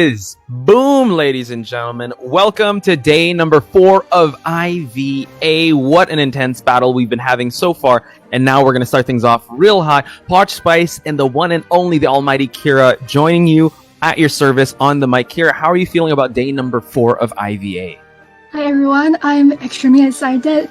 is boom, ladies and gentlemen. Welcome to day number 4 of IVA. What an intense battle we've been having so far. And now we're going to start things off real hot. Potch Spice and the one and only, the almighty Kira, joining you at your service on the mic. Kira, how are you feeling about day number 4 of IVA? Hi everyone, I'm extremely excited.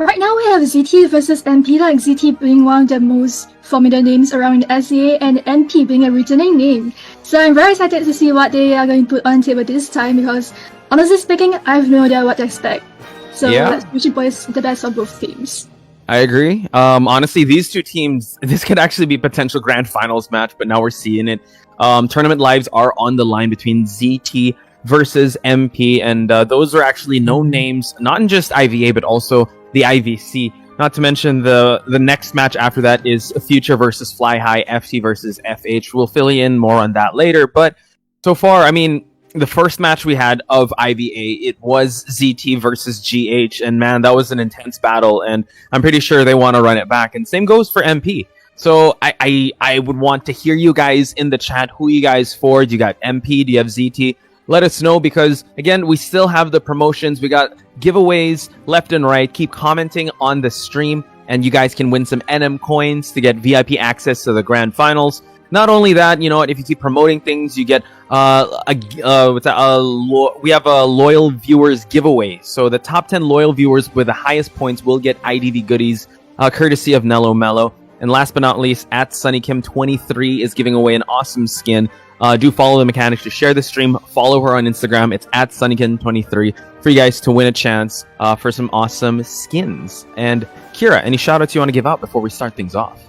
Right now we have ZT versus MP, like ZT being one of the most formidable names around the SEA and MP being a returning name. So I'm very excited to see what they are going to put on the table this time because, honestly speaking, I have no idea what to expect. So let's wish you boys the best of both teams. I agree. Honestly, these two teams, this could actually be a potential grand finals match, but now we're seeing it. Tournament lives are on the line between ZT versus MP, and those are actually known names, not in just IVA, but also the IVC. Not to mention the next match after that is Future versus Fly High, FT versus FH. We'll fill you in more on that later, but so far, I mean, the first match we had of IVA, it was ZT versus GH, and man, that was an intense battle, and I'm pretty sure they want to run it back, and same goes for MP. So I would want to hear you guys in the chat. Who you guys for? Do you got MP? Do you have ZT? Let us know because, again, we still have the promotions. We got giveaways left and right. Keep commenting on the stream, and you guys can win some NM coins to get VIP access to the grand finals. Not only that, you know what? If you keep promoting things, you get we have a loyal viewers giveaway. So the top 10 loyal viewers with the highest points will get IDV goodies, courtesy of Nello Mello. And last but not least, at SunnyKim23 is giving away an awesome skin. Do follow the mechanics to share the stream. Follow her on Instagram. It's at SunnyKim23 for you guys to win a chance for some awesome skins. And Kira, any shout outs you want to give out before we start things off?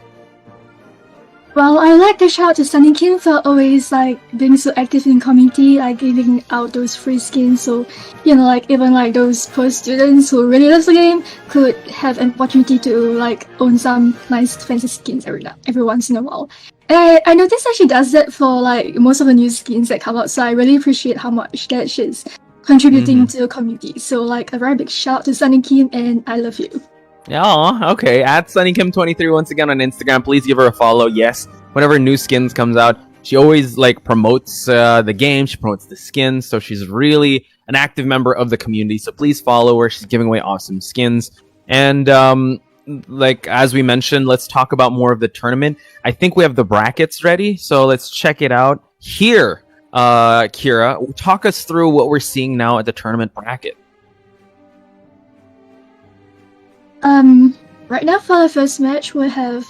Well, I like to shout out to Sunny Kim for always being so active in community, giving out those free skins. So, even those poor students who really love the game could have an opportunity to own some nice fancy skins every once in a while. And I noticed that she does that for most of the new skins that come out. So I really appreciate how much that she's contributing to the community. So a very big shout out to Sunny Kim, and I love you. Yeah, okay. At SunnyKim23 once again on Instagram. Please give her a follow. Yes, whenever new skins comes out, she always promotes the game. She promotes the skins, so she's really an active member of the community. So please follow her. She's giving away awesome skins. And as we mentioned, let's talk about more of the tournament. I think we have the brackets ready, so let's check it out here. Kira, talk us through what we're seeing now at the tournament bracket. Right now for the first match we have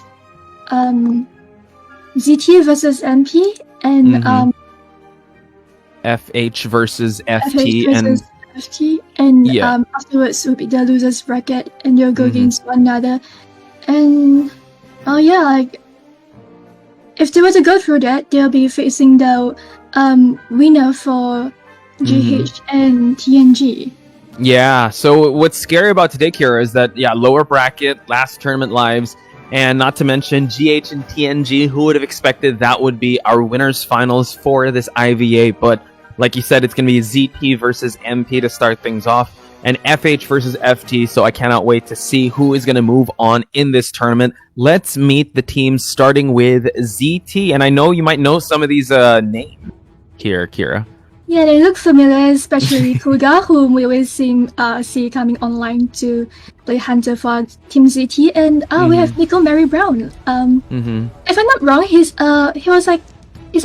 ZT versus MP and FH versus FT and FT, and afterwards will be the losers bracket, and you'll go against one another. And if they were to go through that, they'll be facing the winner for GH and TNG. Yeah, so what's scary about today, Kira, is that, lower bracket, last tournament lives, and not to mention GH and TNG. Who would have expected that would be our winners finals for this IVA? But like you said, it's going to be ZT versus MP to start things off, and FH versus FT, so I cannot wait to see who is going to move on in this tournament. Let's meet the teams, starting with ZT, and I know you might know some of these names here, Kira. Yeah, they look familiar, especially Kuga, whom we always see coming online to play Hunter for Team ZT, and we have Nico Mary Brown. If I'm not wrong, he's a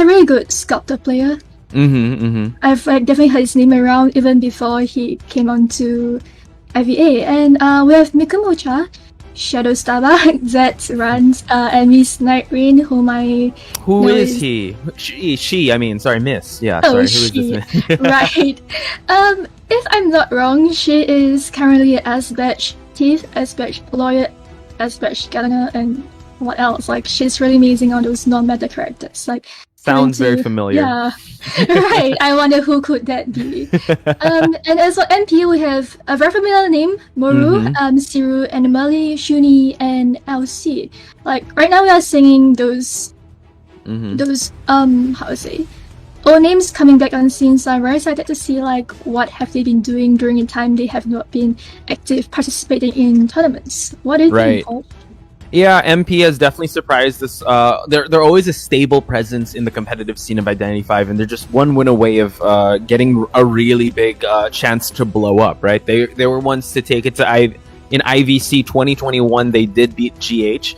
really good sculptor player. I've definitely heard his name around even before he came on to IVA, and we have Mikumocha, Shadow Starbuck, that runs Miss Nightwing, Who is he? Miss. Yeah, sorry. Who is this? Right. If I'm not wrong, she is currently an S-Batch thief, S-Batch lawyer, S-Batch gardener, and what else? She's really amazing on those non-meta characters. Sounds very familiar. Yeah, right. I wonder who could that be. And as for MP, we have a very familiar name: Moru, Siru, Animali, Shuni, and LC. Right now, we are singing those old names coming back on scene. So I'm very excited to see what have they been doing during the time they have not been active participating in tournaments. What do you think, Paul? Yeah, MP has definitely surprised us. They're always a stable presence in the competitive scene of Identity 5, and they're just one win away of getting a really big chance to blow up, right? They were ones to take it to in IVC 2021. They did beat GH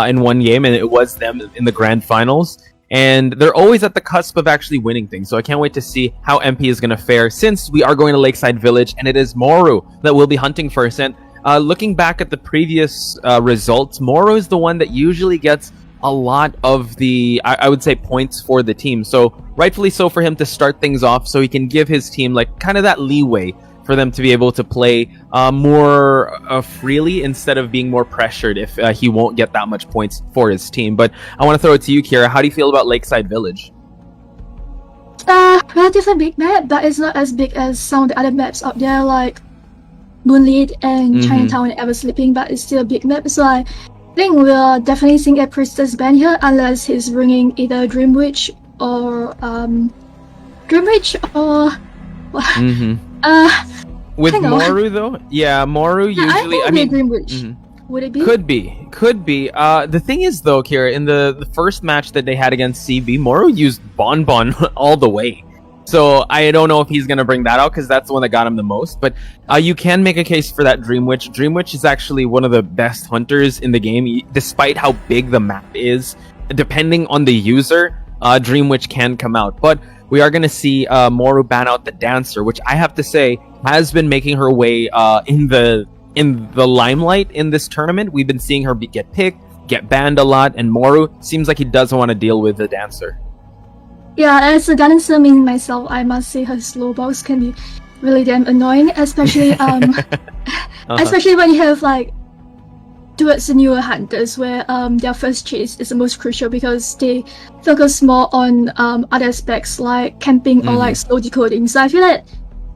in one game, and it was them in the grand finals. And they're always at the cusp of actually winning things. So I can't wait to see how MP is going to fare, since we are going to Lakeside Village, and it is Moru that we'll be hunting first. And looking back at the previous results, Moro is the one that usually gets a lot of the, I would say, points for the team. So rightfully so for him to start things off, so he can give his team like kind of that leeway for them to be able to play more freely instead of being more pressured if he won't get that much points for his team. But I want to throw it to you, Kira. How do you feel about Lakeside Village? Relatively big map, but it's not as big as some of the other maps up there, like Moonlit and Chinatown and Ever Sleeping, but it's still a big map, so I think we're definitely seeing a Priestess ban here, unless he's bringing either Dream Witch or with Moru though, yeah, Moru usually. I mean, Dream Witch. Would it be? Could be. The thing is though, Kira, in the first match that they had against CB, Moru used Bonbon all the way. So I don't know if he's going to bring that out, because that's the one that got him the most. But you can make a case for that Dream Witch. Dream Witch is actually one of the best hunters in the game, despite how big the map is. Depending on the user, Dream Witch can come out. But we are going to see Moru ban out the Dancer, which I have to say has been making her way in the limelight in this tournament. We've been seeing her get picked, get banned a lot, and Moru seems like he doesn't want to deal with the Dancer. Yeah, as a dancer myself, I must say her slow balls can be really damn annoying, especially especially when you have like towards the newer hunters where their first chase is the most crucial, because they focus more on other aspects like camping or like slow decoding. So I feel like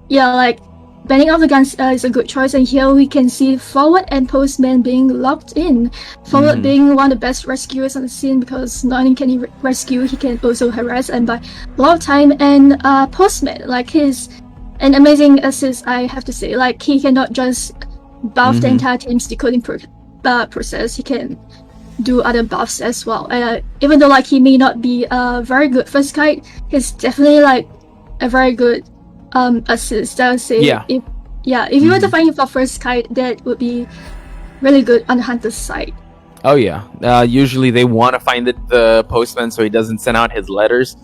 like banning off the guns is a good choice, and here we can see Forward and Postman being locked in. Forward being one of the best rescuers on the scene, because not only can he rescue, he can also harass and buy a lot of time. And Postman, like, he's an amazing assist, I have to say. Like, he cannot just buff the entire team's decoding process, he can do other buffs as well. Even though like he may not be a very good first kite, he's definitely like a very good assist. I would say if you were to find him for first kite, that would be really good on the hunter's side. Oh yeah, usually they want to find the postman so he doesn't send out his letters.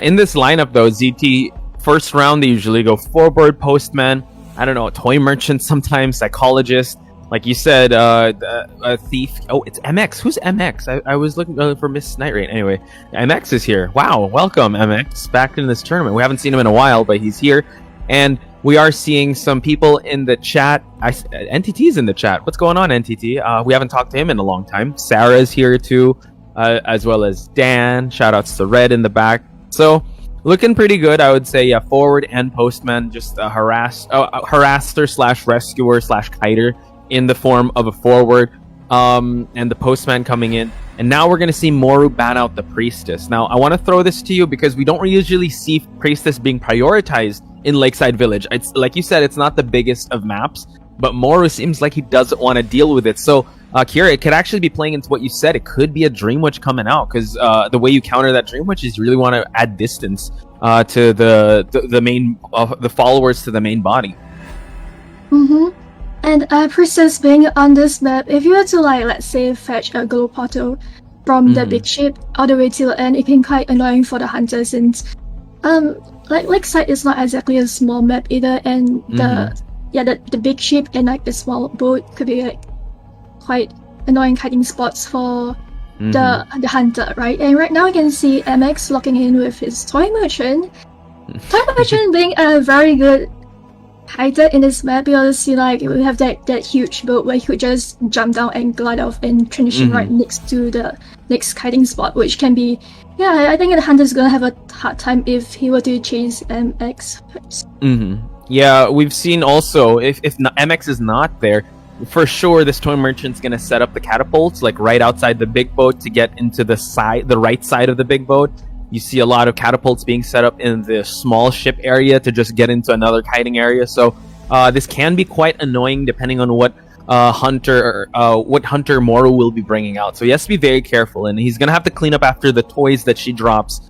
In this lineup though, ZT first round they usually go forward, postman, I don't know, toy merchant, sometimes psychologist, like you said, a thief. Oh, it's MX. Who's MX? I was looking for Miss Night Rain. Anyway, MX is here. Wow, welcome MX back in this tournament. We haven't seen him in a while, but he's here, and we are seeing some people in the chat. NTT's in the chat. What's going on, NTT? We haven't talked to him in a long time. Sarah's here too, as well as Dan. Shoutouts to Red in the back. So looking pretty good, I would say. Yeah, forward and postman, just a harasser slash rescuer slash kiter in the form of a forward, and the postman coming in. And now we're going to see Moru ban out the priestess. Now, I want to throw this to you because we don't usually see priestess being prioritized in Lakeside Village. It's like you said, it's not the biggest of maps, but Moru seems like he doesn't want to deal with it. So, Kira, it could actually be playing into what you said. It could be a Dream Witch coming out, because the way you counter that Dream Witch is you really want to add distance to the main the followers to the main body. And Priestess being on this map, if you were to like, let's say, fetch a glow portal from the big ship all the way till the end, it can be quite annoying for the hunters, since like Lakeside is not exactly a small map either, and the big ship and like the small boat could be like quite annoying hiding spots for the hunter, right? And right now you can see MX locking in with his toy merchant. Toy merchant being a very good hider in this map, because you like we have that huge boat where he could just jump down and glide off and transition right next to the next hiding spot, which can be I think the hunter's gonna have a hard time if he were to chase MX first. Yeah, we've seen also if MX is not there, for sure this toy merchant's gonna set up the catapults like right outside the big boat to get into the right side of the big boat. You see a lot of catapults being set up in the small ship area to just get into another kiting area. So this can be quite annoying depending on what what Hunter Moro will be bringing out. So he has to be very careful, and he's gonna have to clean up after the toys that she drops,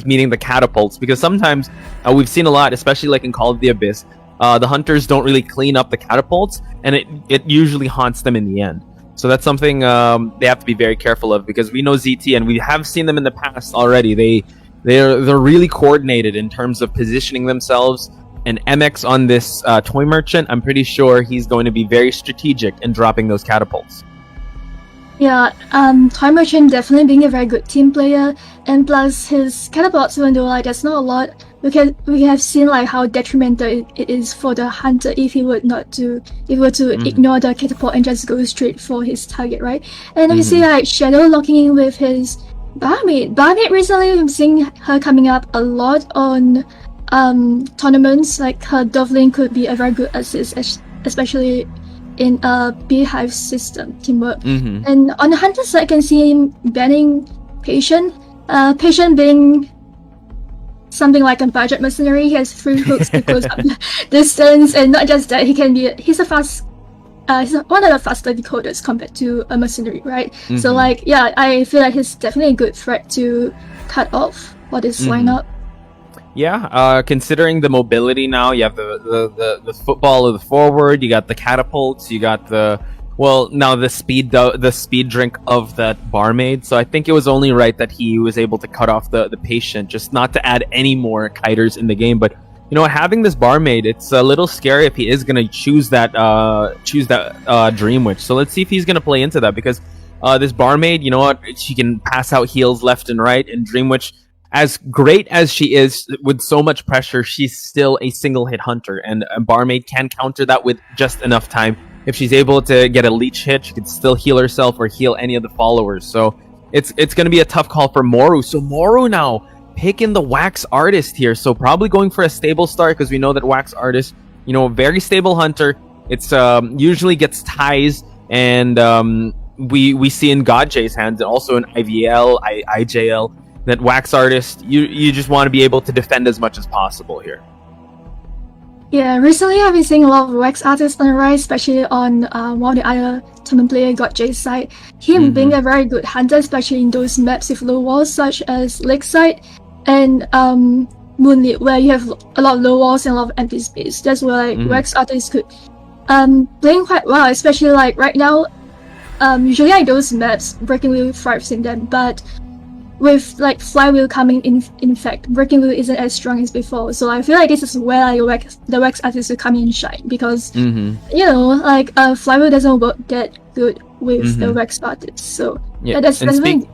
meaning the catapults, because sometimes we've seen a lot, especially like in Call of the Abyss, the hunters don't really clean up the catapults, and it usually haunts them in the end. So that's something they have to be very careful of, because we know ZT, and we have seen them in the past already. They're really coordinated in terms of positioning themselves. And MX on this toy merchant, I'm pretty sure he's going to be very strategic in dropping those catapults. Yeah, Toy Merchant definitely being a very good team player, and plus his catapults, even though like there's not a lot, we have seen like how detrimental it is for the hunter if he were to ignore the catapult and just go straight for his target, right? And we see like Shadow locking in with his barmaid. Barmaid recently, I'm seeing her coming up a lot on tournaments. Like her Dovling could be a very good assist, especially in a beehive system teamwork. And on the hunter side, I can see him banning Patient. Patient being something like a budget mercenary. He has 3 hooks to close up distance, and not just that, he's one of the faster decoders compared to a mercenary, right? So like, yeah, I feel like he's definitely a good threat to cut off for this lineup. Yeah, considering the mobility now, you have the football of the forward, you got the catapults, you got the speed drink of that barmaid. So I think it was only right that he was able to cut off the patient, just not to add any more kiters in the game. But you know, having this barmaid, it's a little scary if he is gonna choose that Dream Witch. So let's see if he's gonna play into that, because this barmaid, you know what, she can pass out heals left and right, and Dream Witch, as great as she is with so much pressure, she's still a single hit hunter, and a barmaid can counter that with just enough time. If she's able to get a leech hit, she can still heal herself or heal any of the followers. So it's going to be a tough call for Moru. So Moru now picking the Wax Artist here. So probably going for a stable start, because we know that Wax Artist, you know, very stable hunter. It's usually gets ties, and we see in GodJ's hands, and also in IVL, IJL, that Wax Artist, you just want to be able to defend as much as possible here. Yeah, recently I've been seeing a lot of Wax Artists on the rise, especially on one of the other tournament player GodJ's side. Him being a very good hunter, especially in those maps with low walls such as Lakeside and Moonlit, where you have a lot of low walls and a lot of empty space. That's where like Wax Artists could playing quite well, especially like right now. Usually like those maps, Breaking Wheel thrives in them, but with like Flywheel coming in fact, Breaking Wheel isn't as strong as before. So I feel like this is where like, the Wax Artists will come in and shine, because you know, like Flywheel doesn't work that good with the Wax Artists. So yeah, that's really.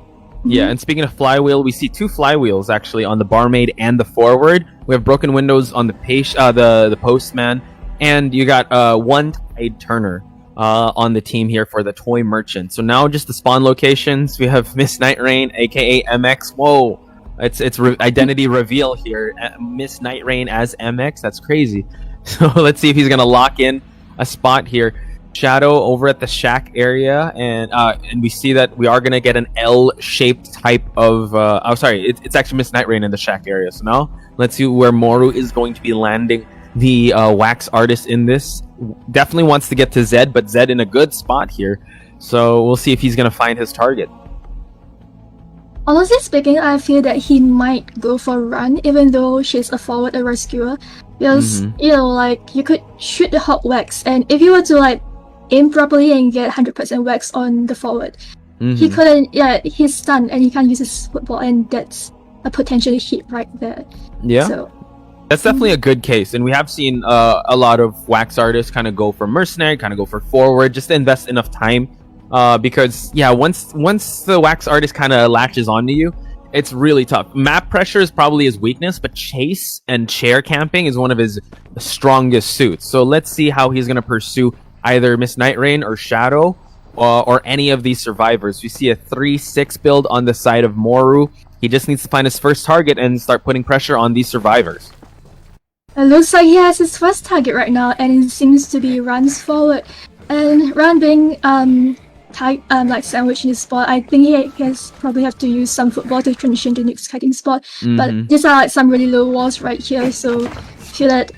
Yeah, and speaking of Flywheel, we see 2 Flywheels actually on the barmaid and the forward. We have broken windows on the the postman, and you got 1 Tide Turner on the team here for the toy merchant. So now just the spawn locations. We have Miss Night Rain, aka MX. Whoa, it's identity reveal here. Miss Night Rain as MX. That's crazy. So let's see if he's gonna lock in a spot here. Shadow over at the shack area, and we see that we are gonna get an L-shaped type of. It's actually Miss Night Rain in the shack area. So now let's see where Moru is going to be landing the Wax Artist in this. Definitely wants to get to Zed, but Zed in a good spot here. So we'll see if he's gonna find his target. Honestly speaking, I feel that he might go for Run, even though she's a forward, a rescuer, because you know, like you could shoot the hot wax, and if you were to like aim properly and get 100% wax on the forward, he couldn't. Yeah, he's stunned and he can't use his football, and that's a potentially hit right there. Yeah. So that's definitely a good case, and we have seen a lot of Wax Artists kind of go for mercenary, kind of go for forward, just to invest enough time. Because yeah, once the Wax Artist kind of latches onto you, it's really tough. Map pressure is probably his weakness, but chase and chair camping is one of his strongest suits. So let's see how he's going to pursue either Miss Night Rain or Shadow, or any of these survivors. We see a 3-6 build on the side of Moru. He just needs to find his first target and start putting pressure on these survivors. It looks like he has his first target right now, and it seems to be Run's forward. And Run being like sandwiched in his spot, I think he has probably have to use some football to transition to the next kiting spot. But these are like some really low walls right here, so I feel that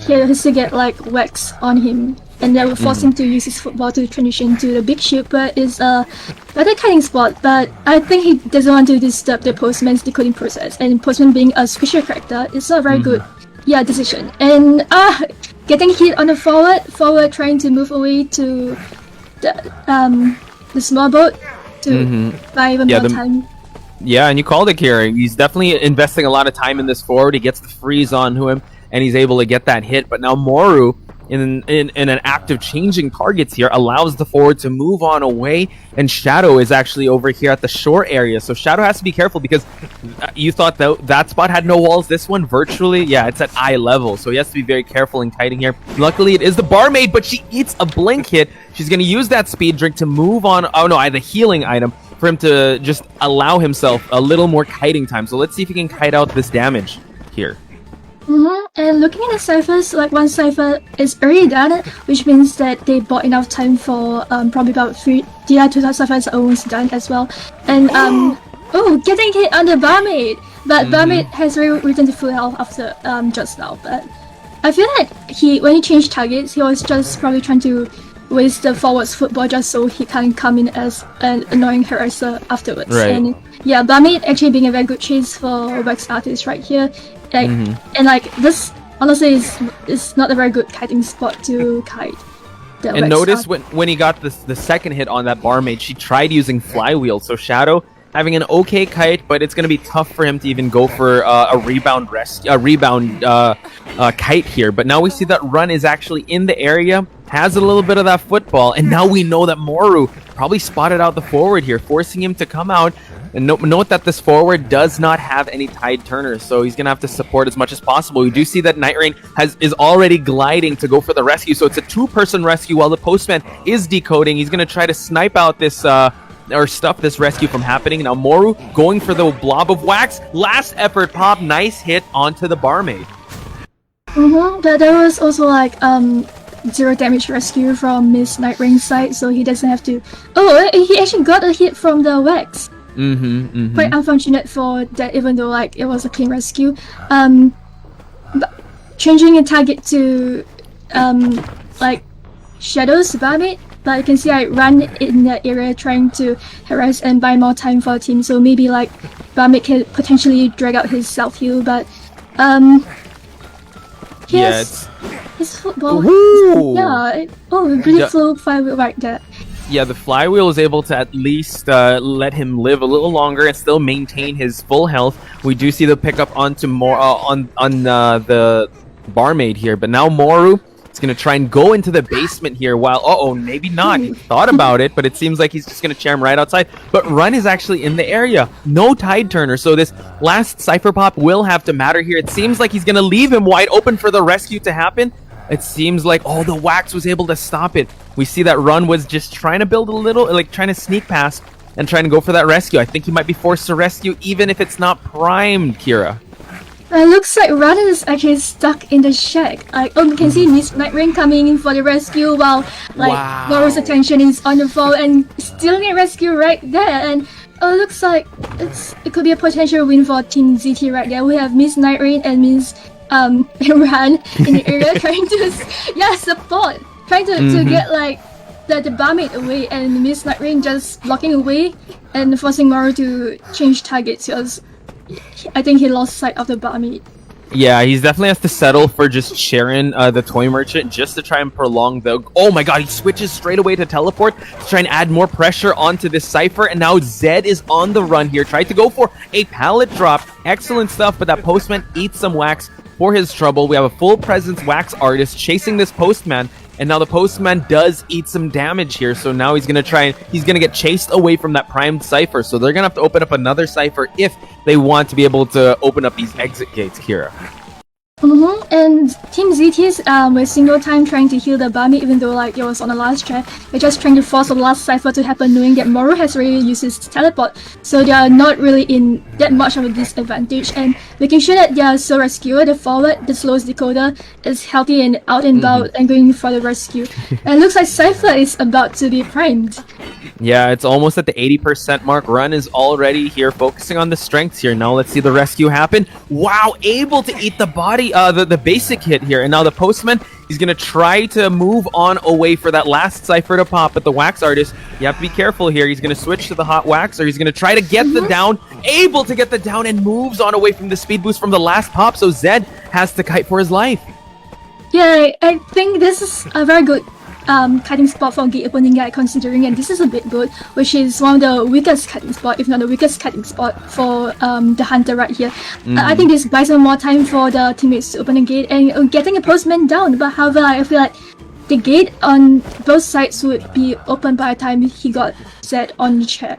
he has to get like wax on him and they will force him to use his football to transition to the big shoot, but it's a better kiting spot. But I think he doesn't want to disturb the postman's decoding process, and postman being a special character, it's not a very good decision. And getting hit on the forward trying to move away to the small boat to buy even more time. Yeah, and you called it, Kira. He's definitely investing a lot of time in this forward. He gets the freeze onto him, and he's able to get that hit. But now Moru, in an act of changing targets here, allows the forward to move on away, and Shadow is actually over here at the shore area. So Shadow has to be careful because you thought that spot had no walls. This one, virtually, yeah, it's at eye level. So he has to be very careful in kiting here. Luckily, it is the barmaid, but she eats a blink hit. She's going to use that speed drink to move on. Oh, no, the healing item for him to just allow himself a little more kiting time. So let's see if he can kite out this damage here. And looking at the ciphers, like one cipher is already done, which means that they bought enough time for probably about two ciphers are almost done as well. And getting hit on the barmaid, but barmaid has returned to full health after just now. But I feel like when he changed targets, he was just probably trying to waste the forward's football just so he can come in as an annoying harasser afterwards. Right. And yeah, barmaid actually being a very good chase for Wax Artist right here. And this honestly is not a very good kiting spot to kite. And notice when he got the second hit on that barmaid, she tried using flywheel. So Shadow having an okay kite, but it's going to be tough for him to even go for a rebound kite here. But now we see that Run is actually in the area, has a little bit of that football, and now we know that Moru probably spotted out the forward here, forcing him to come out. And note that this forward does not have any tide turners, so he's going to have to support as much as possible. We do see that Night Rain is already gliding to go for the rescue, so it's a two-person rescue while the postman is decoding. He's going to try to snipe out this or stop this rescue from happening. Now Moru going for the blob of wax. Last effort pop, nice hit onto the barmaid. But there was also like 0 damage rescue from Miss Night Rain's side, so he doesn't have to. Oh, he actually got a hit from the wax. Quite unfortunate for that, even though like it was a clean rescue. But changing a target to like Shadow's barmaid, but you can see I Run in the area trying to harass and buy more time for the team. So maybe like barmaid can potentially drag out his self heal, but his football. Really flew flywheel right there. Yeah, the flywheel is able to at least let him live a little longer and still maintain his full health. We do see the pickup onto more on the barmaid here, but now Moru is going to try and go into the basement here. While maybe not. He thought about it, but it seems like he's just going to chair him right outside. But Run is actually in the area. No tide turner, so this last cipher pop will have to matter here. It seems like he's going to leave him wide open for the rescue to happen. It seems like, the wax was able to stop it. We see that Run was just trying to build a little, like trying to sneak past and trying to go for that rescue. I think he might be forced to rescue even if it's not primed, Kira. It looks like Run is actually stuck in the shack. You can see Miss Night Rain coming in for the rescue while Moru's attention is on the fall and stealing a rescue right there. And it looks like it could be a potential win for Team ZT right there. We have Miss Night Rain and Miss Run in the area trying to support, trying to get like the barmaid away, and Miss Night Rain just blocking away and forcing Moru to change targets because I think he lost sight of the barmaid. Yeah, he definitely has to settle for just Sharon, the toy merchant, just to try and prolong the... Oh my god, he switches straight away to teleport to try and add more pressure onto this cipher, and now Zed is on the run here, tried to go for a pallet drop. Excellent stuff, but that postman eats some wax for his trouble. We have a full presence wax artist chasing this postman, and now the postman does eat some damage here, so now he's gonna get chased away from that primed cipher, so they're gonna have to open up another cipher if they want to be able to open up these exit gates, Kira. And Team ZT is with single time trying to heal the barmaid, even though like it was on the last track. They're just trying to force the last cipher to happen, knowing that Moru has already used his teleport, so they are not really in that much of a disadvantage. And making sure that their sole rescuer, the forward, the slowest decoder, is healthy and out and about and going for the rescue. And it looks like Cypher is about to be primed. Yeah, it's almost at the 80% mark. Run is already here, focusing on the strengths here. Now let's see the rescue happen. Wow, able to eat the body, the basic hit here. And now the postman, He's going to try to move on away for that last Cypher to pop, but the Wax Artist, you have to be careful here. He's going to switch to the Hot Wax, or he's going to try to get the down, able to get the down, and moves on away from the speed boost from the last pop, so Zed has to kite for his life. Yeah, I think this is a very good kiting spot for the opening guy considering, and this is a bit good, which is one of the weakest kiting spot, if not the weakest kiting spot for the Hunter right here. I think this buys him more time for the teammates to open the gate and getting a postman down, but however, I feel like the gate on both sides would be open by the time he got set on the chair.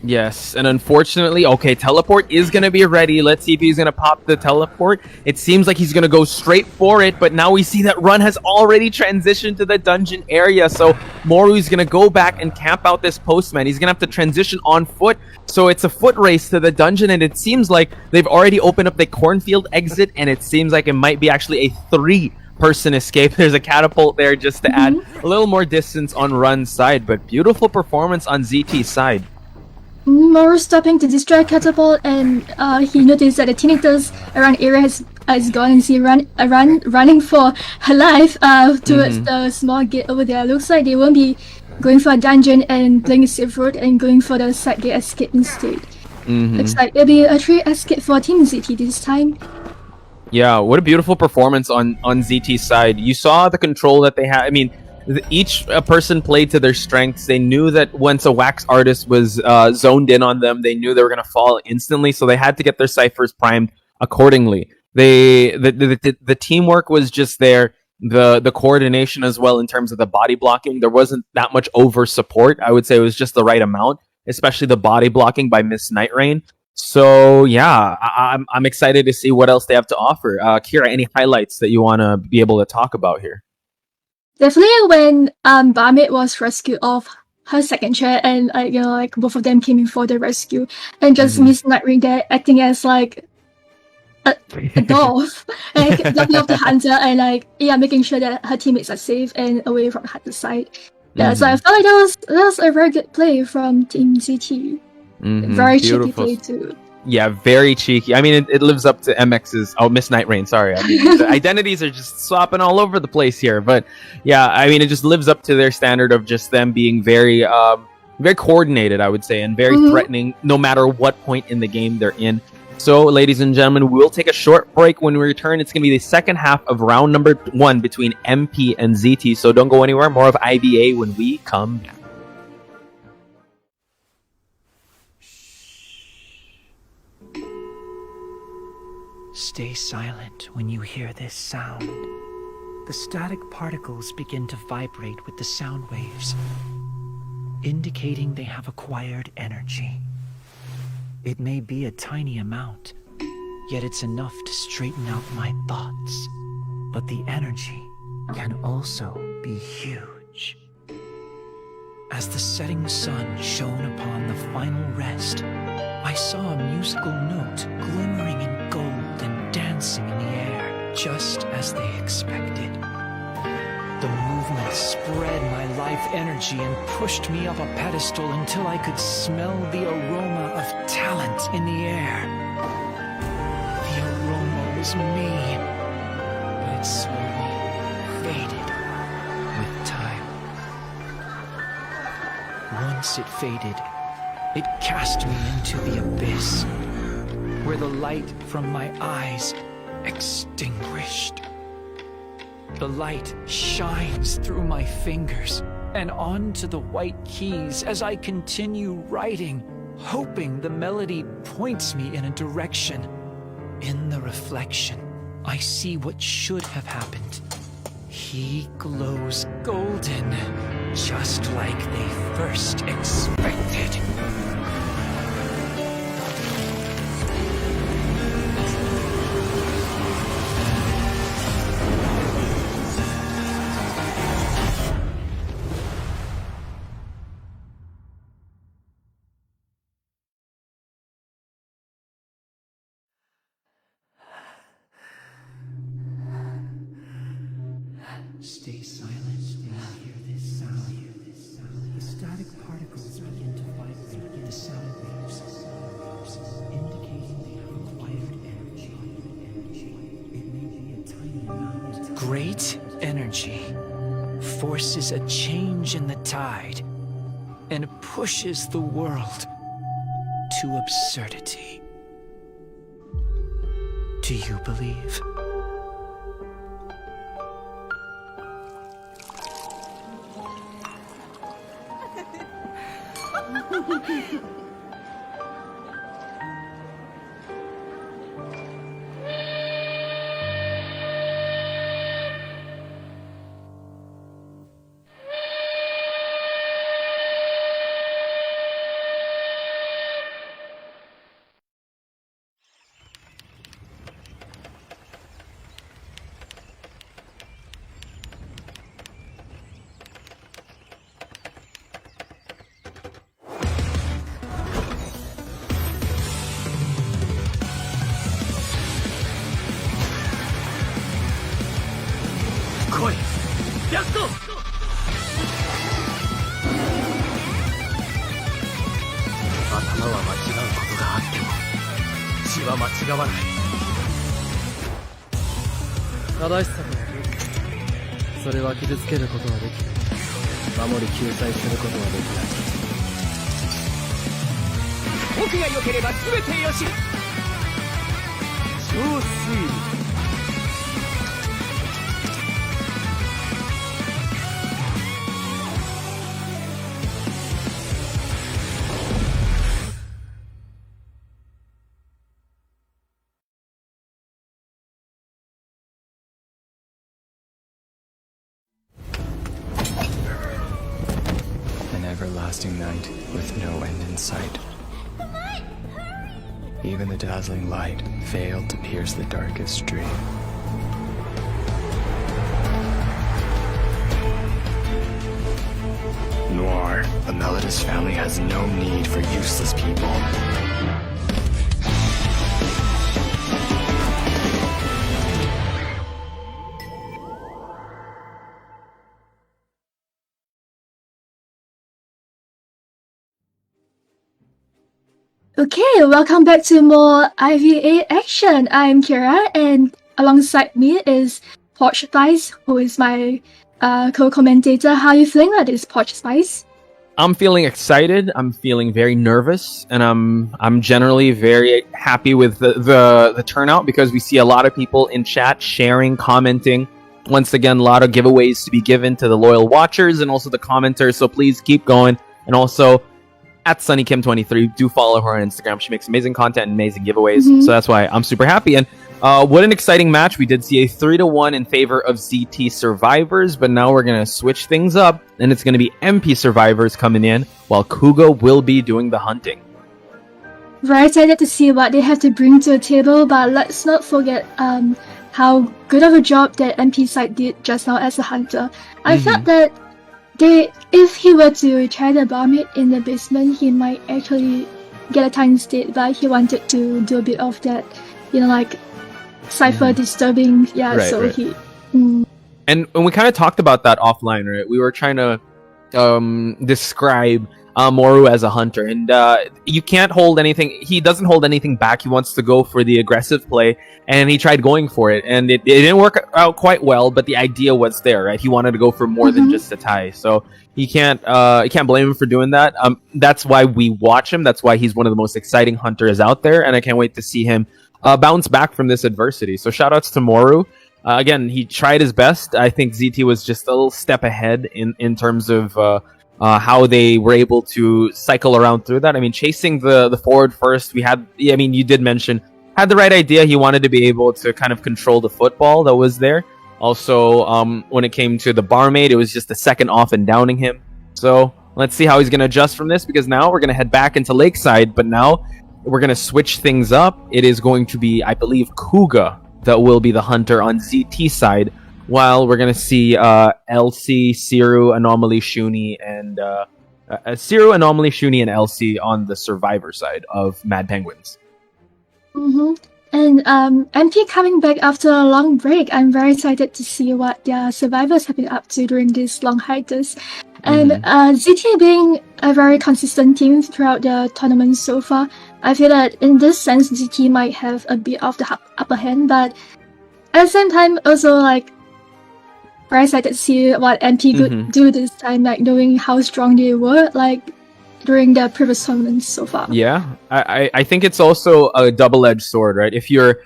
Yes, and unfortunately, okay, teleport is going to be ready. Let's see if he's going to pop the teleport. It seems like he's going to go straight for it, but now we see that Run has already transitioned to the dungeon area, so Moru's going to go back and camp out this postman. He's going to have to transition on foot, so it's a foot race to the dungeon, and it seems like they've already opened up the cornfield exit, and it seems like it might be actually a 3-person escape. There's a catapult there just to add a little more distance on Run's side, but beautiful performance on ZT's side. Moru stopping to destroy catapult, and he noticed that the teenagers around area has gone, and see running for her life towards the small gate over there. Looks like they won't be going for a dungeon and playing a safe road and going for the side gate escape instead. Looks like it'll be a 3 escape for Team ZT this time. Yeah, what a beautiful performance on ZT's side. You saw the control that they had. I mean, each person played to their strengths. They knew that once a Wax Artist was zoned in on them, they knew they were going to fall instantly, so they had to get their ciphers primed accordingly. The teamwork was just there, the coordination as well in terms of the body blocking. There wasn't that much over support. I would say it was just the right amount, especially the body blocking by Miss Night Rain. So yeah, I'm excited to see what else they have to offer. Kira, any highlights that you want to be able to talk about here? Definitely when Barmaid was rescued off her second chair, and like both of them came in for the rescue, and just Miss Night Rain there acting as like a dwarf, like looking off the Hunter and making sure that her teammates are safe and away from Hunter's side. Yeah, so I felt like that was a very good play from Team ZT. Very cheeky play too. Yeah, very cheeky. I mean, it lives up to MX's... Oh, Miss Night Rain, sorry. I mean, the identities are just swapping all over the place here. But yeah, I mean, it just lives up to their standard of just them being very very coordinated, I would say, and very threatening no matter what point in the game they're in. So, ladies and gentlemen, we'll take a short break. When we return, it's going to be the second half of round number 1 between MP and ZT. So don't go anywhere. More of IVA when we come back. Stay silent when you hear this sound. The static particles begin to vibrate with the sound waves, indicating they have acquired energy. It may be a tiny amount, yet it's enough to straighten out my thoughts. But the energy can also be huge. As the setting sun shone upon the final rest, I saw a musical note glimmering in gold and dancing in the air, just as they expected. The movement spread my life energy and pushed me up a pedestal until I could smell the aroma of talent in the air. The aroma was me, but it slowly faded with time. Once it faded, it cast me into the abyss, where the light from my eyes extinguished. The light shines through my fingers and onto the white keys as I continue writing, hoping the melody points me in a direction. In the reflection, I see what should have happened. He glows golden, just like they first expected. Stay silent when you hear this sound. The static particles begin to vibrate with the sound waves, indicating they have acquired energy. It may be a tiny amount. Great energy forces a change in the tide and pushes the world to absurdity. Do you believe? Koi! Yakuto! 頭は間違うことがあっても血は間違わない。正しさとはそれは傷つけることはできない守り救済することはできない僕が良ければ全てよし超推理 everlasting night with no end in sight. Even the dazzling light failed to pierce the darkest dream. Noir, the Melodist family has no need for useless people. Okay, welcome back to more IVA action. I'm Kira, and alongside me is Porch Spice, who is my co-commentator. How are you feeling about this, Porch Spice? I'm feeling excited. I'm feeling very nervous, and I'm generally very happy with the turnout because we see a lot of people in chat sharing, commenting. Once again, a lot of giveaways to be given to the loyal watchers and also the commenters. So please keep going, and also at SunnyKim23. Do follow her on Instagram. She makes amazing content and amazing giveaways. So that's why I'm super happy. And what an exciting match. We did see a 3-1 in favor of ZT Survivors, but now we're going to switch things up, and it's going to be MP Survivors coming in, while Kuga will be doing the hunting. Very excited to see what they have to bring to the table, but let's not forget how good of a job that MP side did just now as a hunter. I felt that if he were to try the barmaid in the basement, he might actually get a tiny state, but he wanted to do a bit of that, like cipher disturbing. He. And we kind of talked about that offline, right? We were trying to describe Moru as a hunter, and you can't hold anything. He doesn't hold anything back. He wants to go for the aggressive play, and he tried going for it, and it didn't work out quite well. But the idea was there, right? He wanted to go for more than just a tie, so you can't blame him for doing that. That's why we watch him. That's why he's one of the most exciting hunters out there, and I can't wait to see him bounce back from this adversity. So shout outs to Moru. Again, he tried his best. I think ZT was just a little step ahead in terms of how they were able to cycle around through that. I mean, chasing the forward first, you did mention, had the right idea. He wanted to be able to kind of control the football that was there. Also, when it came to the barmaid, it was just a second off and downing him. So let's see how he's going to adjust from this, because now we're going to head back into Lakeside, but now we're going to switch things up. It is going to be, I believe, Kuga that will be the hunter on ZT side, while we're going to see LC, Siru, Anomaly, Shuni, and LC on the Survivor side of Mad Penguins. And MP coming back after a long break. I'm very excited to see what their survivors have been up to during this long hiatus. And ZT being a very consistent team throughout the tournament so far, I feel that in this sense ZT might have a bit of the upper hand, but at the same time also very excited to see what MP could do this time, like knowing how strong they were, like during the previous tournaments so far. Yeah, I think it's also a double-edged sword, right? If you're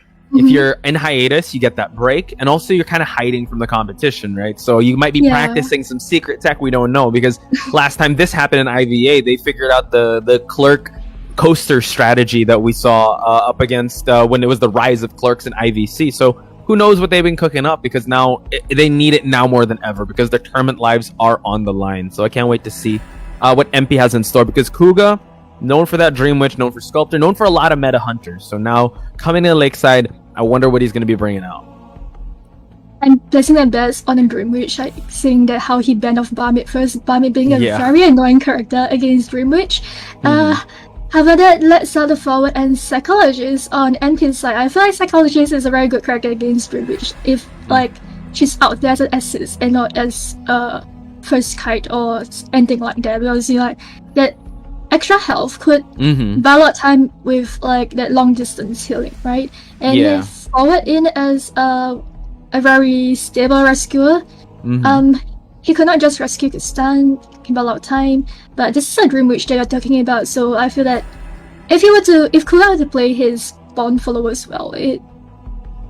in hiatus, you get that break, and also you're kind of hiding from the competition, right? So you might be practicing some secret tech we don't know, because last time this happened in IVA, they figured out the clerk coaster strategy that we saw up against when it was the rise of clerks in IVC. So who knows what they've been cooking up, because now they need it now more than ever, because their tournament lives are on the line. So I can't wait to see what MP has in store, because Kuga, known for that Dream Witch, known for Sculptor, known for a lot of meta hunters. So now coming to Lakeside, I wonder what he's going to be bringing out. And placing the bets on a Dream Witch, like seeing that how he banned off Barmaid first, Barmaid being a very annoying character against Dream Witch. However, that let's start the forward and Psychologist on NP's side. I feel like Psychologist is a very good character against Dream Witch if like she's out there as an assist and not as first kite or anything like that, because you like that extra health could buy a lot of time with like that long distance healing, right? And if forward in as a very stable rescuer, he could not just rescue his stun, can buy a lot of time, but this is a Dream Witch that you're talking about, so I feel that if Kuga were to play his Bond followers well, it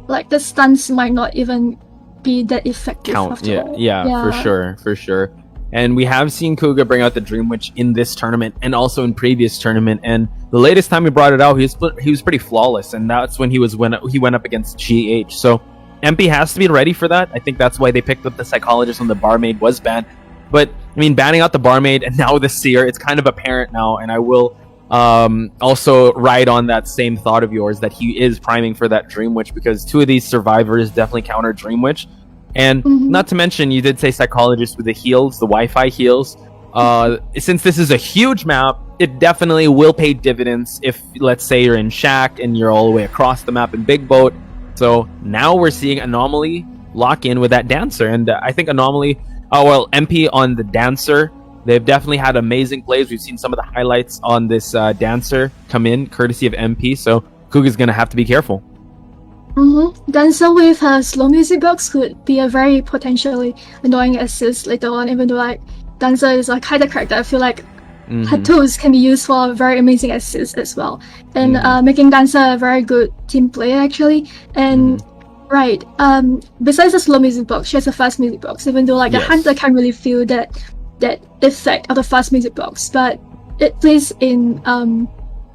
like the stuns might not even be that effective after all. Yeah, for sure. And we have seen Kuga bring out the Dream Witch in this tournament and also in previous tournament. And the latest time he brought it out, he was pretty flawless, and that's when he went up against GH. So MP has to be ready for that. I think that's why they picked up the Psychologist when the Barmaid was banned. But I mean, banning out the Barmaid and now the Seer, it's kind of apparent now. And I will also ride on that same thought of yours that he is priming for that Dream Witch, because two of these survivors definitely counter Dream Witch. And not to mention, you did say Psychologist with the heals, the Wi-Fi heals. Since this is a huge map, it definitely will pay dividends if, let's say, you're in Shack and you're all the way across the map in Big Boat. So now we're seeing Anomaly lock in with that Dancer. And I think Anomaly, MP on the Dancer, they've definitely had amazing plays. We've seen some of the highlights on this Dancer come in, courtesy of MP. So Kuga's going to have to be careful. Dancer with her slow music box could be a very potentially annoying assist later on, even though like Dancer is a kind of character. I feel like her tools can be used for a very amazing assist as well, and making Dancer a very good team player actually. And besides the slow music box, she has a fast music box, even though like the Hunter can't really feel that effect of the fast music box, but it plays in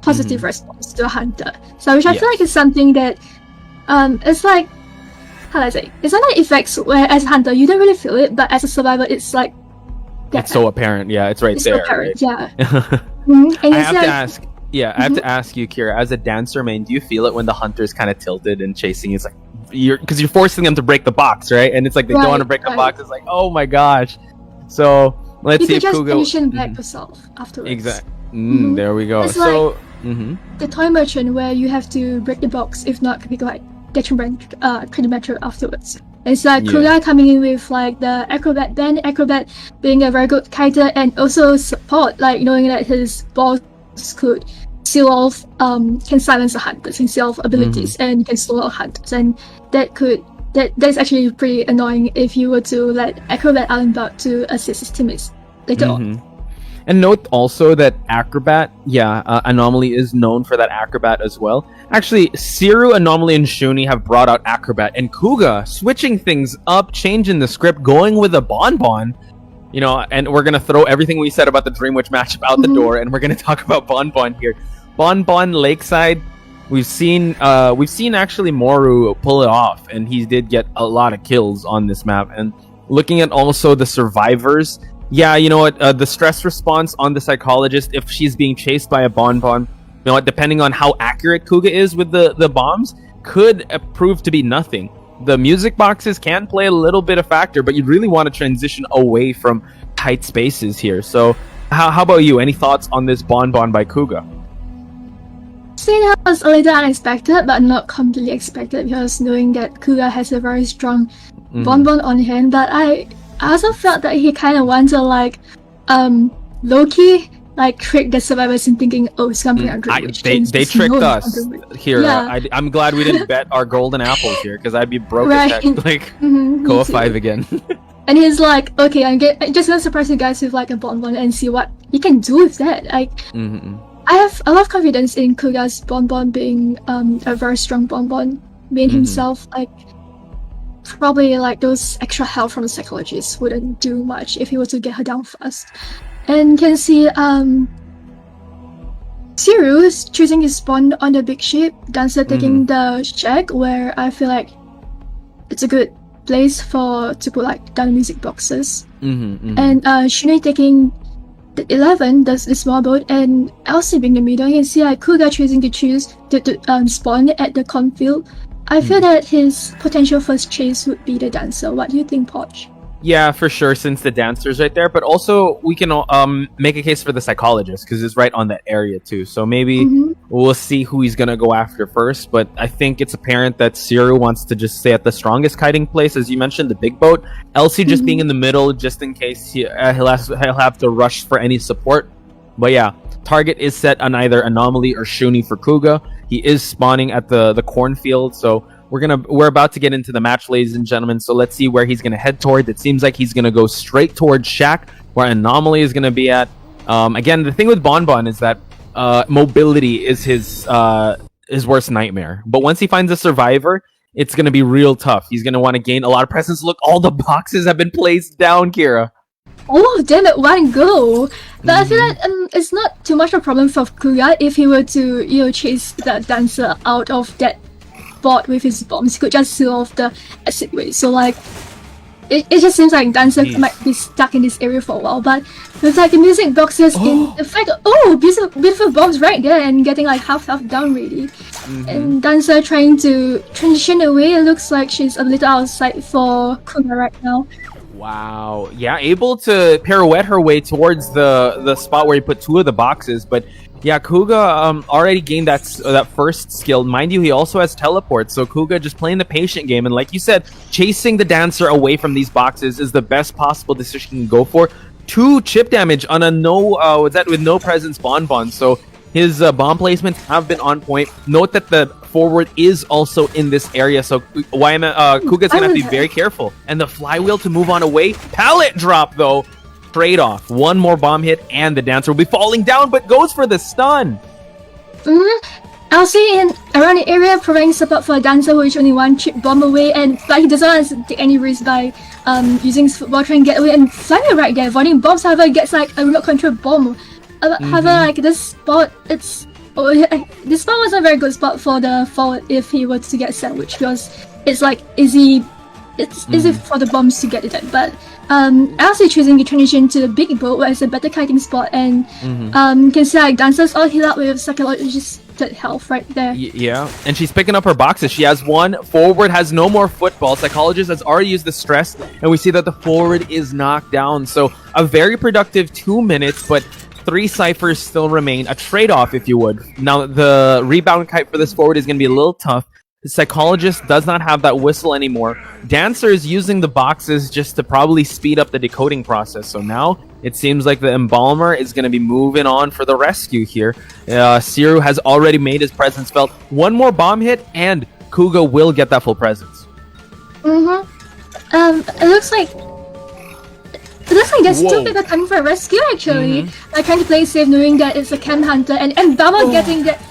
positive response to a Hunter. So which I feel like is something that it's like, how do I say? It's not like effects where as a Hunter you don't really feel it, but as a survivor it's like it's so apparent. Yeah, it's right there. So apparent, right? Yeah. And I have to ask you, Kira, as a Dancer main, do you feel it when the Hunter's kind of tilted and chasing? It's like because you're forcing them to break the box, right? And it's like they don't want to break the box. It's like, oh my gosh. So let's see if Kuga position back yourself afterwards. Exactly. There we go. It's so like the toy merchant where you have to break the box, if not, could be like detrimental afterwards. It's like Kuga coming in with like the Acrobat band, Acrobat being a very good character, and also support, like knowing that his boss could seal off, can silence the hunters, can seal off abilities, and can slow out hunters, and that's actually pretty annoying if you were to let Acrobat outbound to assist his teammates later on. And note also that Acrobat, Anomaly is known for that Acrobat as well. Actually, Siru, Anomaly, and Shuni have brought out Acrobat, and Kuga switching things up, changing the script, going with a Bonbon. You know, and we're gonna throw everything we said about the Dream Witch matchup out the door, and we're gonna talk about Bonbon here. Bonbon Lakeside, we've seen actually Moru pull it off, and he did get a lot of kills on this map. And looking at also the survivors. Yeah, you know what? The stress response on the Psychologist, if she's being chased by a Bonbon, you know what? Depending on how accurate Kuga is with the bombs, could prove to be nothing. The music boxes can play a little bit of factor, but you really want to transition away from tight spaces here. So, how about you? Any thoughts on this Bonbon by Kuga? Seeing how it was a little unexpected, but not completely expected, because knowing that Kuga has a very strong Bonbon on hand, but I also felt that he kind of wants to like low-key like trick the survivors in thinking, oh, it's gonna be a Dream Witch. They tricked us here. I'm glad we didn't bet our golden apples here, because I'd be broke as heck. Like go a 5 again. And he's like, okay, I'm just gonna surprise you guys with like a bonbon and see what you can do with that. Like, I have a lot of confidence in Kuga's bonbon being a very strong bonbon. Being himself, like, probably like those extra help from the psychologist wouldn't do much if he were to get her down fast. And you can see Siru is choosing his spawn on the big ship, Dancer taking the shack, where I feel like it's a good place to put like down music boxes. And Shunei taking the 11, the small boat, and Elsie being the middle. You can see like Kuga choosing to spawn at the cornfield. I feel that his potential first chase would be the Dancer. What do you think, Poch? Yeah, for sure, since the Dancer's right there. But also, we can make a case for the Psychologist, because it's right on that area, too. So maybe we'll see who he's going to go after first. But I think it's apparent that Siru wants to just stay at the strongest kiting place, as you mentioned, the big boat. Elsie just being in the middle, just in case he'll have to rush for any support. But yeah, target is set on either Anomaly or Shuni for Kuga. He is spawning at the cornfield, so we're about to get into the match, ladies and gentlemen. So let's see where he's gonna head toward. It seems like he's gonna go straight towards Shack, where Anomaly is gonna be at. Again, the thing with Bonbon is that mobility is his worst nightmare. But once he finds a survivor, it's gonna be real tough. He's gonna want to gain a lot of presence. Look, all the boxes have been placed down, Kira. All of them at one go. But I feel like it's not too much of a problem for Kuga if he were to chase the Dancer out of that board with his bombs. He could just seal off the acid wave. So like it just seems like Dancer might be stuck in this area for a while. But with like the music boxes in the fact, beautiful bombs right there and getting like half down really. And Dancer trying to transition away. It looks like she's a little outside for Kuga right now. Wow. Yeah, able to pirouette her way towards the spot where he put two of the boxes. But yeah, Kuga already gained that first skill. Mind you, he also has teleport. So Kuga just playing the patient game. And like you said, chasing the Dancer away from these boxes is the best possible decision you can go for. 2 chip damage on a with no presence Bonbon. So his bomb placements have been on point. Note that the forward is also in this area, so Kuga's gonna have to be very careful. And the flywheel to move on away. Pallet drop though. Trade off. One more bomb hit and the Dancer will be falling down, but goes for the stun. Elsie around the area providing support for a Dancer who is only 1 chip bomb away, but he doesn't want to take any risk by using his football trying to get away and flying right there. Avoiding bombs, however, gets like a remote control bomb. However, like this spot, this spot was a very good spot for the forward if he were to get sandwiched, because it's like easy for the bombs to get it at. But Elsie choosing to transition to the big boat where it's a better kiting spot, and you can see like Dancers all heal up with Psychologist health right there. Yeah, and she's picking up her boxes. She has 1. Forward has no more football. Psychologist has already used the stress, and we see that the forward is knocked down. So a very productive 2 minutes, but 3 ciphers still remain. A trade-off, if you would. Now, the rebound kite for this forward is going to be a little tough. The Psychologist does not have that whistle anymore. Dancer is using the boxes just to probably speed up the decoding process. So now, it seems like the Embalmer is going to be moving on for the rescue here. Siru has already made his presence felt. 1 more bomb hit, and Kuga will get that full presence. It looks like there's 2 people coming for a rescue actually. Like trying to play safe knowing that it's a Cam Hunter and Baba getting that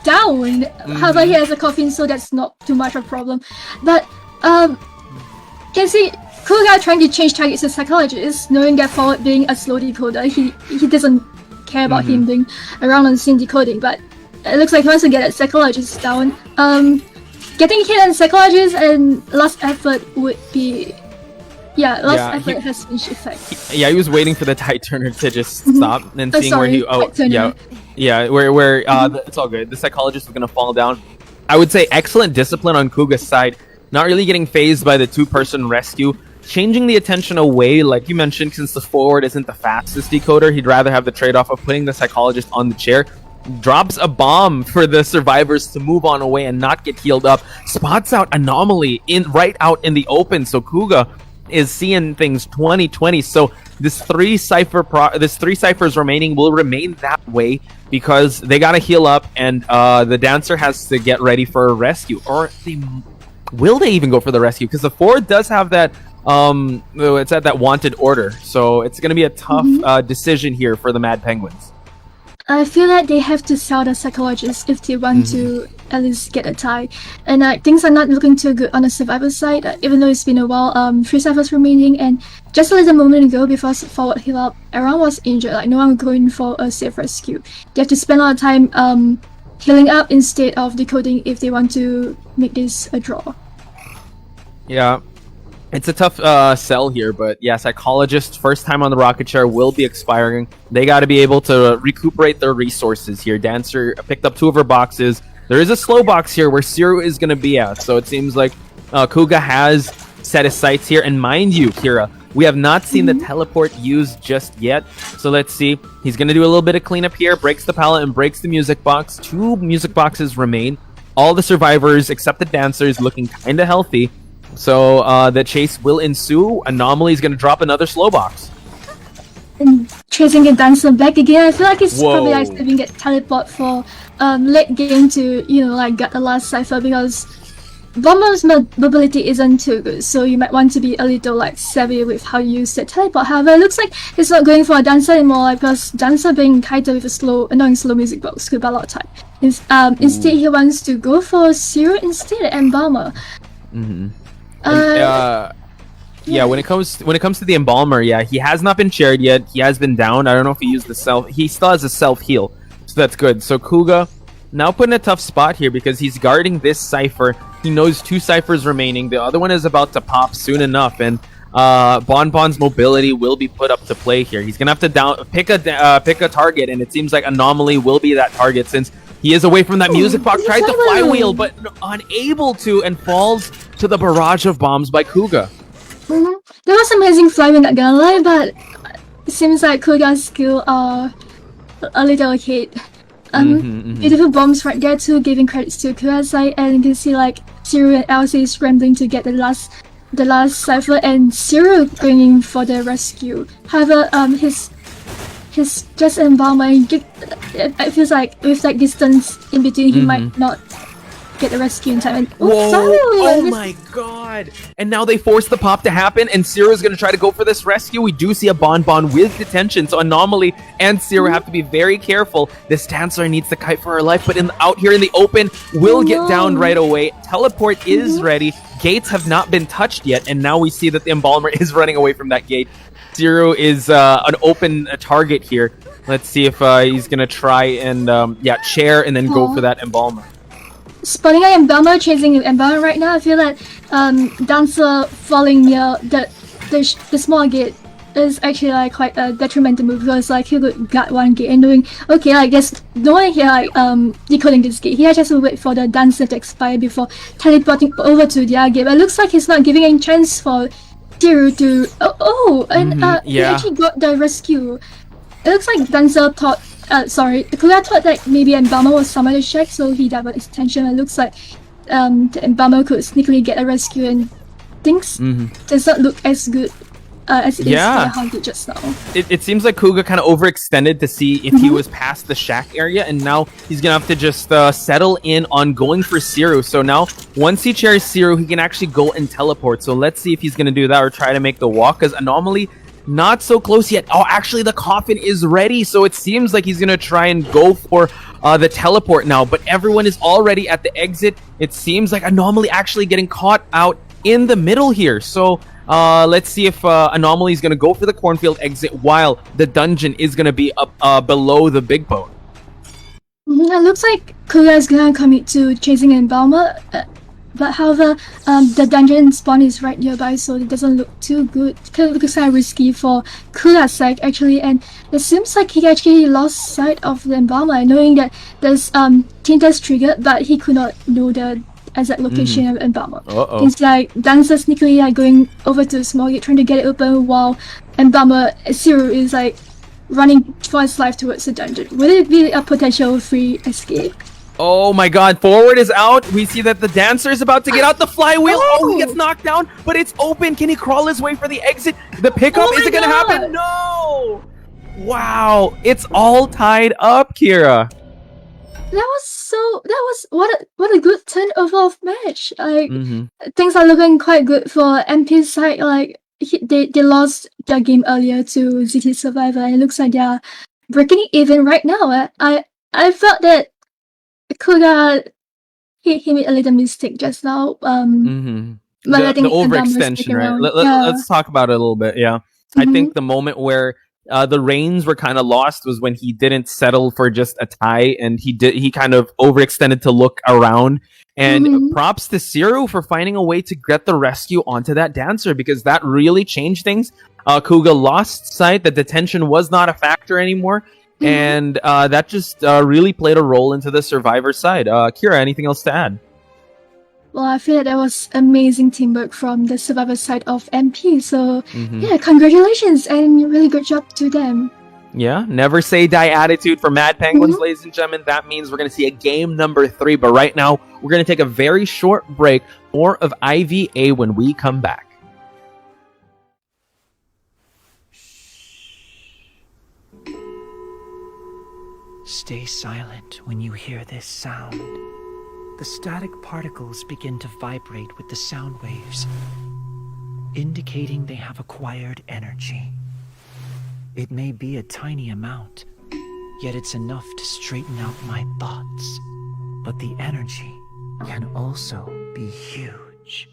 down. However, he has a coffin, so that's not too much of a problem. But can see Kuga trying to change targets to Psychologist, knowing that forward being a slow decoder, he doesn't care about him being around on the scene decoding, but it looks like he wants to get that Psychologist down. Getting hit on Psychologist and last effort would be effort has finished effect. He was waiting for the tide turner to just stop and seeing where he. Where it's all good. The Psychologist is gonna fall down. I would say excellent discipline on Kuga's side. Not really getting phased by the 2-person rescue. Changing the attention away, like you mentioned, since the forward isn't the fastest decoder, he'd rather have the trade-off of putting the Psychologist on the chair. Drops a bomb for the survivors to move on away and not get healed up. Spots out Anomaly right out in the open, so Kuga is seeing things 20/20. So this 3 ciphers remaining will remain that way because they gotta heal up, and the Dancer has to get ready for a rescue. Or will they even go for the rescue? Because the forward does have that It's at that wanted order. So it's going to be a tough decision here for the Mad Penguins. I feel like they have to sell the psychologist if they want to at least get a tie. And things are not looking too good on the survivor side, even though it's been a while. 3 ciphers remaining, and just a little moment ago before forward heal up, everyone was injured. Like, no one going for a safe rescue. They have to spend a lot of time healing up instead of decoding if they want to make this a draw. Yeah. It's a tough sell here, but yeah, Psychologist, first time on the rocket chair, will be expiring. They got to be able to recuperate their resources here. Dancer picked up 2 of her boxes. There is a slow box here where Siru is going to be at, so it seems like Kuga has set his sights here. And mind you, Kira, we have not seen the teleport used just yet, so let's see. He's going to do a little bit of cleanup here, breaks the pallet and breaks the music box. 2 music boxes remain. All the survivors, except the Dancers, looking kind of healthy. So the chase will ensue. Anomaly is going to drop another slow box. And chasing a Dancer back again. I feel like it's probably like saving it teleport for late game to, get the last cipher, because Bomber's mobility isn't too good, so you might want to be a little savvy with how you use the teleport. However, it looks like he's not going for a Dancer anymore, because Dancer being kited with a annoying slow music box could buy a lot of time. Instead, he wants to go for Zero instead and Bomber. Yeah, when it comes to the Embalmer, yeah, he has not been shared yet. He has been down. I don't know if he used the self. He still has a self heal, so that's good. So Kuga now put in a tough spot here because he's guarding this cipher. He knows 2 ciphers remaining. The other one is about to pop soon enough, and Bonbon's mobility will be put up to play here. He's gonna have to pick a target, and it seems like Anomaly will be that target since he is away from that music box. Tried the flywheel, but unable to, and falls to the barrage of bombs by Kuga. That was amazing flywheel, not gonna lie, but it seems like Kuga's skill are a little hit. Beautiful bombs right there too, giving credits to Kuga's side, and you can see Zero and Elsie scrambling to get the last cipher, and Zero going in for the rescue. However, his just Embalmer, it feels like with distance in between, he might not get the rescue in time. And, oh my god! And now they force the pop to happen, and Zero's gonna try to go for this rescue. We do see a Bonbon with detention, so Anomaly and Zero have to be very careful. This Dancer needs to kite for her life, but out here in the open, will get down right away. Teleport is ready. Gates have not been touched yet, and now we see that the Embalmer is running away from that gate. Zero is an open target here. Let's see if he's gonna try and chair and then go for that Embalmer. Spotting an Embalmer, chasing an Embalmer right now. I feel like Dancer falling near the small gate is actually quite a detrimental move, because he could guard one gate and doing there's no one here decoding this gate. He has just to wait for the Dancer to expire before teleporting over to the other gate. But it looks like he's not giving any chance for Zero to he actually got the rescue. It looks like Dancer thought Kuga thought that maybe Embalmer was someone to check, so he diverted his attention. It looks like the Embalmer could sneakily get a rescue, and things does not look as good as it is how it did just now. It seems like Kuga kind of overextended to see if he was past the shack area, and now he's gonna have to just settle in on going for Zero. So now, once he chairs Zero, he can actually go and teleport. So let's see if he's gonna do that or try to make the walk, because Anomaly not so close yet. Oh, actually the coffin is ready, so it seems like he's gonna try and go for the teleport now, but everyone is already at the exit. It seems like Anomaly actually getting caught out in the middle here. So let's see if Anomaly is gonna go for the cornfield exit while the dungeon is gonna be up below the big boat. It looks like Kuga is gonna commit to chasing Embalmer, but however, the dungeon spawn is right nearby, so it doesn't look too good. It looks kind of risky for Kuga's side actually, and it seems like he actually lost sight of the Embalmer, knowing that there's team test triggered, but he could not know the exact location of Embalmer. It's like Dancer sneakily going over to the small gate, trying to get it open, while Embalmer Zero is running for his life towards the dungeon. Would it be a potential free escape? Oh my god, forward is out. We see that the Dancer is about to get out the flywheel. Oh, he gets knocked down, but it's open. Can he crawl his way for the exit? The pickup, is it gonna happen? No! Wow, it's all tied up, Kira. what a good turnover of match. Like Mm-hmm. things are looking quite good for MP's side. Like they lost their game earlier to ZT Survivor, and it looks like they're breaking it even right now. I felt that Kuga he made a little mistake just now. Mm-hmm. By The letting Mbama stick overextension, right? around. Yeah. Let's talk about it a little bit. Yeah, I think the moment where the reins were kind of lost was when he didn't settle for just a tie, and he kind of overextended to look around. And props to Zero for finding a way to get the rescue onto that dancer, because that really changed things. Kuga lost sight that the tension was not a factor anymore, and that just really played a role into the Survivor side. Kira, anything else to add? Well, I feel that there was amazing teamwork from the Survivor side of MP. So Mm-hmm. yeah, congratulations and really good job to them. Yeah, never say die attitude for Mad Penguins, ladies and gentlemen. That means we're going to see a game number 3. But right now, we're going to take a very short break. More of IVA when we come back. Stay silent when you hear this sound. The static particles begin to vibrate with the sound waves, indicating they have acquired energy. It may be a tiny amount, yet it's enough to straighten out my thoughts. But the energy can also be huge.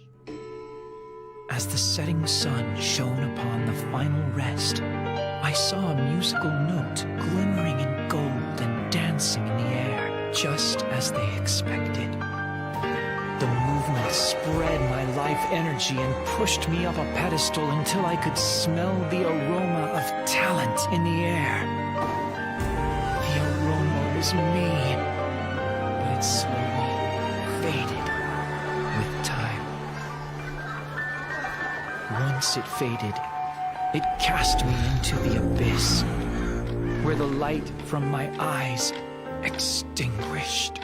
As the setting sun shone upon the final rest, I saw a musical note glimmering in gold and dancing in the air, just as they expected. The movement spread my life energy and pushed me up a pedestal until I could smell the aroma of talent in the air. The aroma was me, but it slowly faded with time. Once it faded, it cast me into the abyss, where the light from my eyes extinguished.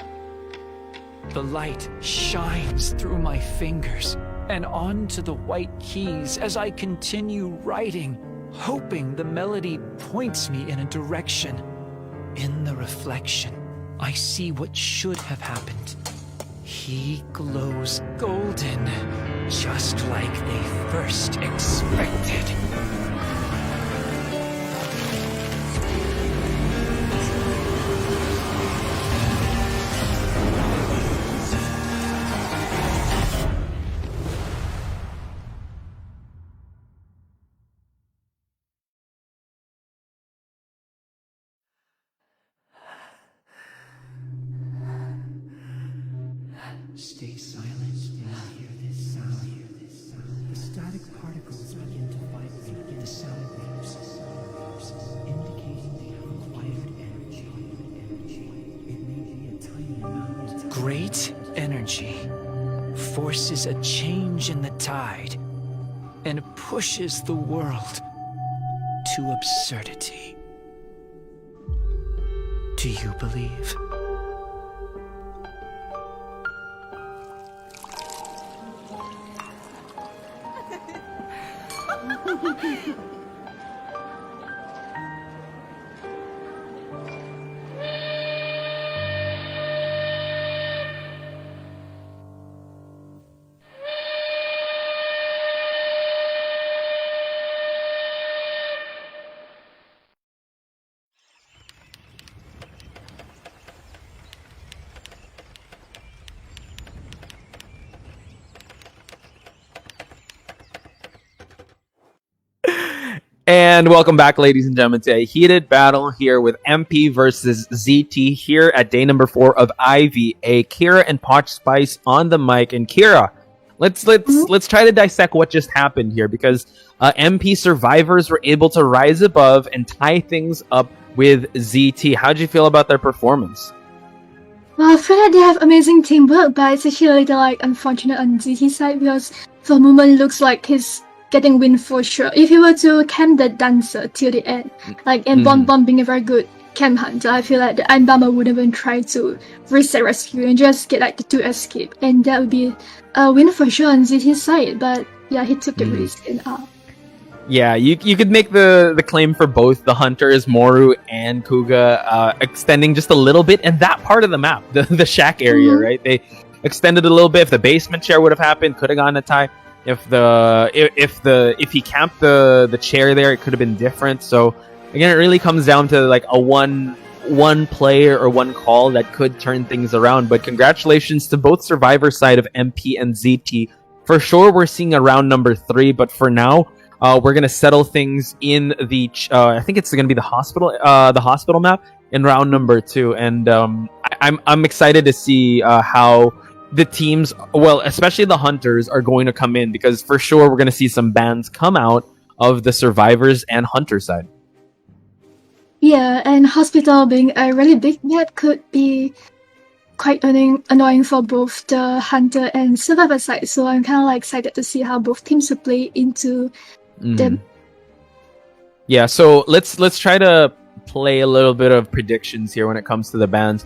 The light shines through my fingers and onto the white keys as I continue writing, hoping the melody points me in a direction. In the reflection, I see what should have happened. He glows golden, just like they first expected. Stay silent when you hear this sound. The static particles begin to vibrate in the sound waves, indicating they have acquired energy. It may be a tiny amount. Great energy forces a change in the tide and pushes the world to absurdity. Do you believe? And welcome back, ladies and gentlemen, to a heated battle here with MP versus ZT here at day number 4 of IVA. Kira and Potch Spice on the mic. And Kira, let's try to dissect what just happened here, because MP survivors were able to rise above and tie things up with ZT. How'd you feel about their performance? Well, I feel like they have amazing teamwork, but it's actually a little unfortunate on ZT's side, because for a moment it looks like he's getting win for sure. If he were to camp the dancer till the end, and Bon being a very good camp hunter, I feel like the Ainbama would even try to reset rescue and just get the 2 escape, and that would be a win for sure on ZT's side. But yeah, he took the risk and Yeah, you could make the claim for both the Hunters, Moru, and Kuga, extending just a little bit, and that part of the map, the shack area, right? They extended a little bit. If the basement chair would have happened, could have gotten a tie. If he camped the chair there, it could have been different. So again, it really comes down to like a one player or one call that could turn things around. But congratulations to both Survivor side of MP and ZT. For sure, we're seeing a round number 3, but for now, we're gonna settle things in the. I think it's gonna be the hospital map in round number 2, and I'm excited to see how the teams, well, especially the Hunters, are going to come in, because for sure we're gonna see some bans come out of the Survivors and Hunter side. Yeah, and hospital being a really big map could be quite annoying for both the Hunter and Survivor side. So I'm kind of like excited to see how both teams will play into them. Yeah, so let's try to play a little bit of predictions here when it comes to the bans.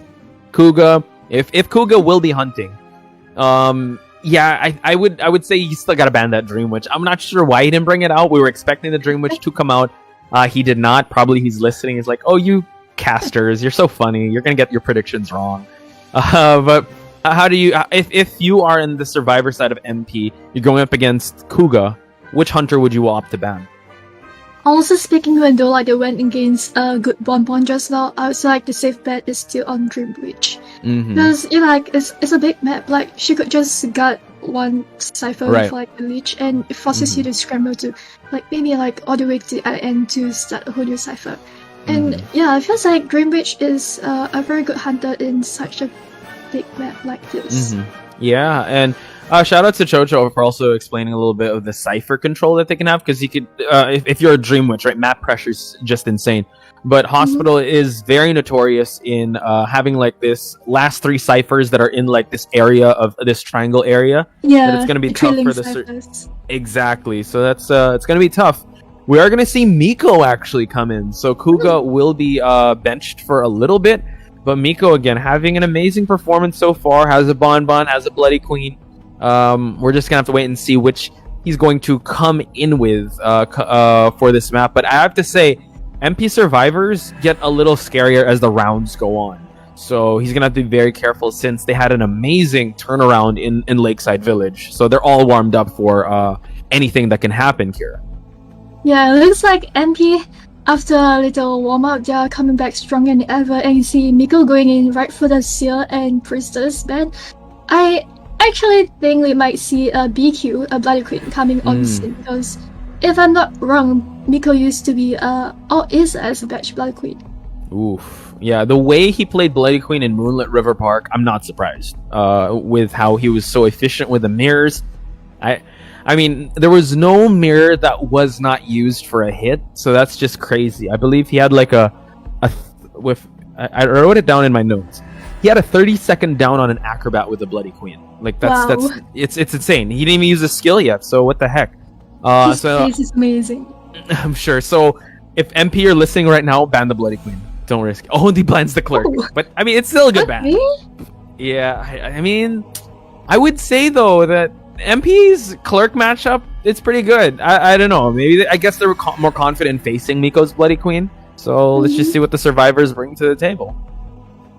Kuga, if Kuga will be hunting, I would say you still gotta ban that Dream Witch. I'm not sure why he didn't bring it out. We were expecting the Dream Witch to come out. He did not. Probably he's listening. He's like, "Oh, you casters, you're so funny. You're gonna get your predictions wrong." But how do you? If you are in the Survivor side of MP, you're going up against Kuga. Which Hunter would you opt to ban? Also, speaking when though like they went against a good Bonbon just now, I was like the safe bet is still on Dream Witch, because it's a big map. Like she could just gut one cipher with like a leech, and it forces you to scramble to like maybe like all the way to the end to start a whole new cipher. And yeah, it feels like Dream Witch is a very good hunter in such a big map like this. Yeah, and shout out to Chocho for also explaining a little bit of the cipher control that they can have, because you could, if you're a Dream Witch, right, map pressure's just insane. But Hospital is very notorious in having like this last 3 ciphers that are in like this area of this triangle area. Yeah, that it's going to be tough for the ciphers. Exactly. So that's it's going to be tough. We are going to see Miko actually come in. So Kuga will be benched for a little bit, but Miko again having an amazing performance so far. Has a Bonbon, has a Bloody Queen. We're just gonna have to wait and see which he's going to come in with for this map. But I have to say, MP Survivors get a little scarier as the rounds go on. So he's gonna have to be very careful, since they had an amazing turnaround in Lakeside Village. So they're all warmed up for anything that can happen here. Yeah, it looks like MP, after a little warm-up, they are coming back stronger than ever, and you see Miko going in right for the Seer and Priestess ban. I actually think we might see a BQ, a Bloody Queen, coming on scene, because if I'm not wrong, Miko used to be or is as a batch Bloody Queen. Oof. Yeah, the way he played Bloody Queen in Moonlit River Park, I'm not surprised with how he was so efficient with the mirrors. I mean, there was no mirror that was not used for a hit, so that's just crazy. I believe he had like I wrote it down in my notes. He had a 30-second down on an Acrobat with a Bloody Queen. Like that's it's insane. He didn't even use a skill yet, so what the heck? His face is amazing. I'm sure. So if MP you're listening right now, ban the Bloody Queen. Don't risk it. Oh, and he bans the Clerk. Oh. But I mean, it's still a good ban. Really? Yeah, I mean, I would say though that MP's Clerk matchup, it's pretty good. I don't know. Maybe I guess they were more confident in facing Miko's Bloody Queen. So let's just see what the Survivors bring to the table.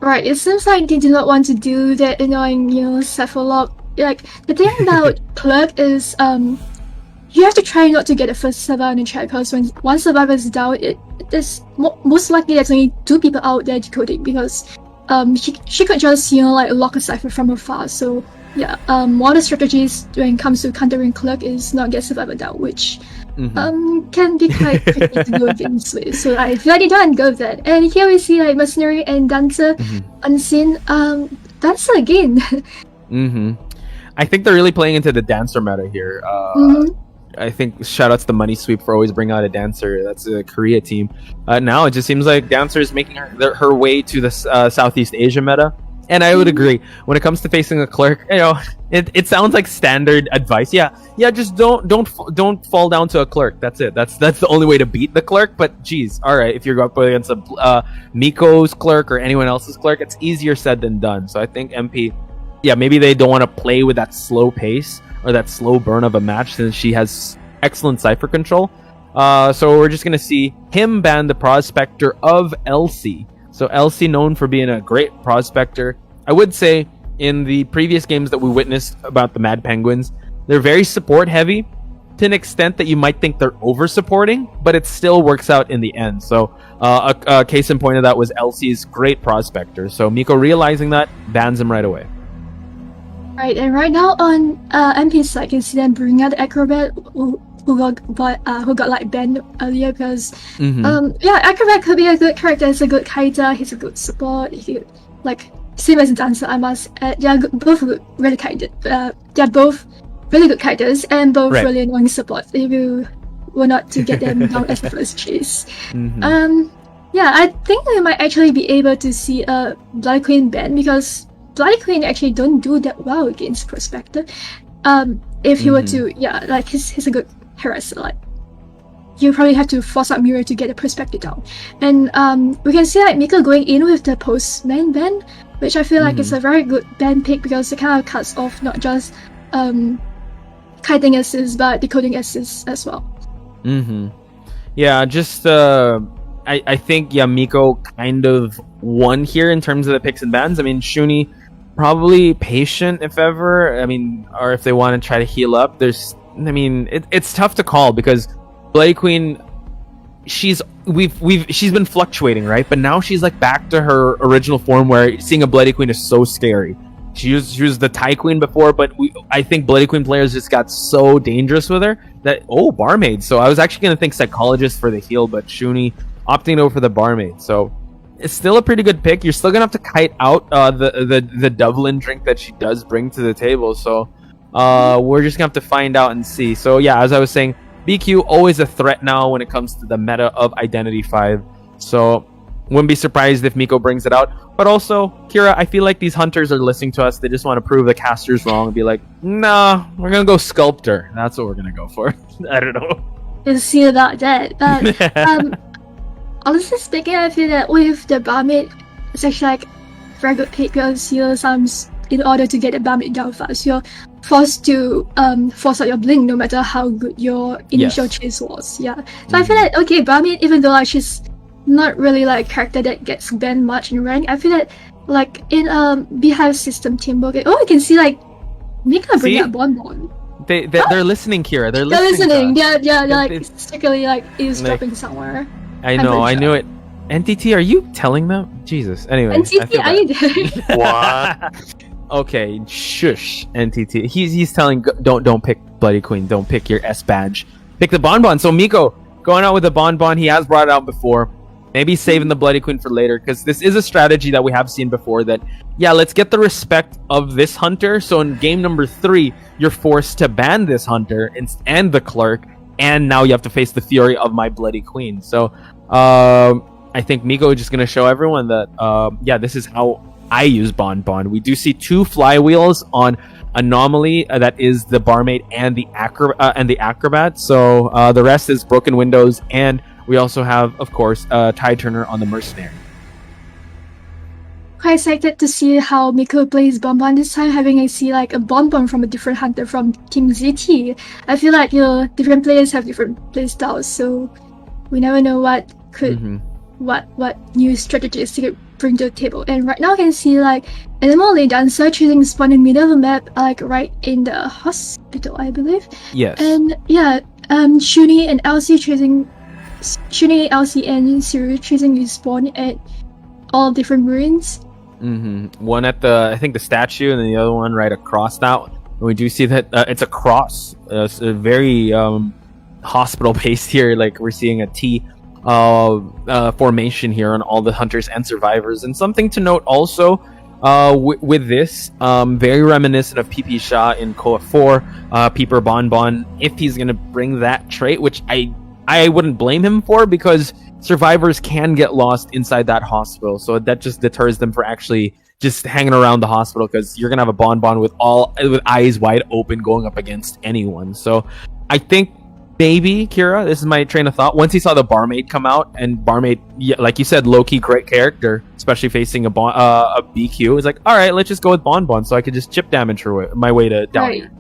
Right, it seems like they do not want to do that annoying, Cephalog. Like, the thing about Clerk is, you have to try not to get the first survivor on the track, because when one survivor is down, there's most likely there's only 2 people out there decoding, because she could just, like lock a cipher from afar. So yeah, one of the strategies when it comes to countering Clerk is not get survivor down, which can be quite tricky to go against with. So I feel like they don't go with that. And here we see like Mercenary and Dancer unseen. Dancer again. I think they're really playing into the Dancer meta here. I think shoutouts to Money Sweep for always bringing out a Dancer. That's a Korea team. Now it just seems like Dancer is making her way to the Southeast Asia meta. And I would agree. When it comes to facing a Clerk, it sounds like standard advice. Yeah, just don't fall down to a Clerk. That's it. That's the only way to beat the Clerk. But geez, all right, if you're up against a Miko's Clerk or anyone else's Clerk, it's easier said than done. So I think MP, maybe they don't want to play with that slow pace or that slow burn of a match, since she has excellent cipher control. So we're just going to see him ban the Prospector of Elsie. So Elsie, known for being a great Prospector. I would say in the previous games that we witnessed about the Mad Penguins, they're very support heavy to an extent that you might think they're over supporting, but it still works out in the end. So a case in point of that was Elsie's great Prospector. So Miko, realizing that, bans him right away. Right, and right now on MP's side, you can see them bring out the Acrobat who got like banned earlier because Acrobat could be a good character. He's a good kiter, he's a good support. He like same as a dancer. I must. They are both really kiter. They are both really good characters and both really annoying support. If you were not to get them down as the first chase. Yeah, I think we might actually be able to see a Bloody Queen ban because Bloody Queen actually don't do that well against Prospector. If he were to, like he's a good harasser. Like you probably have to force out Mirror to get the Prospector down. And we can see like Miko going in with the Postman ban, which I feel like is a very good ban pick because it kind of cuts off not just kiting assists but decoding assists as well. Yeah, just I think Miko kind of won here in terms of the picks and bans. I mean, Shuni probably patient if ever. I mean, or if they want to try to heal up. It's tough to call because Bloody Queen, she's been fluctuating, right? But now she's like back to her original form where seeing a Bloody Queen is so scary. She was the Thai Queen before, but I think Bloody Queen players just got so dangerous with her that Barmaid. So I was actually gonna think Psychologist for the heal, but Shuni opting over for the Barmaid. So it's still a pretty good pick. You're still gonna have to kite out the Dublin drink that she does bring to the table. So we're just gonna have to find out and see. So yeah, as I was saying, BQ always a threat now when it comes to the meta of Identity 5. So wouldn't be surprised if Miko brings it out. But also, Kira, I feel like these hunters are listening to us. They just want to prove the casters wrong and be like, nah, we're gonna go Sculptor. That's what we're gonna go for. I don't know. You'll see about that. But honestly speaking, I feel that with the Barmaid, it's actually like very good pick because sometimes in order to get the Barmaid down fast, you're forced to force out your blink no matter how good your initial chase was. Yeah. So I feel like Barmaid, even though like she's not really like a character that gets banned much in rank, I feel that like in Beehive system teamwork, you can see like Mika bring up Bonbon. They're listening, Kira. They're listening. They're like secretly like eavesdropping somewhere. I know. I knew it. NTT, are you telling them? Jesus. Anyway. NTT, are you there? What? Okay, shush, NTT. He's telling don't pick Bloody Queen. Don't pick your S badge. Pick the Bonbon. So Miko going out with the Bonbon. He has brought it out before. Maybe saving the Bloody Queen for later because this is a strategy that we have seen before. That let's get the respect of this hunter. So in game number 3, you're forced to ban this hunter and the clerk, and now you have to face the fury of my Bloody Queen. So I think Miko is just gonna show everyone that this is how I use Bonbon. We do see 2 flywheels on Anomaly. That is the Barmaid and the Acrobat. So the rest is broken windows, and we also have, of course, Tide Turner on the Mercenary. Quite excited to see how Miko plays Bonbon this time, having like a Bonbon from a different hunter from Team ZT. I feel like different players have different play styles, so we never know what what new strategies to bring to the table. And right now I can see like Animal Lane Dancer choosing spawn in middle of the map, like right in the hospital, I believe. Yes. And Shuni and Elsie choosing. Shuni, Elsie, and Siru choosing to spawn at all different ruins. One at I think the statue, and then the other one right across that. And we do see that it's a cross. It's a very hospital based here. Like we're seeing a T formation here on all the hunters and survivors. And something to note also with this, very reminiscent of PP Shah in Koa 4, Peeper Bonbon. If he's gonna bring that trait, which I wouldn't blame him for, because survivors can get lost inside that hospital, so that just deters them for actually just hanging around the hospital, because you're gonna have a Bonbon with eyes wide open going up against anyone. So I think maybe, Kira, this is my train of thought, once he saw the Barmaid come out, and Barmaid, like you said, low-key great character, especially facing a BQ, is like, all right, let's just go with Bonbon so I could just chip damage my way to down here.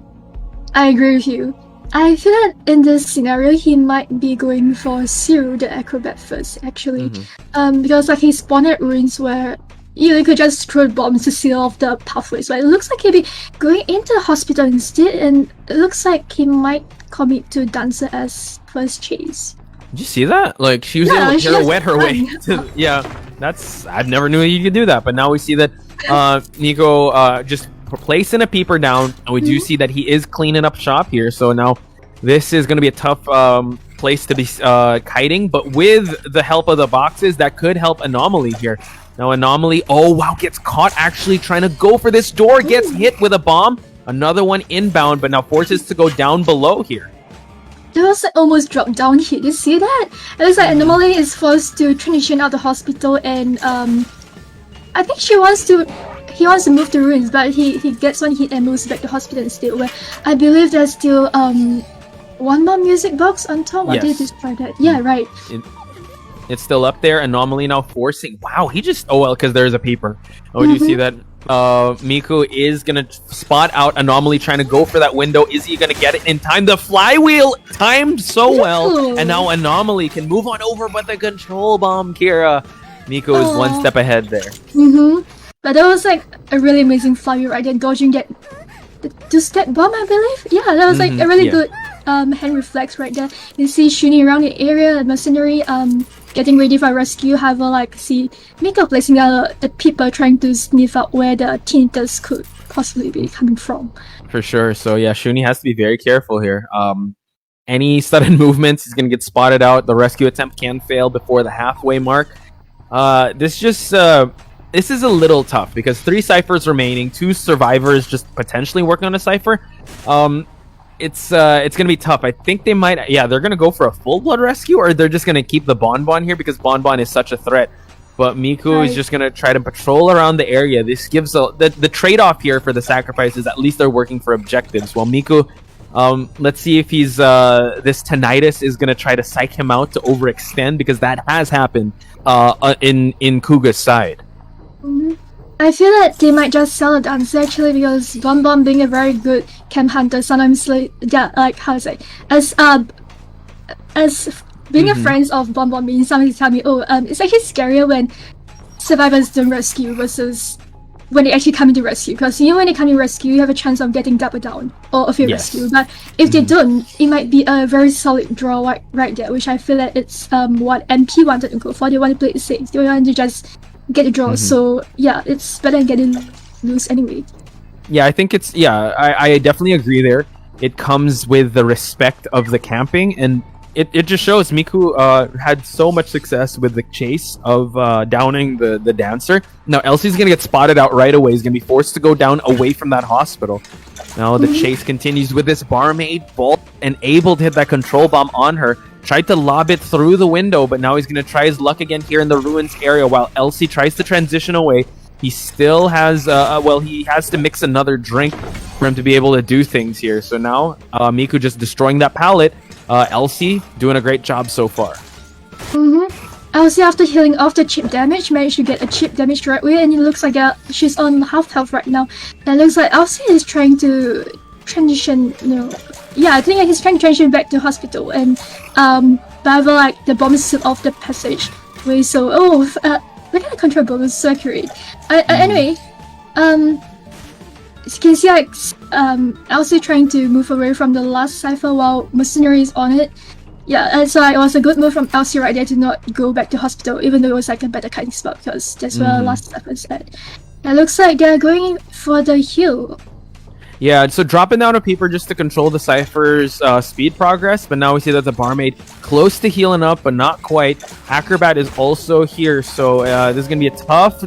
I agree with you. I feel that in this scenario, he might be going for Zero, the acrobat first, actually. Because like he spawned at ruins where you could just throw bombs to seal off the pathways. But it looks like he'll be going into the hospital instead, and it looks like he might commit to Dancer as first chase. Did you see that? Like she was able to pirouette her way. I've never knew you could do that, but now we see that Nico just placing a peeper down, and we do see that he is cleaning up shop here. So now this is going to be a tough place to be kiting, but with the help of the boxes, that could help Anomaly here. Now Anomaly, oh wow, gets caught actually trying to go for this door, gets hit with a bomb. Another one inbound, but now forces to go down below here. There was like, almost drop down hit. You see that? It looks like Anomaly is forced to transition out the hospital, and I think he wants to move the ruins, but he gets one hit and moves back to hospital instead. Where I believe there's still one more music box on top. Yes. Or did they destroy that? Yeah, right. It's still up there. Anomaly now forcing. Wow, he just. Oh well, because there's a peeper. Oh, do you see that? Miku is gonna spot out Anomaly trying to go for that window. Is he gonna get it in time? The flywheel timed so well, and now Anomaly can move on over, but the control bomb, Kira. Miku is one step ahead there. But that was like a really amazing flywheel right there, dodging that two-step bomb, I believe. Yeah, that was like a really good hand reflex right there. You see Shuni around the area, Mercenary getting ready for rescue. However, like see Miko placing a peeper trying to sniff out where the tinnitus could possibly be coming from. For sure. So yeah, Shuni has to be very careful here. Any sudden movements, he's gonna get spotted out. The rescue attempt can fail before the halfway mark. This is a little tough because 3 ciphers remaining, 2 survivors just potentially working on a cipher. It's gonna be tough. I think they might, they're gonna go for a full blood rescue, or they're just gonna keep the Bonbon here because Bonbon is such a threat. But Miku is just gonna try to patrol around the area. This gives the trade-off here for the sacrifice is at least they're working for objectives. While Miku, let's see if he's this tinnitus is gonna try to psych him out to overextend, because that has happened in Kuga's side. I feel that they might just sell a dancer actually, because Bonbon being a very good camp hunter, sometimes like how to say, as being a friend of Bonbon means somebody tell me, it's actually scarier when survivors don't rescue versus when they actually come into rescue, because when they come in rescue you have a chance of getting double down or if you rescue, but if they don't, it might be a very solid draw right there, which I feel that it's what MP wanted to go for. They want to play it safe, they want to just get a draw. So yeah, it's better than getting loose anyway. I think it's I definitely agree there. It comes with the respect of the camping, and it just shows Miku had so much success with the chase of downing the dancer. Now Elsie's gonna get spotted out right away. He's gonna be forced to go down away from that hospital. Now the chase continues with this barmaid bolt and able to hit that control bomb on her. Tried to lob it through the window, but now he's going to try his luck again here in the ruins area while Elsie tries to transition away. He still has, he has to mix another drink for him to be able to do things here. So now, Miku just destroying that pallet. Elsie doing a great job so far. Elsie, after healing off the chip damage, managed to get a chip damage right away, and it looks like she's on half health right now. And it looks like Elsie is trying to transition, I think he's trying to transition back to hospital, and however, like the bomb is still off the passageway, so we're gonna control bomb is so accurate. Anyway, you can see like Elsie trying to move away from the last cipher while Mercenary is on it. So it was a good move from Elsie right there to not go back to hospital, even though it was like a better kiting spot, because that's where the last cipher is at. It looks like they're going for the heal. Yeah, so dropping down a peeper just to control the Cypher's speed progress, but now we see that the barmaid close to healing up, but not quite. Acrobat is also here, so this is going to be a tough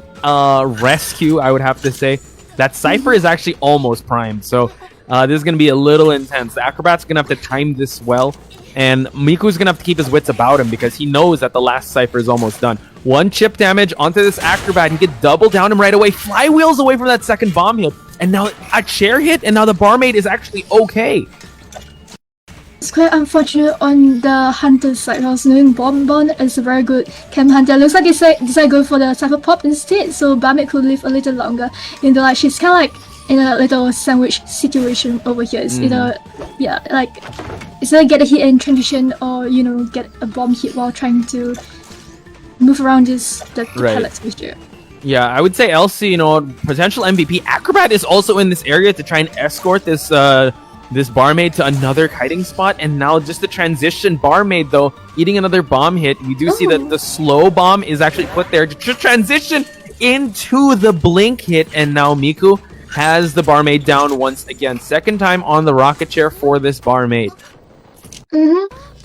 rescue, I would have to say. That Cypher is actually almost primed, so this is going to be a little intense. The Acrobat's going to have to time this well, and Miku's going to have to keep his wits about him because he knows that the last Cypher is almost done. 1 chip damage onto this Acrobat, and he can double down him right away. Flywheels away from that second bomb hit. And now a chair hit, and now the barmaid is actually okay. It's quite unfortunate on the hunter's side, because knowing Bonbon is a very good camp hunter. Looks like they decide to go for the cypher pop instead, so barmaid could live a little longer. Like she's kind of like in a little sandwich situation over here. It's either get a hit in transition or get a bomb hit while trying to move around the pellets with you. Yeah, I would say Elsie, potential MVP. Acrobat is also in this area to try and escort this barmaid to another kiting spot, and now just the transition barmaid though eating another bomb hit. We do see that the slow bomb is actually put there to transition into the blink hit, and now Miku has the barmaid down once again. Second time on the rocket chair for this barmaid.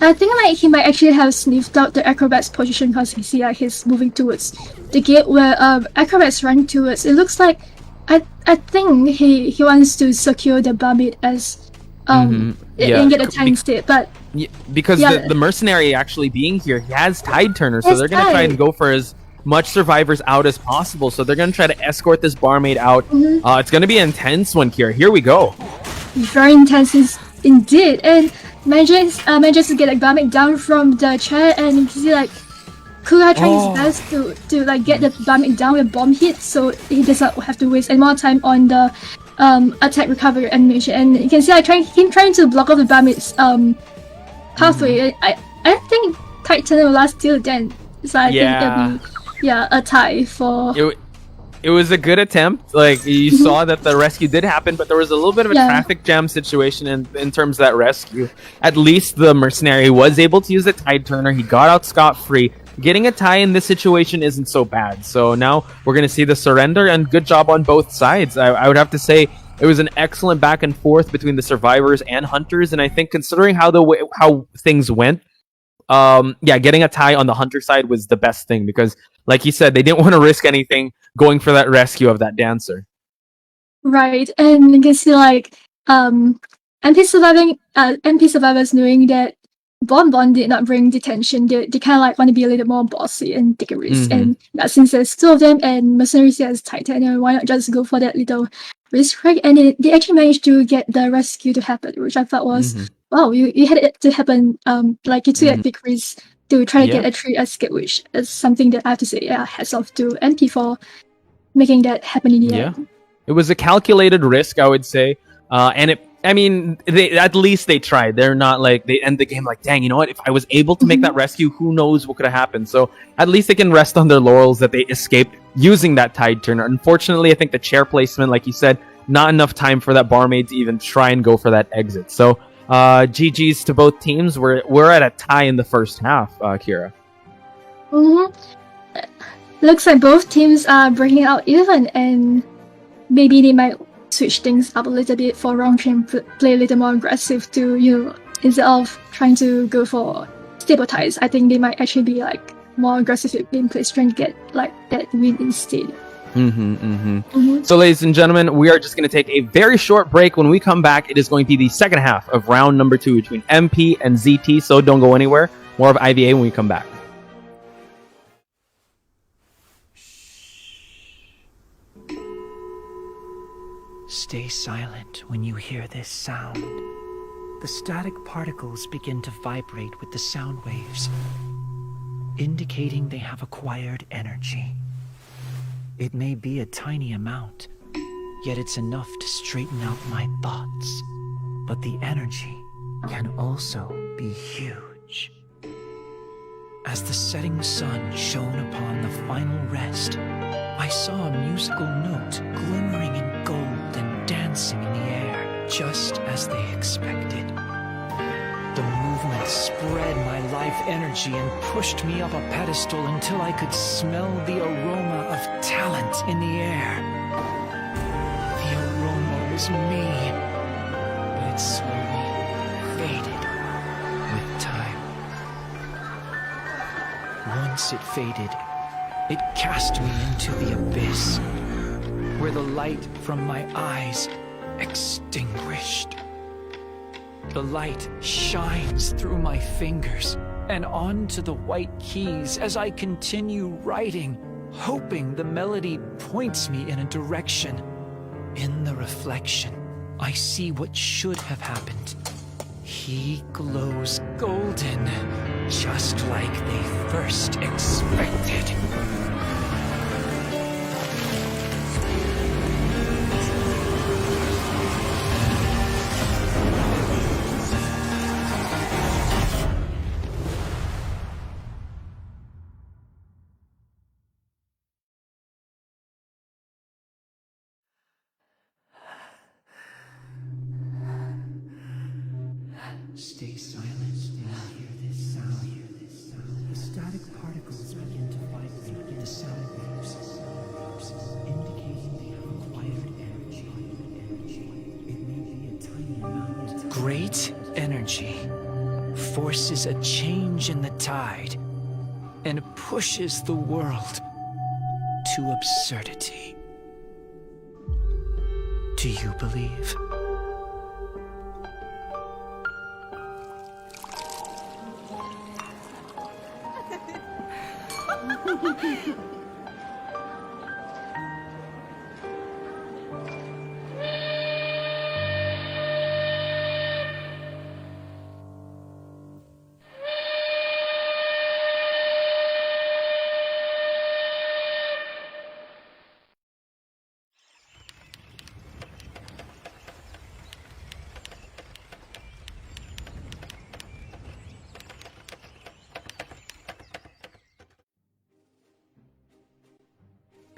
I think he might actually have sniffed out the acrobat's position because you see he's moving towards the gate where acrobat's running towards. It looks like I think he wants to secure the barmaid as and get a time state, but because the mercenary actually being here, he has tide turner, so they're gonna try and go for as much survivors out as possible. So they're gonna try to escort this barmaid out. It's gonna be an intense one, Kira. Here we go. Very intense indeed, and manages to get barmaid down from the chair, and you can see Kuga trying his best to get the barmaid down with bomb hit, so he doesn't have to waste any more time on the attack recovery animation. And you can see him trying to block off the barmaid's pathway. I think Titan will last till then, so I think it'll be a tie for. It was a good attempt. You saw that the rescue did happen, but there was a little bit of a traffic jam situation in terms of that rescue. At least the mercenary was able to use the tide turner. He got out scot-free. Getting a tie in this situation isn't so bad. So now we're going to see the surrender, and good job on both sides. I would have to say it was an excellent back and forth between the survivors and hunters, and I think considering how things went, getting a tie on the hunter side was the best thing, because like you said, they didn't want to risk anything going for that rescue of that dancer. Right, and you can see MP survivors knowing that Bon did not bring detention. They kind of want to be a little more bossy and take a risk. And since there's two of them and Mercenary has Titanium, why not just go for that little risk, right? And they actually managed to get the rescue to happen, which I thought was wow. You had it to happen. You took that big risk to try to get a tree escape, which is something that I have to say, hats off to MP for making that happen in the end. It was a calculated risk, I would say, and at least they tried. They're not they end the game dang, you know what? If I was able to make that rescue, who knows what could have happened? So at least they can rest on their laurels that they escaped using that tide turner. Unfortunately, I think the chair placement, like you said, not enough time for that barmaid to even try and go for that exit. So GG's to both teams. We're at a tie in the first half, Kira. Looks like both teams are breaking out even, and maybe they might switch things up a little bit for round three and play a little more aggressive to, instead of trying to go for stable ties. I think they might actually be more aggressive with gameplay, trying to get that win instead. So ladies and gentlemen, we are just going to take a very short break. When we come back, it is going to be the second half of round number 2 between MP and ZT, so don't go anywhere. More of IVA when we come back. Stay silent when you hear this sound. The static particles begin to vibrate with the sound waves, indicating they have acquired energy. It may be a tiny amount, yet it's enough to straighten out my thoughts. But the energy can also be huge. As the setting sun shone upon the final rest, I saw a musical note glimmering in gold and dancing in the air, just as they expected. The movement spread my life energy and pushed me up a pedestal until I could smell the aroma of talent in the air. The aroma was me, but it slowly faded with time. Once it faded, it cast me into the abyss, where the light from my eyes extinguished. The light shines through my fingers and onto the white keys as I continue writing, hoping the melody points me in a direction. In the reflection, I see what should have happened. He glows golden, just like they first expected. Stay silent and hear this sound. The static particles begin to vibrate with the sound waves, indicating they have acquired energy. It may be a tiny amount. Great energy forces a change in the tide and pushes the world to absurdity. Do you believe?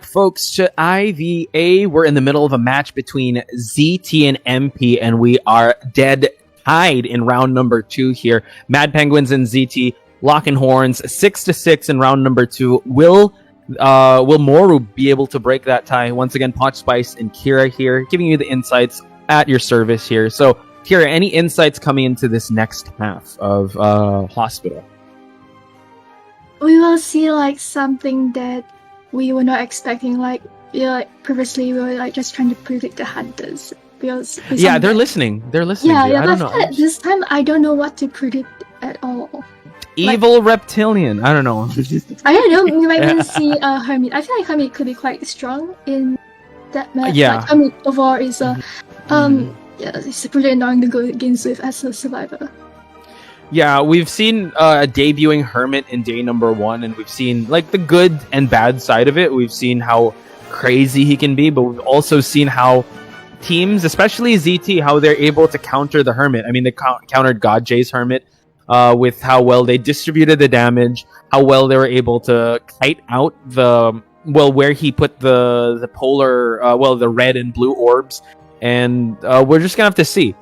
Folks, to IVA, we're in the middle of a match between ZT and MP, and we are dead tied in round number 2 here. Mad Penguins and ZT locking horns 6-6 in round number 2. Will Moru be able to break that tie? Once again, Potch Spice and Kira here, giving you the insights at your service here. So, Kira, any insights coming into this next half of Hospital? We will see like something that we were not expecting. Like, previously we were like just trying to predict the hunters. Because they're listening. They're listening. Yeah, I don't but know. this time I don't know what to predict at all. Evil reptilian. I don't know. I don't know. We might even see Hermit. I feel like Hermit could be quite strong in that match. Yeah. Like, Hermit overall is it's pretty annoying to go against with as a survivor. Yeah, we've seen debuting Hermit in day number 1, and we've seen like the good and bad side of it. We've seen how crazy he can be, but we've also seen how teams, especially ZT, how they're able to counter the Hermit. I mean, they countered God J's Hermit with how well they distributed the damage, how well they were able to kite out where he put the polar, the red and blue orbs, and we're just gonna have to see.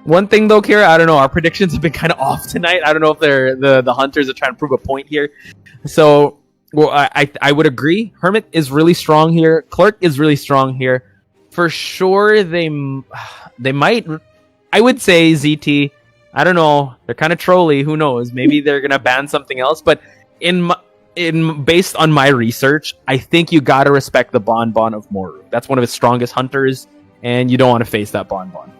One thing though, Kira, I don't know, our predictions have been kind of off tonight. I don't know if the hunters are trying to prove a point here. So, I would agree. Hermit is really strong here. Clerk is really strong here. For sure, they might. I would say ZT. I don't know. They're kind of trolly. Who knows? Maybe they're gonna ban something else. But based on my research, I think you gotta respect the Bonbon of Moru. That's one of his strongest hunters, and you don't want to face that Bonbon.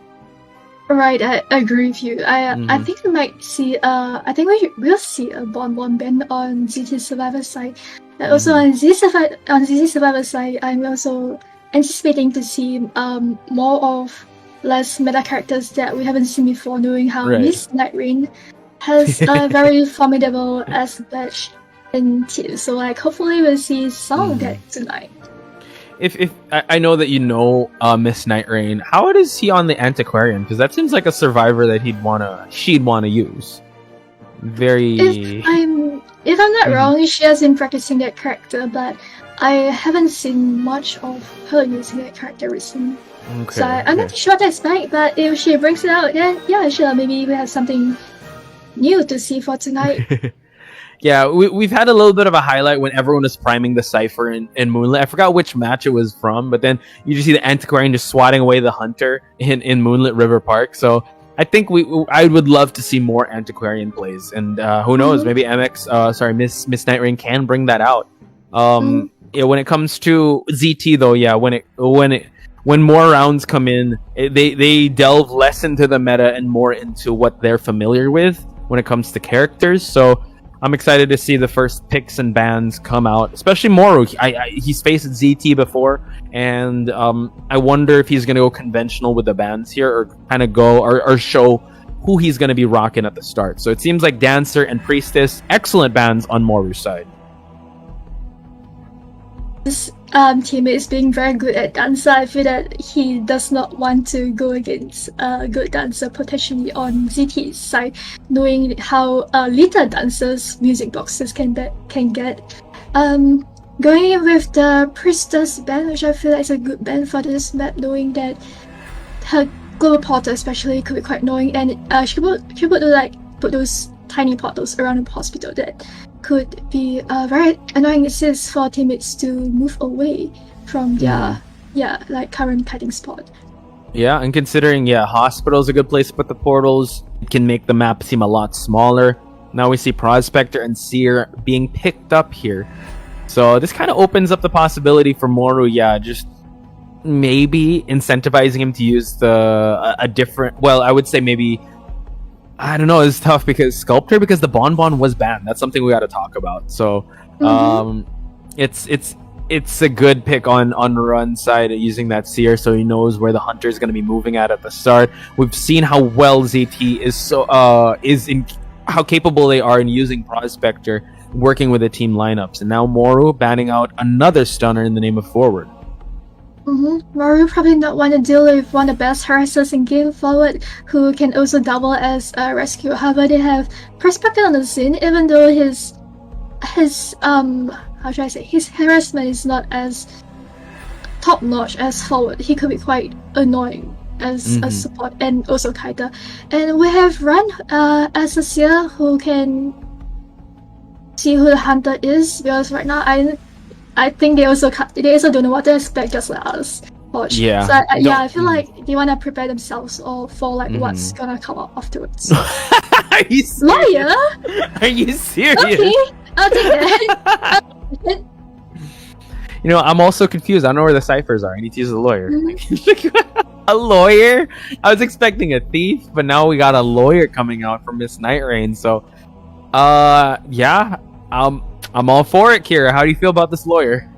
Right, I agree with you. I think we might see. I think we'll see a Bonbon ban on ZT Survivor side. Also on ZT Survivor side, I'm also anticipating to see more of less meta characters that we haven't seen before. Knowing how Miss Night Rain has a very formidable as in team, so like hopefully we'll see some of that tonight. If I know that you know Miss Night Rain, how is he on the Antiquarian? Because that seems like a survivor that she'd wanna use. If I'm not wrong, she has been practicing that character, but I haven't seen much of her using that character recently. Okay, so I'm not sure what to expect, but if she brings it out, then yeah, sure, maybe we have something new to see for tonight. Yeah, we've had a little bit of a highlight when everyone was priming the Cypher in Moonlit. I forgot which match it was from, but then you just see the Antiquarian just swatting away the Hunter in Moonlit River Park. So I think I would love to see more Antiquarian plays, and who knows, maybe Miss Night Rain can bring that out. Yeah, when it comes to ZT though, yeah, when more rounds come in, they delve less into the meta and more into what they're familiar with when it comes to characters. So I'm excited to see the first picks and bans come out, especially Moru. He's faced ZT before, and I wonder if he's going to go conventional with the bans here, or kind of go or show who he's going to be rocking at the start. So it seems like Dancer and Priestess, excellent bans on Moru's side. This teammate is being very good at Dancer. I feel that he does not want to go against a good Dancer potentially on ZT's side, knowing how little Dancer's music boxes can get. Going in with the Priestess band, which I feel like is a good band for this map, knowing that her global portal especially could be quite annoying, and she could put those tiny portals around the hospital that could be very annoying assist for teammates to move away from their current hiding spot. Yeah, and considering hospital's a good place to put the portals, it can make the map seem a lot smaller. Now we see Prospector and Seer being picked up here. So this kind of opens up the possibility for Moru, just maybe incentivizing him to use a different, well, I would say maybe, I don't know, it's tough because Sculptor, because the Bonbon was banned. That's something we got to talk about. So it's a good pick on Run's side using that Seer, so he knows where the Hunter is going to be moving at the start. We've seen how well ZT how capable they are in using Prospector, working with the team lineups, and now Moru banning out another stunner in the name of Forward. Moru probably not want to deal with one of the best harassers in game forward, who can also double as a rescuer. However, they have Prospector on the scene, even though his how should I say, his harassment is not as top notch as forward. He could be quite annoying as a support, and also Kaita. And we have Run as a Seer who can see who the Hunter is, because right now I think they also don't know what to expect, just like us. Yeah. So I feel like they wanna prepare themselves or for like what's gonna come up afterwards. Are you serious? Lawyer? Are you serious? Okay, I'll take that. You know, I'm also confused. I don't know where the ciphers are. I need to use a lawyer. A lawyer? I was expecting a thief, but now we got a lawyer coming out from Miss Night Rain. So, I'm all for it, Kira. How do you feel about this lawyer?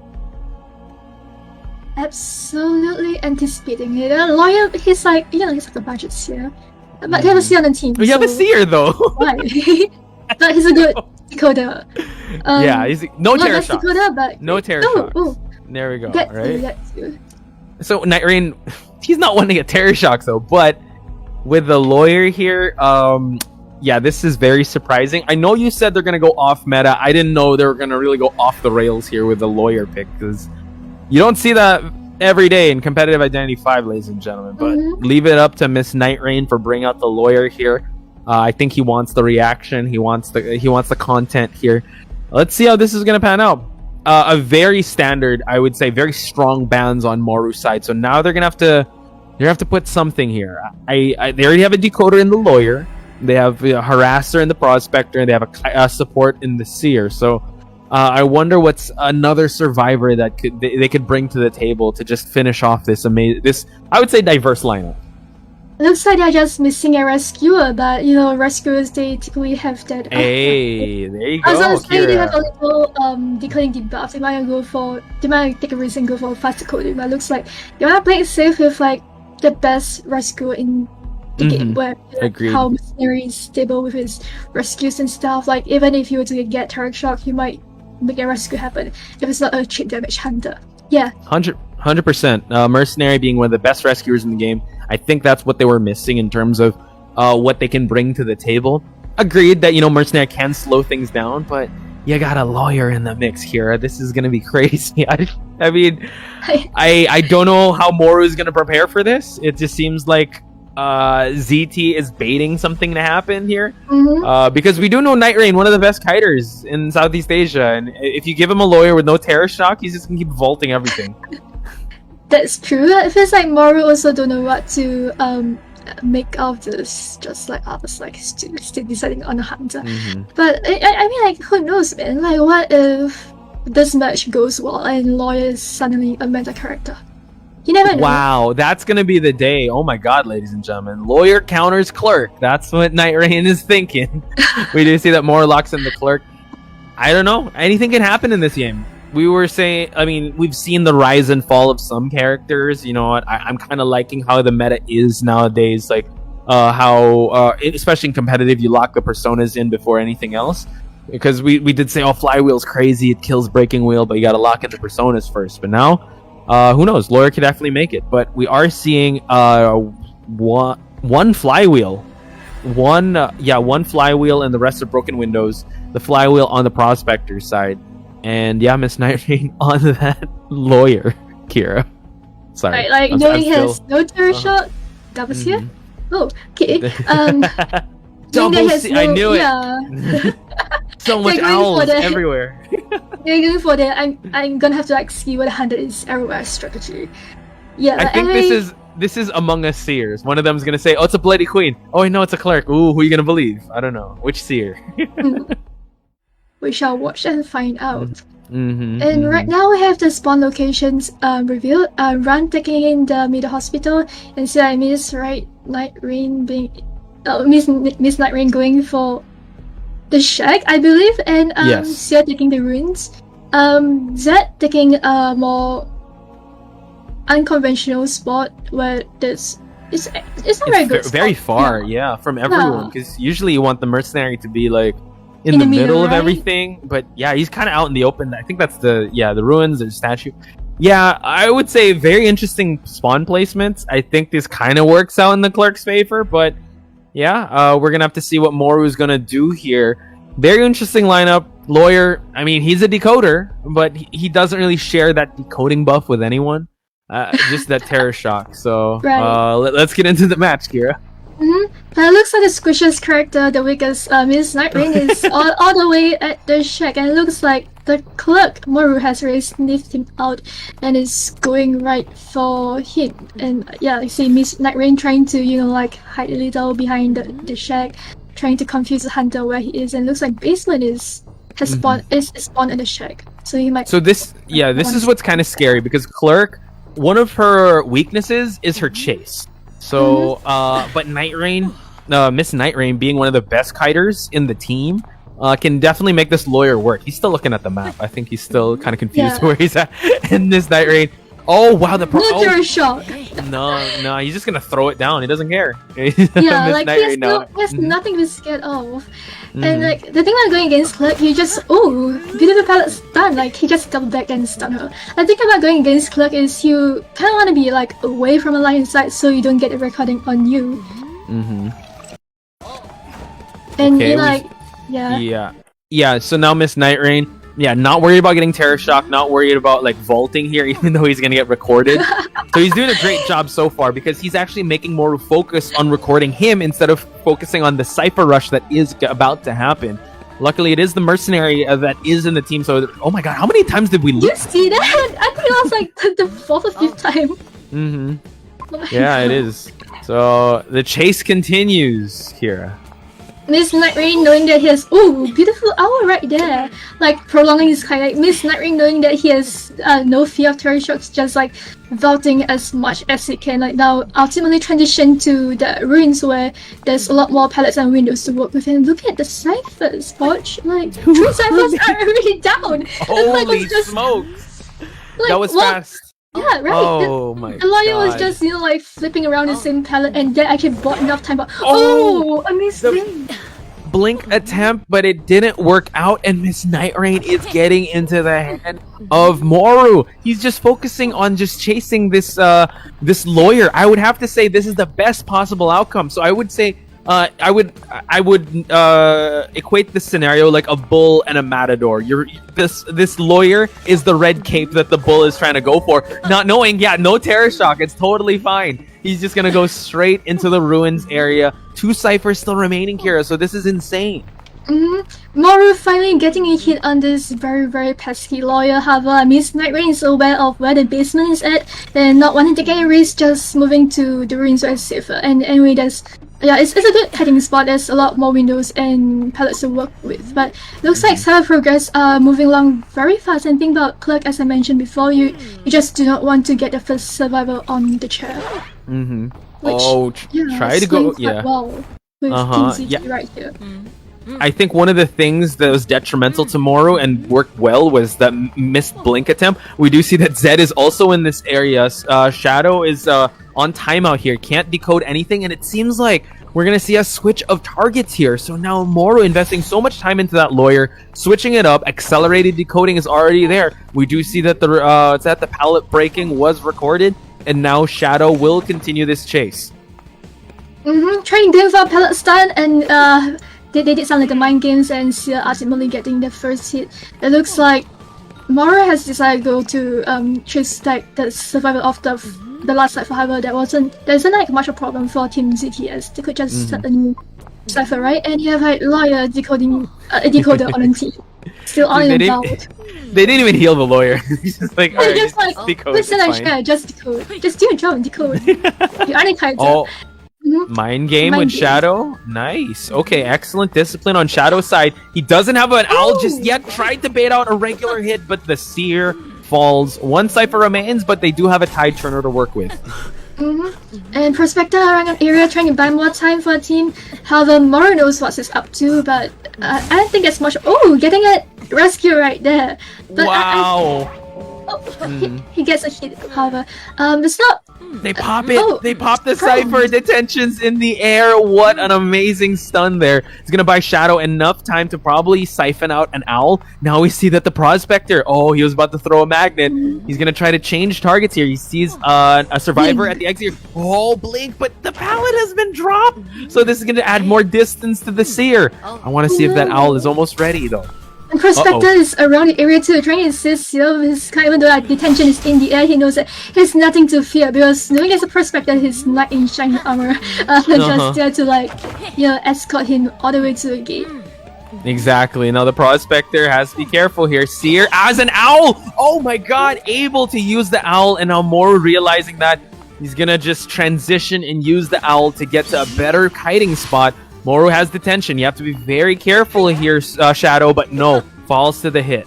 Absolutely anticipating it. A lawyer, he's like a budget seer. But they have a seer on the team. We have a seer though. Why? But he's a good decoder. He's no terror shock. Decoder, but no terror shock. There we go. Right. So Night Rain, he's not wanting a terror shock though. But with the lawyer here, this is very surprising. I know you said they're gonna go off meta. I didn't know they were gonna really go off the rails here with the lawyer pick, because you don't see that every day in competitive Identity 5, ladies and gentlemen. But leave it up to Miss Night Rain for bringing out the lawyer here. I think he wants the reaction. He wants the content here. Let's see how this is gonna pan out. A very standard, I would say, very strong bans on Moru's side. So now they're gonna have to put something here. They already have a decoder in the lawyer. They have a harasser in the prospector, and they have a support in the seer. So I wonder what's another survivor that they could bring to the table to just finish off this I would say diverse lineup. Looks like they're just missing a rescuer, but rescuers, they typically have that. Hey, there you go. I was gonna say they have a little decoding debuff. They might take a risk and go for fast decoding, but it looks like they wanna play it safe with like the best rescuer in the game, where how Mercenary is stable with his rescues and stuff. Like even if you were to get turret shock, you might make a rescue happen if it's not a chip damage hunter. Yeah. 100%. Mercenary being one of the best rescuers in the game. I think that's what they were missing in terms of what they can bring to the table. Agreed that Mercenary can slow things down, but you got a lawyer in the mix here. This is gonna be crazy. I mean, I don't know how Moru is gonna prepare for this. It just seems like ZT is baiting something to happen here, because we do know Night Rain, one of the best kiters in Southeast Asia, and if you give him a lawyer with no terror shock, he's just gonna keep vaulting everything. That's true. It feels like Moru also don't know what to make of this, just like others, like still deciding on a hunter. But I mean, like, who knows, man? Like, what if this match goes well and lawyer is suddenly a meta character? You never know. Wow, that's gonna be the day. Oh my god, ladies and gentlemen. Lawyer counters clerk. That's what Night Rain is thinking. We do see that Morlock's in the clerk. I don't know. Anything can happen in this game. We were saying, I mean, we've seen the rise and fall of some characters. You know what? I'm kind of liking how the meta is nowadays. Like, how, especially in competitive, you lock the personas in before anything else. Because we did say, oh, Flywheel's crazy. It kills Breaking Wheel, but you got to lock in the personas first. But now, who knows? Lawyer could definitely make it. But we are seeing one Flywheel. One Flywheel and the rest of Broken Windows. The Flywheel on the Prospector's side. And yeah, Miss Night Rain on that lawyer, Kira. Sorry. Right, like knowing he has no terror shot, double here. Oh, okay. Double C, I knew it. Yeah. So much They're going owls for the- everywhere. They're going for the I'm gonna have to like see what 100 is everywhere strategy. Yeah, I think this is Among Us seers. One of them's gonna say, "Oh, it's a bloody queen." Oh, no, it's a clerk. Ooh, who are you gonna believe? I don't know. Which seer? we shall watch and find out. Mm-hmm, And right now we have the spawn locations revealed. Run taking in the middle hospital, and see I Miss Night Rain being Miss Night Rain going for the shack, I believe, and Yes. Sia taking the ruins. Zed taking a more unconventional spot where it's not very good. Very spot. far, Yeah. from everyone. Because usually you want the mercenary to be like in In the the middle, middle of right? everything. But yeah, he's kind of out in the open. I think that's the ruins, the statue. Yeah, I would say very interesting spawn placements. I think this kind of works out in the clerk's favor, but yeah, we're gonna have to see what Moru's gonna do here. Very interesting lineup. Lawyer, I mean, he's a decoder, but he doesn't really share that decoding buff with anyone. Just that terror shock. So Right. let's get into the match, Kira. But it looks like the squishiest character, the weakest Miss Night Rain is all the way at the shack, and it looks like the clerk Moru has already sniffed him out and is going right for him. And yeah, I see Miss Night Rain trying to like hide a little behind the shack, trying to confuse the hunter where he is, and looks like basement is spawned at the shack. So he might. So this is what's kind of scary because clerk, one of her weaknesses is her chase. So, but Night Rain, Miss Night Rain, being one of the best kiters in the team, can definitely make this lawyer work. He's still looking at the map. I think he's still kind of confused where he's at. And this Night Rain, oh wow, Military shock. No, he's just gonna throw it down. He doesn't care. Yeah, Miss like Night Rain, no. he has nothing to be scared of. And like the thing about going against Clerk, you just beautiful palette stun. Like he just double back and stun her. The thing about going against Clerk is you kind of want to be like away from a line of sight so you don't get the recording on you. And Okay, you like Yeah. So now Miss Night Rain, not worried about getting terror shock, not worried about like vaulting here, even though he's gonna get recorded. So he's doing a great job so far because he's actually making more focus on recording him instead of focusing on the cipher rush that is about to happen. Luckily, it is the mercenary that is in the team. So, oh my god, how many times did we lose? you see that? I think it was like the fourth or fifth time. Yeah, it is. So the chase continues, Kira. Miss Night Rain knowing that he has beautiful owl right there, like prolonging his kind. Like Miss Night Rain knowing that he has no fear of terror shocks, just like vaulting as much as he can. Like now, ultimately transition to the ruins where there's a lot more pallets and windows to work with. And look at the ciphers, Poch. Like 3 ciphers are already down. Holy smokes! That was fast. Yeah, right. Oh my god. The lawyer was just like flipping around the same pallet, and that actually bought enough time. But amazing! Blink attempt, but it didn't work out, and Miss Night Rain is getting into the head of Moru. He's just focusing on just chasing this this lawyer. I would have to say this is the best possible outcome. So I would say I would equate this scenario like a bull and a matador. This lawyer is the red cape that the bull is trying to go for, not knowing no terror shock. It's totally fine. He's just gonna go straight into the ruins area. 2 ciphers still remaining here, so this is insane. Moru finally getting a hit on this very, very pesky lawyer. However, Miss Night Rain is aware of where the basement is at and not wanting to take any risk, just moving to the ruins where it's safer. And anyway, it's a good heading spot. There's a lot more windows and pallets to work with. But it looks like Cyber Progress are moving along very fast. And think about Clerk, as I mentioned before, you just do not want to get the first survivor on the chair. Try to go. Well with Team CT right here. I think one of the things that was detrimental to Moru and worked well was that missed blink attempt. We do see that Zed is also in this area. Shadow is on timeout here, can't decode anything, and it seems like we're gonna see a switch of targets here. So now Moru investing so much time into that lawyer, switching it up. Accelerated decoding is already there. We do see that the pallet breaking was recorded, and now Shadow will continue this chase. Trying to for pallet stun, and they did sound like the mind games, and Sia ultimately getting the first hit. It looks like Moru has decided to go to chase like the survival of the the last cipher, however, there isn't like much a problem for Team ZTS. They could just set a new cipher, right? And you have like lawyer decoding a decoder on the team. Still on They involved. they didn't even heal the lawyer. He's just like, They're alright, just like, decode, listen it's and fine. share, just decode. Just do your job and decode. You are the Oh, Mhm. mind game Mind with game. Shadow. Nice. Okay, excellent discipline on Shadow's side. He doesn't have an owl just yet. Tried to bait out a regular hit, but the Seer falls. One cipher remains, but they do have a tide turner to work with. And Prospector around an area trying to buy more time for a team. However, Moro knows what he's up to, but I don't think it's much. Oh, getting a rescue right there. But Wow. he gets a hit. However, it's not. They pop it. Oh, They pop the surprise. cipher. Detention's in the air. What an amazing stun there. It's going to buy Shadow enough time to probably siphon out an owl. Now we see that the Prospector, oh, he was about to throw a magnet. He's going to try to change targets here. He sees a survivor at the exit. Oh, blink, but the pallet has been dropped. So this is going to add more distance to the Seer. I want to see if that owl is almost ready, though. And Prospector is around the area too, trying to assist, his even though that detention is in the air, he knows that he has nothing to fear because knowing as a Prospector, his knight in shining armor, just there to escort him all the way to the gate. Exactly. Now the Prospector has to be careful here. Seer as an owl! Oh my god, able to use the owl, and now Moro realizing that he's gonna just transition and use the owl to get to a better kiting spot. Moro has detention. You have to be very careful here, Shadow, but no, falls to the hit.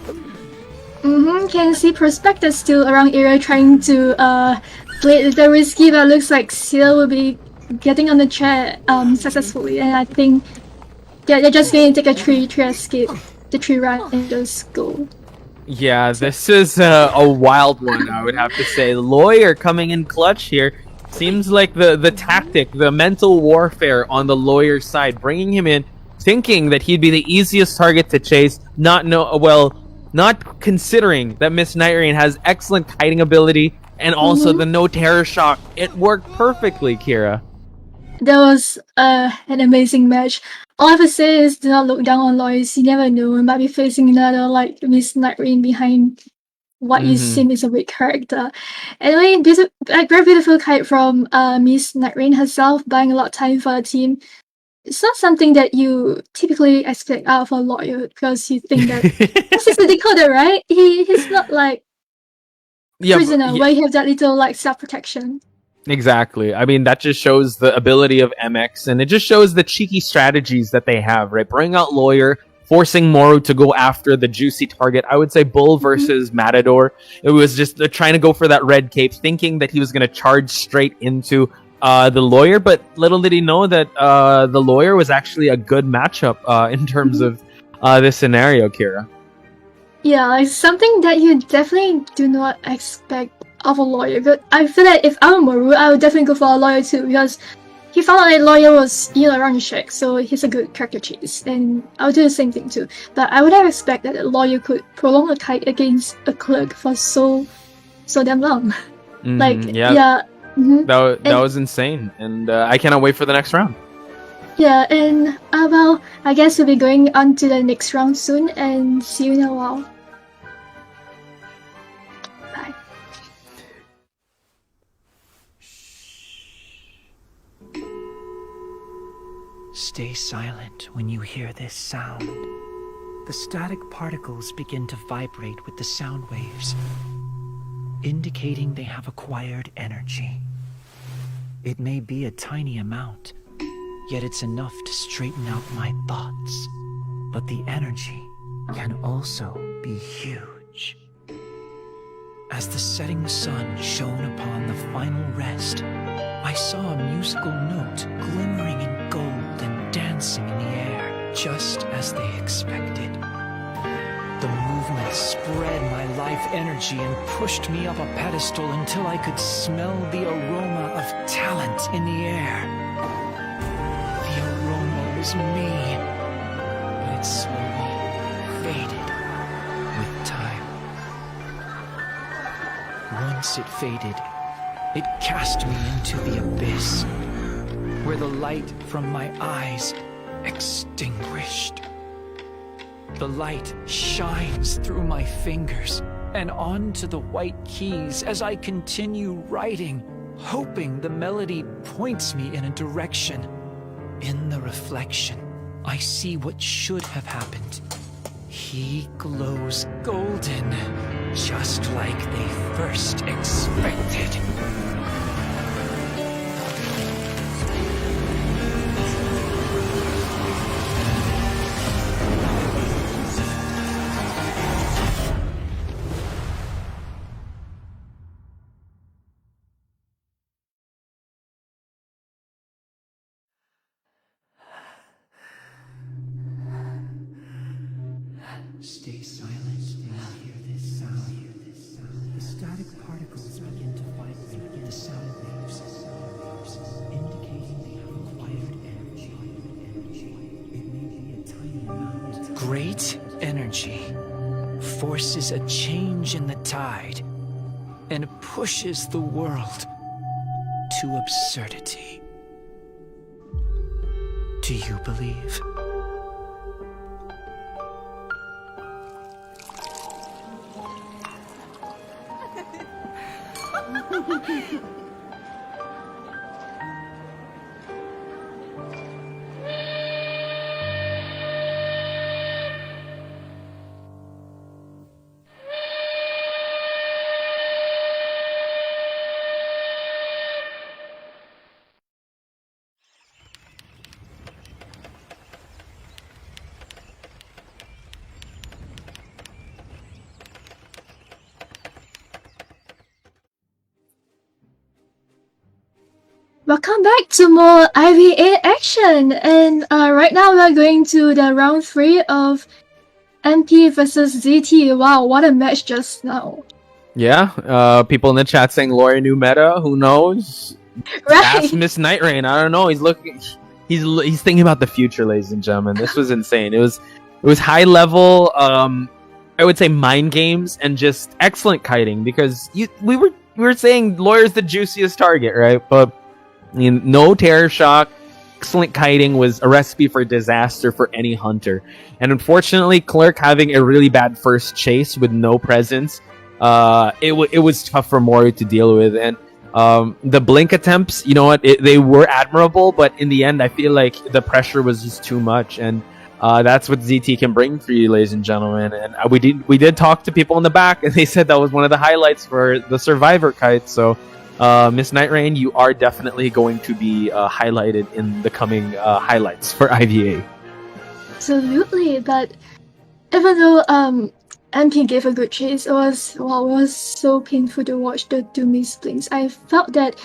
Can see Prospector still around area trying to play the risky, but looks like Seal will be getting on the chair successfully, and I think they're just going to take a tree escape, the tree run, and just go. Yeah, this is a wild one, I would have to say. Lawyer coming in clutch here. Seems like the tactic, the mental warfare on the lawyer's side, bringing him in, thinking that he'd be the easiest target to chase, not considering that Miss Night Rain has excellent kiting ability and also the no terror shock. It worked perfectly, Kira. That was an amazing match. All I have to say is do not look down on lawyers. You never know, we might be facing another like Miss Night Rain behind what you seem is a weak character. Anyway, a very beautiful kite from Miss Night Rain herself, buying a lot of time for the team. It's not something that you typically expect out of a lawyer because you think that this is the decoder, right? He's not like prisoner where you have that little like self-protection. Exactly. I mean, that just shows the ability of MX, and it just shows the cheeky strategies that they have, right? Bring out Lawyer, forcing Moro to go after the juicy target. I would say Bull versus Matador. It was just trying to go for that red cape, thinking that he was going to charge straight into the Lawyer, but little did he know that the Lawyer was actually a good matchup in terms of this scenario, Kira. Yeah, like something that you definitely do not expect of a lawyer. But I feel like if I'm Maru, I would definitely go for a lawyer too, because he found out that lawyer was around check, so he's a good character chase, and I would do the same thing too. But I would have expected that a lawyer could prolong a kite against a clerk for so damn long. That was insane, and I cannot wait for the next round. Yeah, and well, I guess we'll be going on to the next round soon, and see you in a while. Bye. Stay silent when you hear this sound. The static particles begin to vibrate with the sound waves, indicating they have acquired energy. It may be a tiny amount, yet it's enough to straighten out my thoughts. But the energy can also be huge. As the setting sun shone upon the final rest, I saw a musical note glimmering in gold and dancing in the air, just as they expected. The movement spread my life energy and pushed me up a pedestal until I could smell the aroma of talent in the air. The aroma was me, but it slowly faded with time. Once it faded, it cast me into the abyss, where the light from my eyes extinguished. The light shines through my fingers and onto the white keys as I continue writing hoping the melody points me in a direction. In the reflection, I see what should have happened. He glows golden, just like they first expected. Stay silent when you hear this sound. The static particles begin to vibrate in the sound waves, indicating they have acquired energy. It may be a tiny amount. Great energy forces a change in the tide and pushes the world to absurdity. Do you believe? Welcome back to more IVA action, and right now we are going to the round 3 of MP versus ZT. Wow, what a match just now! Yeah, people in the chat saying Lawyer new meta. Who knows? Right? Ask Miss Night Rain. I don't know. He's looking. He's thinking about the future, ladies and gentlemen. This was insane. It was high level. I would say mind games and just excellent kiting because we were saying Lawyer's the juiciest target, right? But I mean, no terror shock, excellent kiting was a recipe for disaster for any hunter. And unfortunately, Clerk having a really bad first chase with no presence, it was tough for Mori to deal with. And the blink attempts, you know what, they were admirable, but in the end, I feel like the pressure was just too much. And that's what ZT can bring for you, ladies and gentlemen. And we did talk to people in the back, and they said that was one of the highlights for the Survivor kite. So Miss Night Rain, you are definitely going to be highlighted in the coming highlights for IVA. Absolutely, but even though MP gave a good chase, it was so painful to watch the two missed blinks. I felt that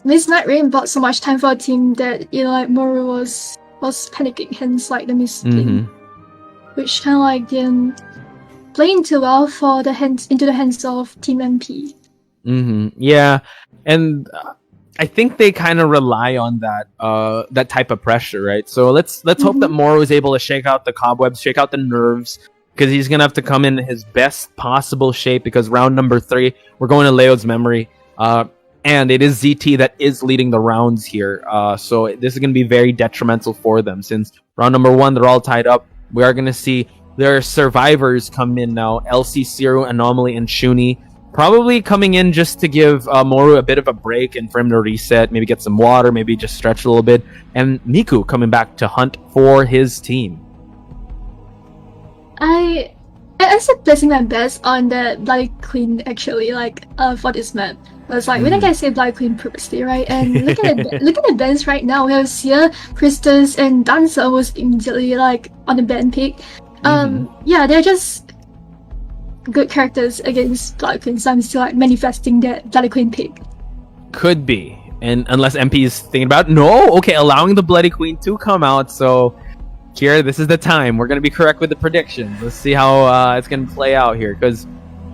Miss Night Rain bought so much time for a team that Moro was panicking, hence like the missed blink, which kind of like didn't play into well for into the hands of Team MP. Yeah, and I think they kind of rely on that type of pressure, right? So let's hope that Moro is able to shake out the cobwebs, shake out the nerves, because he's gonna have to come in his best possible shape. Because round number 3, we're going to Leo's memory, and it is ZT that is leading the rounds here. So this is gonna be very detrimental for them since round number 1 they're all tied up. We are gonna see their survivors come in now: LC, Siru, Anomaly, and Shuni. Probably coming in just to give Moru a bit of a break and for him to reset, maybe get some water, maybe just stretch a little bit. And Miku coming back to hunt for his team. I started placing my best on the Bloody Queen actually, for this map. But it's like, when I can say Bloody Queen purposely, right? And look at the bands right now. We have Seer, Priestess, and Dancer almost immediately on the band pick. Yeah, they're just good characters against Bloody Queen, so I'm still manifesting that Bloody Queen pick. Could be. And unless MP is thinking about allowing the Bloody Queen to come out. So Kira, this is the time. We're gonna be correct with the predictions. Let's see how it's gonna play out here. Because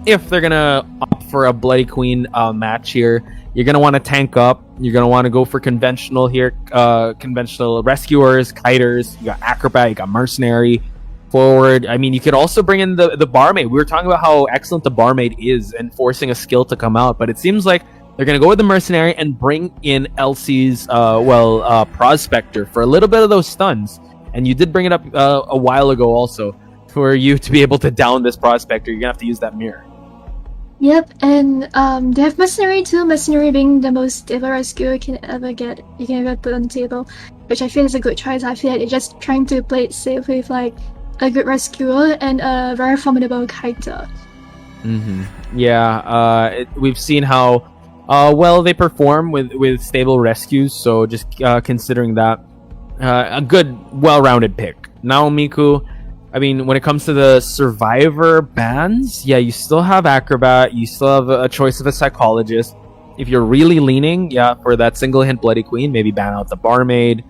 if they're gonna opt for a Bloody Queen match here, you're gonna want to tank up. You're gonna want to go for conventional here, conventional rescuers, kiters. You got acrobat, you got mercenary. Forward. I mean, you could also bring in the barmaid. We were talking about how excellent the barmaid is and forcing a skill to come out, but it seems like they're going to go with the mercenary and bring in LC's prospector for a little bit of those stuns. And you did bring it up a while ago also. For you to be able to down this prospector, you're going to have to use that mirror. Yep, and they have Mercenary too. Mercenary being the most stable rescue you can ever get, you can ever put on the table, which I feel is a good choice. I feel like they're just trying to play it safe with like a good rescuer and a very formidable kiter. Yeah, we've seen how well they perform with stable rescues. So just considering that, a good, well-rounded pick. Now, Miku, I mean, when it comes to the survivor bans, yeah, you still have acrobat. You still have a choice of a psychologist. If you're really leaning, yeah, for that single hint bloody queen, maybe ban out the barmaid.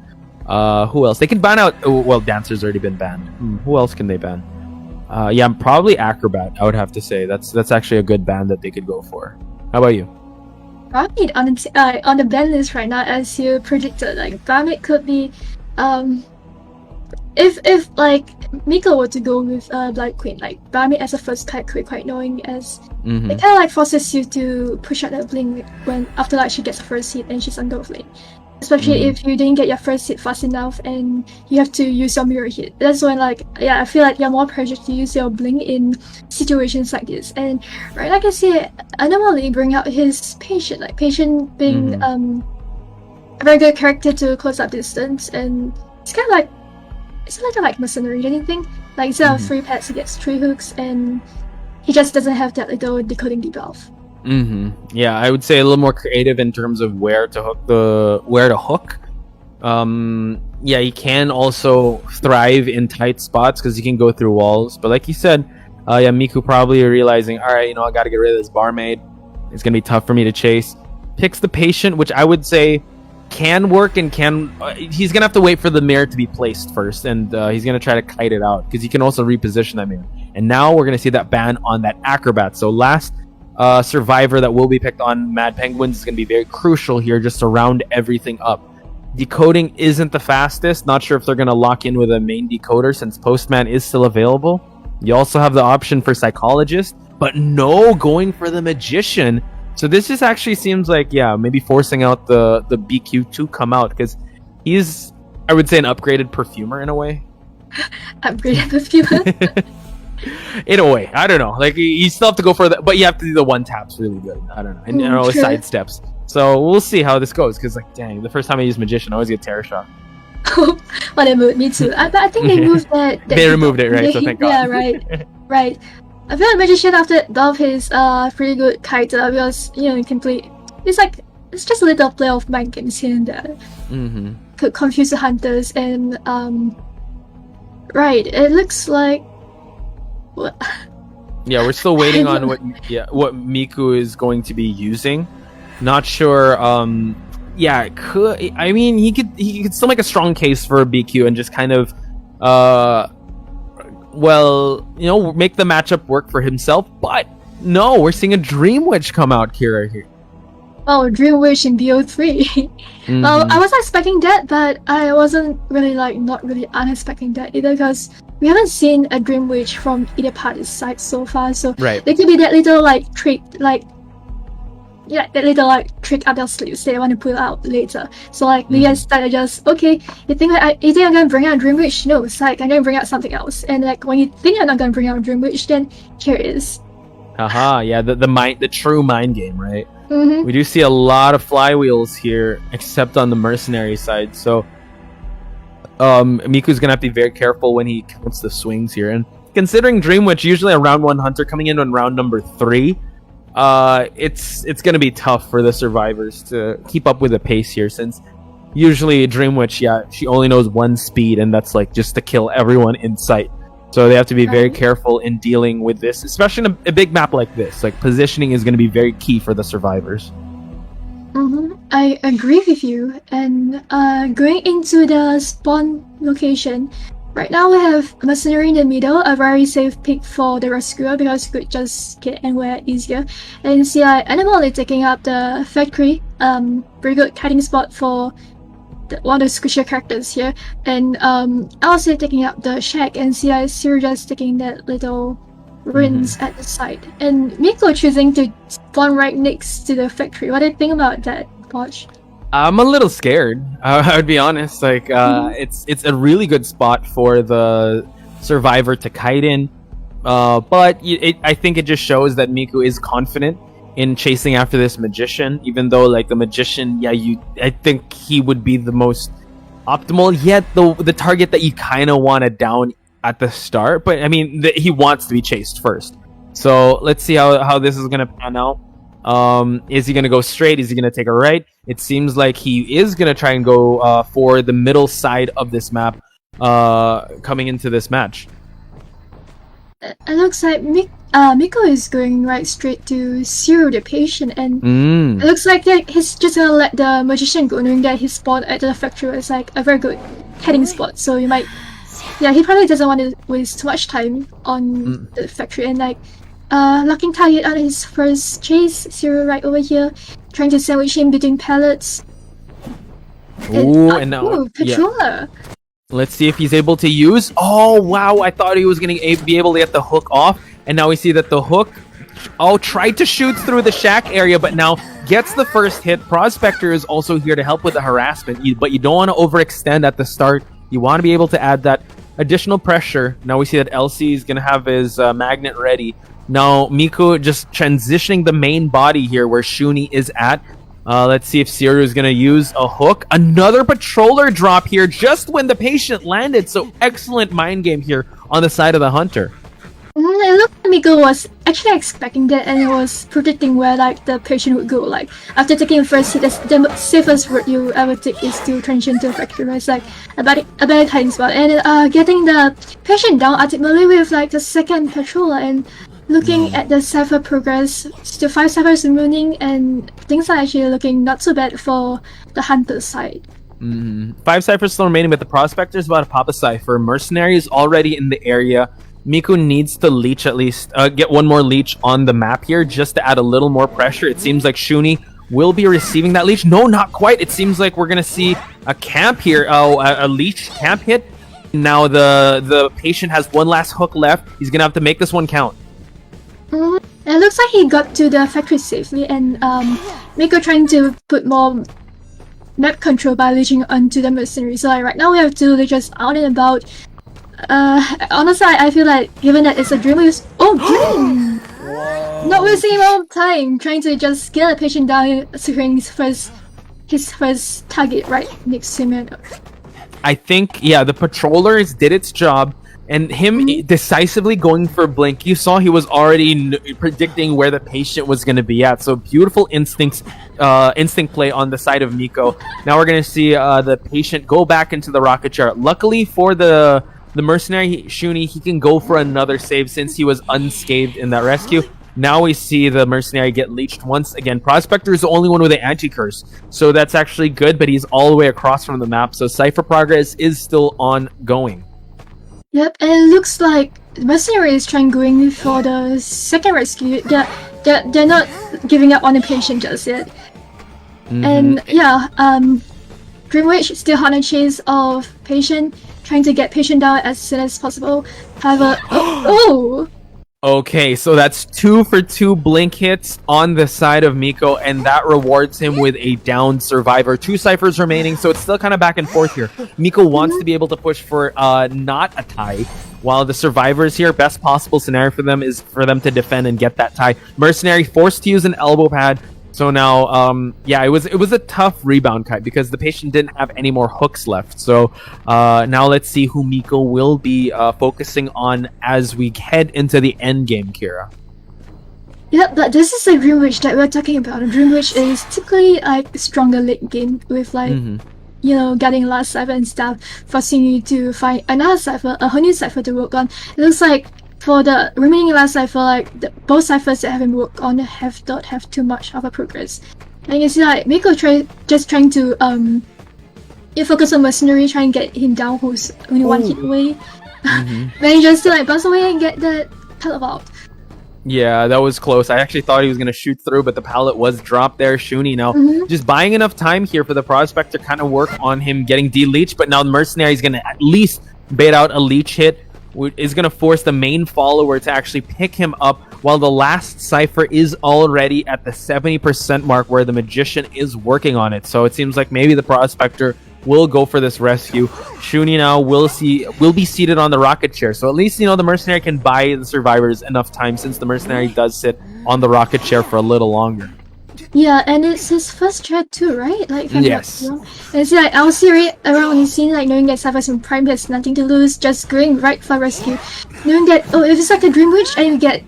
Who else? They can ban out. Oh, well, dancer's already been banned. Who else can they ban? Yeah, probably acrobat. I would have to say that's actually a good ban that they could go for. How about you? Barmaid on the ban list right now, as you predicted, like Barmaid could be, if like Miko were to go with Blood Queen, like Barmaid as a first pick could be quite annoying, as it kind of like forces you to push out that blink when after like she gets the first hit and she's on gold lane. Especially if you didn't get your first hit fast enough and you have to use your mirror hit. That's when like, yeah, I feel like you're more pressured to use your blink in situations like this. And right, like I see Anomaly bring out his Patient, like Patient being a very good character to close up distance, and it's kind of like, it's a little like Mercenary, don't you think? Like instead of 3 pets, he gets 3 hooks, and he just doesn't have that little decoding debuff. Yeah, I would say a little more creative in terms of where to hook. Yeah, he can also thrive in tight spots because he can go through walls. But like you said, yeah, Miku probably realizing, all right, I got to get rid of this barmaid. It's gonna be tough for me to chase. Picks the Patient, which I would say can work and can. He's gonna have to wait for the mirror to be placed first, and he's gonna try to kite it out because he can also reposition that mirror. And now we're gonna see that ban on that acrobat. So last survivor that will be picked on Mad Penguins is going to be very crucial here just to round everything up. Decoding isn't the fastest. Not sure if they're going to lock in with a main decoder since Postman is still available. You also have the option for Psychologist, but no going for the Magician. So this just actually seems like, yeah, maybe forcing out the BQ to come out because he's, I would say, an upgraded Perfumer in a way. Upgraded Perfumer? In a way, I don't know. Like you still have to go for that, but you have to do the one taps really good. I don't know, and all the side steps. So we'll see how this goes. Because like, dang, the first time I use Magician, I always get Terror Shock. Whatever, me too. But I think they moved that. They removed it, right? So thank God. Yeah, right. I feel like Magician after Dove is pretty good character because you can play. It's just a little play of mind games here and there. Could confuse the hunters and right. It looks like. What? Yeah, we're still waiting on what Miku is going to be using. Not sure. Yeah, he could still make a strong case for a BQ and just kind of make the matchup work for himself. But no, we're seeing a Dream Witch come out, Kira here. Oh, Dream Witch in BO3. Well, I was expecting that, but I wasn't really not really unexpecting that either because we haven't seen a Dream Witch from either party's side so far. So there could be that little trick, that little trick up their sleeves they want to pull out later. So we guys started just okay. You think I'm gonna bring out Dream Witch? No, it's I'm gonna bring out something else. And when you think I'm not gonna bring out Dream Witch, then here it is. Haha, yeah, the true mind game, right? We do see a lot of flywheels here, except on the mercenary side. So, Miku's gonna have to be very careful when he counts the swings here. And considering Dream Witch usually a round 1 hunter coming in on round number 3, it's gonna be tough for the survivors to keep up with the pace here. Since usually Dream Witch, she only knows 1 speed, and that's just to kill everyone in sight. So they have to be very careful in dealing with this, especially in a big map like this. Positioning is going to be very key for the survivors. I agree with you. And going into the spawn location, right now we have Mercenary in the middle, a very safe pick for the rescuer because you could just get anywhere easier. And you see Anomaly taking up the factory, very good kiting spot for one of the squishier characters here, and also taking up the shack, and Siri just taking that little ruins at the side, and Miko choosing to spawn right next to the factory. What do you think about that, Poch? I'm a little scared. I would be honest. It's a really good spot for the survivor to kite in. But I think it just shows that Miku is confident in chasing after this magician, even though like the magician, I think he would be the most optimal, yet the target that you kind of want to down at the start. But I mean, he wants to be chased first. So let's see how this is going to pan out. Is he going to go straight? Is he going to take a right? It seems like he is going to try and go for the middle side of this map coming into this match. It looks like Miko is going right straight to Zero the patient, and it looks like he's just gonna let the magician go, knowing that his spot at the factory is like a very good heading spot. So he probably doesn't want to waste too much time on the factory, and like locking target on his first chase. Zero right over here, trying to sandwich him between pallets. And now Patroller. Yeah. Let's see if he's able to use. Oh wow! I thought he was going to be able to get the hook off, and now we see that the hook tried to shoot through the shack area, but now gets the first hit. Prospector is also here to help with the harassment, but you don't want to overextend at the start. You want to be able to add that additional pressure. Now we see that LC is going to have his magnet ready. Now Miku just transitioning the main body here where Shuni is at. Let's see if Zero is going to use a hook. Another patroller drop here just when the patient landed. So excellent mind game here on the side of the hunter. It looked like Miko was actually expecting that, and it was predicting where like the patient would go. Like after taking first hit, the safest route you ever take is to transition to a factory. It's like a bad hiding spot, and getting the patient down ultimately with like the second patroller, and looking at the cipher progress, still 5 ciphers remaining, and things are actually looking not so bad for the hunter side. 5 ciphers still remaining, but the prospector is about to pop a cipher. Mercenary is already in the area. Miku needs to leech at least, get one more leech on the map here just to add a little more pressure. It seems like Shuni will be receiving that leech. No, not quite. It seems like we're going to see a camp here, a leech camp hit. Now the patient has one last hook left. He's going to have to make this one count. It looks like he got to the factory safely, and Miko trying to put more map control by leeching onto the mercenary. So like, right now we have 2 leeches out and about. Honestly, I feel like given that it's a dream, dream! Not wasting more time trying to just get the patient down, securing his first target right next to him. I think, the patrollers did its job. And him decisively going for blink, you saw he was already predicting where the patient was going to be at. So beautiful instinct play on the side of Miko. Now we're going to see the patient go back into the rocket chair. Luckily for the mercenary, Shuni, he can go for another save since he was unscathed in that rescue. Now we see the mercenary get leeched once again. Prospector is the only one with an anti-curse. So that's actually good, but he's all the way across from the map. So Cypher progress is still ongoing. Yep, and it looks like the mercenary is trying going for the second rescue. They're not giving up on the patient just yet. And Dreamwitch still on a chase of patient, trying to get patient down as soon as possible. However, Okay, so that's 2 for 2 blink hits on the side of Miko, and that rewards him with a downed survivor. 2 ciphers remaining, so it's still kind of back and forth here. Miko wants to be able to push for not a tie, while the survivors here, best possible scenario for them is for them to defend and get that tie. Mercenary forced to use an elbow pad. So now, it was a tough rebound kite because the patient didn't have any more hooks left. So now let's see who Miko will be focusing on as we head into the end game, Kira. Yeah, but this is the Dreamwitch that we're talking about. Dreamwitch is typically like stronger late game with like, getting last cipher and stuff, forcing you to find another cipher, a whole new cipher to work on. It looks like for the remaining last cipher, like both ciphers that have been worked on don't have too much of a progress. And you see like Miko just trying to focus on mercenary, try and get him down who's only one hit away. Manages to like bust away and get the pallet out. Yeah, that was close. I actually thought he was going to shoot through, but the pallet was dropped there. Shuni now just buying enough time here for the prospect to kind of work on him getting de-leeched, but now the mercenary is going to at least bait out a leech hit, which is going to force the main follower to actually pick him up, while the last cipher is already at the 70% mark where the magician is working on it. So it seems like maybe the prospector will go for this rescue. Shuni now will be seated on the rocket chair. So at least, the mercenary can buy the survivors enough time, since the mercenary does sit on the rocket chair for a little longer. Yeah, and it's his first chair too, right? Like, if I'm Yes. not wrong. And it's like, I'll see right around his scene, like, knowing that Cypher's in Prime has nothing to lose, just going right for rescue. Knowing that, if it's like a Dream Witch and you get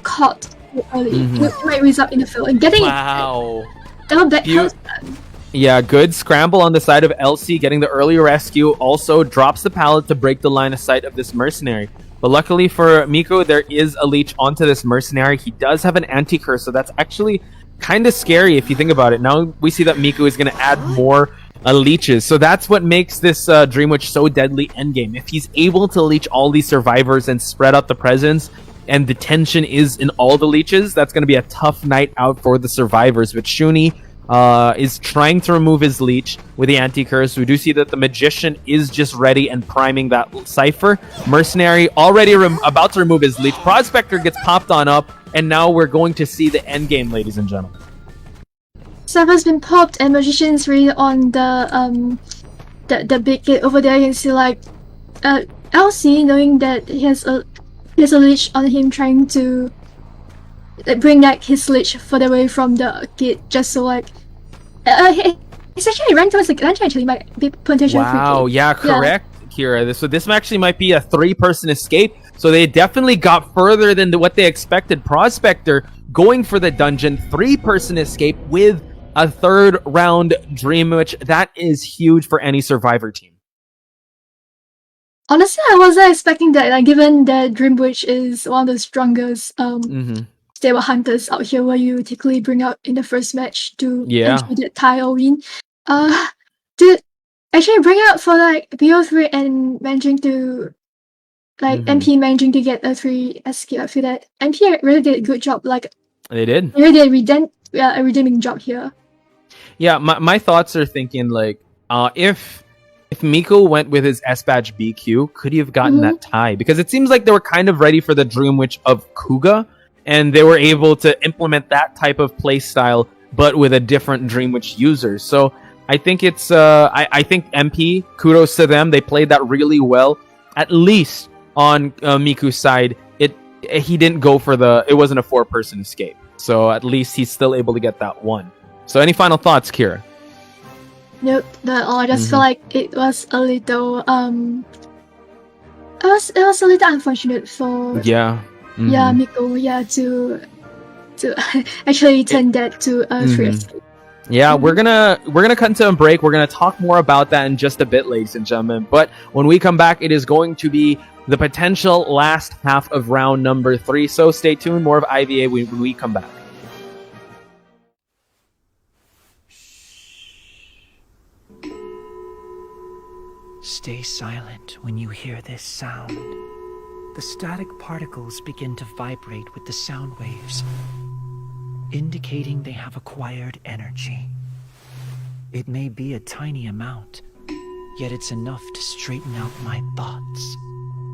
caught early, it might result in a fail. And getting Wow. that counts. Yeah, good scramble on the side of Elsie, getting the early rescue. Also drops the pallet to break the line of sight of this mercenary. But luckily for Miko, there is a leech onto this mercenary. He does have an anti-curse, so that's actually kind of scary if you think about it. Now we see that Miko is going to add more leeches. So that's what makes this Dream Witch so deadly endgame. If he's able to leech all these survivors and spread out the presence, and the tension is in all the leeches, that's going to be a tough night out for the survivors. But Shuni is trying to remove his leech with the anti-curse. We do see that the magician is just ready and priming that Cypher. Mercenary already about to remove his leech. Prospector gets popped on up, and now we're going to see the end game, ladies and gentlemen. Cypher's been popped, and magician's really on the big gate over there. You can see like Elsie, knowing that he has a leech on him, trying to bring back his leech further away from the gate, just so like he's actually ran towards the lunch. Actually, might be potentially. Wow, yeah, correct, Kira. So this actually might be a 3-person escape. So they definitely got further than what they expected. Prospector going for the dungeon, 3-person escape with a 3rd round Dream Witch. That is huge for any Survivor team. Honestly, I wasn't expecting that. Like, given that Dream Witch is one of the strongest stable hunters out here, where you typically bring out in the first match to ensure that tie or win. To actually bring out for like BO3 and managing to MP managing to get a 3 escape. I feel that MP really did a good job. Like, they did. They really did a redeeming job here. Yeah, my thoughts are thinking like, if Miko went with his S badge BQ, could he have gotten that tie? Because it seems like they were kind of ready for the Dream Witch of Kuga, and they were able to implement that type of play style, but with a different Dream Witch user. So I think it's I think MP, kudos to them. They played that really well. At least on Miku's side, he didn't go for it wasn't a 4-person escape. So at least he's still able to get that one. So any final thoughts, Kira? Nope, not all. I just feel like it was a little it was a little unfortunate for Miko to actually turn that to a 3 escape. Yeah, we're gonna cut into a break. We're gonna talk more about that in just a bit, ladies and gentlemen. But when we come back, it is going to be the potential last half of round number 3. So stay tuned. More of IVA when we come back. Stay silent when you hear this sound. The static particles begin to vibrate with the sound waves, indicating they have acquired energy. It may be a tiny amount, yet it's enough to straighten out my thoughts.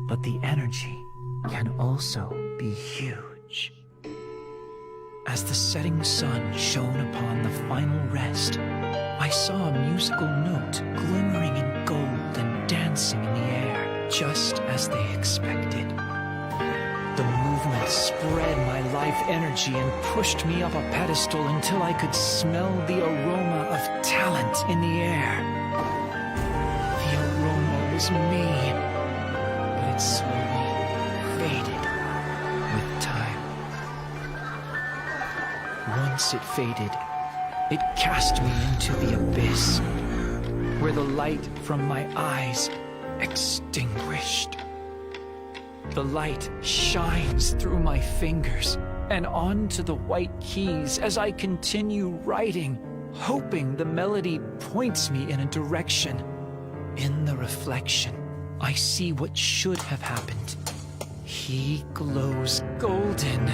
But the energy can also be huge. As the setting sun shone upon the final rest, I saw a musical note glimmering in gold and dancing in the air, just as they expected. The movement spread my life energy and pushed me up a pedestal until I could smell the aroma of talent in the air. The aroma was me, but it slowly faded with time. Once it faded, it cast me into the abyss, where the light from my eyes extinguished. The light shines through my fingers and onto the white keys as I continue writing, hoping the melody points me in a direction. In the reflection, I see what should have happened. He glows golden,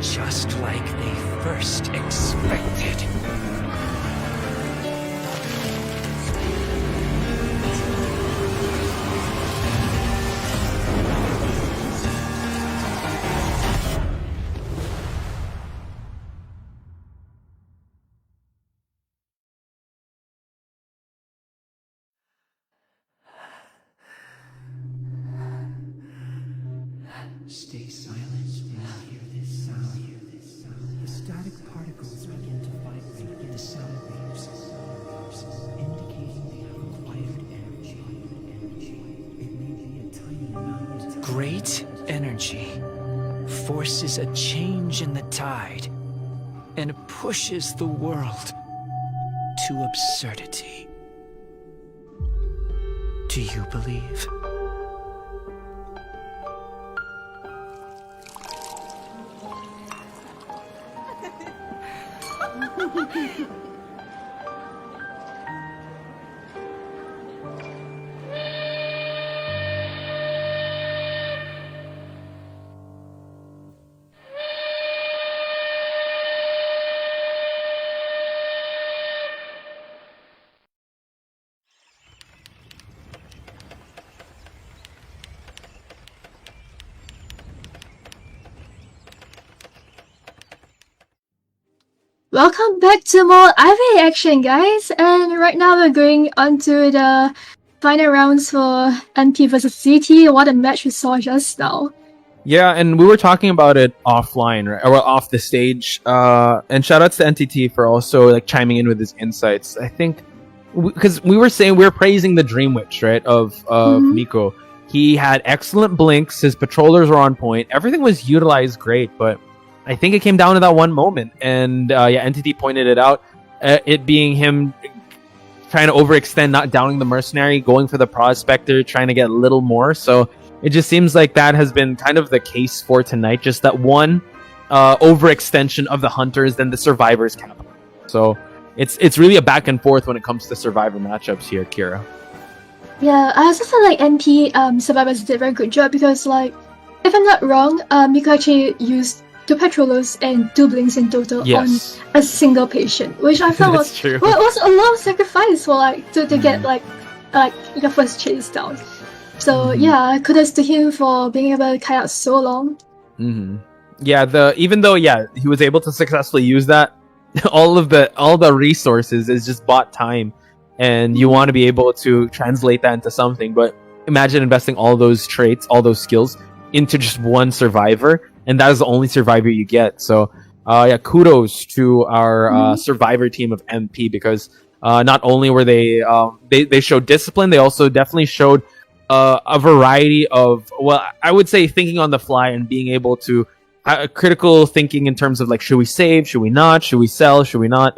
just like they first expected. Stay silent when you hear this sound. The static particles begin to vibrate with the sound waves, indicating they have acquired energy. It may be a tiny amount. Great energy forces a change in the tide and pushes the world to absurdity. Do you believe? Welcome back to more Ivy action, guys. And right now we're going on to the final rounds for MP versus CT. What a match we saw just now. Yeah, and we were talking about it offline, right? Or off the stage. And shout outs to NTT for also like chiming in with his insights. I think because we were saying we were praising the Dream Witch, right? Of Miko. He had excellent blinks. His patrollers were on point. Everything was utilized great, but I think it came down to that one moment, and NTT pointed it out. It being him trying to overextend, not downing the mercenary, going for the prospector, trying to get a little more. So it just seems like that has been kind of the case for tonight. Just that one overextension of the hunters, then the survivors cap. So it's really a back and forth when it comes to survivor matchups here, Kira. Yeah, I also feel like MP survivors did a very good job because, like, if I'm not wrong, Miko actually used 2 patrollers and 2 blinks in total on a single patient, which I felt was a lot of sacrifice for to get like your first chase down. So yeah, kudos to him for being able to carry out so long. Yeah, even though he was able to successfully use that, all the resources is just bought time, and you want to be able to translate that into something. But imagine investing all those traits, all those skills into just one survivor, and that is the only survivor you get. So kudos to our survivor team of MP, because not only were they showed discipline, they also definitely showed a variety of, well, I would say thinking on the fly and being able to critical thinking in terms of like, should we save, should we not, should we sell, should we not.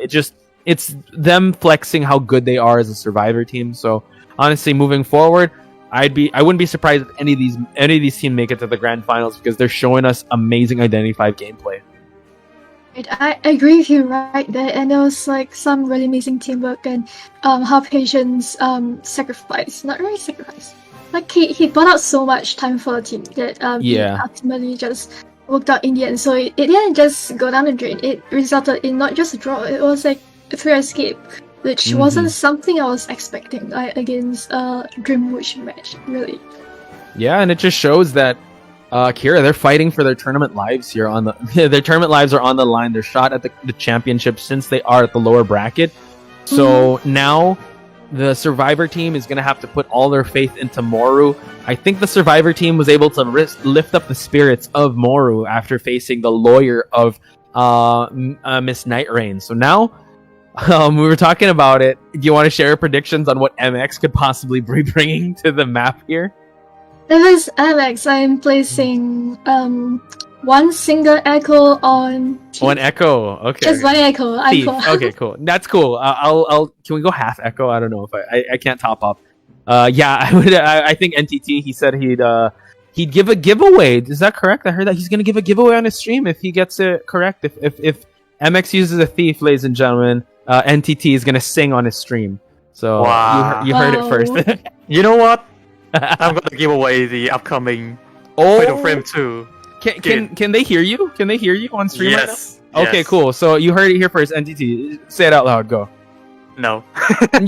It's them flexing how good they are as a survivor team. So honestly, moving forward, I wouldn't be surprised if any of these teams make it to the grand finals, because they're showing us amazing Identity 5 gameplay. I agree with you right there, and there was like some really amazing teamwork and how Patience sacrifice, not really sacrifice. Like he brought out so much time for the team that he ultimately just worked out in the end. So it didn't just go down the drain. It resulted in not just a draw. It was like a 3 escape, which wasn't something I was expecting against a Dream Witch match, really. Yeah, and it just shows that Kira, they're fighting for their tournament lives here. Their tournament lives are on the line. They're shot at the championship since they are at the lower bracket. So now the Survivor team is going to have to put all their faith into Moru. I think the Survivor team was able to lift up the spirits of Moru after facing the lawyer of Miss Nightrain. So now, we were talking about it. Do you want to share predictions on what MX could possibly be bringing to the map here? If it's MX, I'm placing one single echo on Thief. One echo, okay. Just one echo. Okay, cool. That's cool. Can we go half echo? I don't know if I can't top up. I think NTT. He said he'd give a giveaway. Is that correct? I heard that he's gonna give a giveaway on his stream if he gets it correct. If MX uses a thief, ladies and gentlemen, NTT is gonna sing on his stream. So you heard it first. You know what? I'm gonna give away the upcoming Fatal Frame 2. Can they hear you? Can they hear you on stream right now? Okay, yes. cool. So you heard it here first, NTT. Say it out loud. Go. No.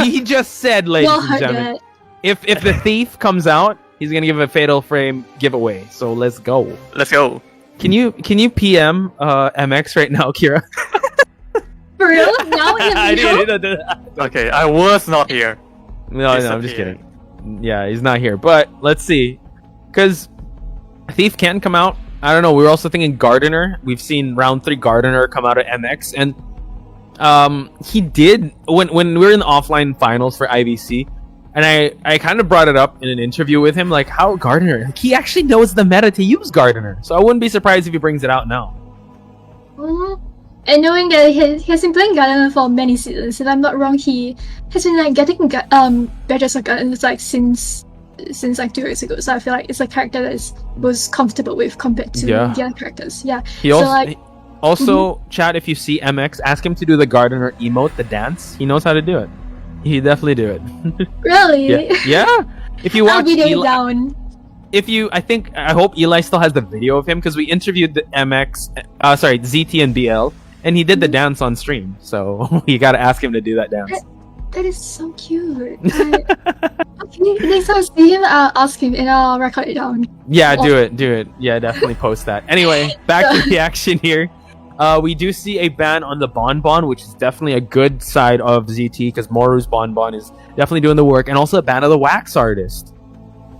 He just said, ladies and gentlemen, if the thief comes out, he's gonna give a Fatal Frame giveaway. So let's go. Let's go. Can you PM MX right now, Kira? For real? Now I didn't. Okay, I was not here. No, I'm just kidding. Yeah, he's not here. But let's see, because Thief can come out. I don't know. We were also thinking Gardener. We've seen round 3 Gardener come out at MX, and he did when we were in the offline finals for IBC, and I kind of brought it up in an interview with him, like how Gardener, like, he actually knows the meta to use Gardener, so I wouldn't be surprised if he brings it out now. Mm-hmm. And knowing that he has been playing Gardener for many seasons, if I'm not wrong, he has been like getting badges of Gardener like since like 2 years ago. So I feel like it's a character that is most comfortable with compared to the other characters. Yeah. He also, chat, if you see MX, ask him to do the Gardener emote, the dance. He knows how to do it. He definitely do it. Really? Yeah. If you watch down. I hope Eli still has the video of him, because we interviewed the ZT and BL, and he did the dance on stream. So you gotta ask him to do that dance. That is so cute. Next time I see him, I'll ask him and I'll record it down. Yeah, do it. Yeah, definitely post that. Anyway, back to the action here. We do see a ban on the Bonbon, which is definitely a good side of ZT, because Moru's Bonbon is definitely doing the work, and also a ban of the Wax Artist.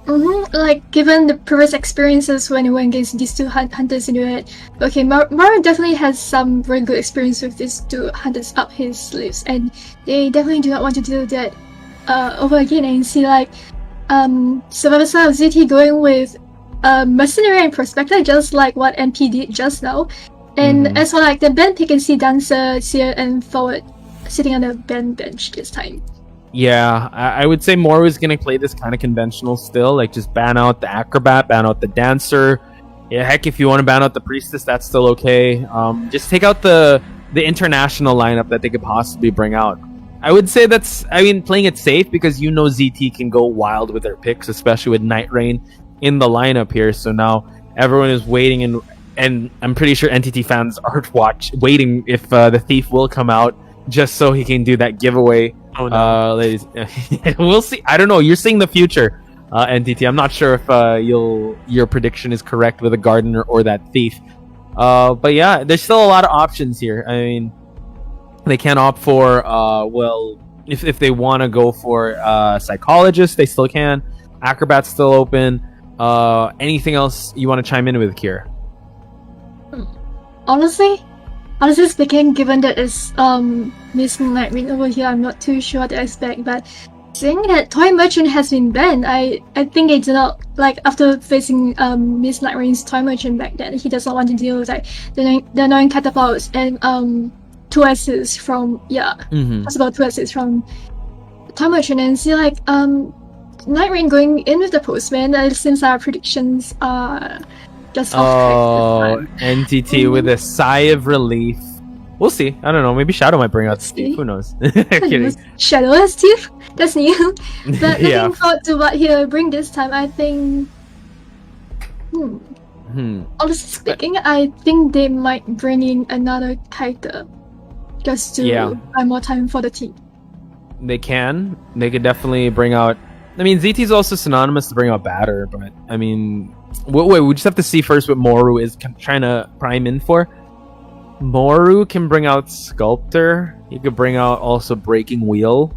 Like, given the previous experiences when he went against these two hunters into it, okay, Maru definitely has some very good experience with these two hunters up his sleeves, and they definitely do not want to do that over again. And you see, like, Survivor side of ZT going with Mercenary and Prospector, just like what MP did just now. And as for like the band pick and see Dancer, Seer, and Forward sitting on the band bench this time. Yeah, I would say Moru is going to play this kind of conventional still, like just ban out the Acrobat, ban out the Dancer. Yeah, heck, if you want to ban out the Priestess, that's still okay. Just take out the international lineup that they could possibly bring out. I would say playing it safe, because you know ZT can go wild with their picks, especially with Night Rain in the lineup here. So now everyone is waiting, and I'm pretty sure NTT fans are waiting if the Thief will come out, just so he can do that giveaway. Oh no, ladies, we'll see. I don't know. You're seeing the future, NTT. I'm not sure if your prediction is correct with a Gardener or that Thief. But yeah, there's still a lot of options here. I mean, they can opt for if they want to go for Psychologist, they still can. Acrobat's still open. Anything else you want to chime in with, Kira? Honestly speaking, given that it's Miss Night Rain over here, I'm not too sure what to expect, but seeing that Toy Merchant has been banned, I think they do not, like, after facing Miss Night Rain's Toy Merchant back then, he does not want to deal with like the annoying catapults and 2 assists from possible 2 assists from Toy Merchant, and see like Night Rain going in with the Postman. It seems our predictions are just off track. NTT with a sigh of relief. We'll see. I don't know. Maybe Shadow might bring out Steve. Who knows? Kidding. Shadow as Steve? That's new. But looking forward to what he'll bring this time, I think. Honestly speaking, I think they might bring in another character just to buy more time for the team. They can. They could definitely bring out. I mean, ZT's also synonymous to bring out Batter, but I mean. Wait, we just have to see first what Moru is trying to prime in for. Moru can bring out Sculptor. He could bring out also Breaking Wheel.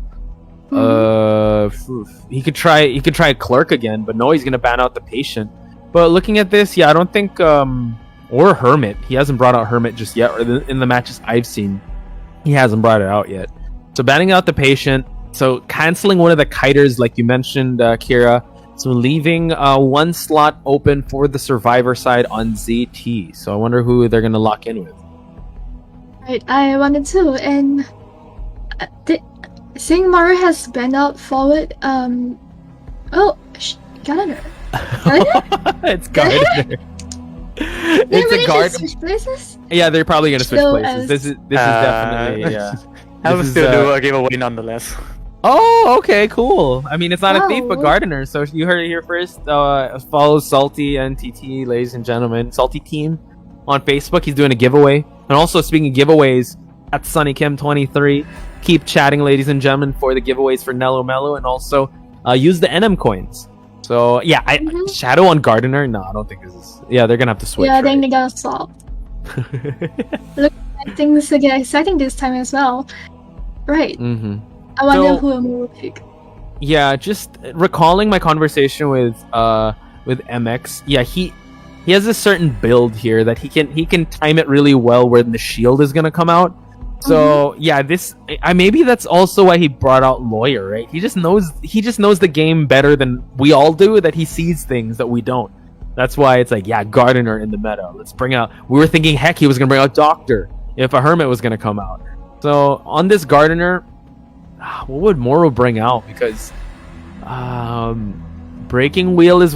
He could try Clerk again, but no, he's gonna ban out the Patient. But looking at this, I don't think or Hermit. He hasn't brought out Hermit just yet, or in the matches I've seen, he hasn't brought it out yet. So banning out the Patient. So canceling one of the Kiters, like you mentioned, Kira. So leaving 1 slot open for the Survivor side on ZT. So I wonder who they're going to lock in with. Right, I wanted to. And seeing Maru has banned out Forward. Gardener. It's Gardener. It's a Gardener. Switch places? Yeah, they're probably going to switch places. This is definitely, I will still do a giveaway nonetheless. Oh, okay, cool. I mean, it's not a Thief, but Gardener. So you heard it here first. Follow Salty NTT, ladies and gentlemen. Salty Team on Facebook. He's doing a giveaway. And also, speaking of giveaways, at SunnyKim23, keep chatting, ladies and gentlemen, for the giveaways for Nello Mello. And also, use the NM coins. So, yeah, Shadow on Gardener? No, I don't think this is... Yeah, they're going to have to switch. Yeah, I think they got to swap. Look, things to get exciting this time as well. Right. I wonder who will pick. Yeah, just recalling my conversation with MX. Yeah, he has a certain build here that he can time it really well when the shield is gonna come out. So yeah, maybe that's also why he brought out Lawyer, right? He just knows the game better than we all do. That he sees things that we don't. That's why it's like, yeah, Gardener in the meta. Let's bring out. We were thinking, heck, he was gonna bring out Doctor if a Hermit was gonna come out. So on this Gardener, what would Moro bring out? Because Breaking Wheel is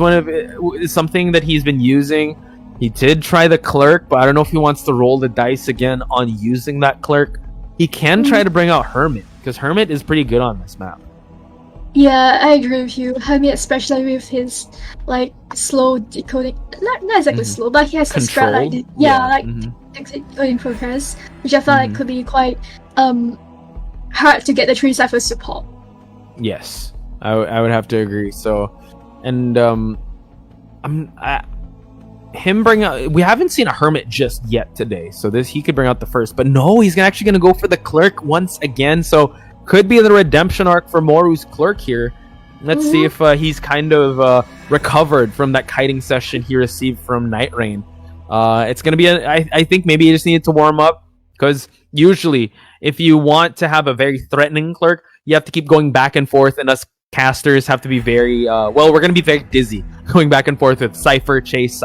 is something that he's been using. He did try the Clerk, but I don't know if he wants to roll the dice again on using that Clerk. He can try to bring out Hermit, because Hermit is pretty good on this map. Yeah, I agree with you. Hermit, especially with his like slow decoding, not exactly slow, but he has a strat like decoding progress, which I felt like could be quite hard to get the 3 cipher support. Yes, I would have to agree. So, and we haven't seen a Hermit just yet today, so he could bring out the first, but no, he's actually gonna go for the Clerk once again. So could be the redemption arc for Moru's Clerk here. Let's see if he's kind of recovered from that kiting session he received from Night Rain. It's gonna be I think maybe he just needed to warm up, because usually if you want to have a very threatening Clerk, you have to keep going back and forth, and us casters have to be very we're going to be very dizzy going back and forth with Cypher Chase.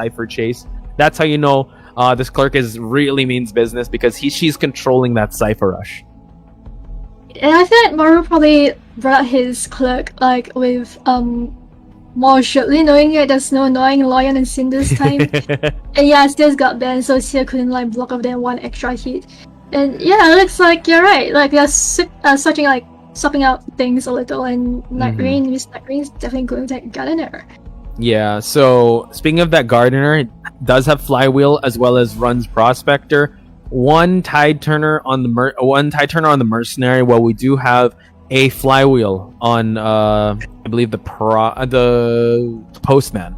That's how you know this Clerk really means business, because she's controlling that Cypher Rush. And I feel like Maru probably brought his Clerk like with more surely, knowing that there's no annoying Lion and Sin this time. And yeah, still got banned, so Sia couldn't like block off them 1 extra hit. And yeah, it looks like you're right, like they're searching like swapping out things a little, and Night Rain is definitely going to take Gardener. Yeah, so speaking of that Gardener, it does have Flywheel as well as runs Prospector. One Tide Turner on the Mercenary. Well, we do have a Flywheel on I believe the Postman.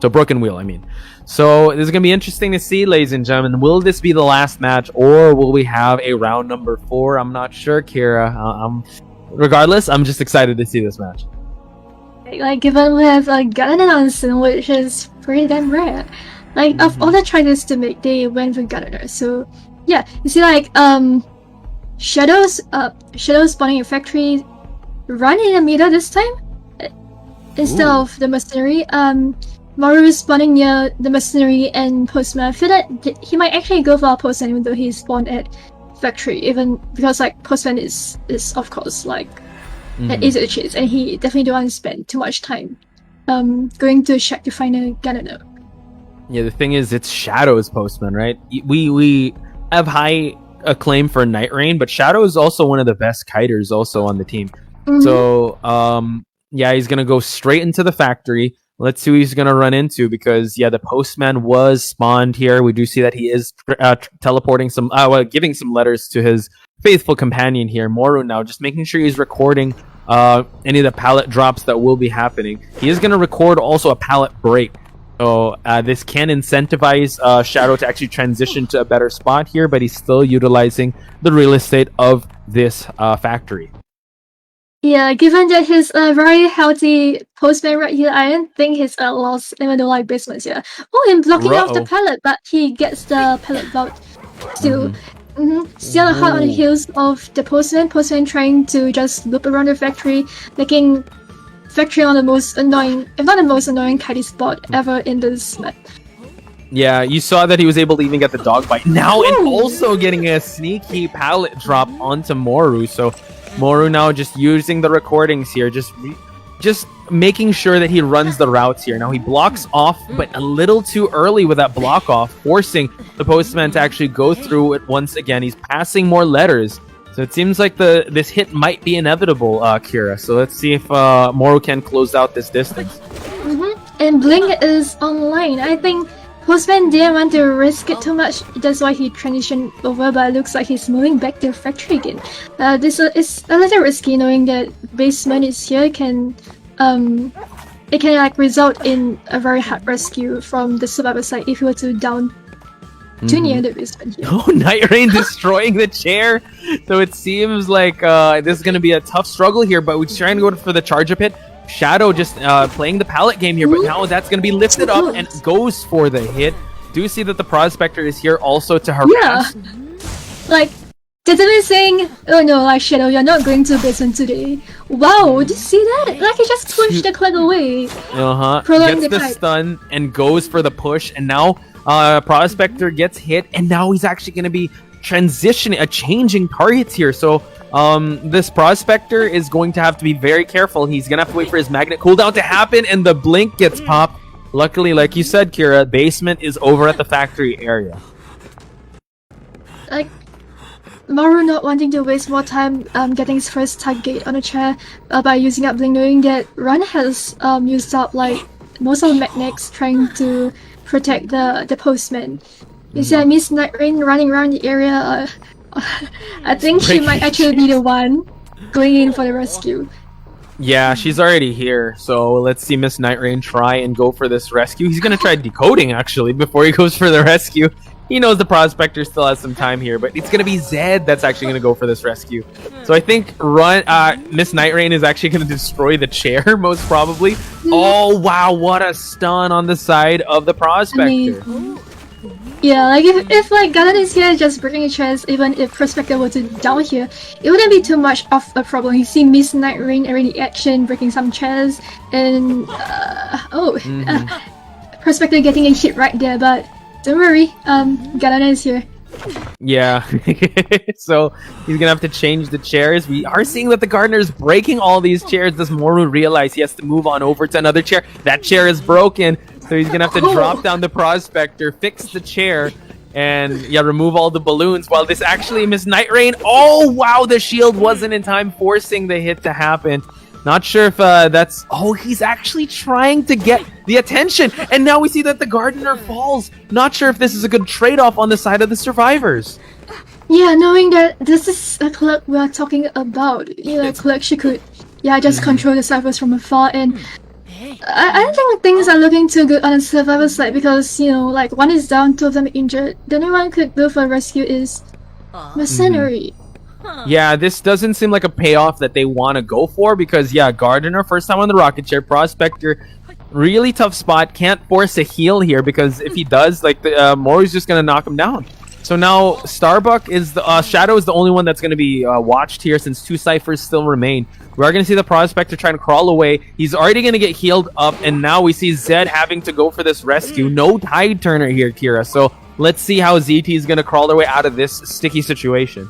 So Broken Wheel, I mean. So this is going to be interesting to see, ladies and gentlemen. Will this be the last match, or will we have a round number 4? I'm not sure, Kira. Regardless, I'm just excited to see this match. Like, given we have Gardener on Sin, which is pretty damn rare. Like, of all the tries to make, they went for Gardener. So, yeah, you see, like, Shadows spawning a factory run in the middle this time instead of the Mercenary. Maru is spawning near the Mercenary and Postman. I feel that he might actually go for a Postman, even though he spawned at factory, even because like Postman is of course like easy to chase, and he definitely don't want to spend too much time going to shack to find a Gardener. Yeah, the thing is, it's Shadow's Postman, right? We have high acclaim for Night Rain, but Shadow is also one of the best kiters also on the team. So yeah, he's gonna go straight into the factory. Let's see who he's going to run into, because, yeah, the Postman was spawned here. We do see that he is teleporting giving some letters to his faithful companion here, Moru, now, just making sure he's recording any of the pallet drops that will be happening. He is going to record also a pallet break. So this can incentivize Shadow to actually transition to a better spot here, but he's still utilizing the real estate of this factory. Yeah, given that he's a very healthy Postman right here, I don't think he's lost even though like basements here. Oh, and blocking off the pallet, but he gets the pallet blocked still. Still hot on the heels of the Postman. Postman trying to just loop around the factory, making factory on the most annoying, if not the most annoying kitty spot ever in this map. Yeah, you saw that he was able to even get the dog bite now, and also getting a sneaky pallet drop onto Moru. So Moru now just using the recordings here, just making sure that he runs the routes here. Now he blocks off, but a little too early with that block off, forcing the Postman to actually go through it once again. He's passing more letters, so it seems like this hit might be inevitable, Kira. So let's see if Moru can close out this distance. And Blink is online. I think Postman didn't want to risk it too much, that's why he transitioned over, but it looks like he's moving back to the factory again. This is a little risky, knowing that basement is here, it can like result in a very hard rescue from the survivor side if you were to down too near the basement here. Oh, Night Rain destroying the chair! So it seems like this is going to be a tough struggle here, but we're trying to go for the charge up hit. Shadow just playing the pallet game here, but now that's going to be lifted up and goes for the hit. Do see that the Prospector is here also to harass. Yeah. Like, Tetsume is saying, oh no, like, Shadow, you're not going to basement today. Wow, did you see that? Like, he just pushed the Clegg away. Gets the stun and goes for the push, and now Prospector gets hit, and now he's actually going to be changing targets here. So this Prospector is going to have to be very careful. He's going to have to wait for his magnet cooldown to happen, and the blink gets popped. Luckily, like you said, Kira, basement is over at the factory area. Like, Maru not wanting to waste more time getting his first target on a chair by using up Blink, knowing that Run has used up like most of the magnets trying to protect the postman. You see, Miss Night Rain running around the area. I think she might actually be the one going in for the rescue. Yeah, she's already here. So let's see Miss Night Rain try and go for this rescue. He's gonna try decoding actually before he goes for the rescue. He knows the Prospector still has some time here, but it's going to be Zed that's actually going to go for this rescue. So I think Miss Night Rain is actually going to destroy the chair, most probably. Oh, wow, what a stun on the side of the Prospector. Yeah, like if like Ganon is here just breaking chairs, even if Prospector were to down here, it wouldn't be too much of a problem. You see Miss Night Rain already action, breaking some chairs, and Prospector getting a hit right there, but don't worry, Ganon is here. Yeah, so he's gonna have to change the chairs. We are seeing that the Gardener is breaking all these chairs. Does Moru realize he has to move on over to another chair? That chair is broken, so he's gonna have to drop down the Prospector, fix the chair, and remove all the balloons. While this actually Miss Night Rain, oh wow, the shield wasn't in time, forcing the hit to happen. Not sure if that's... Oh, he's actually trying to get the attention. And now we see that the Gardener falls. Not sure if this is a good trade-off on the side of the survivors. Yeah, knowing that this is a clerk we are talking about. You know, clerk, she could just control the survivors from afar. And I don't think things are looking too good on the survivor side because, you know, like one is down, two of them injured. The only one could go for rescue is Mercenary. Yeah, this doesn't seem like a payoff that they want to go for because, Gardener, first time on the rocket chair, Prospector, really tough spot, can't force a heal here because if he does, like, Mori's just going to knock him down. So now Starbuck is the Shadow is the only one that's going to be watched here since two ciphers still remain. We are going to see the Prospector trying to crawl away. He's already going to get healed up, and now we see Zed having to go for this rescue. No Tide Turner here, Kira. So let's see how ZT is going to crawl their way out of this sticky situation.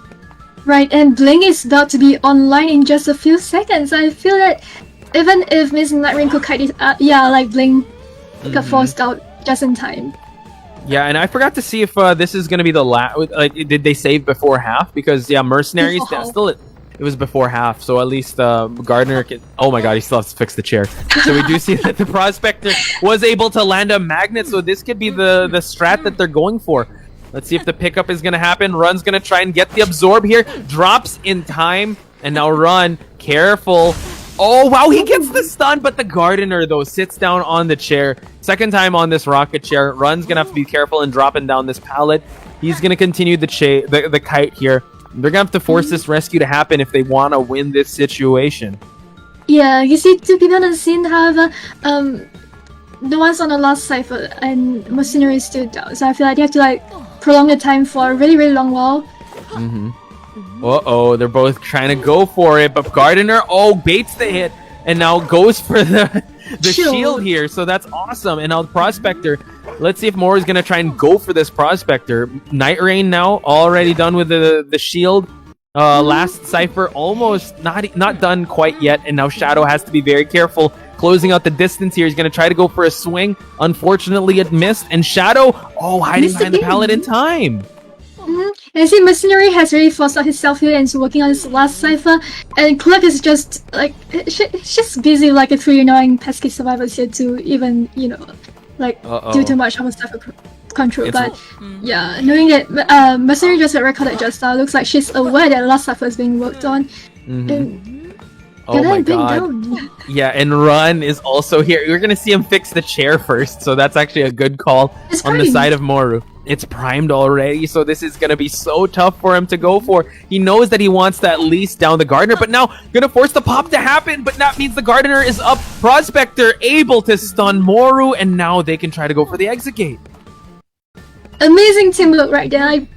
Right, and Blink is about to be online in just a few seconds. I feel that even if Miss Night Rain could kite it up, like Blink got forced out just in time. Yeah, and I forgot to see if this is going to be the last... Like, did they save before half? Because, Mercenaries still... It was before half, so at least Gardener can... Oh my god, he still has to fix the chair. So we do see that the Prospector was able to land a magnet, so this could be the strat that they're going for. Let's see if the pickup is going to happen. Run's going to try and get the absorb here. Drops in time. And now Run. Careful. Oh, wow. He gets the stun. But the Gardener, though, sits down on the chair. Second time on this rocket chair. Run's going to have to be careful in dropping down this pallet. He's going to continue the kite here. They're going to have to force this rescue to happen if they want to win this situation. Yeah, you see two people on the scene, however, the ones on the last cipher and Mercenary is still down. So I feel like they have to, like, prolong the time for a really, really long while. Uh-oh, they're both trying to go for it, but Gardener, baits the hit, and now goes for the shield here, so that's awesome. And now the Prospector, let's see if Moore is going to try and go for this Prospector. Night Rain now, already done with the shield. Last cipher, almost not done quite yet, and now Shadow has to be very careful. Closing out the distance here. He's going to try to go for a swing. Unfortunately, it missed. And Shadow, hiding behind the pallet in time. And I see Mercenary has really forced out his self-heal and is working on his last cipher. And Clerk is just, like, it's just busy like a 3 annoying pesky survivors here to even, do too much of a cipher control. But, knowing that Mercenary just got recorded just now, looks like she's aware that the last cipher is being worked on. Oh my god. Yeah, and Run is also here. We're going to see him fix the chair first, so that's actually a good call on the side of Moru. it's primed already, so this is gonna be so tough for him to go for. He knows that he wants to at least down the Gardener, but now gonna force the pop to happen, but that means the Gardener is up. Prospector able to stun Moru, and now they can try to go for the exit gate. Amazing teamwork right there. Like,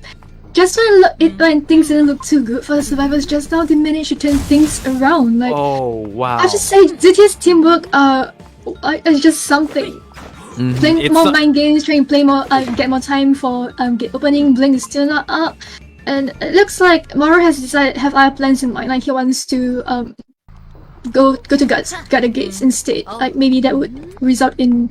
just when things didn't look too good for the survivors just now, they managed to turn things around. Like, oh wow! I have to say, ZT's teamwork is just something. Playing more mind games, trying to play more, get more time for gate opening. Blink is still not up, and it looks like Moru has decided have other plans in mind. Like he wants to go to guard gates instead. Like maybe that would result in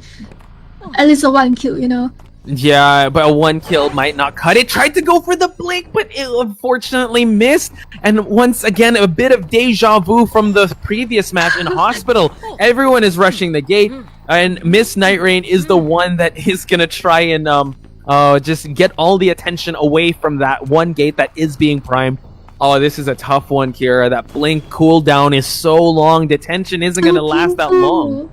at least a 1 kill, you know. Yeah, but a 1 kill might not cut it. Tried to go for the blink, but it unfortunately missed. And once again, a bit of deja vu from the previous match in Hospital. Everyone is rushing the gate, and Miss Night Rain is the one that is gonna try and just get all the attention away from that one gate that is being primed. Oh, this is a tough one, Kira. That blink cooldown is so long. Detention isn't gonna last that long.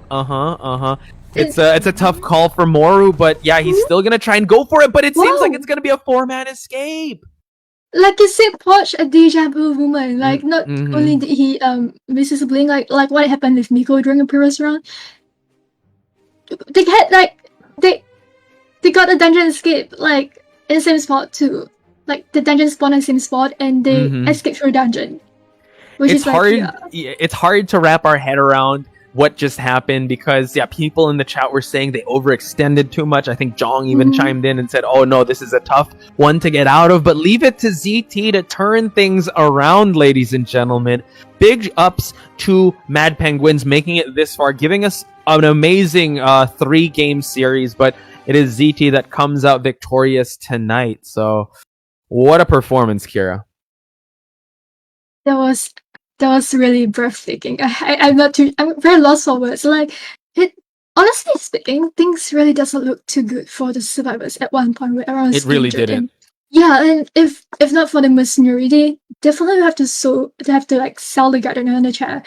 It's a tough call for Moru, but yeah, he's still gonna try and go for it, but it seems like it's gonna be a 4-man escape. Like you said, Poch a deja vu moment. Like not only did he miss his blink, like what happened with Miko during the previous round. They had they got a dungeon escape like in the same spot too. Like the dungeon spawned in the same spot and they escaped through a dungeon. Which It's is hard. Like, It's hard to wrap our head around what just happened because people in the chat were saying they overextended too much. I think Jong even chimed in and said, oh no, this is a tough one to get out of, but leave it to ZT to turn things around, ladies and gentlemen. Big ups to Mad Penguins making it this far, giving us an amazing 3-game series, but it is ZT that comes out victorious tonight. So what a performance, Kira. That was really breathtaking. I'm very lost for words. Like it, honestly speaking, things really doesn't look too good for the survivors at one point. Where everyone's It really injured. didn't. And if not for the mercenary, they definitely have to sell the Gardener in the chat.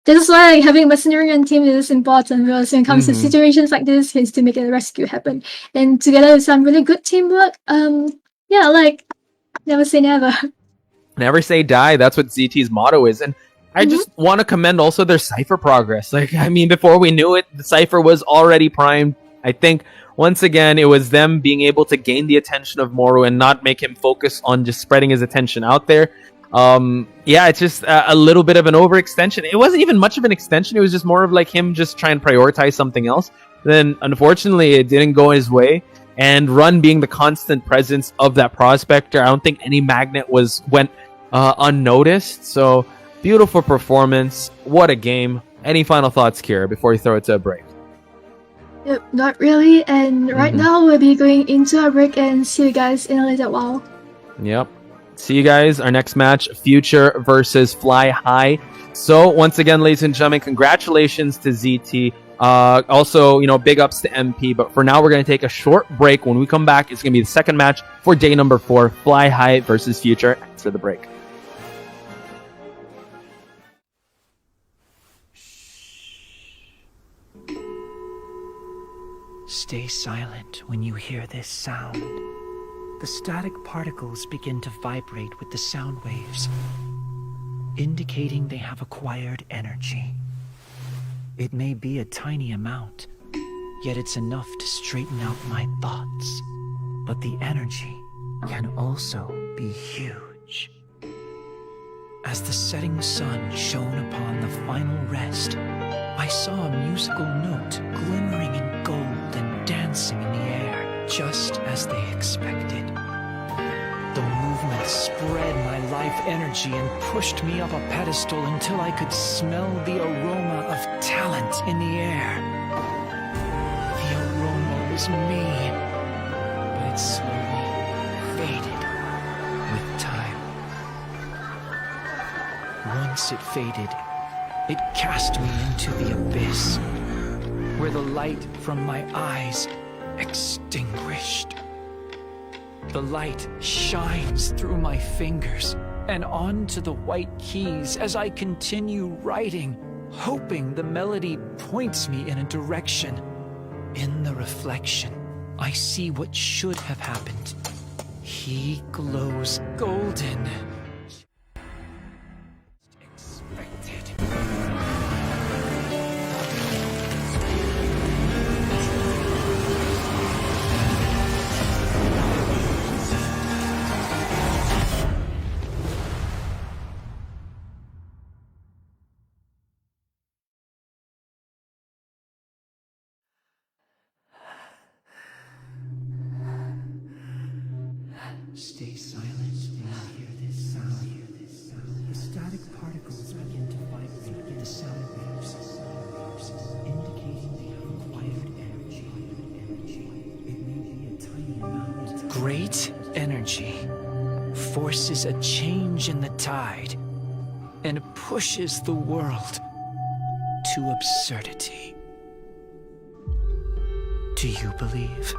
That's why having a mercenary on team is important because when it comes to situations like this, is to make a rescue happen. And together with some really good teamwork, never say never. Never say die. That's what ZT's motto is. And I just want to commend also their Cypher progress. Like, I mean, before we knew it, the Cypher was already primed. I think, once again, it was them being able to gain the attention of Moru and not make him focus on just spreading his attention out there. It's just a little bit of an overextension. It wasn't even much of an extension. It was just more of like him just trying to prioritize something else. Then, unfortunately, it didn't go his way. And Run being the constant presence of that Prospector, I don't think any Magnet went unnoticed. So beautiful performance. What a game. Any final thoughts, Kira, before we throw it to a break? Yep, not really. And right now we'll be going into a break and see you guys in a little while. Yep. See you guys. Our next match, Future versus Fly High. So once again, ladies and gentlemen, congratulations to ZT. Also, big ups to MP. But for now, we're going to take a short break. When we come back, it's going to be the second match for day number 4, Fly High versus Future. After the break. Stay silent when you hear this sound. The static particles begin to vibrate with the sound waves, indicating they have acquired energy. It may be a tiny amount, yet it's enough to straighten out my thoughts. But the energy can also be huge. As the setting sun shone upon the final rest, I saw a musical note glimmering in gold and dancing in the air, just as they expected. The movement spread my life energy and pushed me up a pedestal until I could smell the aroma of talent in the air. The aroma was me, but it slowly faded with time. Once it faded, it cast me into the abyss, where the light from my eyes extinguished. The light shines through my fingers and onto the white keys as I continue writing, hoping the melody points me in a direction. In the reflection, I see what should have happened. He glows golden. Expected. Stay silent when you hear this sound. The static particles begin to vibrate with the sound waves, indicating they have acquired energy. It may be a tiny amount. Great energy forces a change in the tide and pushes the world to absurdity. Do you believe?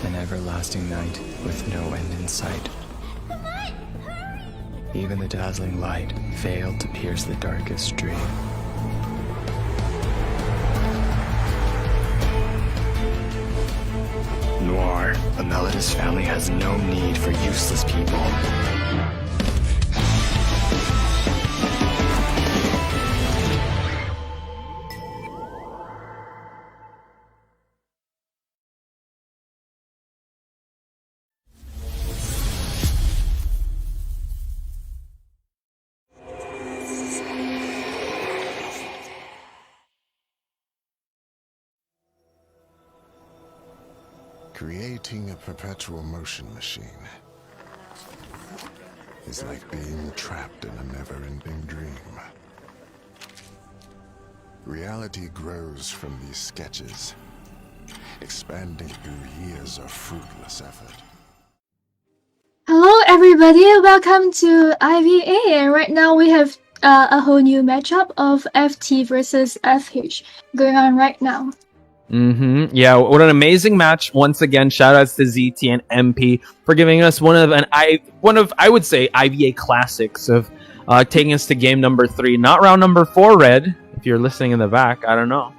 An everlasting night with no end in sight. Even the dazzling light failed to pierce the darkest dream. Noir, the Melodist family has no need for useless people. Creating a perpetual motion machine is like being trapped in a never-ending dream. Reality grows from these sketches, expanding through years of fruitless effort. Hello everybody, welcome to IVA, and right now we have a whole new matchup of FT versus FH going on right now. Yeah, what an amazing match. Once again, shout outs to ZT and MP for giving us one of I would say IVA classics of taking us to game number 3, not round number 4, Red. If you're listening in the back, I don't know.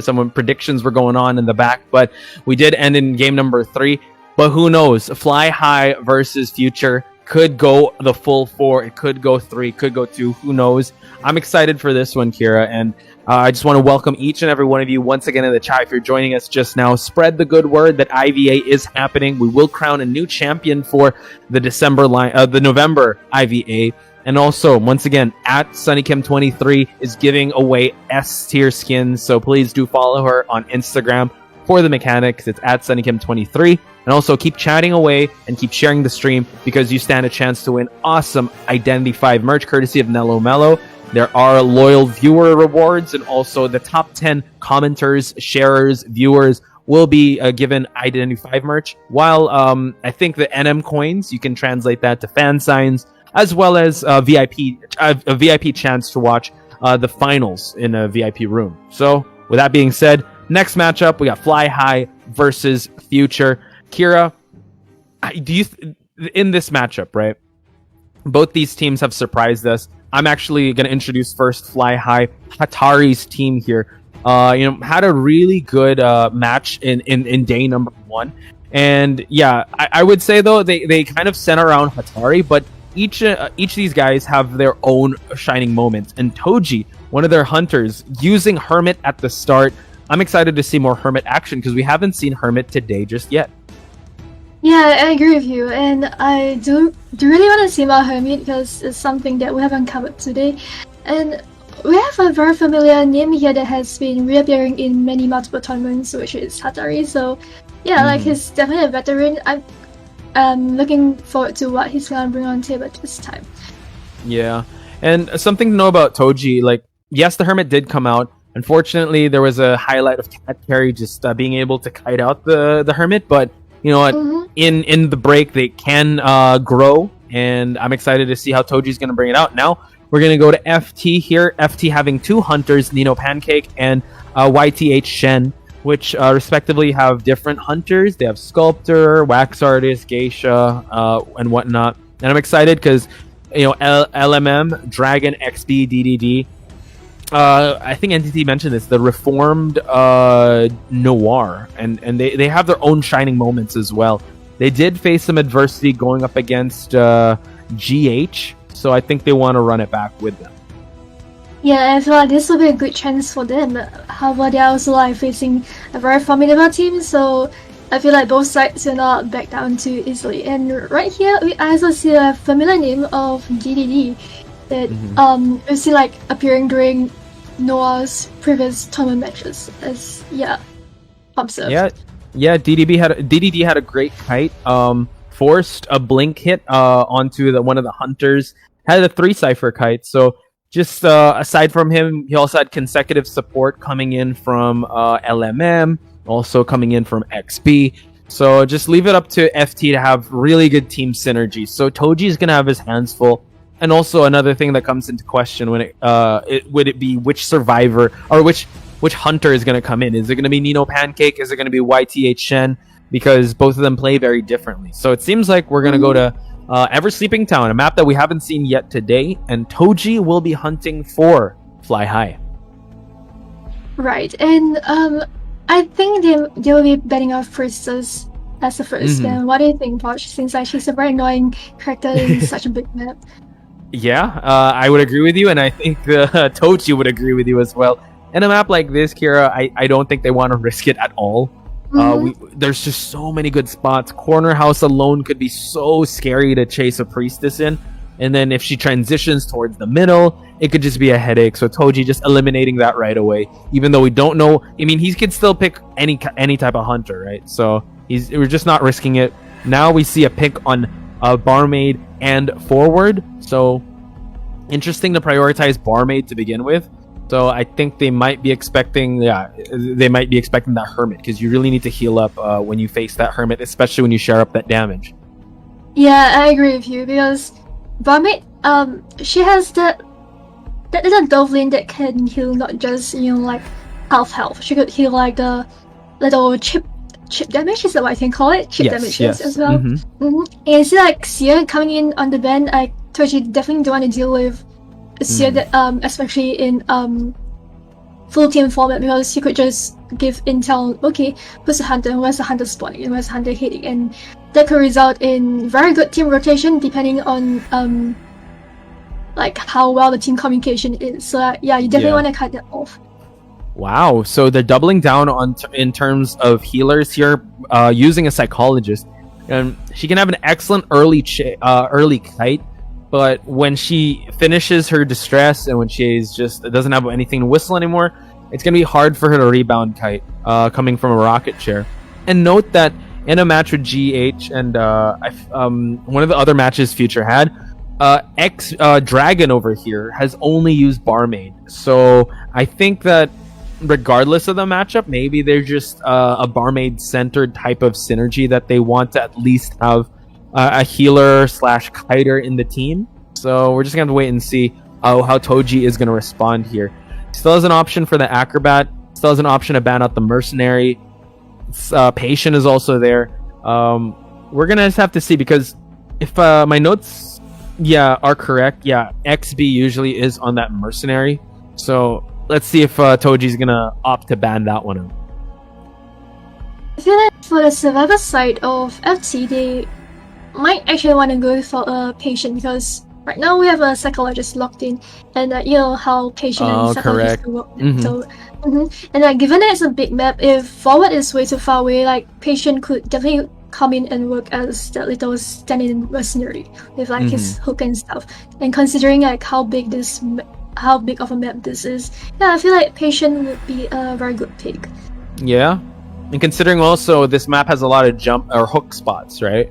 Some predictions were going on in the back, but we did end in game number 3. But who knows? Fly High versus Future could go the full 4. It could go 3, could go 2. Who knows? I'm excited for this one, Kira, and I just want to welcome each and every one of you once again in the chat. If you're joining us just now, spread the good word that IVA is happening. We will crown a new champion for the the November IVA. And also, once again, at SunnyKim23 is giving away S tier skins. So please do follow her on Instagram for the mechanics. It's at SunnyKim23. And also keep chatting away and keep sharing the stream because you stand a chance to win awesome Identity 5 merch courtesy of Nello Mello. There are loyal viewer rewards, and also the top 10 commenters, sharers, viewers will be given Identity 5 merch. While I think the NM coins, you can translate that to fan signs, as well as a VIP chance to watch the finals in a VIP room. So with that being said, next matchup we got Fly High versus Future. Kira, in this matchup, right? Both these teams have surprised us. I'm actually going to introduce first Fly High, Hatari's team here. Had a really good match in day number 1. And yeah, I would say though they kind of center around Hatari, but each of these guys have their own shining moments. And Toji, one of their hunters, using Hermit at the start. I'm excited to see more Hermit action because we haven't seen Hermit today just yet. Yeah, I agree with you, and I do really want to see more Hermit because it's something that we haven't covered today. And we have a very familiar name here that has been reappearing in many multiple tournaments, which is Hatari. So yeah, like he's definitely a veteran. I'm looking forward to what he's gonna bring on table this time. Yeah, and something to know about Toji, like yes, the Hermit did come out. Unfortunately, there was a highlight of Cat Carry just being able to kite out the Hermit, but you know what? In the break, they can grow, and I'm excited to see how Toji's going to bring it out. Now, we're going to go to FT here. FT having 2 hunters, Nino Pancake and YTH Shen, which respectively have different hunters. They have Sculptor, Wax Artist, Geisha, and whatnot. And I'm excited because, LMM, Dragon, XB, DDD, I think NTT mentioned this, the reformed Noir, and they have their own shining moments as well. They did face some adversity going up against GH, so I think they want to run it back with them. Yeah, I feel like this will be a good chance for them. However, they're also like facing a very formidable team, so I feel like both sides will not back down too easily. And right here, I also see a familiar name of DDD that we see like appearing during Noah's previous tournament matches, as observed. Yeah, DDD had a great kite. Forced a blink hit onto one of the hunters. Had a 3 cipher kite. So just aside from him, he also had consecutive support coming in from LMM, also coming in from XB. So just leave it up to FT to have really good team synergy. So Toji's gonna have his hands full. And also another thing that comes into question when would it be which survivor or which hunter is going to come in? Is it going to be Nino Pancake? Is it going to be YTH Shen? Because both of them play very differently. So it seems like we're going to go to Ever Sleeping Town, a map that we haven't seen yet today, and Toji will be hunting for Fly High. Right, and I think they will be betting off Priestess as the first. And what do you think, Poch? Seems like she's a very annoying character in such a big map. Yeah, I would agree with you, and I think Tochi would agree with you as well. In a map like this, Kira, I don't think they want to risk it at all. There's just so many good spots. Corner House alone could be so scary to chase a Priestess in, and then if she transitions towards the middle, it could just be a headache. So Toji just eliminating that right away, even though we don't know. I mean, he could still pick any type of hunter, right? So we're just not risking it. Now we see a pick on Barmaid and Forward, so interesting to prioritize Barmaid to begin with. So I think they might be expecting that Hermit, because you really need to heal up when you face that Hermit, especially when you share up that damage. Yeah, I agree with you, because Barmaid, she has that little Dovlin that can heal not just like health. She could heal like the little chip damage, is that what I can call it? Chip damage as well. And it's like Seer coming in on the bench. Toji definitely don't want to deal with Seer, that, especially in full team format, because he could just give intel, okay, who's the hunter, where's the hunter spawning, and where's the hunter hitting, and that could result in very good team rotation depending on like how well the team communication is. So yeah, you definitely want to cut that off. Wow, so they're doubling down on in terms of healers here, using a psychologist, and she can have an excellent early kite, but when she finishes her distress and when she's just doesn't have anything to whistle anymore, it's gonna be hard for her to rebound kite, coming from a rocket chair. And note that in a match with GH and one of the other matches Future had, Dragon over here has only used Barmaid, so I think that regardless of the matchup, maybe they're just a Barmaid centered type of synergy that they want to at least have a healer / kiter in the team. So we're just gonna have to wait and see. how Toji is going to respond here. Still has an option for the Acrobat. Still has an option to ban out the Mercenary. Patient is also there. We're going to just have to see, because if my notes are correct, XB usually is on that Mercenary. So let's see if Toji's going to opt to ban that one out. I feel like for the survivor side of FC, they might actually want to go for a patient, because right now we have a psychologist locked in, and you know how patient and psychologist work. So, and given that it's a big map, if forward is way too far away, like patient could definitely come in and work as that little stand-in mercenary with like his hook and stuff. And considering like how big of a map this is, I feel like patient would be a very good pick. Yeah. And considering also this map has a lot of jump or hook spots, right?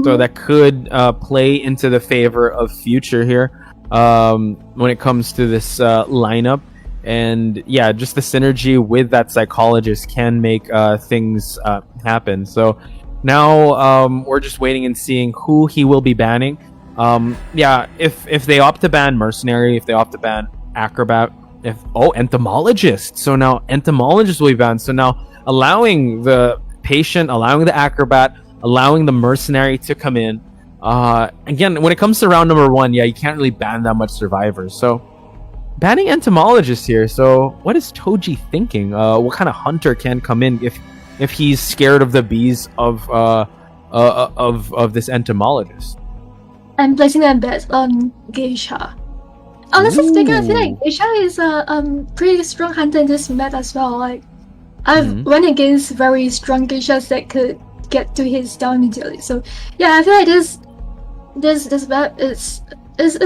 So that could play into the favor of Future here when it comes to this lineup. And just the synergy with that psychologist can make things happen. So now we're just waiting and seeing who he will be banning. If they opt to ban Mercenary, if they opt to ban Acrobat, Entomologist. So now Entomologist will be banned. So now allowing the Patient, allowing the Acrobat, allowing the Mercenary to come in. Again, when it comes to round number 1, you can't really ban that much survivors. So banning Entomologist here. So what is Toji thinking? What kind of hunter can come in if he's scared of the bees of this Entomologist? I'm placing a bet on Geisha. Honestly speaking, I feel like Geisha is a pretty strong hunter in this map as well. Like I've went against very strong Geishas that could get to his down immediately. So I feel like this map is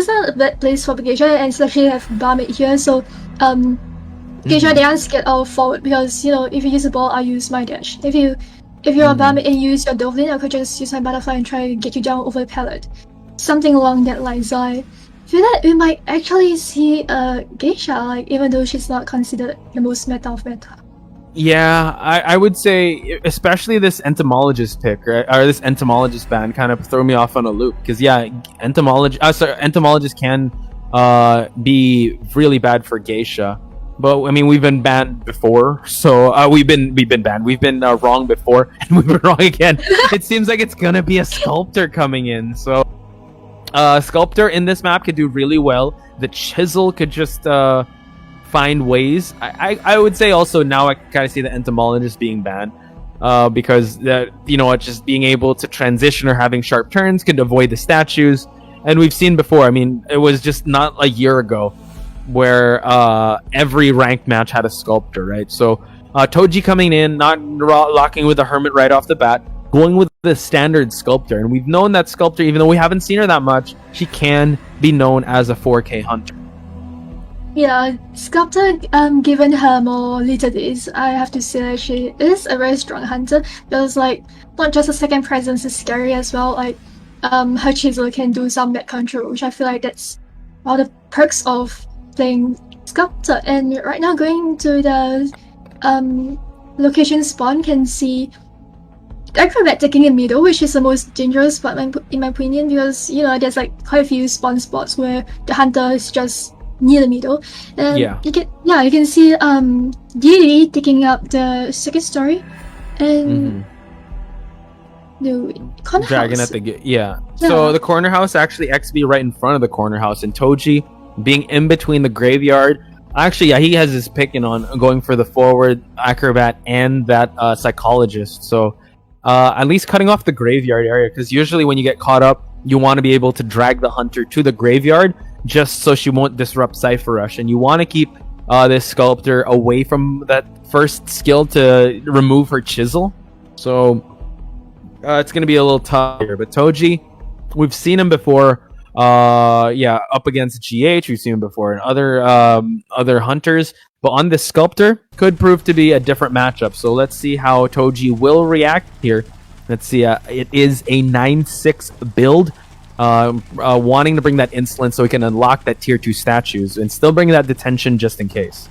not a bad place for Geisha, and especially have Barmaid here. So Geisha, they aren't scared of forward, because you know, if you use the ball, I use my dash. If you're a Barmaid and you use your Dolphin, I could just use my butterfly and try to get you down over the pallet. Something along that line. So I feel that we might actually see Geisha, like even though she's not considered the most meta of meta. Yeah, I would say especially this Entomologist pick, right? Or this Entomologist ban kind of throw me off on a loop, because Entomologist can be really bad for Geisha. But I mean, we've been banned before, so we've been banned. We've been wrong before, and we've been wrong again. It seems like it's gonna be a Sculptor coming in. So Sculptor in this map could do really well. The Chisel could just find ways. I would say also now I kind of see the Entomologist being banned because that, you know what, just being able to transition or having sharp turns can avoid the statues. And we've seen before, I mean, it was just not a year ago where every ranked match had a Sculptor, right? So Toji coming in, not locking with the Hermit right off the bat, going with the standard Sculptor. And we've known that Sculptor, even though we haven't seen her that much, she can be known as a 4K hunter. Yeah, Sculptor, given her more later days, I have to say that she is a very strong hunter. Because like, not just a second presence is scary as well, like her Chisel can do some map control, which I feel like that's one of the perks of playing Sculptor. And right now going to the location spawn, can see Acrobat taking a middle, which is the most dangerous spot in my opinion, because you know, there's like quite a few spawn spots where the hunter is just near the middle, and you can see DD taking up the second story, and the corner Dragon house. at the So the corner house, actually XB right in front of the corner house, and Toji being in between the graveyard. Actually, he has his picking on going for the forward Acrobat and that psychologist. So at least cutting off the graveyard area, because usually when you get caught up, you want to be able to drag the hunter to the graveyard just so she won't disrupt Cypher Rush, and you want to keep this Sculptor away from that first skill to remove her Chisel. So it's going to be a little tough here. But Toji, we've seen him before. Up against GH, we've seen him before, and other hunters. But on this Sculptor, could prove to be a different matchup. So let's see how Toji will react here. Let's see. It is a 9-6 build. Wanting to bring that insolence so he can unlock that tier 2 statues and still bring that detention just in case.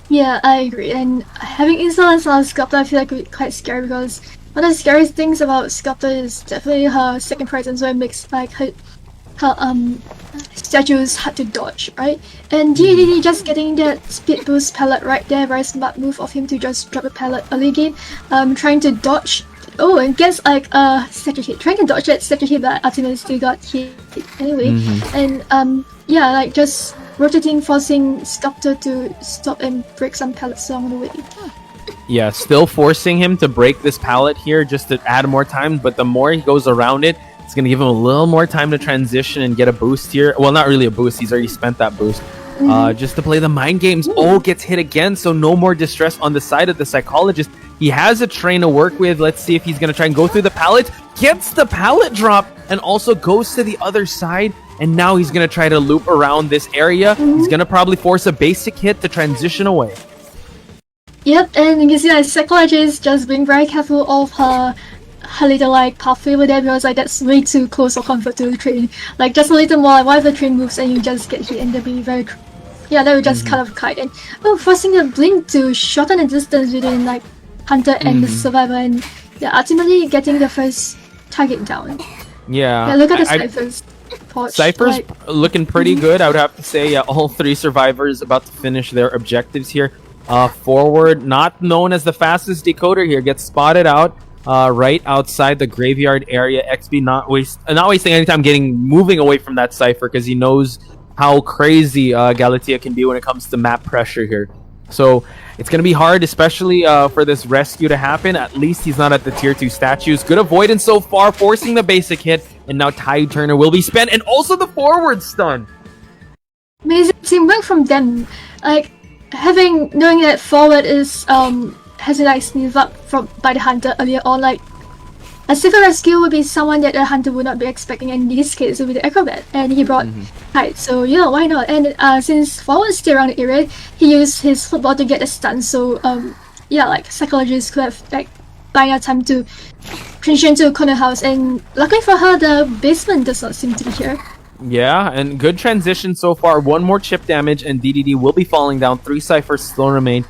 Yeah, I agree. And having insolence on Sculptor, I feel like it's quite scary, because one of the scariest things about Sculptor is definitely her second presence, where it makes like her statues had to dodge, right? And DDD just getting that speed boost pallet right there, very smart move of him to just drop a pallet early game, trying to dodge. Oh, and gets like a statue hit, trying to dodge that statue hit, but ultimately still got hit anyway. And yeah, like just rotating, forcing Sculptor to stop and break some pallets along the way. Yeah, still forcing him to break this pallet here just to add more time, but the more he goes around it, it's going to give him a little more time to transition and get a boost here. Well, not really a boost, he's already spent that boost. Just to play the mind games. Oh, gets hit again, so no more distress on the side of the Psychologist. He has a train to work with. Let's see if he's going to try and go through the pallet. Gets the pallet drop and also goes to the other side. And now he's going to try to loop around this area. He's going to probably force a basic hit to transition away. Yep, and you can see that Psychologist just being very careful of her little like pathway over there, because like that's way too close for comfort to the train. Like just a little more, like, while the train moves and you just get hit, and they'll be very, yeah, they will just cut off kite. And forcing the blink to shorten the distance between like Hunter and the Survivor, and yeah, ultimately getting the first target down. Yeah, look at the Cypher's porch. Cypher's looking pretty good, I would have to say. Yeah, all three survivors about to finish their objectives here. Forward, not known as the fastest decoder here, gets spotted out right outside the graveyard area. XB not wasting any time moving away from that Cypher, because he knows how crazy Galatea can be when it comes to map pressure here. So it's going to be hard, especially for this rescue to happen. At least he's not at the tier 2 statues. Good avoidance so far, forcing the basic hit, and now Tide Turner will be spent, and also the forward stun. Amazing teamwork from them. Like knowing that forward is has a nice sneeze up by the Hunter earlier on. Like a safer rescue would be someone that the Hunter would not be expecting, and in this case it would be the Acrobat, and he brought Tide, so yeah, why not? And since forward is still around the area, he used his football to get a stun, so yeah, like Psychologists could have like buying out time to transition to a corner house, and luckily for her, the basement does not seem to be here. Yeah, and good transition so far. One more chip damage, and DDD will be falling down. 3 Cyphers still remain.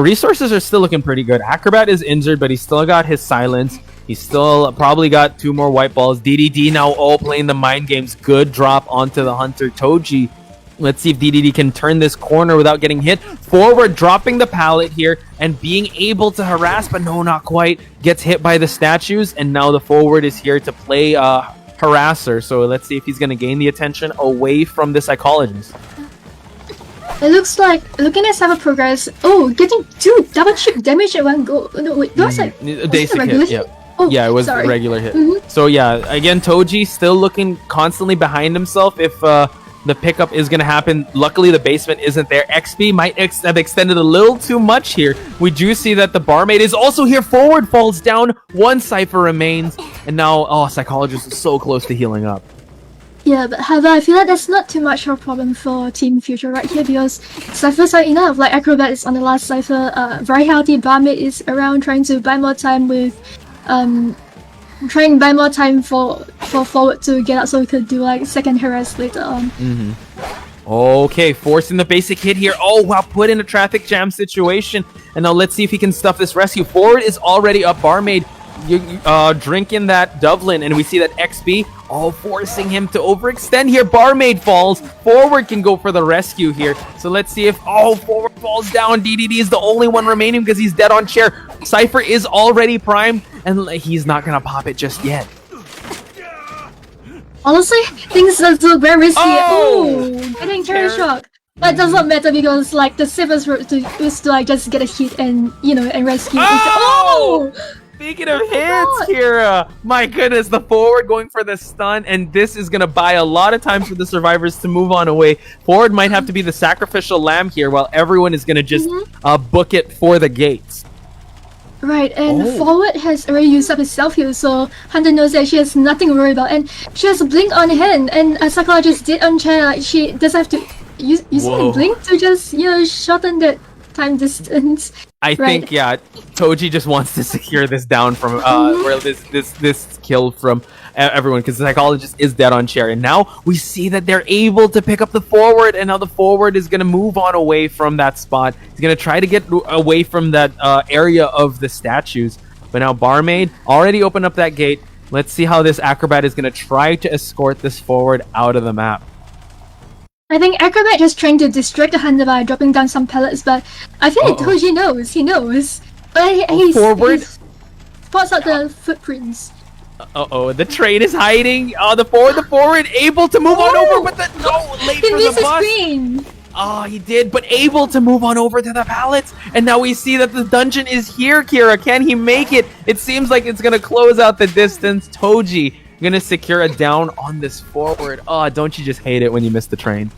Resources are still looking pretty good. Acrobat is injured, but he's still got his silence. He's still probably got 2 more white balls. DDD now all playing the mind games. Good drop onto the Hunter Toji. Let's see if DDD can turn this corner without getting hit. Forward, dropping the pallet here and being able to harass, but no, not quite. Gets hit by the statues, and now the forward is here to play harasser. So let's see if he's going to gain the attention away from the Psychologist. It looks like, looking at Cypher progress, getting 2 double chip damage at one go. No, wait, that was like basic hit. Yeah. Oh, yeah, it was a regular hit. So yeah, again, Toji still looking constantly behind himself if the pickup is going to happen. Luckily, the basement isn't there. XP might have extended a little too much here. We do see that the barmaid is also here. Forward falls down. 1 Cypher remains. And now, Psychologist is so close to healing up. Yeah, but however, I feel like that's not too much of a problem for Team Future right here, because Cyphers are enough. Like Acrobat is on the last Cypher, very healthy. Barmaid is around trying to buy more time with, trying to buy more time for forward to get out so we could do like second harass later on. Okay, forcing the basic hit here. Oh, wow, put in a traffic jam situation. And now let's see if he can stuff this rescue. Forward is already up. Barmaid drinking that Dublin, and we see that XB forcing him to overextend here. Barmaid falls. Forward can go for the rescue here. So let's see if forward falls down. DDD is the only one remaining because he's dead on chair. Cypher is already primed, and he's not gonna pop it just yet. Honestly, things look very risky. Getting carry shock. But it does not matter, because like the safest route is to like just get a hit and and rescue. Speaking of hits, Kira, my goodness, the forward going for the stun, and this is going to buy a lot of time for the survivors to move on away. Forward might have to be the sacrificial lamb here, while everyone is going to just book it for the gates. Right, and forward has already used up his self-heal, so Hunter knows that she has nothing to worry about, and she has a blink on hand, and a Psychologist did on chair, like she doesn't have to use the blink to just shorten that time distance. I think Toji just wants to secure this down from this kill from everyone, because the Psychologist is dead on chair, and now we see that they're able to pick up the forward, and now the forward is going to move on away from that spot. He's going to try to get away from that area of the statues, but now Barmaid already opened up that gate. Let's see how this Acrobat is going to try to escort this forward out of the map. I think Acrobat just trying to distract the hunter by dropping down some pellets, but I feel like Toji knows. He knows. But he spots out the footprints. The train is hiding. The forward, able to move on over, but late he for missed the bus. His screen. He did, but able to move on over to the pallets. And now we see that the dungeon is here, Kira. Can he make it? It seems like it's going to close out the distance. Toji going to secure a down on this forward. Don't you just hate it when you miss the train?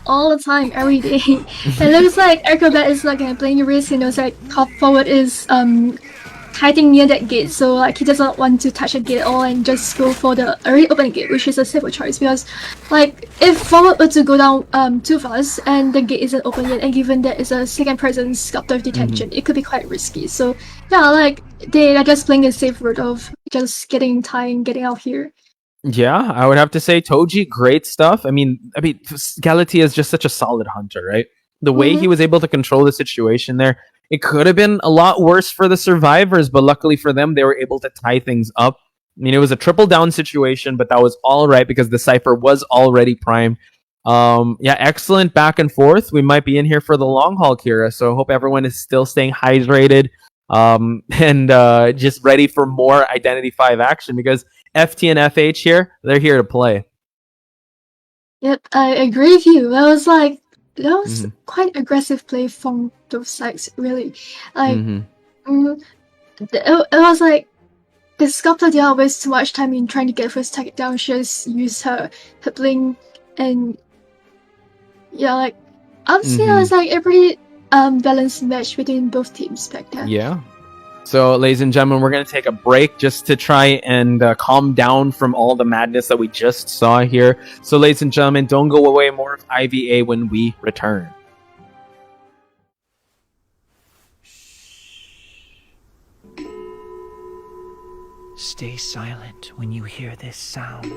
All the time, every day. It looks like Acrobat is like playing a risk. He knows that top forward is hiding near that gate, so like he doesn't want to touch the gate at all and just go for the already open gate, which is a safer choice, because like if forward were to go down too fast and the gate isn't open yet, and given that it's a second presence sculptor of detention, it could be quite risky. So yeah, like they are just playing a safe route of just getting time, getting out here. Yeah, I would have to say Toji, great stuff. I mean, Galatea is just such a solid hunter, right? The way he was able to control the situation there, it could have been a lot worse for the survivors, but luckily for them, they were able to tie things up. I mean, it was a triple down situation, but that was all right because the Cypher was already primed. Excellent back and forth. We might be in here for the long haul, Kira, so I hope everyone is still staying hydrated and just ready for more Identity 5 action, because FT and FH here, they're here to play. Yep, I agree with you. That was quite aggressive play from those sides, really. Like, it was like the sculptor didn't waste too much time in trying to get first target down. She just used her blink, and yeah, like obviously it was like a pretty balanced match between both teams back then. Yeah. So, ladies and gentlemen, we're going to take a break just to try and calm down from all the madness that we just saw here. So, ladies and gentlemen, don't go away. More of IVA when we return. Stay silent when you hear this sound.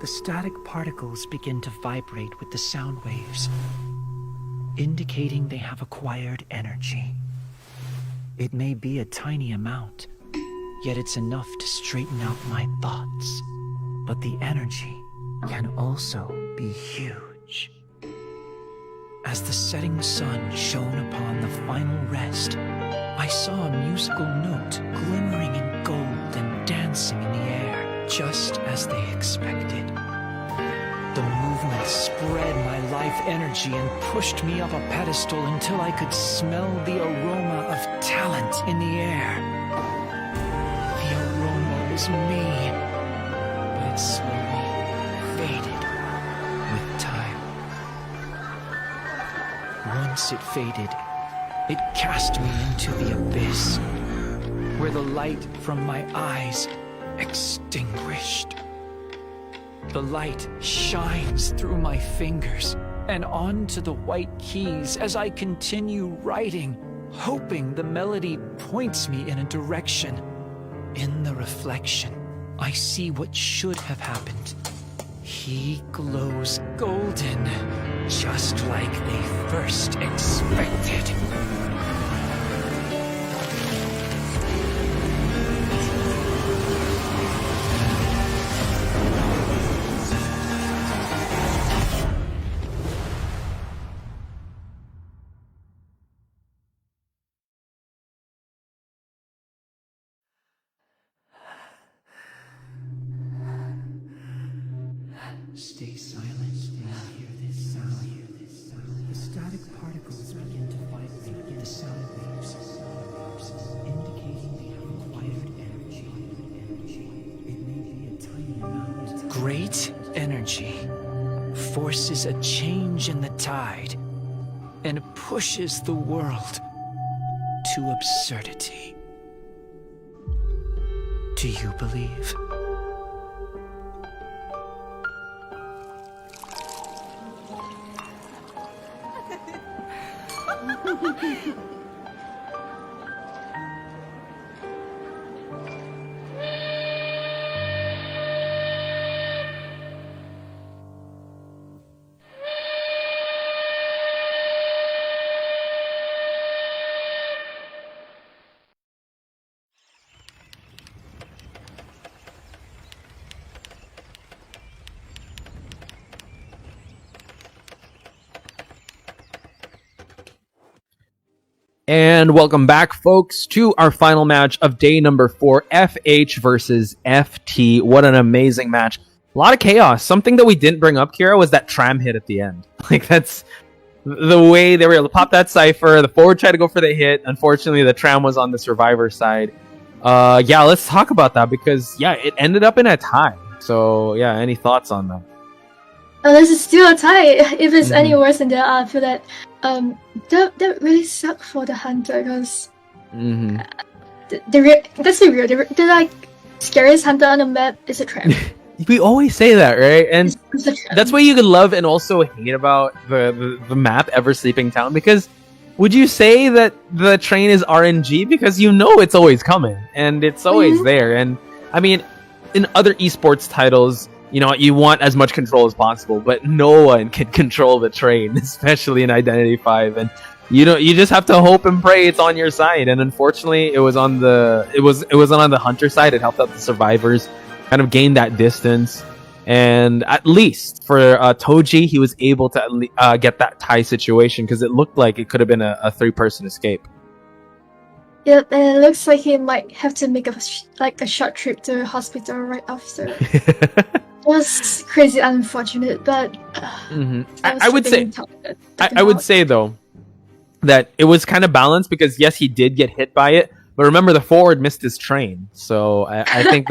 The static particles begin to vibrate with the sound waves, indicating they have acquired energy. It may be a tiny amount, yet it's enough to straighten out my thoughts. But the energy can also be huge. As the setting sun shone upon the final rest, I saw a musical note glimmering in gold and dancing in the air, just as they expected. The movement spread my life energy and pushed me up a pedestal until I could smell the aroma of talent in the air. The aroma was me, but it slowly faded with time. Once it faded, it cast me into the abyss, where the light from my eyes extinguished. The light shines through my fingers and onto the white keys as I continue writing, hoping the melody points me in a direction. In the reflection, I see what should have happened. He glows golden, just like they first expected. Stay silent when you hear this sound. The static particles begin to vibrate with the sound waves, indicating they have acquired energy. It may be a tiny amount. Great energy forces a change in the tide and pushes the world to absurdity. Do you believe? And welcome back, folks, to our final match of day number 4, FH versus FT. What an amazing match. A lot of chaos. Something that we didn't bring up, Kira, was that tram hit at the end. Like, that's the way they were able to pop that cipher. The forward tried to go for the hit. Unfortunately, the tram was on the survivor side. Yeah, let's talk about that because, yeah, it ended up in a tie. So, yeah, any thoughts on that? This is still a tie. If it's any worse than that, I feel that that really sucked for the hunter because that's the real. The like scariest hunter on the map is a tram. We always say that, right? And that's what you could love and also hate about the map, Ever Sleeping Town, because would you say that the train is RNG? Because you know it's always coming and it's always there. And I mean, in other esports titles, you know, you want as much control as possible, but no one can control the train, especially in Identity 5. And you just have to hope and pray it's on your side. And unfortunately, it wasn't on the hunter side. It helped out the survivors kind of gain that distance. And at least for Toji, he was able to get that tie situation because it looked like it could have been a 3-person escape. Yep, and it looks like he might have to make a short trip to the hospital right after. It was crazy unfortunate, but I would say though that it was kind of balanced because yes, he did get hit by it, but remember the forward missed his train, so I think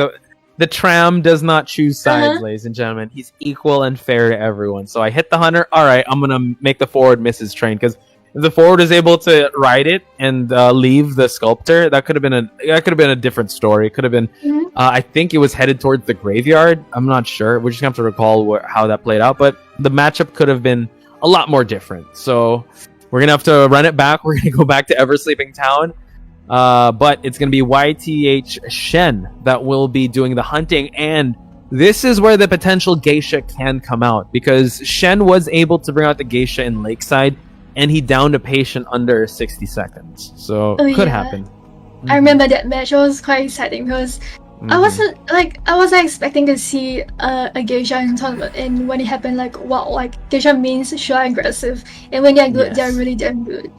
the tram does not choose sides, ladies and gentlemen. He's equal and fair to everyone. So I hit the hunter. All right, I'm gonna make the forward miss his train because if the forward is able to ride it and leave the sculptor, that could have been a different story. It could have been. I think it was headed towards the graveyard. I'm not sure. We're just gonna have to recall how that played out. But the matchup could have been a lot more different. So we're gonna have to run it back. We're gonna go back to Ever Sleeping Town. But it's gonna be YTH Shen that will be doing the hunting, and this is where the potential geisha can come out because Shen was able to bring out the geisha in Lakeside. And he downed a patient under 60 seconds. So could happen. I remember that match. It was quite exciting because I wasn't expecting to see a geisha in tournament. And when it happened, geisha means sure aggressive. And when they're good, they're really damn good.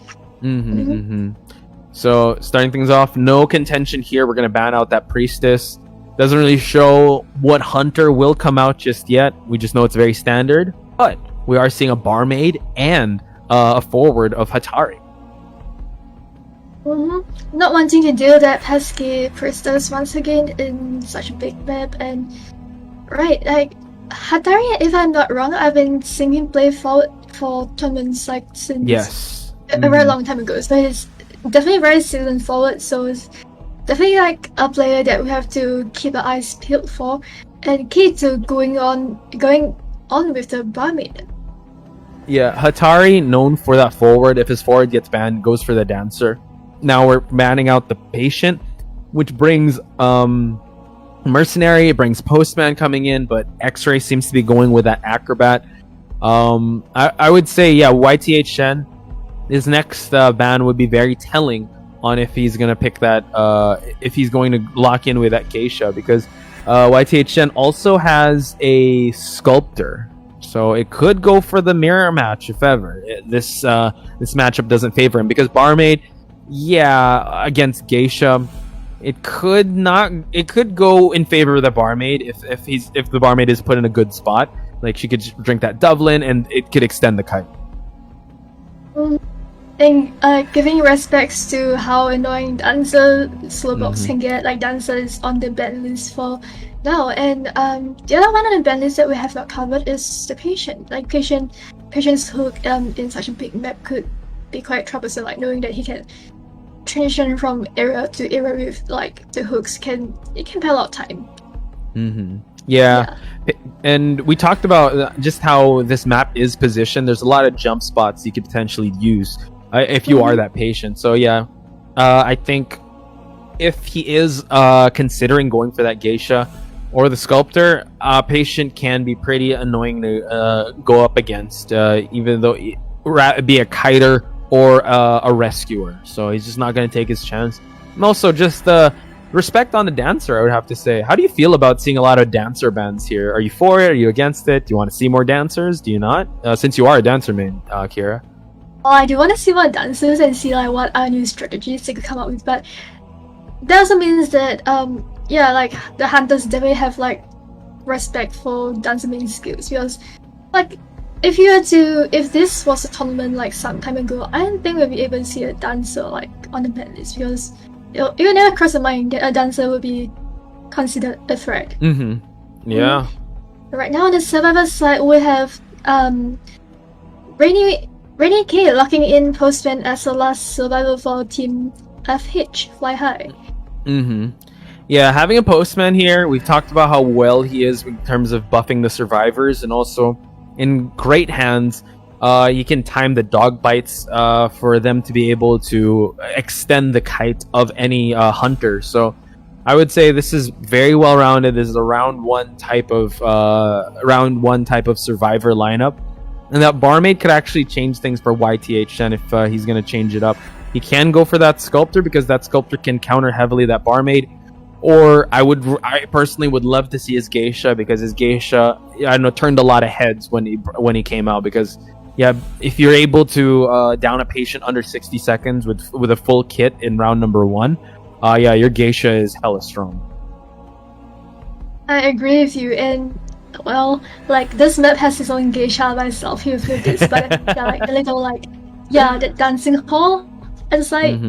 So starting things off, no contention here. We're gonna ban out that priestess. Doesn't really show what hunter will come out just yet. We just know it's very standard. But we are seeing a barmaid and a forward of Hatari. Not wanting to do that pesky priestess once again in such a big map, and Hatari, if I'm not wrong, I've been seeing him play forward for tournaments since a very long time ago. So he's definitely very seasoned forward. So it's definitely a player that we have to keep our eyes peeled for, and key to going on with the barmaid. Yeah, Hatari, known for that forward. If his forward gets banned, goes for the dancer. Now we're banning out the patient, which brings mercenary. It brings postman coming in, but X-ray seems to be going with that acrobat. I would say, YTH Shen, his next ban would be very telling on if he's gonna pick that. If he's going to lock in with that geisha, because YTH Shen also has a sculptor. So it could go for the mirror match if ever this matchup doesn't favor him, because barmaid, against geisha, it could go in favor of the barmaid if the barmaid is put in a good spot. Like she could drink that Dublin and it could extend the kite. And giving respects to how annoying Dancer Slowbox can get, Dancer is on the ban list for now, and the other one on the ban list that we have not covered is the patient. Patient's hook in such a big map could be quite troublesome, knowing that he can transition from area to area with the hooks can pay a lot of time. Yeah. And we talked about just how this map is positioned. There's a lot of jump spots you could potentially use if you are that patient. So I think if he is considering going for that geisha or the sculptor, patient can be pretty annoying to go up against, even though be a kiter or a rescuer. So he's just not going to take his chance. And also just respect on the dancer, I would have to say. How do you feel about seeing a lot of dancer bans here? Are you for it? Are you against it? Do you want to see more dancers? Do you not? Since you are a dancer main, Kira. I do want to see more dances and see like what new strategies they could come up with, but that also means that yeah, like the hunters definitely have like respect for dancer making skills, because like if this was a tournament like some time ago, I don't think we'll be able to see a dancer like on the ban list, because it will never cross the mind that a dancer would be considered a threat. Yeah. Right now on the survivor side, we have Rainy K locking in Postman as the last survivor for Team FH Fly High. Yeah, having a Postman here, we've talked about how well he is in terms of buffing the survivors, and also in great hands. You can time the dog bites for them to be able to extend the kite of any hunter. So I would say this is very well rounded. This is a round one type of survivor lineup, and that barmaid could actually change things for YTH10 if he's going to change it up. He can go for that sculptor, because that sculptor can counter heavily that barmaid. Or I personally would love to see his geisha, because his geisha, I know, turned a lot of heads when he came out. Because yeah, if you're able to down a patient under 60 seconds with a full kit in round number 1, yeah, your geisha is hella strong. I agree with you, and well, like this map has its own geisha by itself here with this, but yeah, like the little the dancing hall at the side,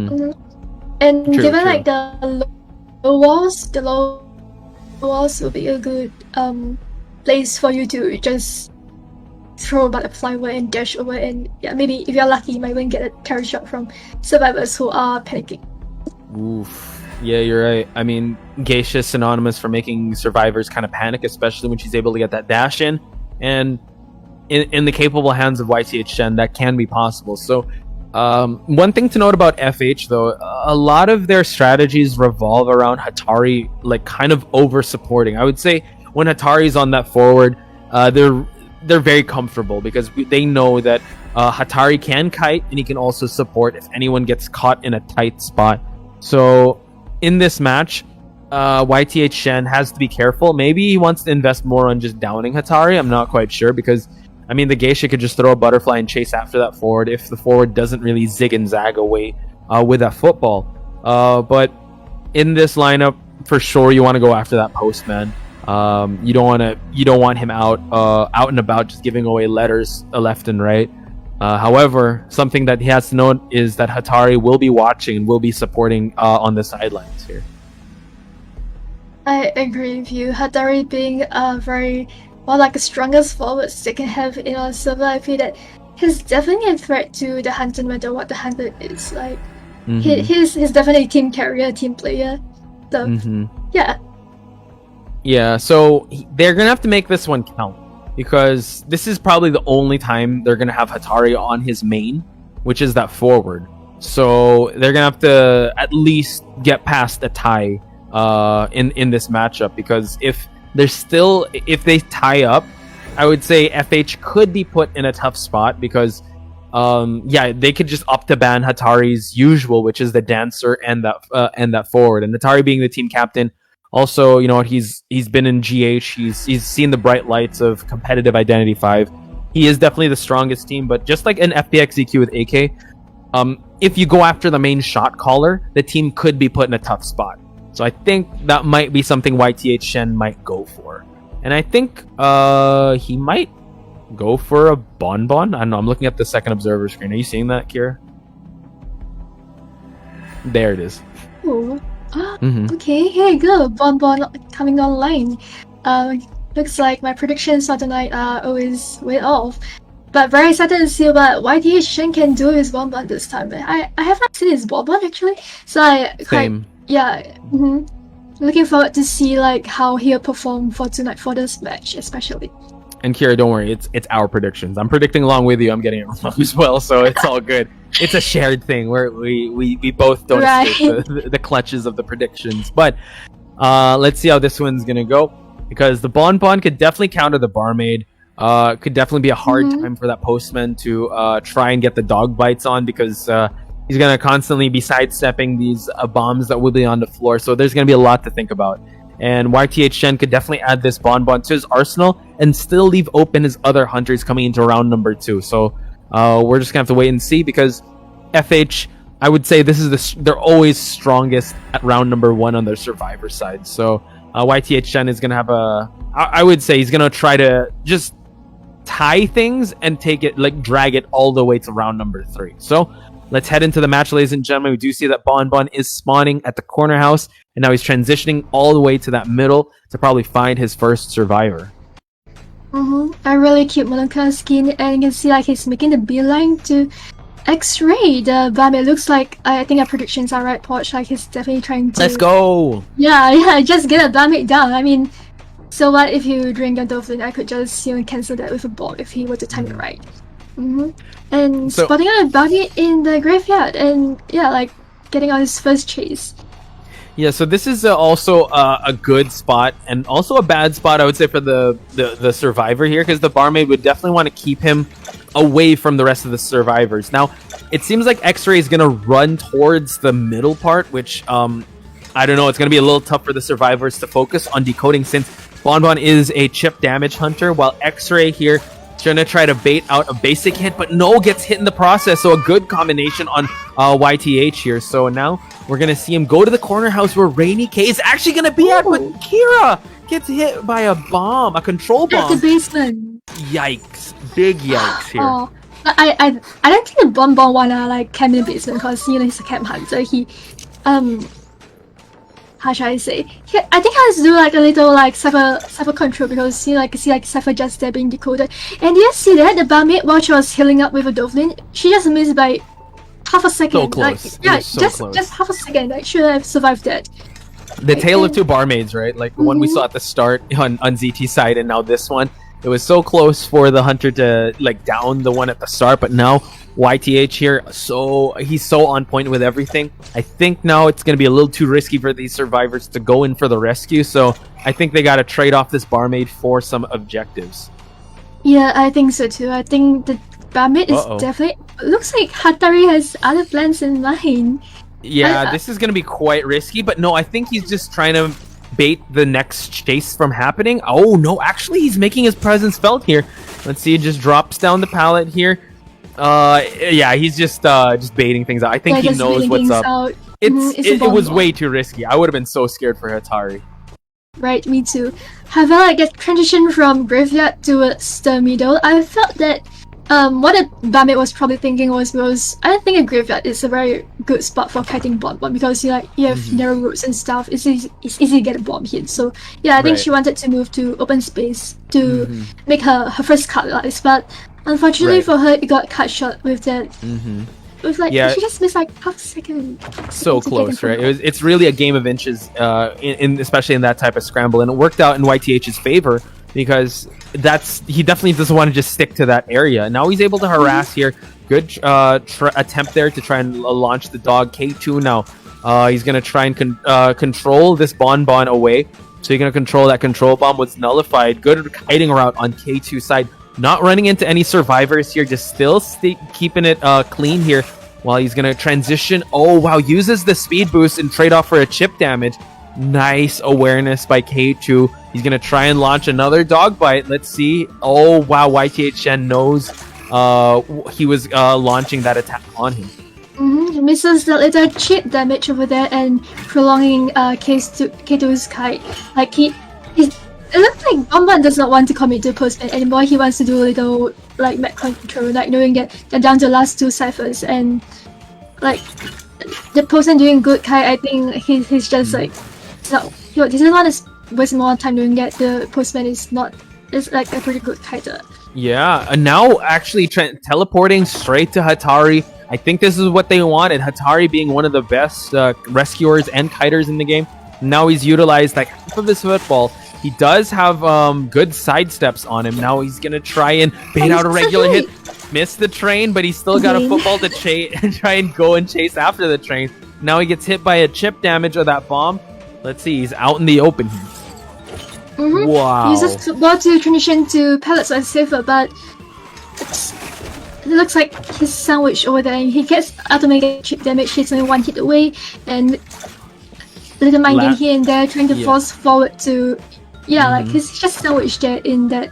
and True, given true. like the low walls will be a good place for you to just throw a butterfly over and dash over, and yeah, maybe if you're lucky, you might even get a carry shot from survivors who are panicking. Oof. Yeah, you're right. I mean, geisha is synonymous for making survivors kind of panic, especially when she's able to get that dash in. And in the capable hands of YTH10, that can be possible. So one thing to note about FH, though, a lot of their strategies revolve around Hatari, like kind of over supporting. I would say when Hatari's on that forward, they're very comfortable, because they know that Hatari can kite, and he can also support if anyone gets caught in a tight spot. So in this match, YTH Shen has to be careful. Maybe he wants to invest more on just downing Hatari. I'm not quite sure, because I mean, the geisha could just throw a butterfly and chase after that forward if the forward doesn't really zig and zag away with that football. But in this lineup, for sure, you want to go after that postman. You don't want him out and about just giving away letters left and right. However, something that he has to know is that Hatari will be watching and will be supporting on the sidelines here. I agree with you. Hatari being very like the strongest forwards they can have in our server, I feel that he's definitely a threat to the hunter, no matter what the hunter is. Like he's definitely a team carrier, team player. So yeah. Yeah, so they're gonna have to make this one count, because this is probably the only time they're gonna have Hatari on his main, which is that forward. So they're gonna have to at least get past a tie in this matchup, because if they tie up, I would say FH could be put in a tough spot, because they could just opt to ban Hatari's usual, which is the dancer and that forward. And Hatari being the team captain, also, you know, he's been in GH, he's seen the bright lights of competitive Identity 5. He is definitely the strongest team, but just like an FPX EQ with AK, if you go after the main shot caller, the team could be put in a tough spot. So I think that might be something YTH Shen might go for. And I think he might go for a Bonbon. I don't know, I'm looking at the second observer screen. Are you seeing that, Kira? There it is. Ooh. Okay, here you go. Bonbon coming online. Looks like my predictions for tonight are always way off. But very excited to see what YTH Shen can do with Bonbon this time. I have not seen his Bonbon actually. So Same. Looking forward to see like how he'll perform for tonight for this match, especially. And Kira, don't worry, it's our predictions. I'm predicting along with you. I'm getting it wrong as well, so it's all good. It's a shared thing where we both don't escape the clutches of the predictions. But let's see how this one's gonna go, because the Bonbon could definitely counter the barmaid. Could definitely be a hard time for that postman to try and get the dog bites on, because he's gonna constantly be sidestepping these bombs that will be on the floor. So there's gonna be a lot to think about. And YTH Shen could definitely add this Bonbon to his arsenal and still leave open his other hunters coming into round number 2. So we're just gonna have to wait and see because FH, I would say this is they're always strongest at round number 1 on their survivor side. So YTH Chen is gonna have I would say he's gonna try to just tie things and drag it all the way to round number 3. So let's head into the match, ladies and gentlemen. We do see that Bon Bon is spawning at the corner house, and now he's transitioning all the way to that middle to probably find his first survivor. A really cute Monoka skin, and you can see like he's making the beeline to X-Ray. The Bame looks like, I think our predictions are right, Porsche. Like he's definitely trying to. Let's go! Yeah, just get a Bame down. I mean, so what if you drink a Dolphin? I could just cancel that with a ball if he were to time it right. And spotting out a Bame in the graveyard, and yeah, like getting on his first chase. Yeah, so this is also a good spot and also a bad spot, I would say, for the survivor here, because the barmaid would definitely want to keep him away from the rest of the survivors. Now, it seems like X-Ray is going to run towards the middle part, which, I don't know, it's going to be a little tough for the survivors to focus on decoding since Bon Bon is a chip damage hunter, while X-Ray here going to try to bait out a basic hit, but no, gets hit in the process. So a good combination on YTH here. So now we're going to see him go to the corner house where Rainy K is actually going to be at, but Kira gets hit by a bomb, a control bomb. At the basement. Yikes. Big yikes here. Oh, I don't think the Bon Bon wanna like camp in the basement because he's a camp hunter. He how should I say? I think he has to do like a little like cypher control because see like Cypher just there being decoded. And you see that the barmaid while she was healing up with a Dolphin, she just missed by half a second. So close. Like, yeah, close. just half a second. Like should have survived that. The tale of two barmaids, right? Like the one we saw at the start on ZT side, and now this one. It was so close for the hunter to like down the one at the start, but now YTH here, he's so on point with everything. I think now it's going to be a little too risky for these survivors to go in for the rescue, so I think they got to trade off this barmaid for some objectives. Yeah, I think so too. I think the barmaid is definitely... Looks like Hatari has other plans in mind. Yeah, this is going to be quite risky, but no, I think he's just trying to bait the next chase from happening. Oh no, actually he's making his presence felt here. Let's see, it just drops down the pallet here. Yeah, he's just baiting things out. I think he knows what's up. It was way too risky. I would have been so scared for Hatari. Right, me too. However, like a transition from graveyard towards the middle, I felt that what the barmaid was probably thinking was I don't think a graveyard is a very good spot for kiting Bon Bon because you have narrow routes and stuff. It's easy to get a bomb hit. So yeah, I think she wanted to move to open space to make her first cut lives, but unfortunately for her, it got cut short with that. It was like she just missed like half a second. So close, right? It's really a game of inches, especially in that type of scramble, and it worked out in YTH's favor. Because he definitely doesn't want to just stick to that area. Now he's able to harass here. Good attempt there to try and launch the dog. K2 now. He's going to try and control this Bon Bon away. So he's going to control that control bomb. Was nullified. Good hiding route on K2 side. Not running into any survivors here. Just still keeping it clean here. While he's going to transition. Oh, wow. Uses the speed boost and trade off for a chip damage. Nice awareness by K2. He's going to try and launch another dog bite. Let's see. Oh, wow. YTH Shen knows he was launching that attack on him. Misses the little chip damage over there and prolonging K2's kite. Like it looks like Bon Bon does not want to commit to postman anymore. He wants to do a little like mech control, like knowing that they're down to the last 2 ciphers and like the postman doing good kite. I think he's just like he doesn't want to waste more time doing that. The postman is like a pretty good kiter. Yeah, and now actually teleporting straight to Hatari. I think this is what they wanted. Hatari being one of the best rescuers and kiters in the game. Now he's utilized like half of his football. He does have good sidesteps on him. Now he's gonna try and bait out a regular hit. Missed the train, but he's still got a football to chase and try and go and chase after the train. Now he gets hit by a chip damage of that bomb. Let's see, he's out in the open here. Wow. He uses football to transition to pellets as safer, but it looks like he's sandwiched over there and he gets automated chip damage. He's only 1 hit away and little minding here and there trying to force forward to like he's just sandwiched there in that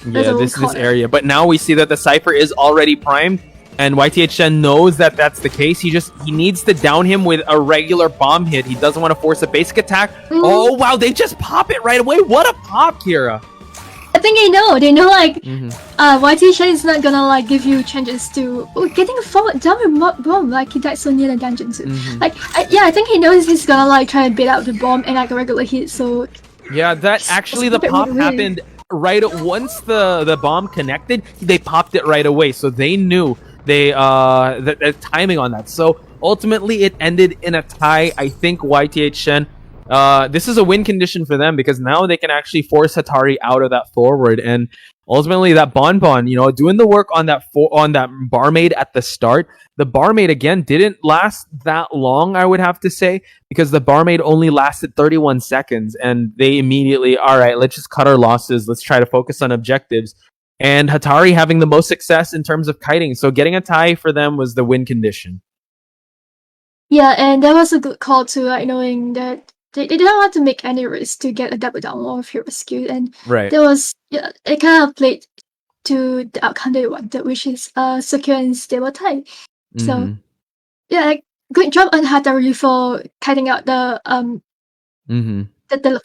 That's a this corner. area. But now we see that the Cypher is already primed, and YTHN knows that that's the case. He needs to down him with a regular bomb hit. He doesn't want to force a basic attack. Oh wow, they just pop it right away. What a pop, Kira. I think they know like YTHN is not gonna like give you chances to getting forward down with bomb, like he died so near the dungeon too. I think he knows he's gonna like try and beat out the bomb and like a regular hit, so yeah, that actually the pop happened right once the bomb connected. They popped it right away, so they knew the timing on that. So ultimately it ended in a tie. I think YTHN, this is a win condition for them, because now they can actually force Hatari out of that forward, and ultimately that Bonbon, doing the work on that barmaid at the start. The barmaid again didn't last that long, I would have to say, because the barmaid only lasted 31 seconds, and they immediately, all right, let's just cut our losses. Let's try to focus on objectives. And Hatari having the most success in terms of kiting, so getting a tie for them was the win condition. Yeah, and that was a good call too, like knowing that they didn't want to make any risk to get a double down or hero skill, and there was it kind of played to the outcome they wanted, which is secure and stable tie. So yeah, like, good job on Hatari for kiting out the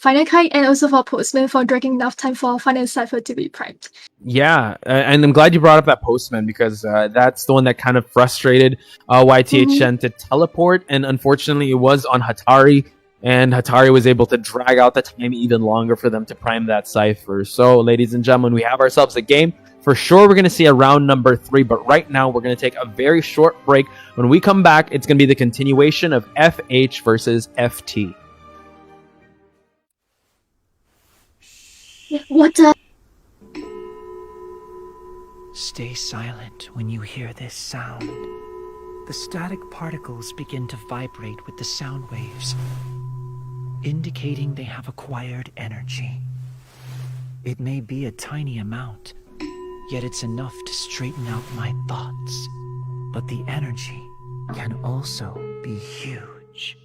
final kite, and also for Postman for dragging enough time for final Cypher to be primed. Yeah, and I'm glad you brought up that Postman, because that's the one that kind of frustrated YTHN to teleport, and unfortunately it was on Hatari, and Hatari was able to drag out the time even longer for them to prime that Cypher. So, ladies and gentlemen, we have ourselves a game. For sure, we're going to see a round number 3, but right now we're going to take a very short break. When we come back, it's going to be the continuation of FH versus FT. What the? Stay silent when you hear this sound. The static particles begin to vibrate with the sound waves, indicating they have acquired energy. It may be a tiny amount, yet it's enough to straighten out my thoughts. But the energy can also be huge.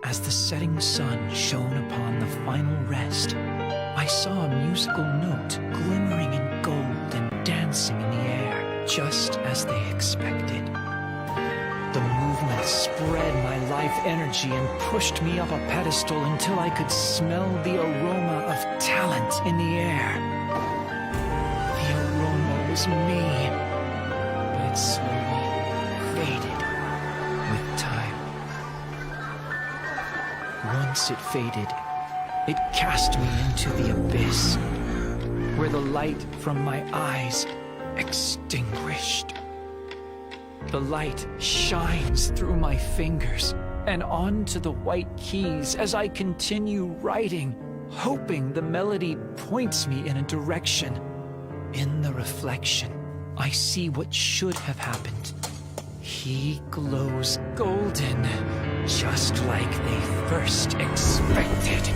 As the setting sun shone upon the final rest, I saw a musical note glimmering in gold and dancing in the air, just as they expected. The movement spread my life energy and pushed me up a pedestal until I could smell the aroma of talent in the air. The aroma was me, but it slowly faded with time. Once it faded, it cast me into the abyss, where the light from my eyes extinguished. The light shines through my fingers and onto the white keys as I continue writing, hoping the melody points me in a direction. In the reflection, I see what should have happened. He glows golden, just like they first expected.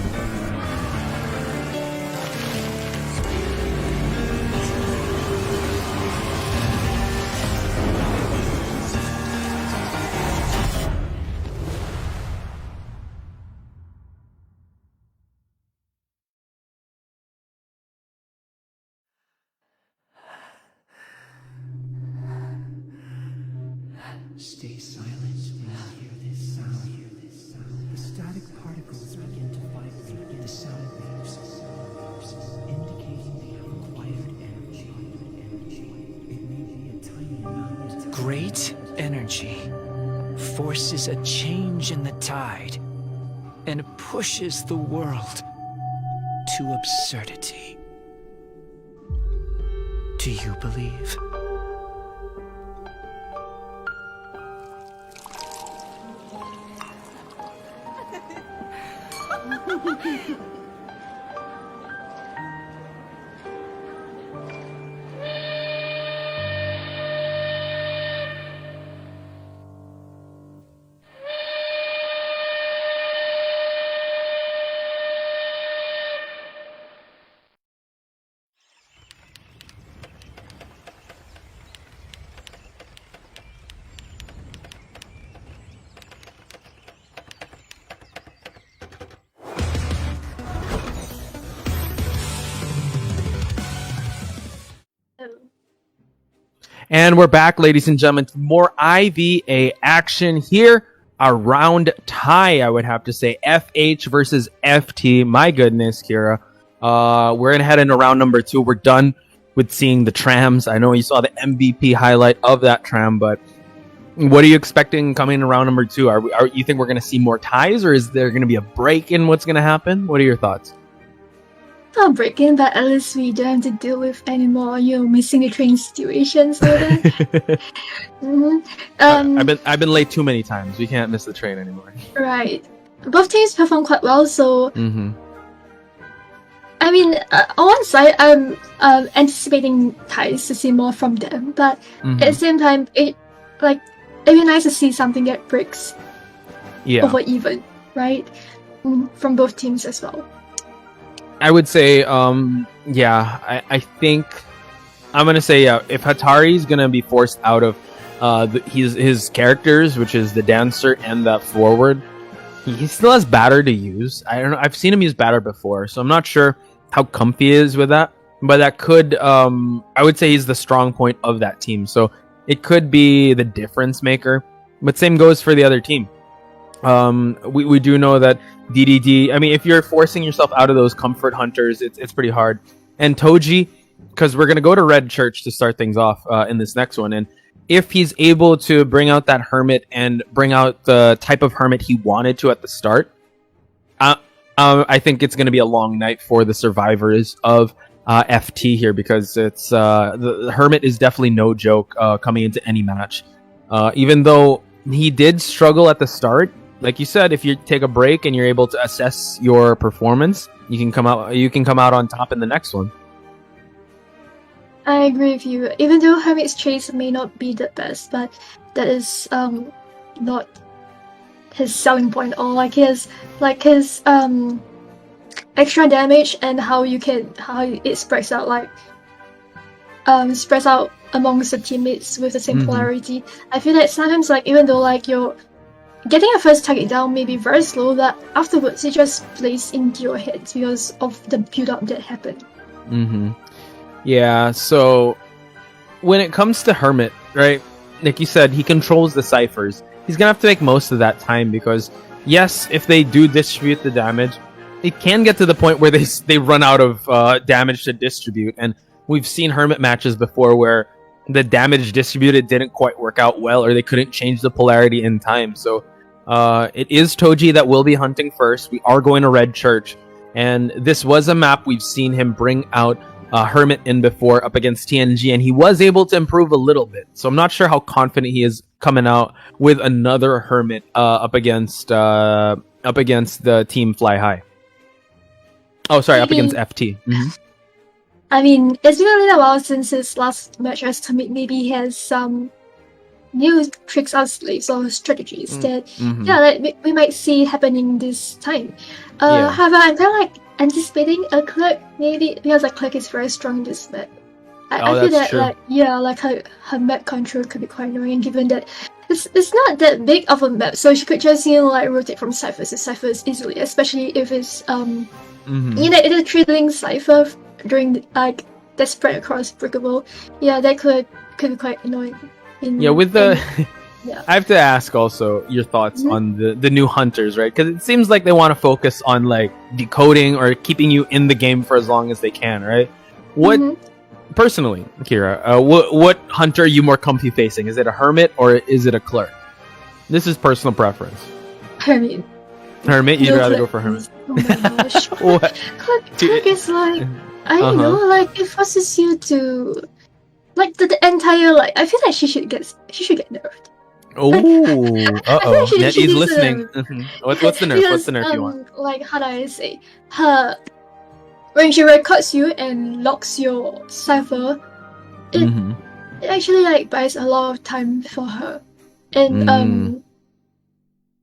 Stay silent when you hear this sound. The static particles begin to vibrate with the sound waves, indicating they have acquired energy. It may be a tiny amount. Great energy forces a change in the tide and pushes the world to absurdity. Do you believe? And we're back, ladies and gentlemen, to more IVA action here. A round tie, I would have to say. FH versus FT. My goodness, Kira. We're going to head into round number 2. We're done with seeing the trams. I know you saw the MVP highlight of that tram, but what are you expecting coming in round number 2? Are you think we're going to see more ties, or is there going to be a break in what's going to happen? What are your thoughts? Not breaking, but at least we don't have to deal with any more, missing the train situations or that. I've been late too many times. We can't miss the train anymore. Right. Both teams perform quite well, so I mean, on one side, I'm anticipating ties to see more from them, but at the same time, it'd be nice to see something that breaks over even, right? From both teams as well. I would say, I think I'm gonna say, if Hatari's gonna be forced out of his characters, which is the dancer and the forward, he still has batter to use. I don't know. I've seen him use batter before, so I'm not sure how comfy he is with that. But that could, I would say, he's the strong point of that team. So it could be the difference maker. But same goes for the other team. We do know that DDD, I mean, if you're forcing yourself out of those comfort hunters, it's pretty hard. And Toji, because we're going to go to Red Church to start things off in this next one. And if he's able to bring out that hermit and bring out the type of hermit he wanted to at the start, I think it's going to be a long night for the survivors of FT here, because it's the hermit is definitely no joke coming into any match. Even though he did struggle at the start, like you said, if you take a break and you're able to assess your performance, you can come out on top in the next one. I agree with you. Even though Hermit's chase may not be the best, but that is not his selling point, or his extra damage and how it spreads out amongst the teammates with the same polarity. I feel that sometimes even though you're getting a first target down may be very slow, but afterwards it just plays into your head because of the build-up that happened. Yeah, so when it comes to Hermit, right, like you said, he controls the ciphers. He's going to have to make most of that time, because, yes, if they do distribute the damage, it can get to the point where they run out of damage to distribute. And we've seen Hermit matches before where the damage distributed didn't quite work out well, or they couldn't change the polarity in time. So it is Toji that will be hunting first. We are going to Red Church. And this was a map we've seen him bring out Hermit in before up against TNG, and he was able to improve a little bit. So I'm not sure how confident he is coming out with another Hermit up against the team Fly High. Oh, sorry, up against FT. I mean, it's been a little while since his last match as Hermit. Maybe he has some new tricks up sleeves or strategies that we might see happening this time. However, I'm kind of anticipating a Clerk, maybe, because Clerk is very strong in this map. I feel that true. Her map control could be quite annoying, given that it's not that big of a map, so she could just rotate from ciphers to ciphers easily, especially if it's it is a trailing cipher during that spread across Brickable. Yeah, that could be quite annoying. I have to ask also your thoughts on the new hunters, right? Because it seems like they want to focus on decoding or keeping you in the game for as long as they can, right? What personally, Kira, what hunter are you more comfy facing? Is it a Hermit or is it a Clerk? This is personal preference. Hermit. Hermit? You'd rather go for Hermit? Oh my gosh. What? Clerk is I don't know, it forces you to the entire I feel like she should get nerfed. Oh, uh-oh. Nettie's listening. What's the nerf? What's the nerf you want? How do I say? When she records you and locks your cipher, it actually buys a lot of time for her. And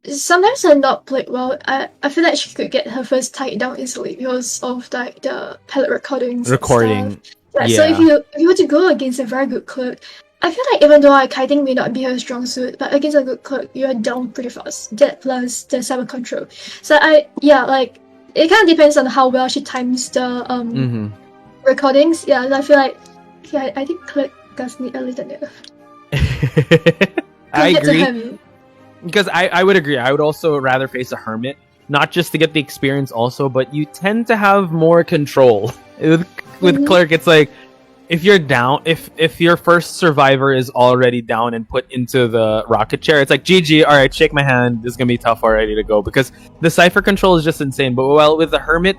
sometimes I'm not played well. I feel like she could get her first target down easily because of the palette recordings. So if you were to go against a very good Clerk, I feel like even though kiting may not be her strong suit, but against a good Clerk, you're down pretty fast. That plus the cyber control. So it kind of depends on how well she times the recordings. Yeah, I feel like I think Clerk does need a little nerf. I Compared to agree. Hermit. Because I would agree. I would also rather face a hermit, not just to get the experience also, but you tend to have more control. With Mhm. Clerk, it's like if you're down, if your first survivor is already down and put into the rocket chair, it's like GG. All right, shake my hand. This is gonna be tough already to go because the cipher control is just insane. But well, with the hermit,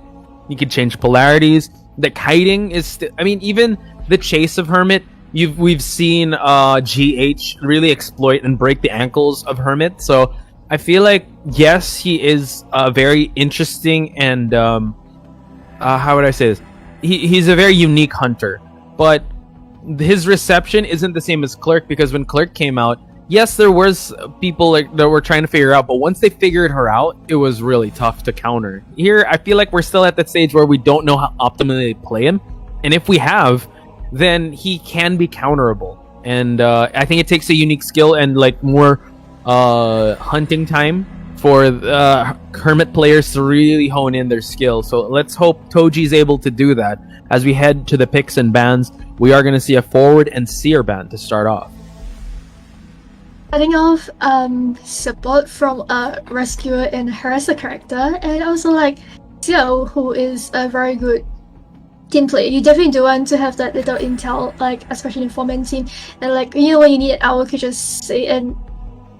you can change polarities. The kiting is, I mean, even the chase of hermit. We've seen GH really exploit and break the ankles of Hermit, so I feel like yes, he is very interesting and how would I say this? He's a very unique hunter, but his reception isn't the same as Clerk because when Clerk came out, yes, there was people like that were trying to figure out, but once they figured her out, it was really tough to counter. Here, I feel like we're still at that stage where we don't know how optimally to play him, and if we have, then he can be counterable. And I think it takes a unique skill and like more hunting time for Hermit players to really hone in their skill. So let's hope Toji's able to do that. As we head to the picks and bans, we are going to see a forward and seer ban to start off. Starting off, support from a rescuer and harasser character, and also like Xiao, who is a very good team play. You definitely do want to have that little intel, like especially in 4-man team, and like you know when you need an hour, you could just say, and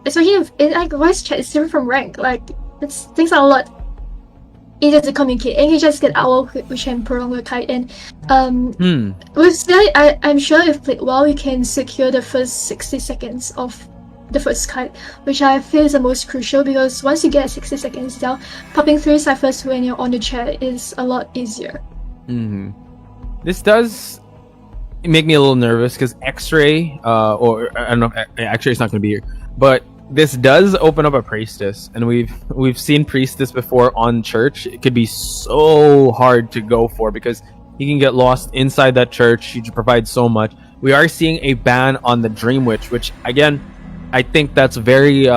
especially if in like voice chat, it's different from rank. Like things are a lot easier to communicate, and you just get owl, which can prolong the kite. And with Sky, I'm sure if played well, you can secure the first 60 seconds of the first kite, which I feel is the most crucial because once you get 60 seconds down, popping 3 ciphers when you're on the chair is a lot easier. This does make me a little nervous because X-Ray, or I don't know, X-Ray's not going to be here, but this does open up a priestess, and we've seen priestess before on church. It could be so hard to go for because you can get lost inside that church. You just provide so much. We are seeing a ban on the Dream Witch, which again, I think that's very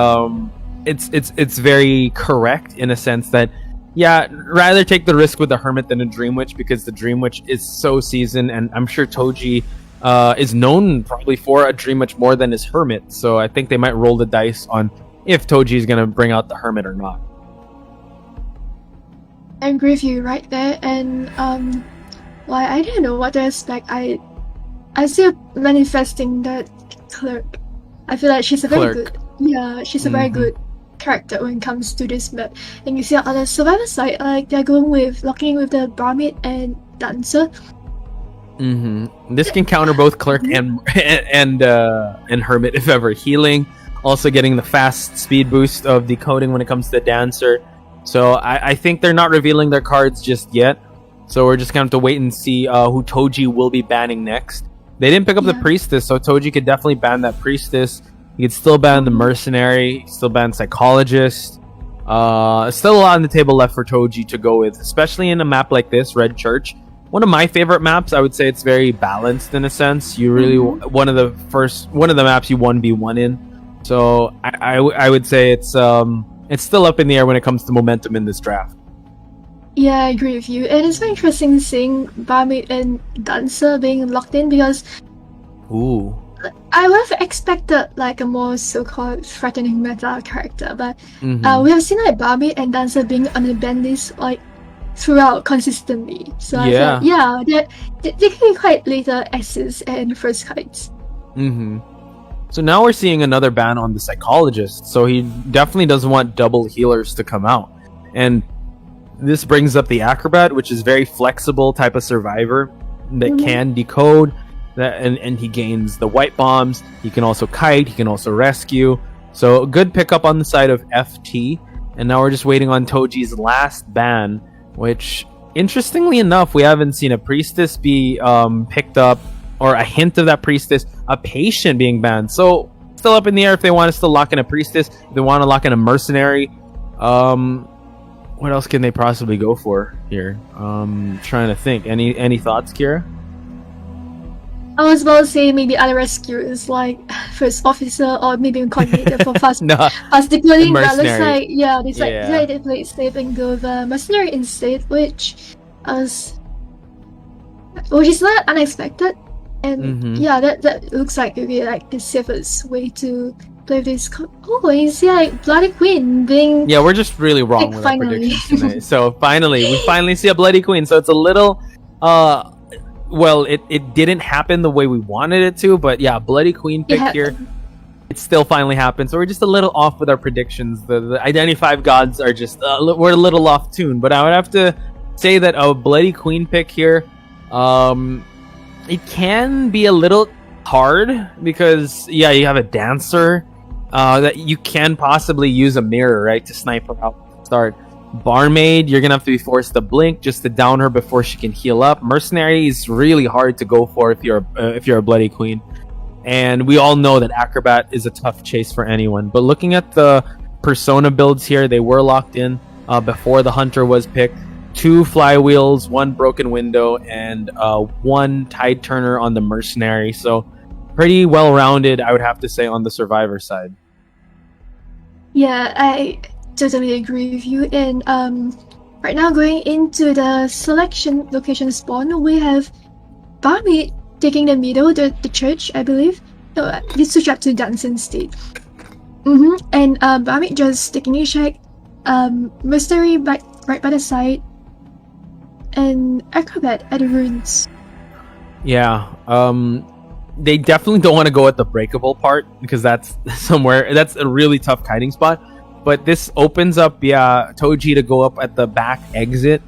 it's very correct in a sense that. Yeah, rather take the risk with the Hermit than a Dream Witch because the Dream Witch is so seasoned, and I'm sure Toji is known probably for a Dream Witch more than his Hermit. So I think they might roll the dice on if Toji is going to bring out the Hermit or not. I agree with you right there, and well, I didn't know what to expect. I see manifesting that Clerk. I feel like she's a very good. Yeah, she's a very good character when it comes to this map. And you see on the survivor side, like they're going with locking with the Barmaid and Dancer. This can counter both Clerk and Hermit if ever. Healing, also getting the fast speed boost of decoding when it comes to Dancer. So I think they're not revealing their cards just yet. So we're just gonna have to wait and see who Toji will be banning next. They didn't pick up the Priestess, so Toji could definitely ban that Priestess. You could still ban the Mercenary, still ban Psychologist. Still a lot on the table left for Toji to go with, especially in a map like this, Red Church. One of my favorite maps. I would say it's very balanced in a sense. You really one of the maps you 1v1 in. So I would say it's still up in the air when it comes to momentum in this draft. Yeah, I agree with you. And it's very interesting seeing Barmaid and Dancer being locked in because I would have expected like a more so-called threatening meta character, but we have seen like Barmaid and Dancer being on the ban list like throughout consistently. So I feel like, they can be quite later S's and first kites. So now we're seeing another ban on the Psychologist. So he definitely doesn't want double healers to come out. And this brings up the Acrobat, which is very flexible type of survivor that can decode. And he gains the white bombs. He can also kite. He can also rescue. So a good pickup on the side of FT. And now we're just waiting on Toji's last ban, which, interestingly enough, we haven't seen a Priestess be picked up, or a hint of that Priestess, a Patient being banned. So still up in the air if they want to still lock in a Priestess, if they want to lock in a Mercenary. What else can they possibly go for here? Trying to think. Any thoughts, Kira? I was about to say maybe other rescuers like first officer or maybe a coordinator for fast decoding. That looks like they played safe and go with mercenary instead, which is not unexpected. And yeah, that looks like it'd be like the safest way to play this. Oh, you see like Bloody Queen being. Yeah, we're just really wrong with our predictions tonight. So we finally see a Bloody Queen. So it's a little, well, it didn't happen the way we wanted it to, but yeah, Bloody Queen pick here. It still finally happened. So we're just a little off with our predictions. The Identified Gods are just we're a little off tune. But I would have to say that a Bloody Queen pick here, it can be a little hard because yeah, you have a dancer that you can possibly use a mirror, right, to snipe her out to start. Barmaid, you're gonna have to be forced to blink just to down her before she can heal up. Mercenary is really hard to go for if you're a Bloody Queen, and we all know that Acrobat is a tough chase for anyone. But looking at the persona builds here, they were locked in before the Hunter was picked. 2 flywheels, 1 broken window, and 1 tide turner on the Mercenary. So pretty well rounded, I would have to say, on the Survivor side. Yeah, I totally agree with you. And right now, going into the selection location spawn, we have Barmaid taking the middle, the church, I believe. No, this switch up to dancing state. And Barmaid just taking a check. Mystery right by the side. And Acrobat at the ruins. Yeah, they definitely don't want to go at the breakable part because that's a really tough kiting spot. But this opens up, Toji to go up at the back exit,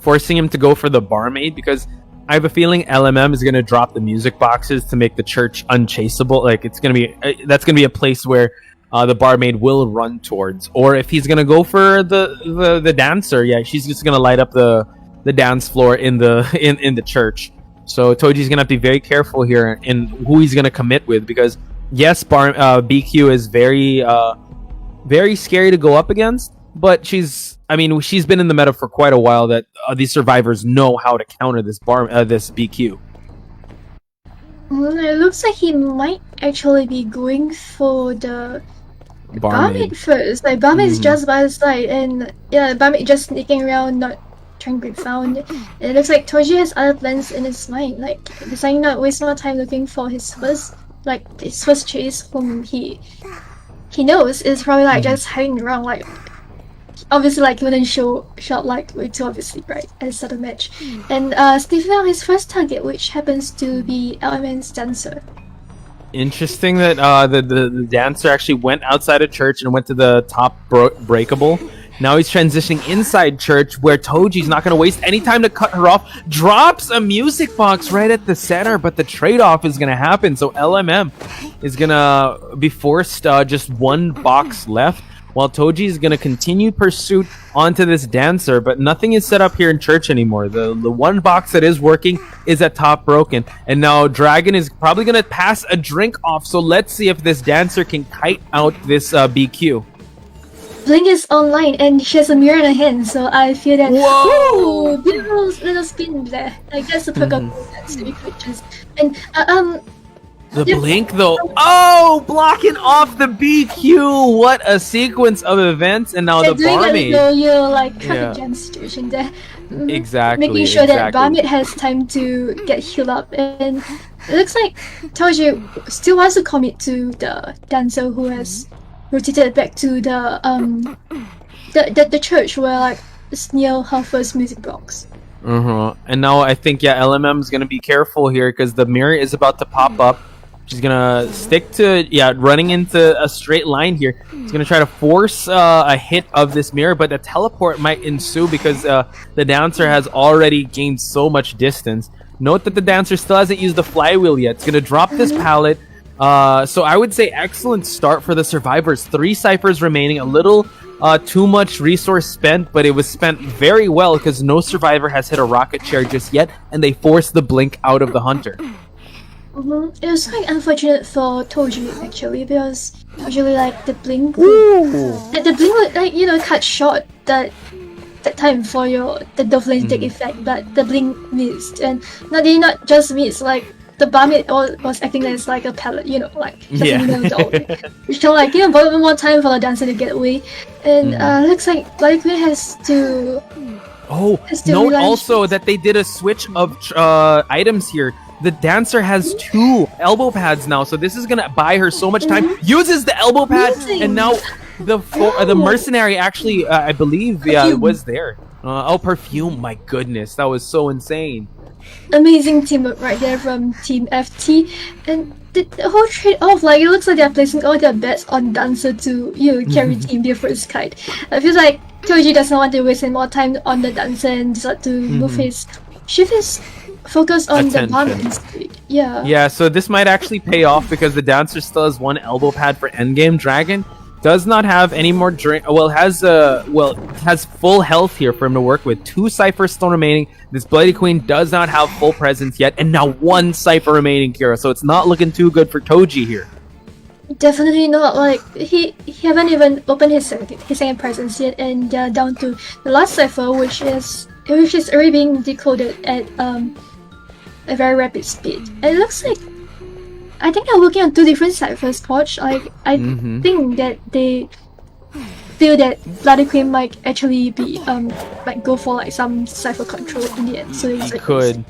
forcing him to go for the Barmaid because I have a feeling LMM is going to drop the music boxes to make the church unchaseable. Like that's going to be a place where the Barmaid will run towards. Or if he's going to go for the dancer, she's just going to light up the dance floor in the church. So Toji's gonna have to be very careful here in who he's gonna commit with because yes, BQ is very scary to go up against, but she's been in the meta for quite a while that these survivors know how to counter this BQ. It looks like he might actually be going for the Barmaid first. Like Barmaid is just by the side, and yeah, Barmaid just sneaking around, not trying to be found. It looks like Toji has other plans in his mind, like deciding not waste more time looking for his first chase, whom he knows is probably like just hiding around. Like obviously, like he wouldn't show up like way too obviously, right, at the start of the match. And Steve found his first target, which happens to be LMN's dancer. Interesting that the dancer actually went outside of church and went to the top breakable. Now he's transitioning inside church where Toji's not going to waste any time to cut her off. Drops a music box right at the center, but the trade-off is going to happen. So LMM is going to be forced just 1 box left, while Toji is going to continue pursuit onto this dancer, but nothing is set up here in church anymore. The 1 box that is working is at top broken, and now Dragon is probably going to pass a drink off. So let's see if this dancer can kite out this BQ. Blink is online and she has a mirror in her hand, so I feel that. Whoa! Beautiful little spin there. Like that's a perk of creatures. And the blink though. Oh, blocking off the BQ. What a sequence of events! And now the Barmaid. Like kind of situation there. Exactly. Making sure that Barmaid has time to get healed up, and it looks like Toji still wants to commit to the dancer who has rotated back to the church where like it's near her first music box. And now I think LMM is gonna be careful here because the mirror is about to pop up. She's gonna stick to running into a straight line here. She's gonna try to force a hit of this mirror, but the teleport might ensue because the dancer has already gained so much distance. Note that the dancer still hasn't used the flywheel yet. It's gonna drop this pallet. So I would say excellent start for the survivors. 3 ciphers remaining, a little too much resource spent, but it was spent very well because no survivor has hit a rocket chair just yet, and they forced the blink out of the Hunter. It was quite unfortunate for Toji actually, because usually like the blink would like cut short that time for the Dolphin to take effect, but the blink missed, and not just missed, like the Barmaid was acting as like a pallet, like just a little dog. So like one more time for the dancer to get away, and looks like Bloody Queen has to. Note also that they did a switch of items here. the dancer has 2 elbow pads now, so this is gonna buy her so much time. Uses the elbow pad, and now the mercenary actually, I believe, was there. Perfume! My goodness, that was so insane. Amazing teamwork right there from Team FT, and the whole trade-off, like it looks like they're placing all their bets on Dancer to carry Team their first kite. I feel like Toji does not want to waste any more time on the Dancer and decide to shift his focus on the bomb instead. Yeah, so this might actually pay off because the dancer still has 1 elbow pad for endgame. Dragon does not have any more drink. Has full health here for him to work with. 2 Cypher still remaining. This Bloody Queen does not have full presence yet, and now 1 Cypher remaining, Kira. So it's not looking too good for Toji here. Definitely not. Like he haven't even opened his second presence yet, and down to the last Cypher, which is already being decoded at a very rapid speed. It looks like I think they're working on 2 different ciphers, Poch. Like I think that they feel that Bloody Queen might actually be like go for like some cipher control in the end. So he could.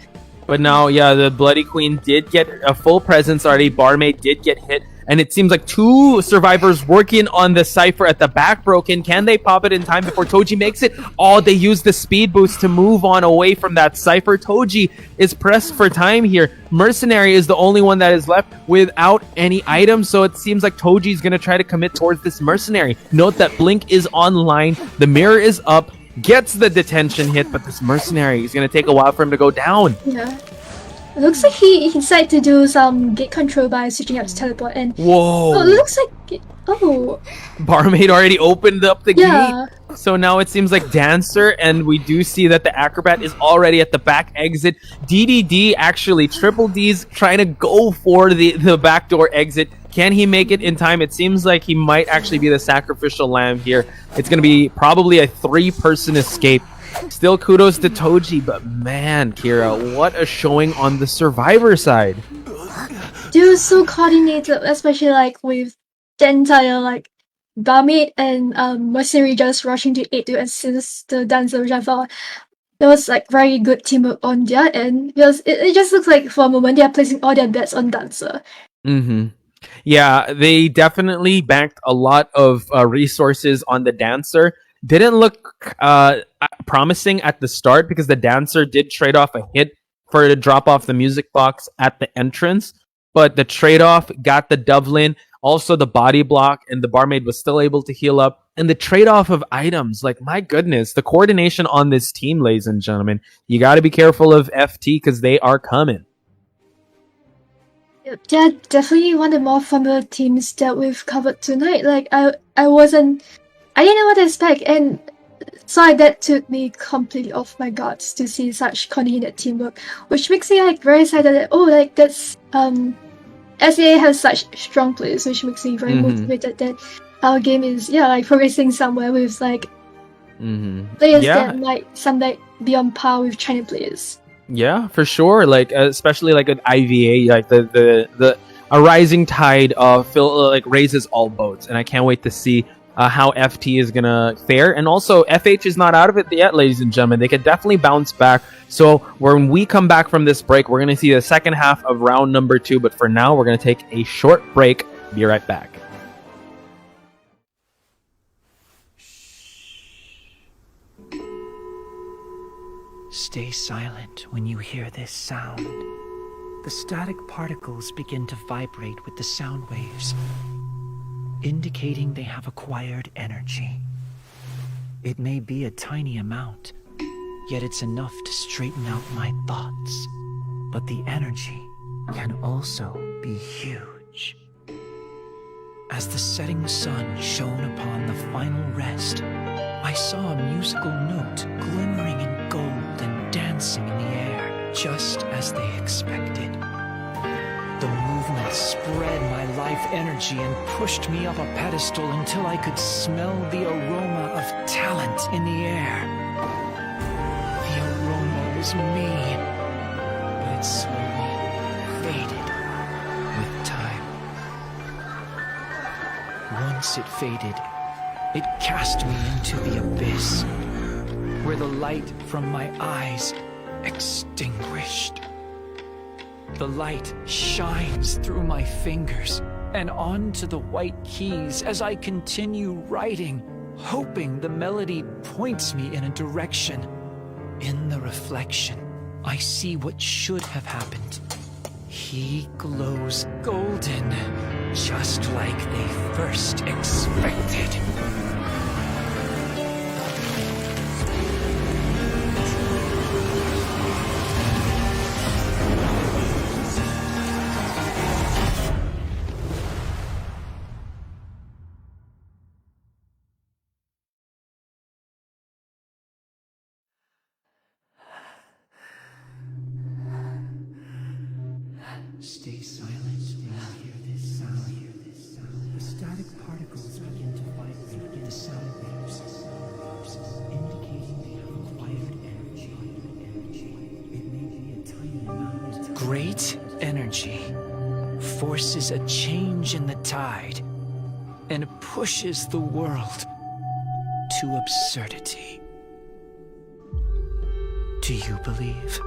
But now, the Bloody Queen did get a full presence already. Barmaid did get hit. And it seems like 2 survivors working on the Cypher at the back broken. Can they pop it in time before Toji makes it? Oh, they use the speed boost to move on away from that Cypher. Toji is pressed for time here. Mercenary is the only one that is left without any items. So it seems like Toji is going to try to commit towards this Mercenary. Note that Blink is online. The mirror is up. Gets the detention hit. But this Mercenary is going to take a while for him to go down. Yeah. It looks like he decided to do some gate control by switching out to teleport, and whoa! It looks like Barmaid already opened up the gate. So now it seems like Dancer, and we do see that the Acrobat is already at the back exit. DDD actually, Triple D's trying to go for the backdoor exit. Can he make it in time? It seems like he might actually be the sacrificial lamb here. It's going to be probably a 3-person escape. Still kudos to Toji, but man, Kira, what a showing on the survivor side. They were so coordinated, especially like with the entire like Barmaid and Mercenary just rushing to aid to assist the dancer, which I thought that was like very good teamwork on their end, because it just looks like for a moment they are placing all their bets on Dancer. Yeah, they definitely banked a lot of resources on the dancer. Didn't look promising at the start because the dancer did trade off a hit for to drop off the music box at the entrance, but the trade-off got the Dublin, also the body block, and the Barmaid was still able to heal up. And the trade-off of items, like my goodness, the coordination on this team, ladies and gentlemen. You got to be careful of FT because they are coming. They're definitely one of the more familiar teams that we've covered tonight. Like I didn't know what to expect, and so that took me completely off my guards to see such coordinated teamwork, which makes me like very excited that that's SEA has such strong players, which makes me very motivated that our game is like progressing somewhere with like players that might someday be on par with China players. Yeah, for sure. Like especially like an IVA, like the a rising tide raises all boats, and I can't wait to see how FT is gonna fare. And also FH is not out of it yet, ladies and gentlemen. They could definitely bounce back. So when we come back from this break, we're gonna see the second half of round number 2. But for now, we're gonna take a short break. Be right back. Stay silent when you hear this sound. The static particles begin to vibrate with the sound waves, indicating they have acquired energy. It may be a tiny amount, yet it's enough to straighten out my thoughts. But the energy can also be huge. As the setting sun shone upon the final rest, I saw a musical note glimmering in gold and dancing in the air, just as they expected. The movement spread my life energy and pushed me up a pedestal until I could smell the aroma of talent in the air. The aroma was me, but it slowly faded with time. Once it faded, it cast me into the abyss, where the light from my eyes extinguished. The light shines through my fingers and onto the white keys as I continue writing, hoping the melody points me in a direction. In the reflection, I see what should have happened. He glows golden, just like they first expected. Stay silent when you hear this sound. The static particles begin to vibrate with the sound waves, indicating they have acquired energy. It may be a tiny amount. Great energy forces a change in the tide and pushes the world to absurdity. Do you believe?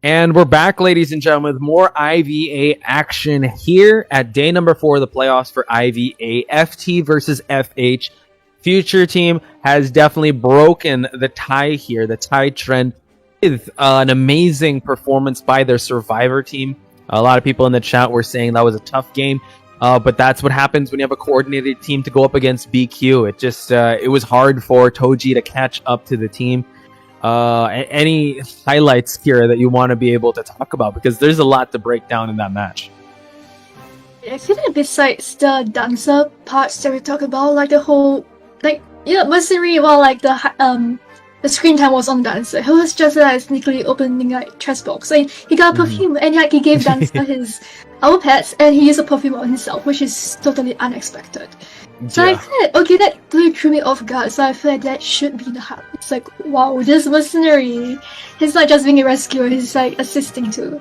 And we're back, ladies and gentlemen, with more IVA action here at day number 4 of the playoffs for IVA. FT versus FH. Future team has definitely broken the tie here, the tie trend, with an amazing performance by their survivor team. A lot of people in the chat were saying that was a tough game, but that's what happens when you have a coordinated team to go up against BQ. It was hard for Toji to catch up to the team. Any highlights here that you want to be able to talk about, because there's a lot to break down in that match. I feel like besides the dancer parts that we talk about, like the whole, like, mercenary, while like the screen time was on dancer, he was just sneakily opening like chest box, and he got a perfume, and like he gave dancer his our pets, and he used a perfume on himself, which is totally unexpected. So I feel like, okay, that really threw me off guard, so I feel like that should be the hype. It's like, wow, this mercenary, he's not just being a rescuer, he's like assisting too.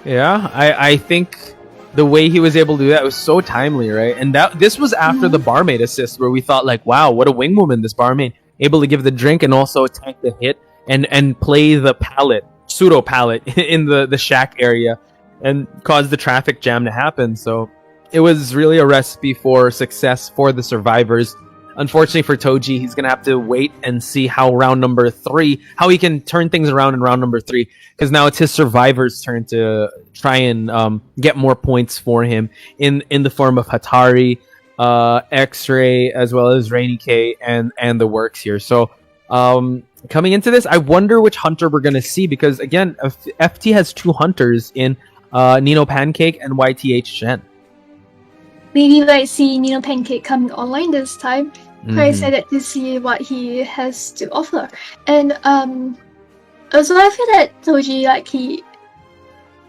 Yeah, I think the way he was able to do that was so timely, right? And this was after the barmaid assist, where we thought like, wow, what a wing woman, this barmaid, able to give the drink and also tank the hit and play the pallet, pseudo pallet in the shack area and cause the traffic jam to happen. So it was really a recipe for success for the survivors. Unfortunately for Toji, he's going to have to wait and see how round number 3, how he can turn things around in round number 3, because now it's his survivors' turn to try and get more points for him in the form of Hatari, X-Ray, as well as Rainy K and the works here. So coming into this, I wonder which hunter we're going to see, because again, FT has 2 hunters in Nino Pancake and YTH Shen. Maybe we might see Nino Pancake coming online this time. Quite excited to see what he has to offer. And also I feel that Toji, like he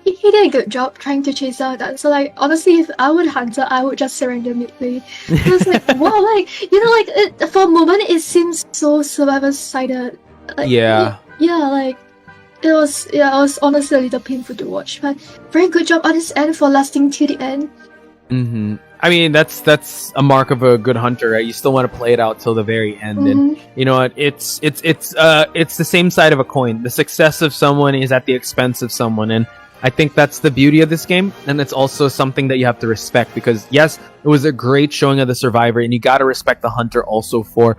did a good job trying to chase down that. So like honestly, if I were Hunter, I would just surrender midway. It was like, wow, like for a moment it seems so survivor-sided. Like, yeah, like it was honestly a little painful to watch, but very good job on his end for lasting till the end. I mean, that's a mark of a good hunter, right? You still want to play it out till the very end, and you know what? It's the same side of a coin. The success of someone is at the expense of someone, and I think that's the beauty of this game, and it's also something that you have to respect, because yes, it was a great showing of the survivor, and you got to respect the hunter also for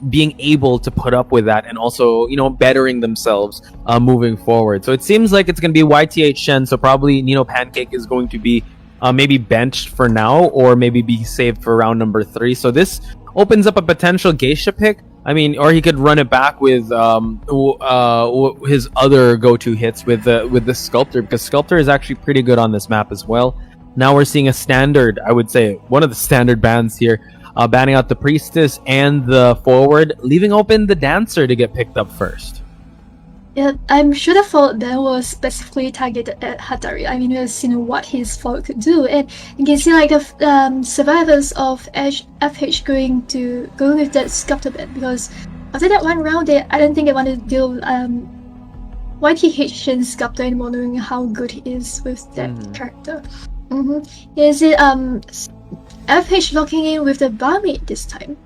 being able to put up with that, and also bettering themselves moving forward. So it seems like it's going to be YTH Shen, so probably Nino Pancake is going to be maybe benched for now, or maybe be saved for round number 3. So this opens up a potential Geisha pick. I mean, or he could run it back with his other go-to hits with the Sculptor, because Sculptor is actually pretty good on this map as well. Now we're seeing a standard, I would say, one of the standard bans here banning out the priestess and the forward, leaving open the dancer to get picked up first. Yeah, I'm sure the fault then was specifically targeted at Hatari. I mean, we've seen what his fault could do, and you can see like the survivors of FH going with that sculptor bed, because after that one round, I don't think they want to deal with YTH Shen's sculptor anymore, knowing how good he is with that character. Is it FH locking in with the barmaid this time?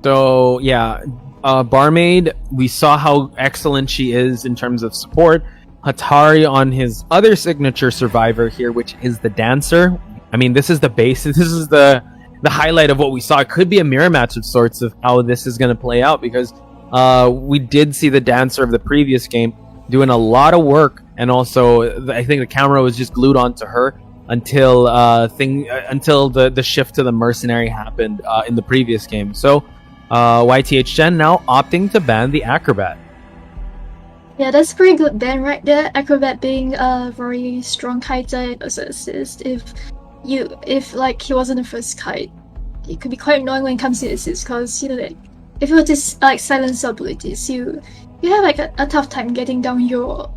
So yeah, barmaid, we saw how excellent she is in terms of support. Hatari on his other signature survivor here, which is the dancer. I mean, this is the base. This is the highlight of what we saw. It could be a mirror match of sorts of how this is going to play out, because we did see the dancer of the previous game doing a lot of work, and also I think the camera was just glued onto her until the shift to the mercenary happened in the previous game. So YTH Shen now opting to ban the acrobat. Yeah, that's a pretty good ban right there. Acrobat being a very strong kiter and also assist. If like he wasn't the first kite, it could be quite annoying when it comes to assist, because like, if you were to like silence your abilities, you have like a tough time getting down your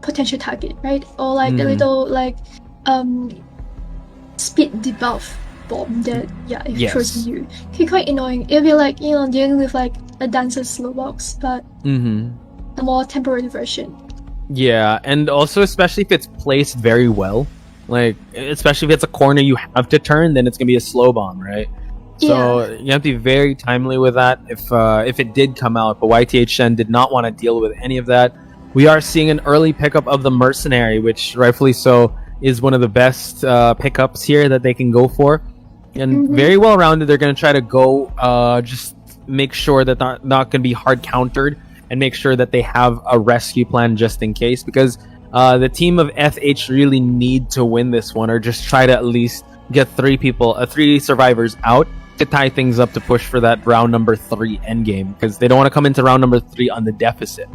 potential target, right? Or like a little like speed debuff bomb that it throws at you. It can be quite annoying. It'll be like dealing with like a dancer's slow box, but a more temporary version. Yeah, and also especially if it's placed very well, like especially if it's a corner you have to turn, then it's gonna be a slow bomb, right? So you have to be very timely with that if it did come out. But YTH Shen did not want to deal with any of that. We are seeing an early pickup of the mercenary, which rightfully so is one of the best pickups here that they can go for, and very well rounded. They're going to try to go just make sure that they're not going to be hard countered, and make sure that they have a rescue plan just in case, because the team of FH really need to win this one, or just try to at least get three survivors out to tie things up to push for that round number 3 endgame, because they don't want to come into round number 3 on the deficit.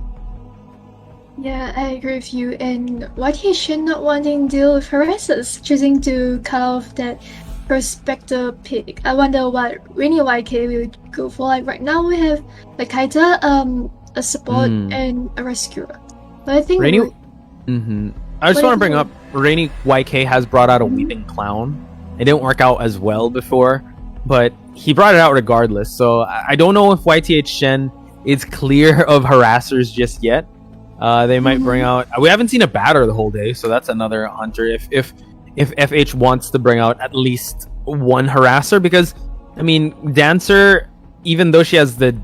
Yeah, I agree with you. And YTH Shen not wanting to deal with harassers, choosing to cut off that Perspector pick. I wonder what Rainy YK will go for. Like right now we have the Kaita, a support, and a rescuer. But I think Rainy. I just want to bring up Rainy YK has brought out a weeping clown. It didn't work out as well before, but he brought it out regardless. So I don't know if YTH Shen is clear of harassers just yet. They might bring out. We haven't seen a batter the whole day, so that's another hunter. If FH wants to bring out at least one harasser, because I mean, dancer, even though she has the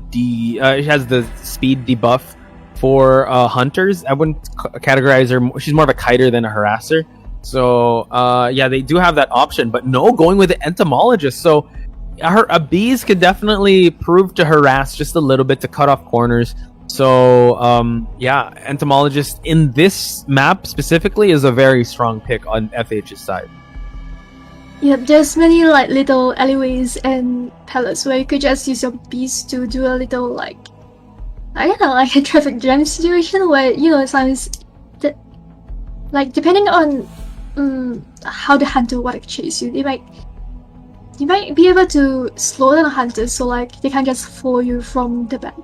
speed debuff for hunters, I wouldn't categorize her. She's more of a kiter than a harasser. So yeah, they do have that option, but no, going with the entomologist. So a bees could definitely prove to harass just a little bit to cut off corners. So yeah, entomologist in this map specifically is a very strong pick on FH's side. Yeah, there's many like little alleyways and pallets where you could just use your bees to do a little like, I don't know, like a traffic jam situation where sometimes like depending on how the hunter want to chase you, you might be able to slow down a hunter so like they can just follow you from the back.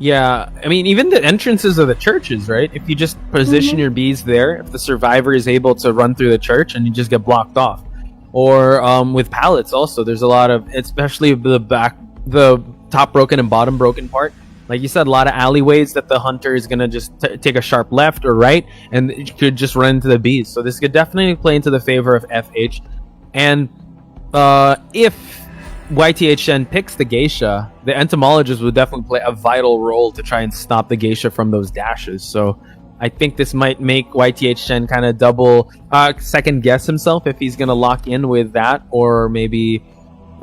Yeah, I mean, even the entrances of the churches, right? If you just position your bees there, if the survivor is able to run through the church and you just get blocked off. Or with pallets also, there's a lot of, especially the top broken and bottom broken part. Like you said, a lot of alleyways that the hunter is going to just take a sharp left or right, and you could just run into the bees. So this could definitely play into the favor of FH. And if YTH Shen picks the geisha, the entomologist would definitely play a vital role to try and stop the geisha from those dashes. So I think this might make YTH Shen kind of double second guess himself if he's going to lock in with that, or maybe,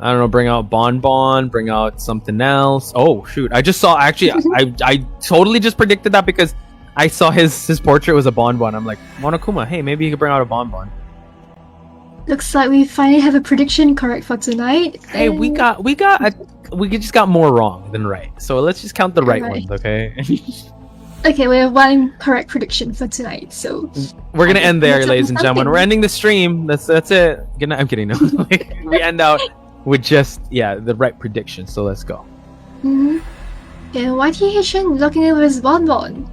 I don't know, bring out Bonbon, bring out something else. Oh shoot, I just saw, actually I totally just predicted that because I saw his portrait was a Bonbon. I'm like, Monokuma, hey, maybe you could bring out a Bonbon. Looks like we finally have a prediction correct for tonight. Hey, we just got more wrong than right. So let's just count the right ones, okay? Okay, we have one correct prediction for tonight, so We're gonna end there, let's ladies and gentlemen. something. We're ending the stream. That's it. Good night. I'm kidding. No, we end out with just the right prediction. So let's go. Mm-hmm. Yeah, YTHN looking at his bonbon.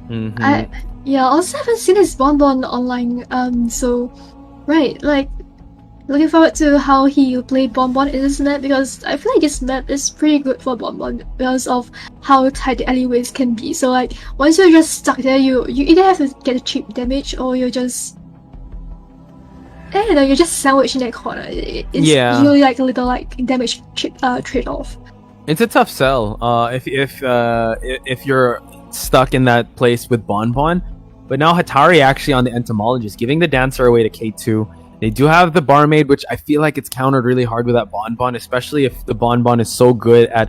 Mhm. I also haven't seen his bonbon online. So right, like looking forward to how he will play bonbon in this map because I feel like this map is pretty good for bonbon because of how tight the alleyways can be. So like once you're just stuck there, you either have to get a cheap damage or you're just I don't know, you're just sandwiched in that corner. It's usually like a little like damage trade off. It's a tough sell. If you're stuck in that place with Bonbon, but now Hatari actually on the Entomologist, giving the Dancer away to K2. They do have the Barmaid, which I feel like it's countered really hard with that Bonbon, especially if the Bonbon is so good at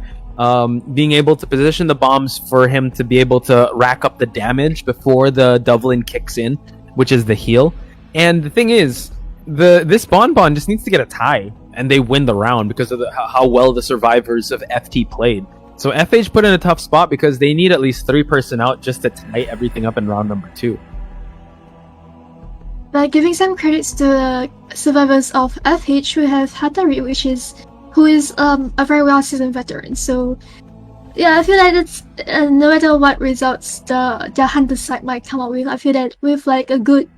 being able to position the bombs for him to be able to rack up the damage before the Dublin kicks in, which is the heal. And the thing is, this Bonbon just needs to get a tie, and they win the round because of how well the survivors of FT played. So FH put in a tough spot because they need at least 3 person out just to tie everything up in round number 2. But giving some credits to the survivors of FH, we have Hatari, who is a very well seasoned veteran. So yeah, I feel like it's no matter what results the Hunter side might come up with, I feel that with like a good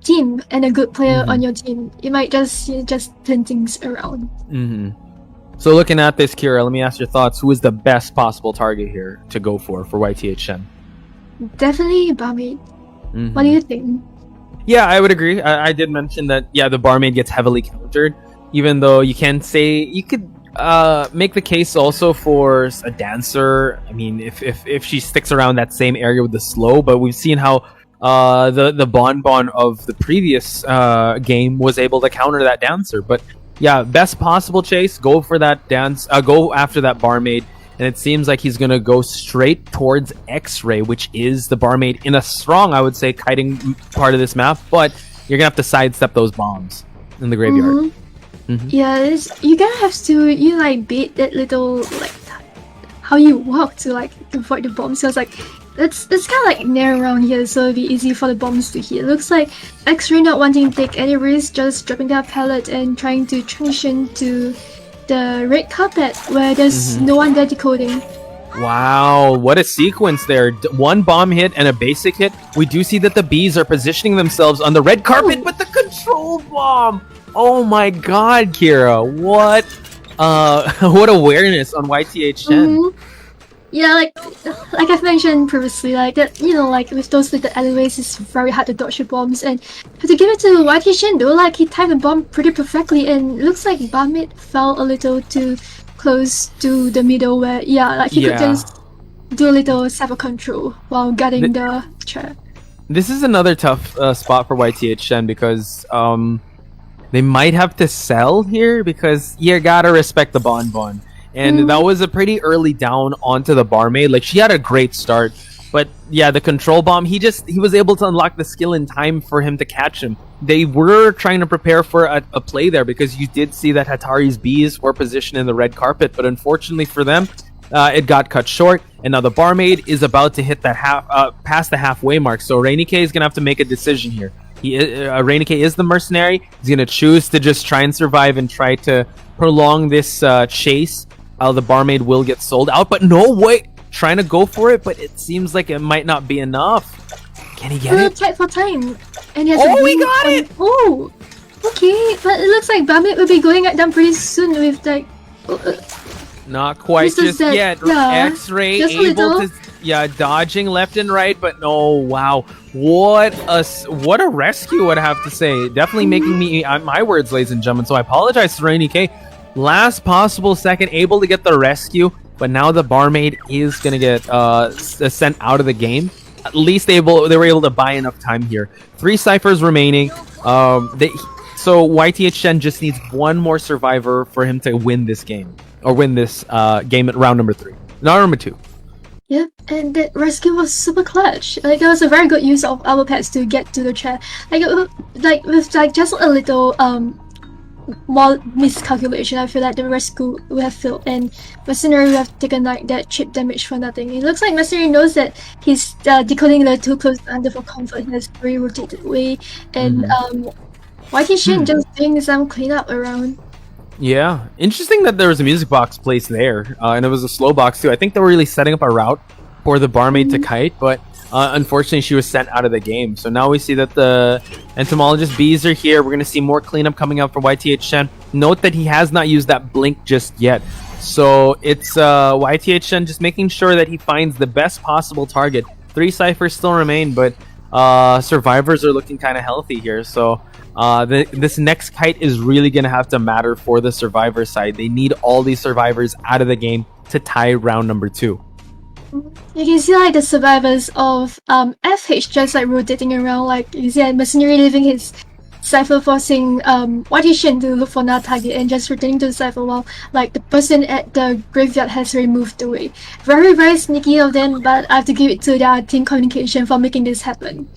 team and a good player on your team, you might just turn things around. So looking at this, Kira, let me ask your thoughts. Who is the best possible target here to go for YTHN? Definitely Barmaid. What do you think? Yeah, I would agree. I did mention that, the Barmaid gets heavily countered, even though you can say, you could make the case also for a Dancer. I mean, if she sticks around that same area with the slow, but we've seen how the Bonbon of the previous game was able to counter that Dancer. But yeah, best possible chase, go for that go after that Barmaid. And it seems like he's going to go straight towards X-Ray, which is the Barmaid in a strong, I would say, kiting part of this map. But you're going to have to sidestep those bombs in the graveyard. Yeah, you kind of have to, bait that little, how you walk to, avoid the bombs. So it's like, it's kind of, near around here, so it'll be easy for the bombs to hit. Looks like X-Ray not wanting to take any risks, just dropping that pallet and trying to transition to the red carpet where there's no one there decoding. Wow, what a sequence there. One bomb hit and a basic hit. We do see that the bees are positioning themselves on the red carpet, but the control bomb! Oh my god, Kira. What awareness on YTHN. Yeah, like I've mentioned previously, with those little alleyways, it's very hard to dodge the bombs. And to give it to YTHN though, he timed the bomb pretty perfectly, and looks like Barmaid fell a little too close to the middle where, he could just do a little cyber control while guarding the chair. This is another tough spot for YTHN because they might have to sell here because you gotta respect the Bonbon. And that was a pretty early down onto the Barmaid. She had a great start. But yeah, the control bomb, he was able to unlock the skill in time for him to catch him. They were trying to prepare for a play there because you did see that Hatari's bees were positioned in the red carpet. But unfortunately for them, it got cut short. And now the Barmaid is about to hit that past the halfway mark. So Rainy K is going to have to make a decision here. Rainy K is the mercenary. He's going to choose to just try and survive and try to prolong this chase. The Barmaid will get sold out, but no way! Trying to go for it, but it seems like it might not be enough. Can he get it? Tight for time. And he he got it! Oh! Okay, but it looks like Barmaid will be going down pretty soon with Not quite just yet. Yeah, X-Ray able to dodging left and right, but no, wow. What a rescue, I'd have to say. Definitely making me my words, ladies and gentlemen. So I apologize to Rainy K. Last possible second, able to get the rescue, but now the Barmaid is going to get sent out of the game. At least they were able to buy enough time here. 3 ciphers remaining. So YTHN just needs one more survivor for him to win this game. Or win this game at round number 3. Not number 2. Yep, and that rescue was super clutch. It was a very good use of our pets to get to the chair. With just a little more miscalculation. I feel like the rescue would have failed and Mercenary would have taken like that chip damage for nothing. It looks like Mercenary knows that he's decoding the too close under for comfort in this very rotated way, and YT Shin just doing some cleanup around. Yeah, interesting that there was a music box placed there, and it was a slow box too. I think they were really setting up a route for the barmaid to kite, but unfortunately she was sent out of the game. So now we see that the entomologist bees are here. We're going to see more cleanup coming up for YTH Shen. Note that he has not used that blink just yet. So it's YTH Shen just making sure that he finds the best possible target. 3 ciphers still remain, but survivors are looking kind of healthy here. So this next kite is really going to have to matter for the survivor side. They need all these survivors out of the game to tie round number 2. You can see like the survivors of FH just like rotating around, like you see Mercenary leaving his cipher, forcing YT Shen to look for another target and just returning to the cipher while like the person at the graveyard has already moved away. Very, very sneaky of them, but I have to give it to their team communication for making this happen.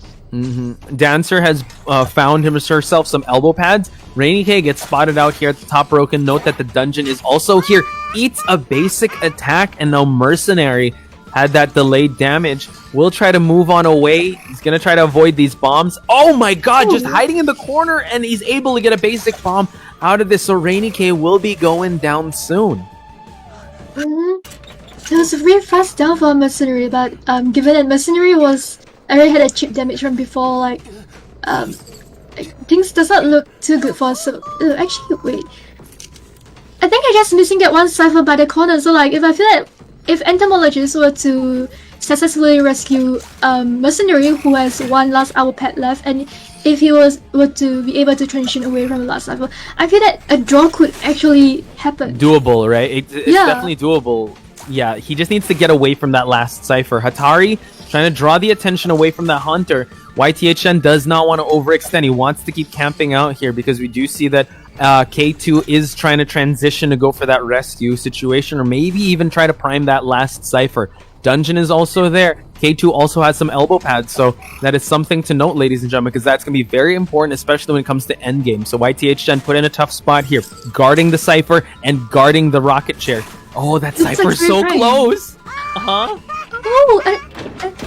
Dancer has found herself some elbow pads. Rainy K gets spotted out here at the top broken. Note that the dungeon is also here. Eats a basic attack, and now Mercenary had that delayed damage. Will try to move on away. He's gonna try to avoid these bombs. Oh my god, just hiding in the corner, and he's able to get a basic bomb out of this. So Rainy K will be going down soon. It was a really fast down for Mercenary, but given that Mercenary already had a chip damage from before, like things does not look too good for us. So actually, wait, I think I'm just missing that one cipher by the corner. So like, if I feel like if entomologists were to successfully rescue Mercenary, who has one last hour pad left, and if he were to be able to transition away from the last cipher, I feel that a draw could actually happen. Doable, right? It's definitely doable. Yeah, he just needs to get away from that last cipher. Hatari trying to draw the attention away from that hunter. YTHN does not want to overextend. He wants to keep camping out here because we do see that K2 is trying to transition to go for that rescue situation, or maybe even try to prime that last cipher. Dungeon is also there. K2 also has some elbow pads, so that is something to note, ladies and gentlemen, because that's going to be very important, especially when it comes to endgame. So YTHN put in a tough spot here, guarding the cipher and guarding the rocket chair. Oh, that cipher is so close!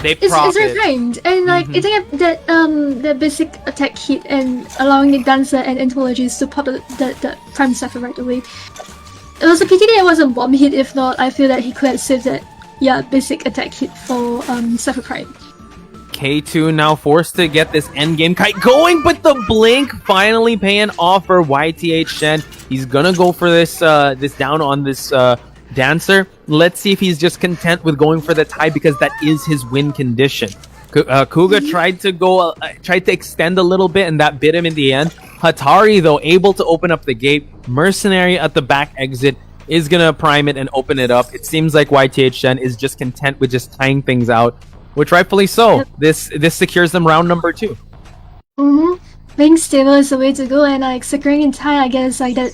It's retimed, and like I think that the basic attack hit and allowing the dancer and entomologist to pop the prime cipher right away. It was a pity that it wasn't bomb hit. If not, I feel that he could have saved that basic attack hit for cipher prime. K2 now forced to get this endgame kite going, but the blink finally paying off for YTH Shen. He's gonna go for this this down on this dancer. Let's see if he's just content with going for the tie, because that is his win condition. Kuga tried to extend a little bit, and that bit him in the end. Hatari, though, able to open up the gate. Mercenary at the back exit is gonna prime it and open it up. It seems like YTH Shen is just content with just tying things out, which rightfully so. Yep. This secures them round number 2. Being stable is the way to go, and like securing in tie, I guess like that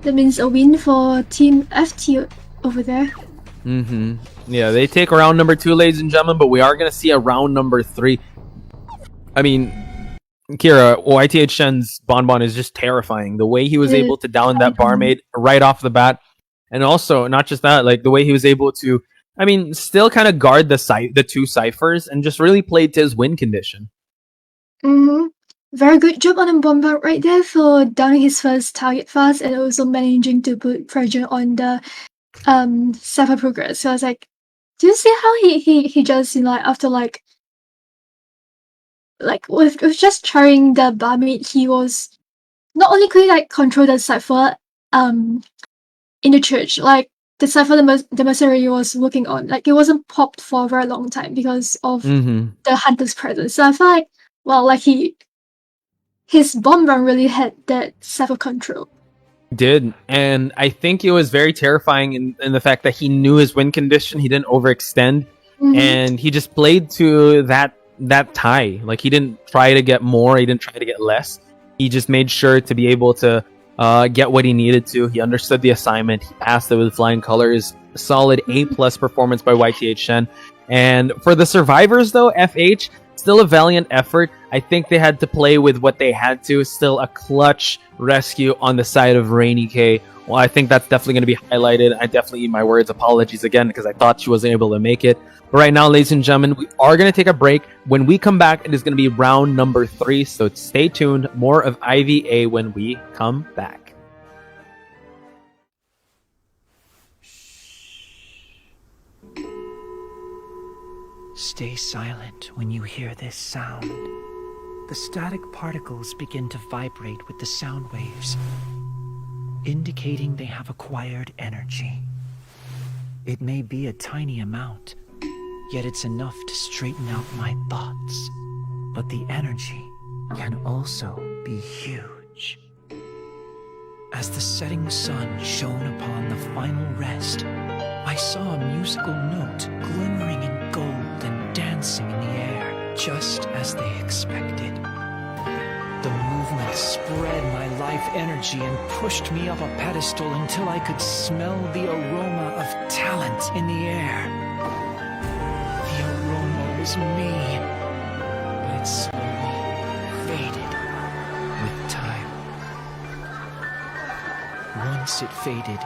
means a win for Team FT over there. Yeah, they take round number 2, ladies and gentlemen, but we are gonna see a round number 3. I mean, Kira, YTH Shen's Bonbon is just terrifying. The way he was able to down that barmaid right off the bat, and also not just that, like the way he was able to, I mean, still kind of guard the 2 ciphers and just really played to his win condition. Very good job on the Bonbon right there for downing his first target fast, and also managing to put pressure on the cipher progress. So I was like, do you see how he just, you know, like after like with just trying the barmaid, he was not only could he like control the cipher in the church, like the cipher the mercenary was working on, like it wasn't popped for a very long time because of the hunter's presence. So I feel like, well, like his bomb run really had that cipher control. Did, and I think it was very terrifying in the fact that he knew his win condition. He didn't overextend, and he just played to that tie. Like he didn't try to get more, he didn't try to get less. He just made sure to be able to get what he needed to. He understood the assignment. He passed it with flying colors. Solid A+ performance by YTH Shen. And for the survivors, though, FH, it's still a valiant effort. I think they had to play with what they had to. Still a clutch rescue on the side of Rainy K. Well, I think that's definitely going to be highlighted. I definitely eat my words. Apologies again because I thought she wasn't able to make it. But right now, ladies and gentlemen, we are going to take a break. When we come back, it is going to be round number 3. So stay tuned. More of IVA when we come back. Stay silent when you hear this sound. The static particles begin to vibrate with the sound waves, indicating they have acquired energy. It may be a tiny amount, yet it's enough to straighten out my thoughts. But the energy can also be huge. As the setting sun shone upon the final rest, I saw a musical note glimmering in gold and dancing in the air, just as they expected. The movement spread my life energy and pushed me up a pedestal until I could smell the aroma of talent in the air. The aroma was me, but it slowly faded with time. Once it faded,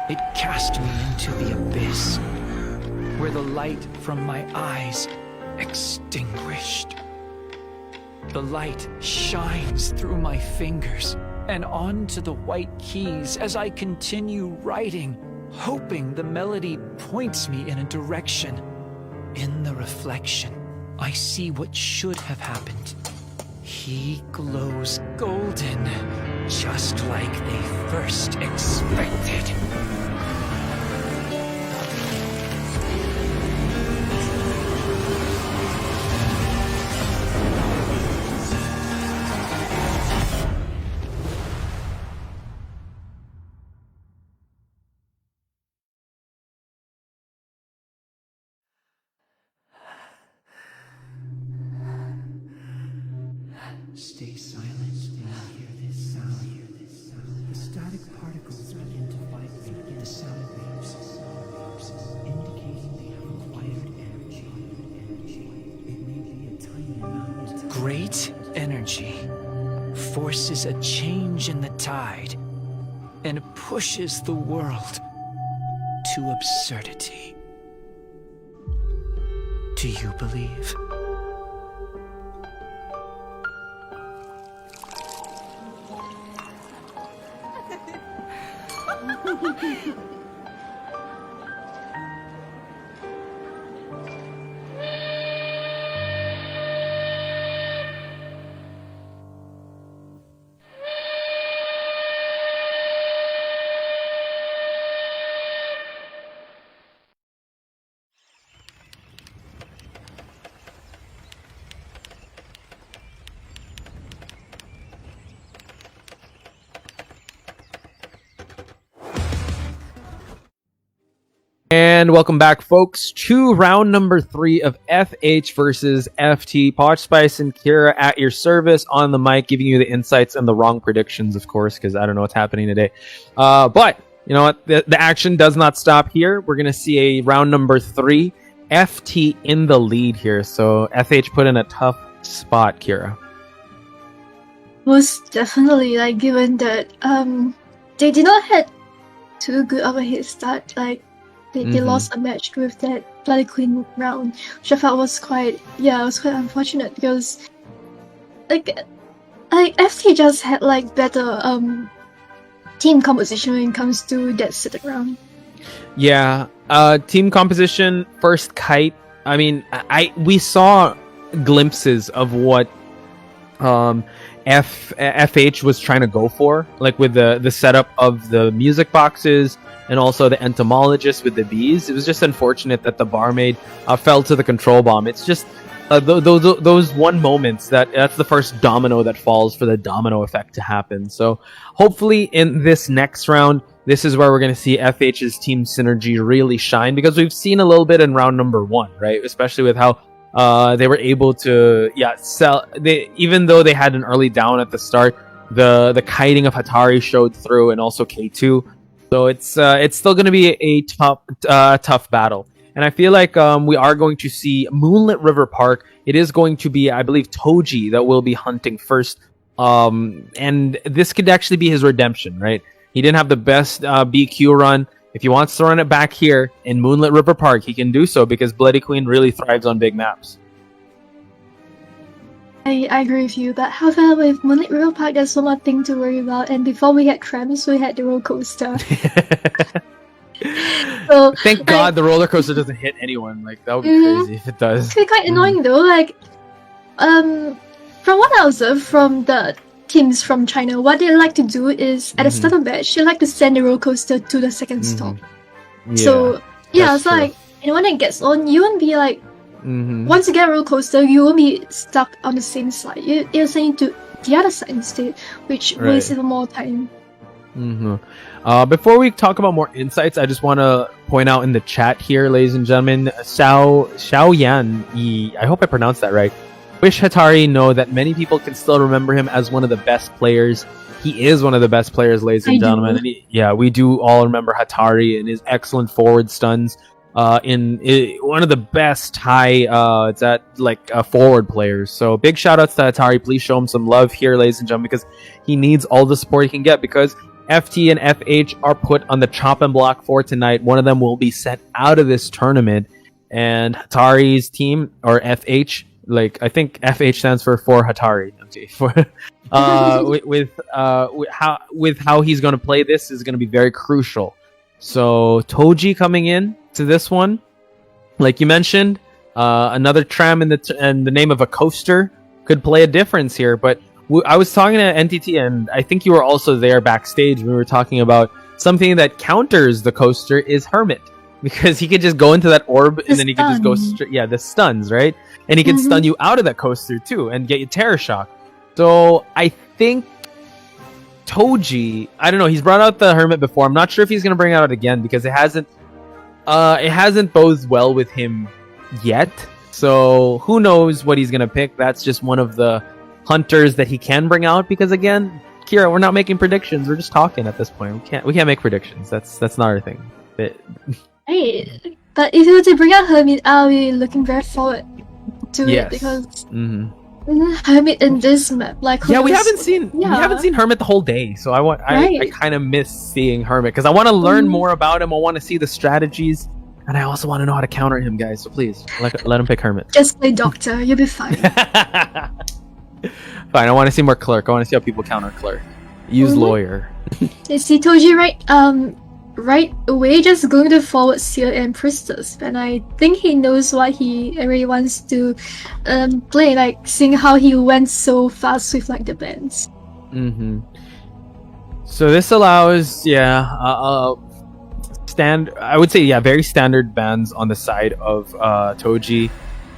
it cast me into the abyss, where the light from my eyes extinguished. The light shines through my fingers and onto the white keys as I continue writing, hoping the melody points me in a direction. In the reflection, I see what should have happened. He glows golden, just like they first expected. Stay silent when you hear this sound. The static particles begin to vibrate with the sound waves, indicating they have acquired energy. It may be a tiny amount. Great energy forces a change in the tide and pushes the world to absurdity. Do you believe? And welcome back, folks, to round number 3 of FH versus FT. Poch Spice and Kira at your service on the mic, giving you the insights and the wrong predictions, of course, because I don't know what's happening today. But you know what? The action does not stop here. We're going to see a round number 3. FT in the lead here. So FH put in a tough spot, Kira. Most definitely, like, given that they did not have too good of a head start. Like, they lost a match with that Bloody Queen round, which I felt was quite unfortunate because like FT just had like better team composition when it comes to that second round. Yeah, team composition, first kite. I mean, we saw glimpses of what FH was trying to go for, like with the setup of the music boxes and also the entomologist with the bees. It was just unfortunate that the barmaid fell to the control bomb. It's just those one moments that's the first domino that falls for the domino effect to happen. So hopefully in this next round, this is where we're going to see FH's team synergy really shine, because we've seen a little bit in round number 1, right? Especially with how they were able to sell. Even though they had an early down at the start, the kiting of Hatari showed through, and also K2. So it's still going to be a tough battle. And I feel like we are going to see Moonlit River Park. It is going to be, I believe, Toji that will be hunting first. And this could actually be his redemption, right? He didn't have the best BQ run. If he wants to run it back here in Moonlit River Park, he can do so because Bloody Queen really thrives on big maps. I agree with you, but however, with Moonlit River Park, there's one more thing to worry about. And before we had trams, we had the roller coaster. So thank God the roller coaster doesn't hit anyone. Like that would be crazy if it does. It's quite annoying though. Like, from what I observed from the teams from China, what they like to do is at the start of match, they like to send the roller coaster to the second stop. Yeah, so yeah, it's true. like, and when it gets on, you won't be like, once you get a roller coaster, you won't be stuck on the same side. You're sending to the other side instead, which wastes even more time. Before we talk about more insights, I just want to point out in the chat here, ladies and gentlemen, Xiao Yan Yi, I hope I pronounced that right. Wish Hatari know that many people can still remember him as one of the best players. He is one of the best players, ladies and gentlemen. And we do all remember Hatari and his excellent forward stuns. In one of the best high forward players. So big shout outs to Atari. Please show him some love here, ladies and gentlemen, because he needs all the support he can get, because FT and FH are put on the chop and block for tonight. One of them will be sent out of this tournament, and Hatari's team, or FH, like I think FH stands for Hatari. Okay, for with how he's going to play this is going to be very crucial. So Toji coming in to this one, like you mentioned, another tram in the name of a coaster could play a difference here. But I was talking to NTT, and I think you were also there backstage when we were talking about something that counters the coaster is Hermit, because he could just go into that orb and then he could just go straight. Yeah, the stuns, right? And he can stun you out of that coaster too and get you terror shock. So I think Toji, I don't know, he's brought out the Hermit before. I'm not sure if he's going to bring it out again, because it hasn't boded well with him yet. So who knows what he's going to pick. That's just one of the hunters that he can bring out, because again, Kira, we're not making predictions. We're just talking at this point. We can't make predictions. That's not our thing. Right. But if you were to bring out Hermit, I'll be looking very forward to it, because Hermit in this map, like we haven't seen Hermit the whole day, so I kind of miss seeing Hermit, because I want to learn more about him. I want to see the strategies, and I also want to know how to counter him, guys. So please let him pick Hermit. Just play Doctor, you'll be fine. Fine. I want to see more Clerk. I want to see how people counter Clerk. Use Lawyer. You see Toji right away, just going to forward Seer and Priestess, and I think he knows what he really wants to play, like seeing how he went so fast with like the bands. So this allows I would say very standard bans on the side of Toji,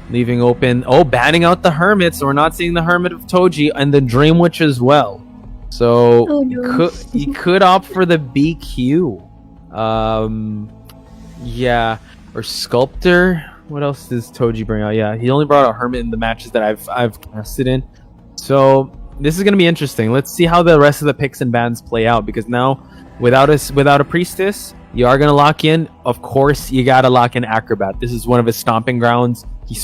leaving open banning out the Hermit, so we're not seeing the Hermit of Toji, and the Dream Witch as well. So he could opt for the BQ. Or Sculptor. What else does Toji bring out? Yeah, he only brought out Hermit in the matches that I've casted in. So this is gonna be interesting. Let's see how the rest of the picks and bans play out, because now without a Priestess, you are gonna lock in. Of course, you gotta lock in Acrobat. This is one of his stomping grounds. He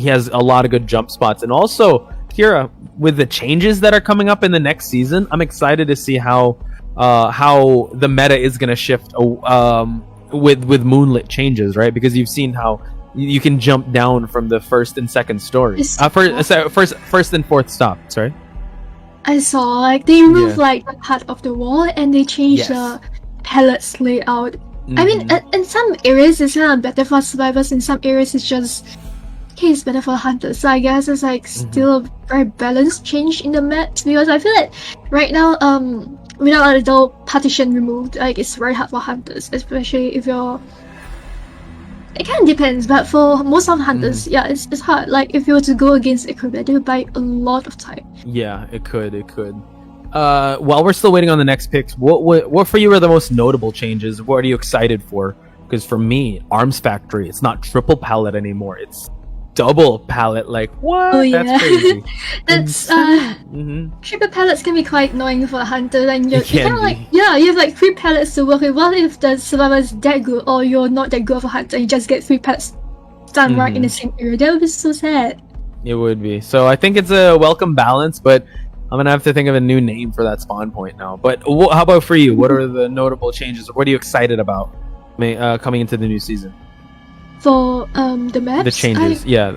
has a lot of good jump spots, and also Kira, with the changes that are coming up in the next season, I'm excited to see how the meta is going to shift with Moonlit changes, right? Because you've seen how you can jump down from the first and second story. First and fourth stop, sorry. I saw, like, they removed like the part of the wall, and they changed the pallets layout. I mean, in some areas it's kind of better for survivors, in some areas it's just it's better for hunters. So I guess it's like still a very balanced change in the map, because I feel like right now without a little partition removed, like it's very hard for hunters, especially if you're. It kind of depends, but for most of the hunters, it's hard. Like if you were to go against Acrobat, it would buy a lot of time. Yeah, it could. While we're still waiting on the next picks, what for you are the most notable changes? What are you excited for? Because for me, Arms Factory, it's not triple pallet anymore. It's double palette. Like what? Oh yeah, That's crazy. that's Mhm. triple palettes can be quite annoying for a hunter. And you It can kind of like be. you have like 3 palettes to work with. What if the survivor is that good or you're not that good of a hunter? You just get 3 palettes done right in the same area. That would be so sad. It would be. So I think it's a welcome balance, but I'm gonna have to think of a new name for that spawn point now. But how about for you? What are the notable changes? What are you excited about coming into the new season? For the maps, The changes, yeah.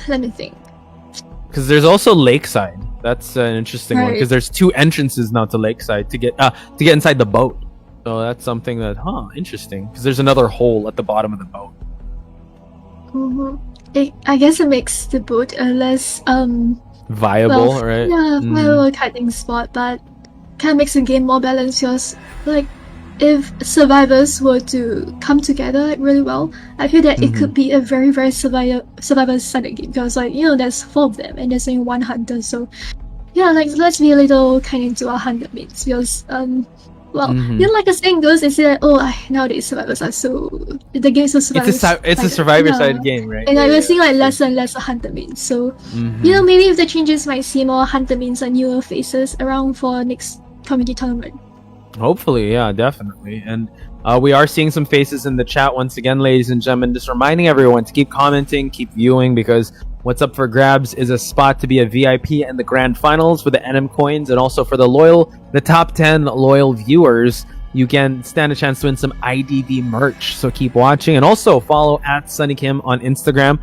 Let me think. Because there's also Lakeside. That's an interesting one. Right. Because there's 2 entrances now to Lakeside to get inside the boat. So that's something that, interesting. Because there's another hole at the bottom of the boat. I guess it makes the boat a less Viable, right? Yeah, viable kiting spot, but kind of makes the game more balanced. Because like, if survivors were to come together like, really well, I feel that it could be a very very survivor-centered game. Because like there's 4 of them and there's only 1 hunter, so yeah, like let's be a little kind into our hunter mates. Because like the saying goes, is that nowadays survivors are the game is so survivor. It's a survivor side game, right? And we're seeing like less and less hunter mains. So maybe if the changes might see more hunter mains and newer faces around for next community tournament. Hopefully, yeah, definitely. And we are seeing some faces in the chat once again, ladies and gentlemen. Just reminding everyone to keep commenting, keep viewing, because what's up for grabs is a spot to be a VIP in the grand finals for the NM coins, and also for the top 10 loyal viewers, you can stand a chance to win some IDV merch. So keep watching, and also follow at Sunny Kim on Instagram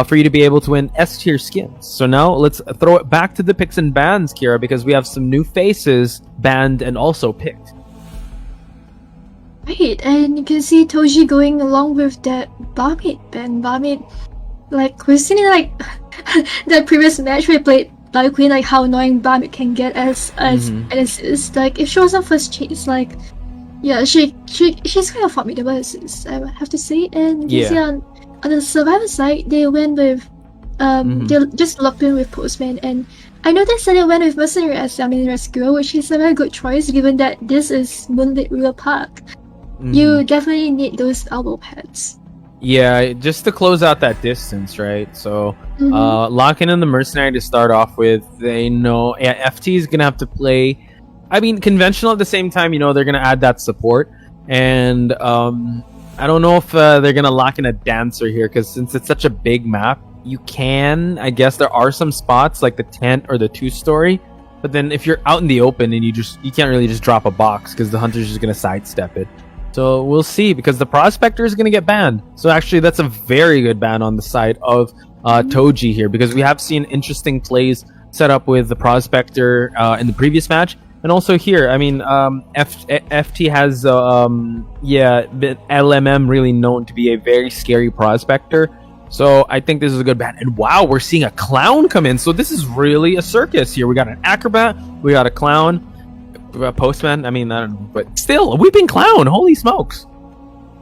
for you to be able to win S tier skins. So now let's throw it back to the picks and bans, Kira, because we have some new faces banned and also picked. Right, and you can see Toji going along with that Barmaid ban. Barmaid, like we've seen it like the previous match we played Live Queen, like how annoying Barmaid can get as an assist. Like if she was on first chase, like she's kind of formidable assist, I would have to say. And you can see on the survivor side, they went with they just locked in with Postman, and I noticed that they went with Mercenary as their main rescuer, which is a very good choice given that this is Moonlit River Park. You definitely need those elbow pads. Yeah, just to close out that distance, right? So locking in the Mercenary to start off with, they know FT is gonna have to play, I mean, conventional at the same time. They're gonna add that support, and I don't know if they're gonna lock in a dancer here, because since it's such a big map, I guess there are some spots like the tent or the 2-story, but then if you're out in the open and you can't really just drop a box because the hunter's just gonna sidestep it. So we'll see, because the Prospector is going to get banned. So actually, that's a very good ban on the side of Toji here, because we have seen interesting plays set up with the Prospector in the previous match. And also here, I mean, FT has, LMM really known to be a very scary Prospector. So I think this is a good ban. And wow, we're seeing a clown come in. So this is really a circus here. We got an acrobat, we got a clown. Postman, I mean, I don't know, but still, a weeping clown. Holy smokes!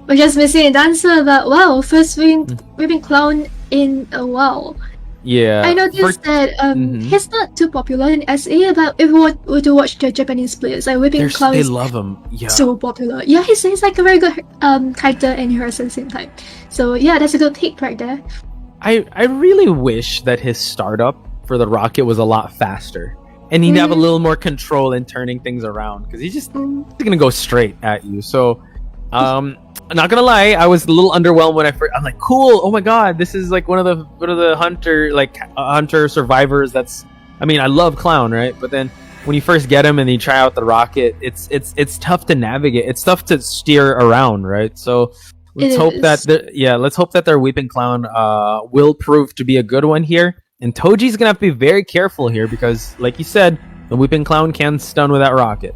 We're just missing a dancer, but wow, first weeping clown in a while. Yeah, I noticed that he's not too popular in SA, but if we were to watch the Japanese players, like weeping clown, they love him. Yeah, so popular. Yeah, he's like a very good character and hero at the same time. So yeah, that's a good pick right there. I really wish that his startup for the rocket was a lot faster. And he'd have a little more control in turning things around, because he's gonna go straight at you. So, I'm not gonna lie, I was a little underwhelmed when I'm like, cool, oh my god, this is like one of the hunter survivors. I mean, I love clown, right? But then when you first get him and you try out the rocket, it's tough to navigate. It's tough to steer around, right? So let's hope that their weeping clown will prove to be a good one here. And Toji's gonna have to be very careful here, because, like you said, the Weeping Clown can stun with that rocket.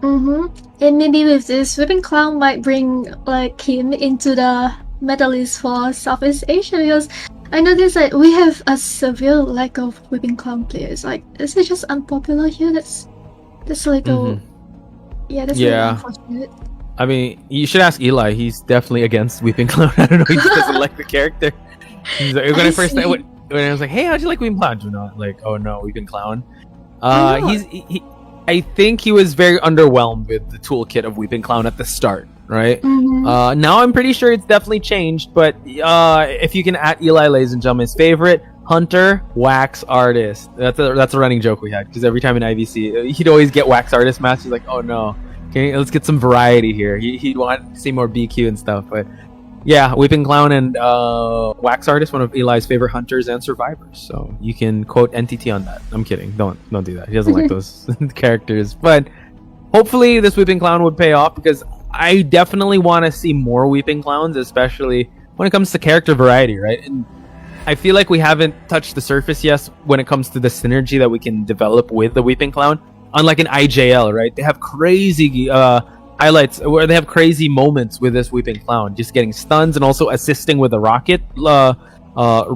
And maybe with this, Weeping Clown might bring like him into the medalist for Southeast Asia, because I noticed that we have a severe lack of Weeping Clown players. Like, is it just unpopular here? That's a little that's a little unfortunate. I mean, you should ask Eli. He's definitely against Weeping Clown. I don't know. He just doesn't like the character. He's like, when I was like, hey, how'd you like Weeping Clown? You know, like, oh no, Weeping Clown. I think he was very underwhelmed with the toolkit of Weeping Clown at the start. right? Mhm. Now I'm pretty sure it's definitely changed, but if you can at Eli, ladies and gentlemen, his favorite hunter, wax artist. That's a running joke we had, because every time in IVC he'd always get wax artist matches. He's like, oh no, okay, let's get some variety here. He'd want to see more BQ and stuff, but yeah, Weeping Clown and wax artist, one of Eli's favorite hunters and survivors. So you can quote NTT on that. I'm kidding. Don't do that. He doesn't like those characters, but hopefully this Weeping Clown would pay off, because I definitely want to see more Weeping Clowns, especially when it comes to character variety, right? And I feel like we haven't touched the surface yet when it comes to the synergy that we can develop with the Weeping Clown. Unlike in IJL, right? They have crazy highlights where they have crazy moments with this Weeping Clown, just getting stuns and also assisting with the rocket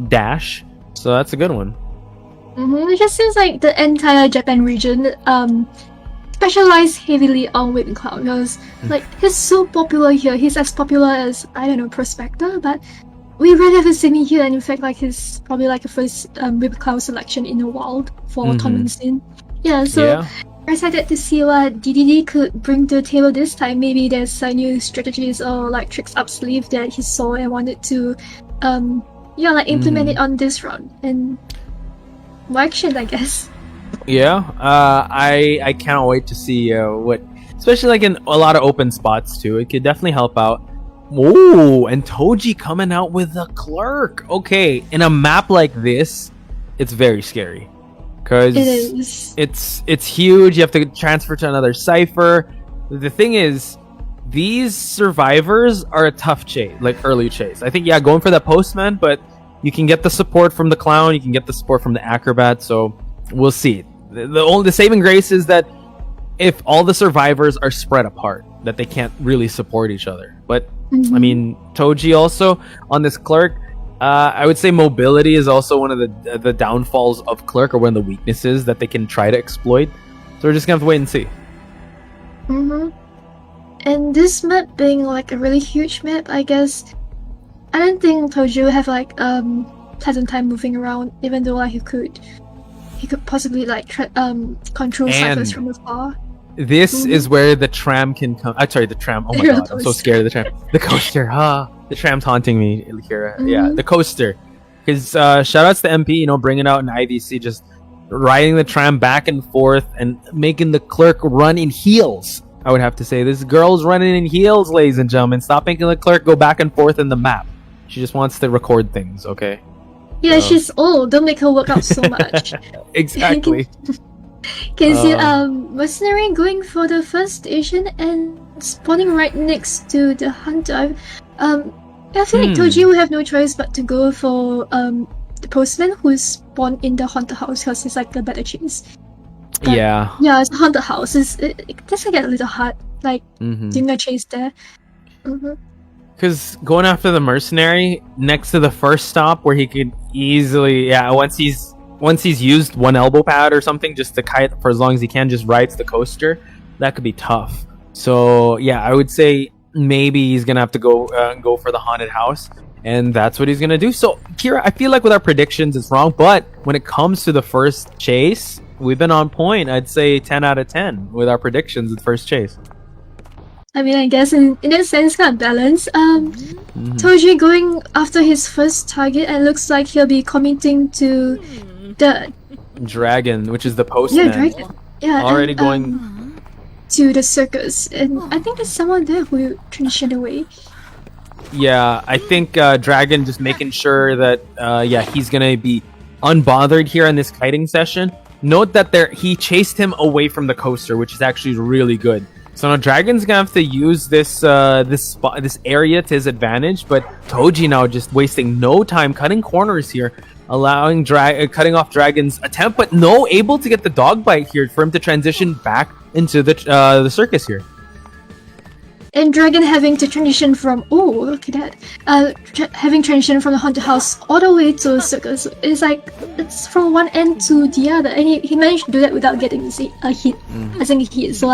dash. So that's a good one. It just seems like the entire Japan region specialize heavily on Weeping Clown, because like he's so popular here. He's as popular as, I don't know, Prospector, but we really haven't seen him here. And in fact, like he's probably like the first Weeping Clown selection in the world for tournament scene. Yeah, so excited to see what DDD could bring to the table this time. Maybe there's new strategies or like tricks up sleeve that he saw and wanted to implement it on this round, and more action, I guess. Yeah, I cannot wait to see what, especially like in a lot of open spots too. It could definitely help out. Oh, and Toji coming out with the clerk. Okay, in a map like this, it's very scary, because it's huge. You have to transfer to another cipher. The thing is, these survivors are a tough chase, like early chase. I think going for that postman, but you can get the support from the clown. You can get the support from the acrobat. So we'll see. The saving grace is that if all the survivors are spread apart, that they can't really support each other. But I mean, Toji also on this clerk, I would say mobility is also one of the downfalls of clerk, or one of the weaknesses that they can try to exploit. So we're just gonna have to wait and see. And this map being like a really huge map, I guess I don't think Toji will have like pleasant time moving around, even though like he could possibly like control ciphers from afar. This is where the tram can come. Sorry, the tram. Oh my god, I'm so scared of the tram. The coaster. The tram's haunting me here. Yeah, the coaster. Because shout outs to MP, bringing out an IVC, just riding the tram back and forth and making the clerk run in heels. I would have to say, this girl's running in heels, ladies and gentlemen. Stop making the clerk go back and forth in the map. She just wants to record things, okay? Yeah, she's old. Don't make her work out so much. Exactly. Can see Mercenary going for the first station and spawning right next to the hunter. I feel like Toji will have no choice but to go for the postman who's spawned in the haunted house, because it's like the better chase. But, yeah, it's a haunted house. It does get a little hard, like doing a chase there. Because going after the mercenary next to the first stop, where he could easily, once he's used one elbow pad or something just to kite for as long as he can, just rides the coaster, that could be tough. So yeah, I would say maybe he's gonna have to go for the haunted house, and that's what he's gonna do. So Kira, I feel like with our predictions it's wrong, but when it comes to the first chase, we've been on point. I'd say 10 out of 10 with our predictions at first chase. I mean, I guess in a sense, kind of balance. Toji going after his first target, and looks like he'll be committing to the dragon, which is the postman. Yeah, dragon. Yeah, already going to the circus, and I think there's someone there who transitioned away. Yeah, I think Dragon just making sure that he's gonna be unbothered here in this kiting session. Note that he chased him away from the coaster, which is actually really good. So now Dragon's gonna have to use this area to his advantage, but Toji now just wasting no time cutting corners here, allowing cutting off Dragon's attempt, but able to get the dog bite here for him to transition back into the circus here. And Dragon having to transition from look at that, having transitioned from the haunted house all the way to the circus. It's from one end to the other, and he managed to do that without getting a hit. I think a hit. So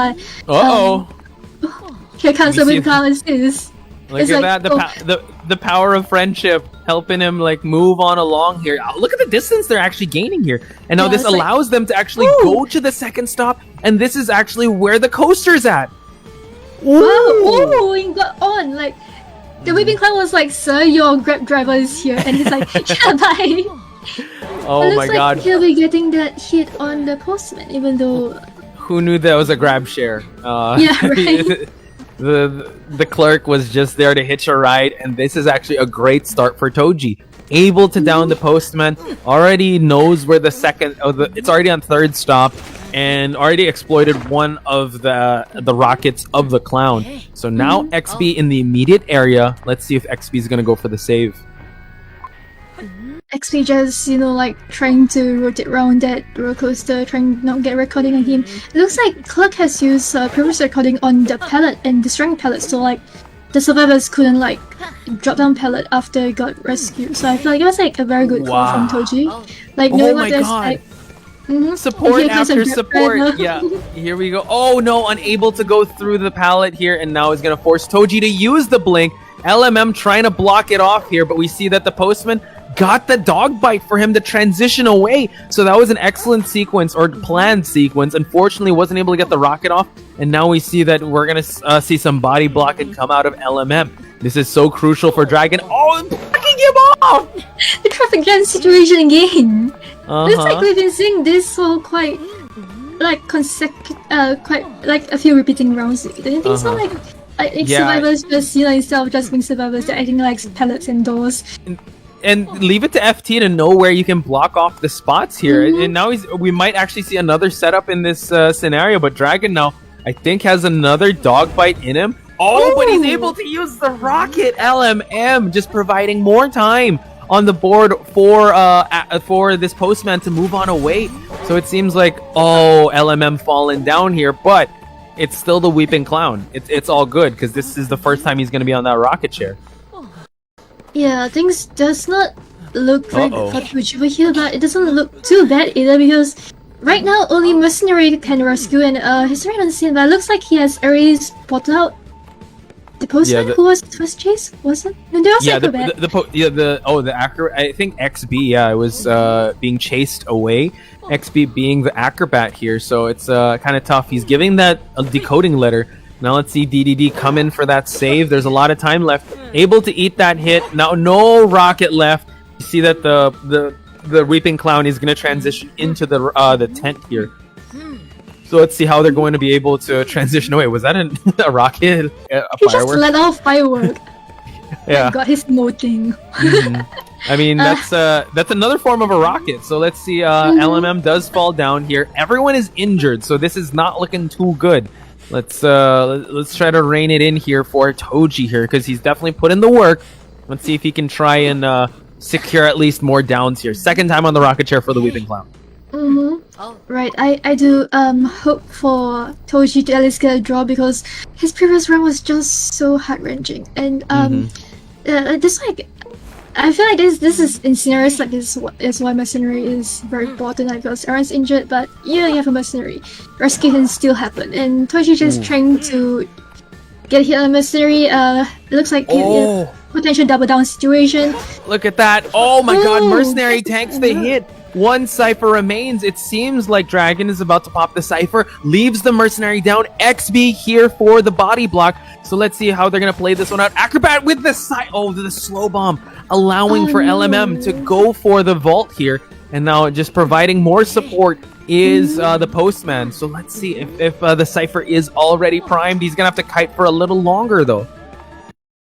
here comes the Clown assist. Look at that, the power of friendship helping him move on along here. Look at the distance they're actually gaining here, and now this allows them to actually go to the second stop, and this is actually where the coaster's at. Wow! Oh, he got on! Like, the Weeping Clown was like, "Sir, your Grab driver is here," and he's like, "Yeah, bye." Oh It my looks like god. he'll be getting that hit on the postman, even though. Who knew that was a grab share? Yeah, right. The clerk was just there to hitch a ride, and this is actually a great start for Toji. Able to down the postman, already knows where the second. It's already on third stop, and already exploited one of the rockets of the clown. So now XB in the immediate area. Let's see if XB is gonna go for the save. XP just, like trying to rotate around that roller coaster, trying not get recording on him. It looks like Clerk has used previous recording on the pallet and destroying pallets, so like the survivors couldn't like drop down pallet after it got rescued. So I feel like it was like a very good call from Toji. Like knowing what there's like. Support Here comes after a grab support. driver. Yeah, here we go. Oh no, unable to go through the pallet here, and now is going to force Toji to use the blink. LMM trying to block it off here, but we see that the postman got the dog bite for him to transition away. So that was an excellent sequence, or planned sequence. Unfortunately, wasn't able to get the rocket off, and now we see that we're going to see some body block and come out of LMM. This is so crucial for Dragon. Oh, blocking him off! The traffic jam situation again. Looks like we've been seeing this for quite like quite like a few repeating rounds. Don't you think so? Like survivors just instead of just being survivors, they're acting like pellets and doors. And leave it to FT to know where you can block off the spots here. And now we might actually see another setup in this scenario. But Dragon now, I think, has another dog bite in him. Oh, but he's able to use the rocket. LMM just providing more time on the board for this postman to move on away. So it seems like, LMM falling down here, but it's still the Weeping Clown. It's all good because this is the first time he's going to be on that rocket chair. Yeah, things does not look very good for Toji over here, but it doesn't look too bad either because right now only Mercenary can rescue and he's right on the scene, but it looks like he has already spotted out the postman who was first chase, was it? No, there was Acrobat. The Acrobat. I think XB, it was being chased away. XB being the Acrobat here, so it's kind of tough. He's giving that a decoding letter. Now let's see DDD come in for that save. There's a lot of time left. Able to eat that hit. Now no rocket left. You see that the Weeping Clown is going to transition into the tent here. So let's see how they're going to be able to transition away. Was that a rocket? He just let off firework. Yeah. Got his moting. I mean, that's another form of a rocket. So let's see. LMM does fall down here. Everyone is injured, so this is not looking too good. Let's try to rein it in here for Toji here because he's definitely put in the work. Let's see if he can try and secure at least more downs here. Second time on the rocket chair for the Weeping Clown. Right, I do hope for Toji to at least get a draw because his previous run was just so heart-wrenching. And just like I feel like this is in scenarios like this is why Mercenary is very important, like because everyone's injured, but you have a Mercenary. Rescue can still happen. And Toji just trying to get hit on Mercenary. It looks like potential double down situation. Look at that. Oh my god, Mercenary tanks the hit. One Cypher remains. It seems like Dragon is about to pop the Cypher. Leaves the Mercenary down. XB here for the body block. So let's see how they're going to play this one out. Acrobat with the the slow bomb. Allowing for LMM to go for the vault here. And now just providing more support is the postman. So let's see if the Cypher is already primed. He's going to have to kite for a little longer though.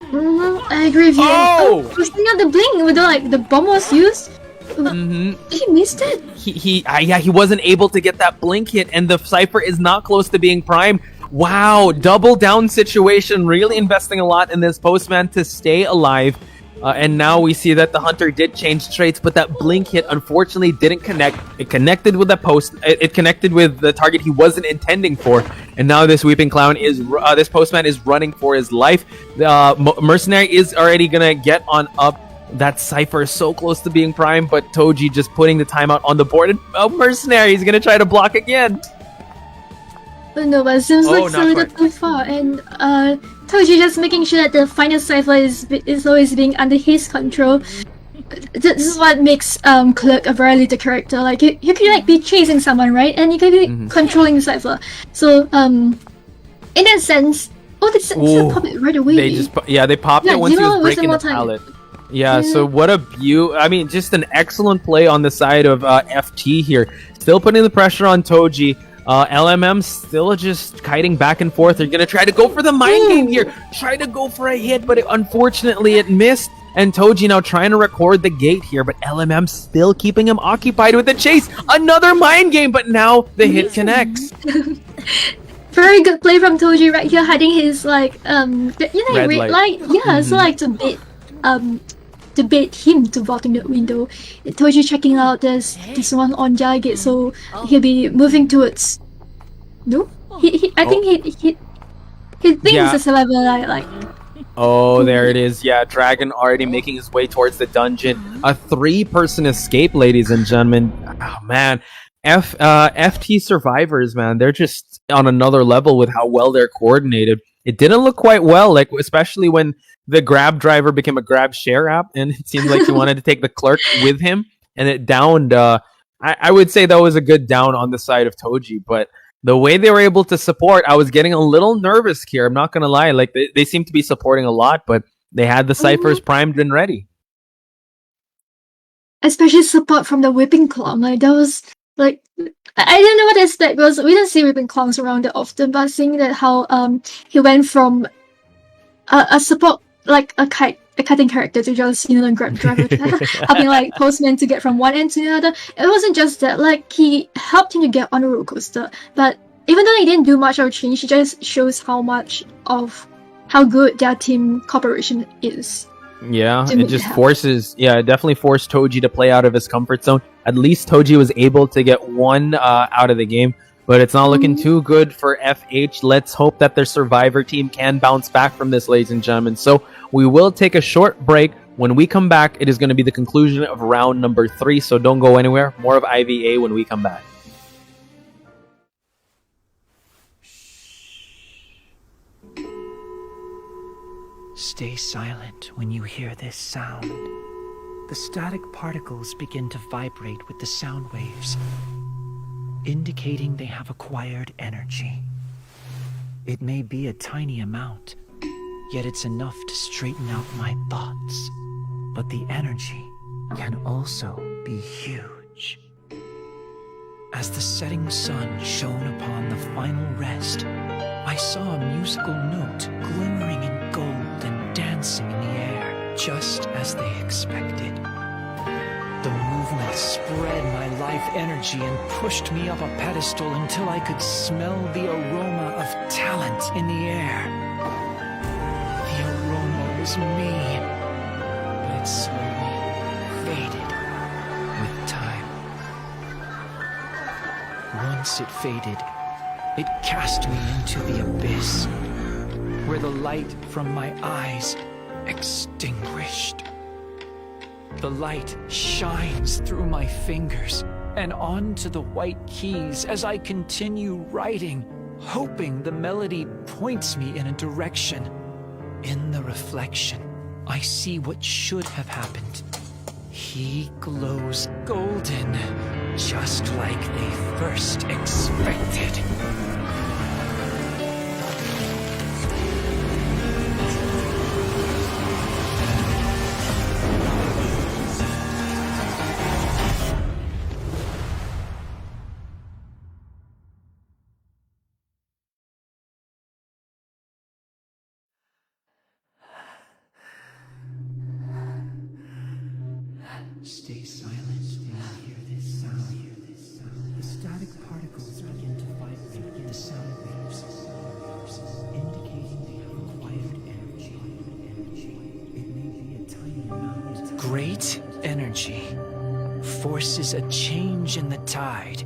I agree with you. Was not the blink with the bomb was used? He missed it. He wasn't able to get that blink hit, and the Cypher is not close to being primed. Wow, double down situation. Really investing a lot in this postman to stay alive. And now we see that the Hunter did change traits, but that blink hit unfortunately didn't connect. It connected with it connected with the target he wasn't intending for. And now this Weeping Clown this postman is running for his life. Mercenary is already gonna get on up. That Cypher is so close to being primed, but Toji just putting the timeout on the board. And Mercenary is gonna try to block again. But no, but it seems like it's a little too far. And Toji just making sure that the final Cypher is always being under his control. This is what makes Clerk a very little character. Like you could be chasing someone, right? And you could be controlling the Cypher. So in that sense, Oh, they Ooh, pop it right away. They popped it once he was breaking the pallet. Yeah, so what a I mean, just an excellent play on the side of FT here. Still putting the pressure on Toji. LMM still just kiting back and forth. They're going to try to go for the mind game here. Try to go for a hit, but unfortunately it missed. And Toji now trying to record the gate here, but LMM still keeping him occupied with the chase. Another mind game, but now the hit connects. Very good play from Toji right here, hiding his red light. Yeah, so like to bait him to vault in the window. Toji checking out this one on Jargate, so he'll be moving towards. No, I think he thinks it's a survivor like. Oh, there it is. Yeah, Dragon already making his way towards the dungeon. A 3-person escape, ladies and gentlemen. Oh man, FT survivors, man, they're just on another level with how well they're coordinated. It didn't look quite well, like especially when the grab driver became a grab share app, and it seemed like he wanted to take the clerk with him, and it downed. I would say that was a good down on the side of Toji, but the way they were able to support, I was getting a little nervous here. I'm not gonna lie, like they seem to be supporting a lot, but they had the ciphers primed and ready. Especially support from the whipping clown, like that was like I didn't know what to expect because we didn't see whipping clowns around that often. But seeing that how he went from a support like a kiting character to just grab driver helping like postman to get from one end to the other. It wasn't just that, like he helped him to get on a roller coaster, but even though he didn't do much or change, it just shows how good their team cooperation is. Yeah, it just it definitely forced Toji to play out of his comfort zone. At least Toji was able to get one out of the game, but it's not looking too good for FH. Let's hope that their survivor team can bounce back from this, ladies and gentlemen. So we will take a short break. When we come back, it is going to be the conclusion of round number 3, so don't go anywhere. More of IVA when we come back. Stay silent when you hear this sound. The static particles begin to vibrate with the sound waves, indicating they have acquired energy. It may be a tiny amount, yet it's enough to straighten out my thoughts. But the energy can also be huge. As the setting sun shone upon the final rest, I saw a musical note glimmering in gold and dancing in the air, just as they expected. The movement spread my life energy and pushed me up a pedestal until I could smell the aroma of talent in the air. The aroma was me, but it slowly faded with time. Once it faded, it cast me into the abyss, where the light from my eyes extinguished. The light shines through my fingers and onto the white keys as I continue writing, hoping the melody points me in a direction. In the reflection, I see what should have happened. He glows golden, just like they first expected. Stay silent when you hear this sound. The static particles begin to vibrate with the sound waves, indicating they have acquired energy. It may be a tiny amount. Great energy forces a change in the tide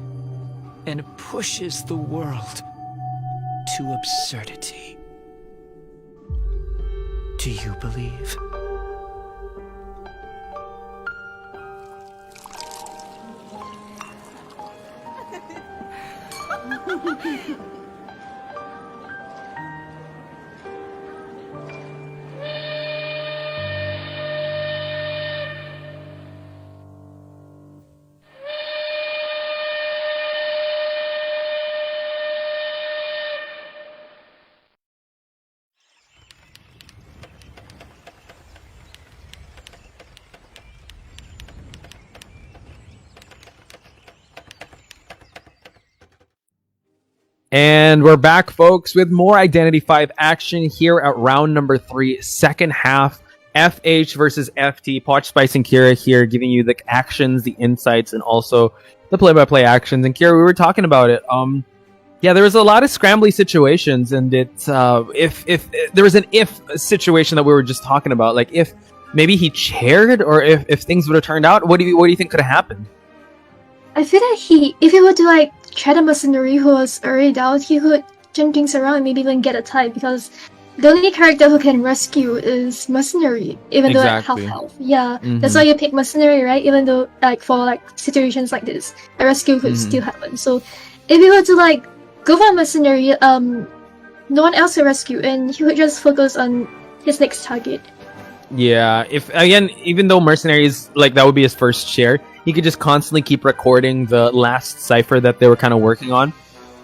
and pushes the world to absurdity. Do you believe? And we're back, folks, with more Identity 5 action here at round number 3, second half. FH versus FT. Poch, Spice, and Kira here giving you the actions, the insights, and also the play-by-play actions. And Kira, we were talking about it. Yeah, there was a lot of scrambly situations, and it's if there was an if situation that we were just talking about, like if maybe he chaired or if things would have turned out, what do you think could have happened? I feel like if he were to like try the mercenary who was already down, he could turn things around and maybe even get a tie, because the only character who can rescue is mercenary, even though at half health. Yeah, that's why you pick mercenary, right? Even though like for like situations like this, a rescue could still happen. So if he were to like go for a mercenary, no one else will rescue, and he would just focus on his next target. Yeah, if again, even though mercenary is like that would be his first share, he could just constantly keep recording the last cipher that they were kind of working on,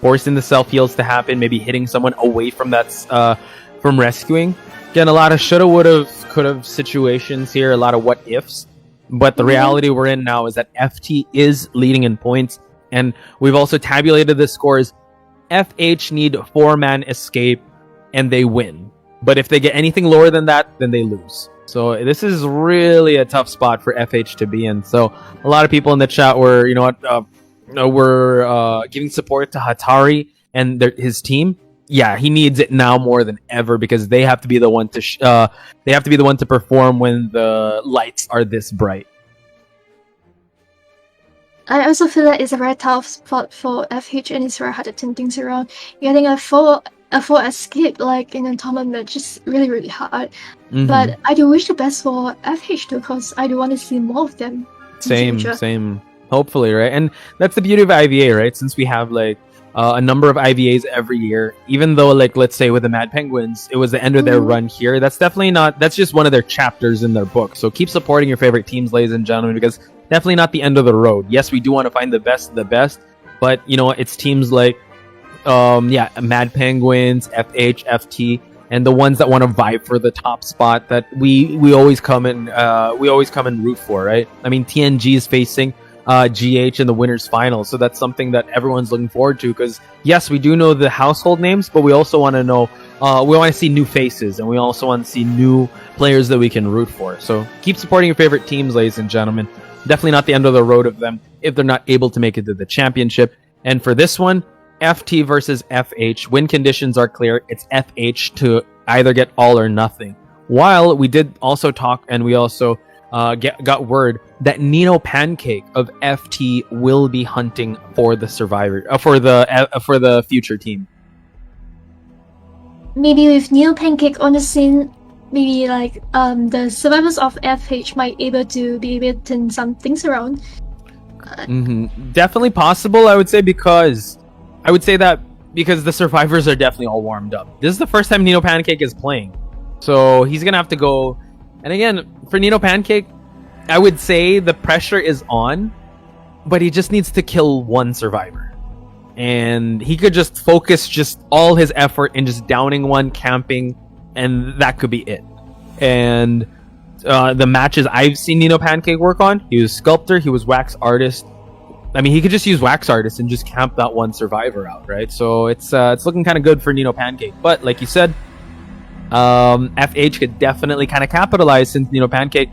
forcing the self heals to happen, maybe hitting someone away from that from rescuing. Again, a lot of shoulda, woulda, coulda situations here, a lot of what ifs. But the reality we're in now is that FT is leading in points, and we've also tabulated the scores. FH need 4-man escape, and they win. But if they get anything lower than that, then they lose. So this is really a tough spot for FH to be in. So a lot of people in the chat were, we're giving support to Hatari and his team. Yeah, he needs it now more than ever, because they have to be the one to perform when the lights are this bright. I also feel that it's a very tough spot for FH, and it's very hard to turn things around. Getting a full escape like in a tournament is really, really hard. But I do wish the best for FH too, because I do want to see more of them. Same. Hopefully, right? And that's the beauty of IVA, right? Since we have like a number of IVAs every year, even though like let's say with the Mad Penguins, it was the end of their run here. That's just one of their chapters in their book. So keep supporting your favorite teams, ladies and gentlemen, because definitely not the end of the road. Yes, we do want to find the best of the best, but you know, it's teams like Mad Penguins, FH, FT, and the ones that want to vibe for the top spot that we always come and root for, right? I mean, TNG is facing GH in the winners final, so that's something that everyone's looking forward to, because yes, we do know the household names, but we also want to know we want to see new faces, and we also want to see new players that we can root for. So keep supporting your favorite teams, ladies and gentlemen. Definitely not the end of the road of them if they're not able to make it to the championship. And for this one, FT versus FH, win conditions are clear. It's FH to either get all or nothing. While we did also talk, and we also got word that Nino Pancake of FT will be hunting for the survivor for the future team. Maybe with Nino Pancake on the scene, maybe like the survivors of FH might be able to turn some things around. Definitely possible, I would say, because the survivors are definitely all warmed up. This is the first time Nino Pancake is playing, so he's gonna have to go. And again, for Nino Pancake, I would say the pressure is on, but he just needs to kill one survivor, and he could just focus just all his effort in just downing one, camping, and that could be it. And the matches I've seen Nino Pancake work on, he was sculptor, he was wax artist. I mean, he could just use wax artist and just camp that one survivor out, right? So it's looking kind of good for Nino Pancake. But like you said, FH could definitely kind of capitalize, since Nino Pancake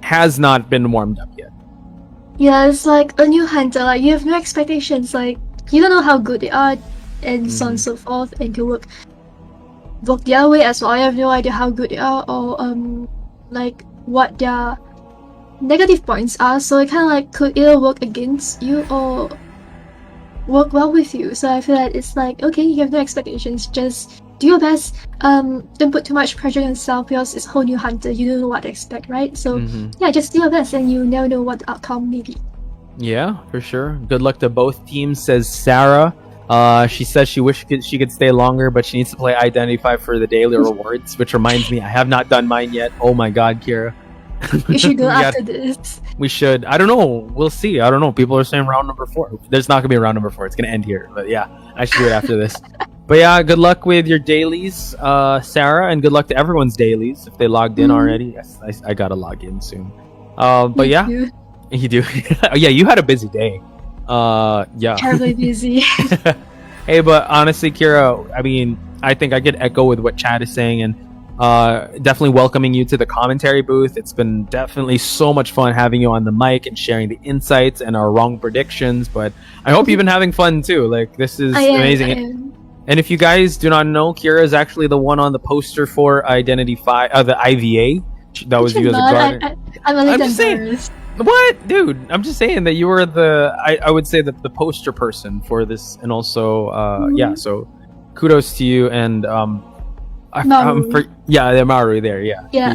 has not been warmed up yet. Yeah, it's like a new hunter. Like you have no expectations. Like you don't know how good they are, and so on and so forth. And you work the other way as well. I have no idea how good they are, or like what their negative points are. So it kind of like could either work against you or work well with you. So I feel like it's like, okay, you have no expectations, just do your best. Don't put too much pressure on yourself, because it's a whole new hunter. You don't know what to expect, right? So yeah, just do your best, and you never know what the outcome may be. Yeah, for sure. Good luck to both teams, says Sarah. She says she wishes she could stay longer, but she needs to play Identity 5 for the daily rewards, which reminds me, I have not done mine yet. Oh my god, Kira. You should go after this. We should. I don't know. We'll see. I don't know. People are saying round number 4. There's not going to be a round number 4. It's going to end here. But yeah, I should do it after this. But yeah, good luck with your dailies, Sarah, and good luck to everyone's dailies if they logged in already. Yes, I got to log in soon. But yeah, you do. Oh, yeah, you had a busy day. Yeah. Terribly busy. Hey, but honestly, Kira, I mean, I think I could echo with what Chad is saying, and definitely welcoming you to the commentary booth. It's been definitely so much fun having you on the mic and sharing the insights and our wrong predictions. But I hope you've been having fun too. Like, this is amazing. I am. And if you guys do not know, Kira is actually the one on the poster for Identity 5, the IVA. That was you as a guard. I'm a little just saying. embarrassed. What, dude? I'm just saying that you were I would say the poster person for this, and also yeah. So kudos to you, and Maru. the Maru there, yeah. Yeah,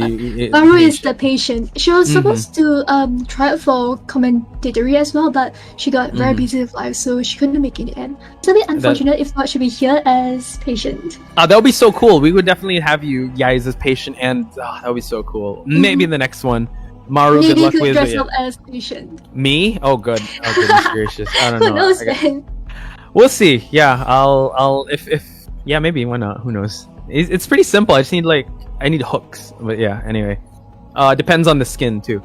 Maru is the patient. She was supposed to try out for commentatory as well, but she got very busy with life, so she couldn't make it in the end. It's a bit unfortunate if not she'd be here as patient. That would be so cool. We would definitely have you guys as patient, and that would be so cool. Maybe in the next one. Maru, Maybe good luck you could with dress it. up as patient. Me? Oh, good. Oh, goodness gracious. I don't know. Who knows, man? We'll see. Yeah, I'll if yeah, maybe, why not? Who knows? It's pretty simple. I just need I need hooks. But yeah, anyway. Depends on the skin too.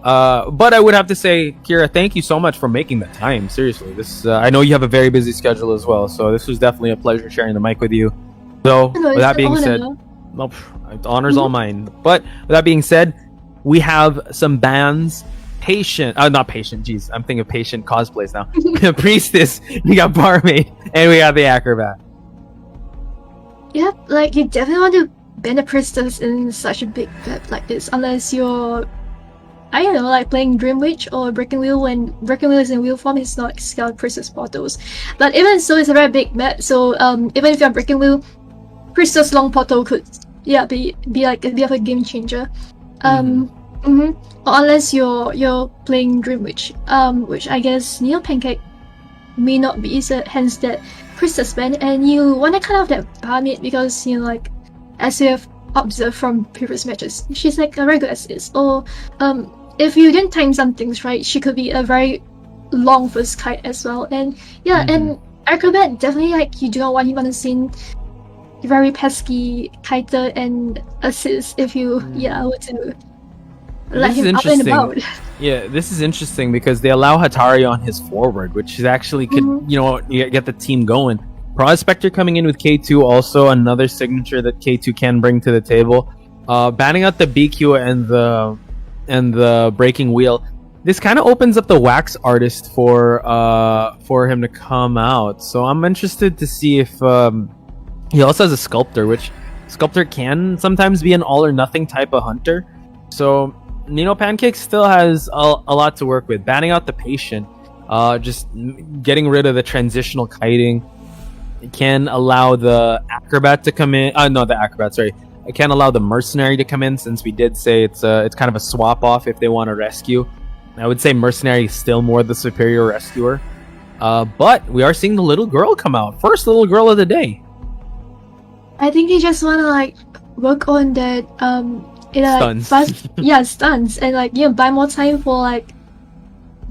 But I would have to say, Kira, thank you so much for making the time. Seriously, this I know you have a very busy schedule as well, so this was definitely a pleasure sharing the mic with you. So, with that being said, the honor's all mine. But with that being said, we have some bands. Not Patient, jeez, I'm thinking of Patient cosplays now. Priestess, we got Barmaid, and we got the Acrobat. Yep, like you definitely want to ban a priestess in such a big map like this, unless you're, I don't know, like playing Dream Witch or Breaking Wheel. When Breaking Wheel is in wheel form, it's not Scout Priestess portals. But even so, it's a very big map, so even if you're Breaking Wheel, Priestess Long Portal could be like a bit of a game changer. Or unless you're playing Dream Witch, which I guess Neo Pancake may not be, so hence that Priestess ban, and you want to cut off that Barmaid because, you know, like, as you have observed from previous matches, she's like a very good assist. Or if you didn't time some things right, she could be a very long first kite as well. And yeah, and Acrobat definitely, like, you do not want him on the scene, very pesky kiter and assist if you were to let him up and about. Yeah, this is interesting because they allow Hatari on his forward, which is actually could get the team going. Prospector coming in with K2, also another signature that K2 can bring to the table. Banning out the BQ and the breaking wheel. This kind of opens up the wax artist for him to come out. So I'm interested to see if he also has a sculptor, which sculptor can sometimes be an all or nothing type of hunter. So Nino Pancake still has a lot to work with. Banning out the patient, just getting rid of the transitional kiting. It can allow the acrobat to come in. It can allow the mercenary to come in, since we did say it's kind of a swap off if they want to rescue. I would say mercenary is still more the superior rescuer. But we are seeing the little girl come out. First little girl of the day. I think they just want to work on that Stunts. Stunts, and buy more time for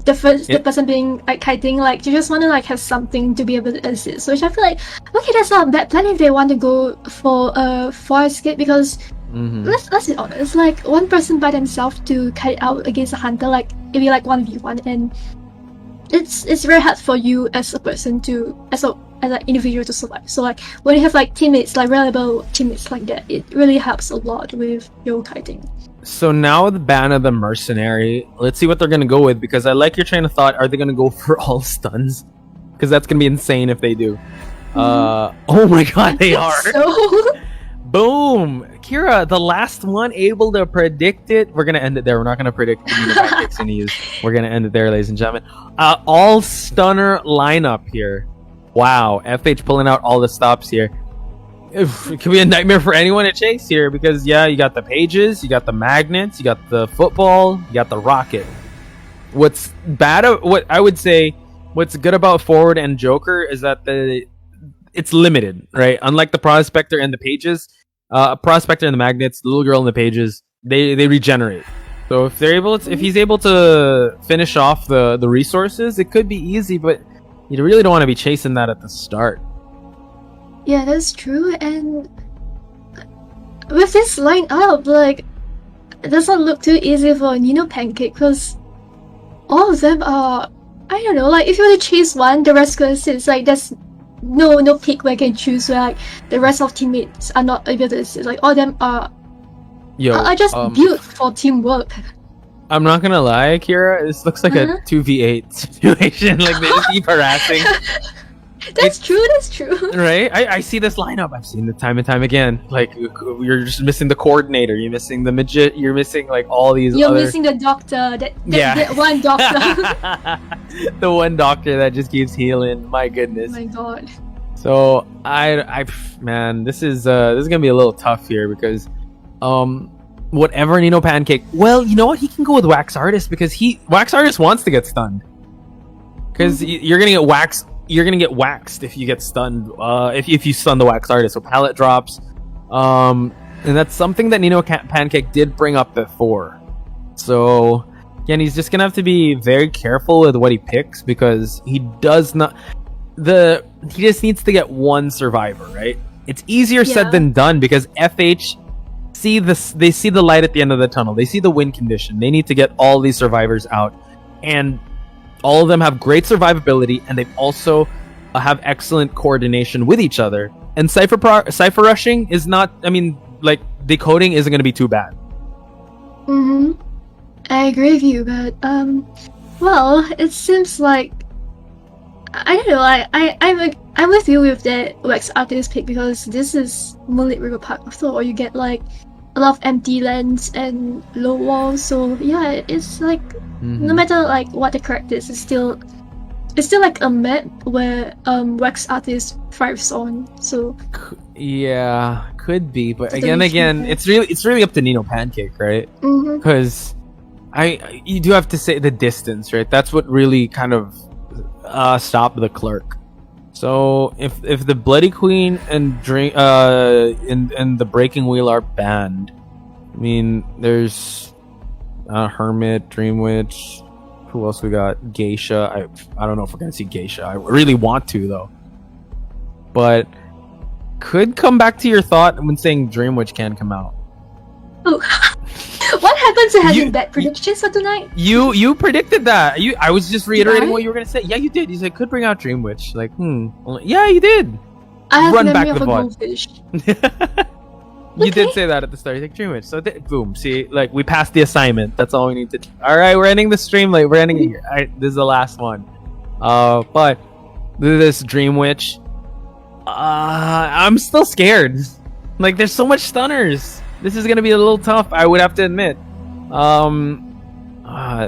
the person being kiting. You just want to have something to be able to assist, which I feel like, okay, that's not a bad plan if they want to go for a forest escape, because let's be honest, one person by themselves to kite out against a hunter, it'd be 1v1, and it's very hard for you as a person as an individual to survive. So when you have teammates, reliable teammates like that, it really helps a lot with your kiting. So now the ban of the mercenary, let's see what they're gonna go with, because I like your train of thought. Are they gonna go for all stuns? Because that's gonna be insane if they do. Oh my god, they are. So... Boom! Kira, the last one able to predict it. We're gonna end it there. We're not gonna predict the Pancakes gonna use. We're gonna end it there, ladies and gentlemen. All stunner lineup here. Wow, FH pulling out all the stops here. It could be a nightmare for anyone to chase here, because you got the pages, you got the magnets, you got the football, you got the rocket. What's good about forward and Joker is that it's limited, right? Unlike the prospector and the pages, prospector and the magnets, the little girl and the pages, they regenerate. So if he's able to finish off the resources, it could be easy, but you really don't want to be chasing that at the start. Yeah, that's true. And with this lineup, it doesn't look too easy for Nino Pancake, because all of them are, I don't know, if you want to chase one, the rest could assist. That's no pick where I can choose where like the rest of teammates are not able to assist. Like all of them are just built for teamwork. I'm not gonna lie, Kira. This looks like a 2v8 situation. Like they just keep harassing. That's true. Right? I see this lineup. I've seen it time and time again. Like you're just missing the coordinator. You're missing the midget. You're missing like all these. You're missing the doctor. That one doctor. The one doctor that just keeps healing. My goodness. Oh my god. So man, this is gonna be a little tough here because, whatever Nino Pancake. Well, you know what? He can go with Wax Artist because Wax Artist wants to get stunned. Because you're gonna get waxed. You're gonna get waxed if you get stunned. If you stun the Wax Artist, so pallet drops. And that's something that Nino Pancake did bring up before. So again, he's just gonna have to be very careful with what he picks because he does not. He just needs to get one survivor, right? It's easier said than done because FH they see the light at the end of the tunnel. They see the win condition. They need to get all these survivors out, and all of them have great survivability, and they also have excellent coordination with each other. And cipher rushing is not. I mean, like decoding isn't going to be too bad. I agree with you, but well, it seems like I don't know. I'm with you with the Wax Artist pick because this is Moonlit River Park after all. You get like a lot of empty lands and low walls, so yeah, it's like no matter like what the character is, it's still like a map where Wax Artist thrives on. So yeah, could be, but again, it's really up to Nino Pancake, right? Because you do have to say the distance, right? That's what really kind of stopped the clerk. So if the Bloody Queen and and the Breaking Wheel are banned, I mean there's Hermit, Dream Witch. Who else we got? Geisha. I don't know if we're gonna see Geisha. I really want to though. But could come back to your thought when saying Dream Witch can come out. Oh. What happened to having bad predictions for tonight? You predicted that. I was just reiterating what you were gonna say. Yeah, you did. You said could bring out Dream Witch. Like, yeah, you did. I have Run back the goldfish. You did say that at the start. You think Dream Witch. So boom. See, like we passed the assignment. That's all we need to do. All right, we're ending the stream. Like we're ending it here. All right, this is the last one. But this Dream Witch. I'm still scared. Like there's so much stunners. This is gonna be a little tough, I would have to admit.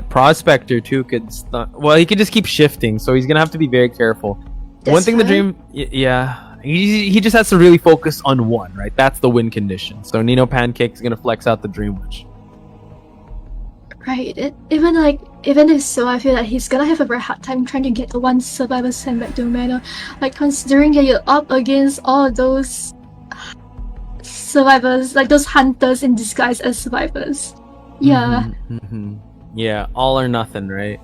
Prospector too could stun. Well, he could just keep shifting, so he's gonna have to be very careful. One thing the Dream, he just has to really focus on one, right? That's the win condition. So Nino Pancake is gonna flex out the Dream Witch. Right. Even if so, I feel like he's gonna have a very hard time trying to get the one survivor sent back to Mello. Like considering that you're up against all those survivors, like those hunters in disguise as survivors. Yeah. Yeah, all or nothing, right?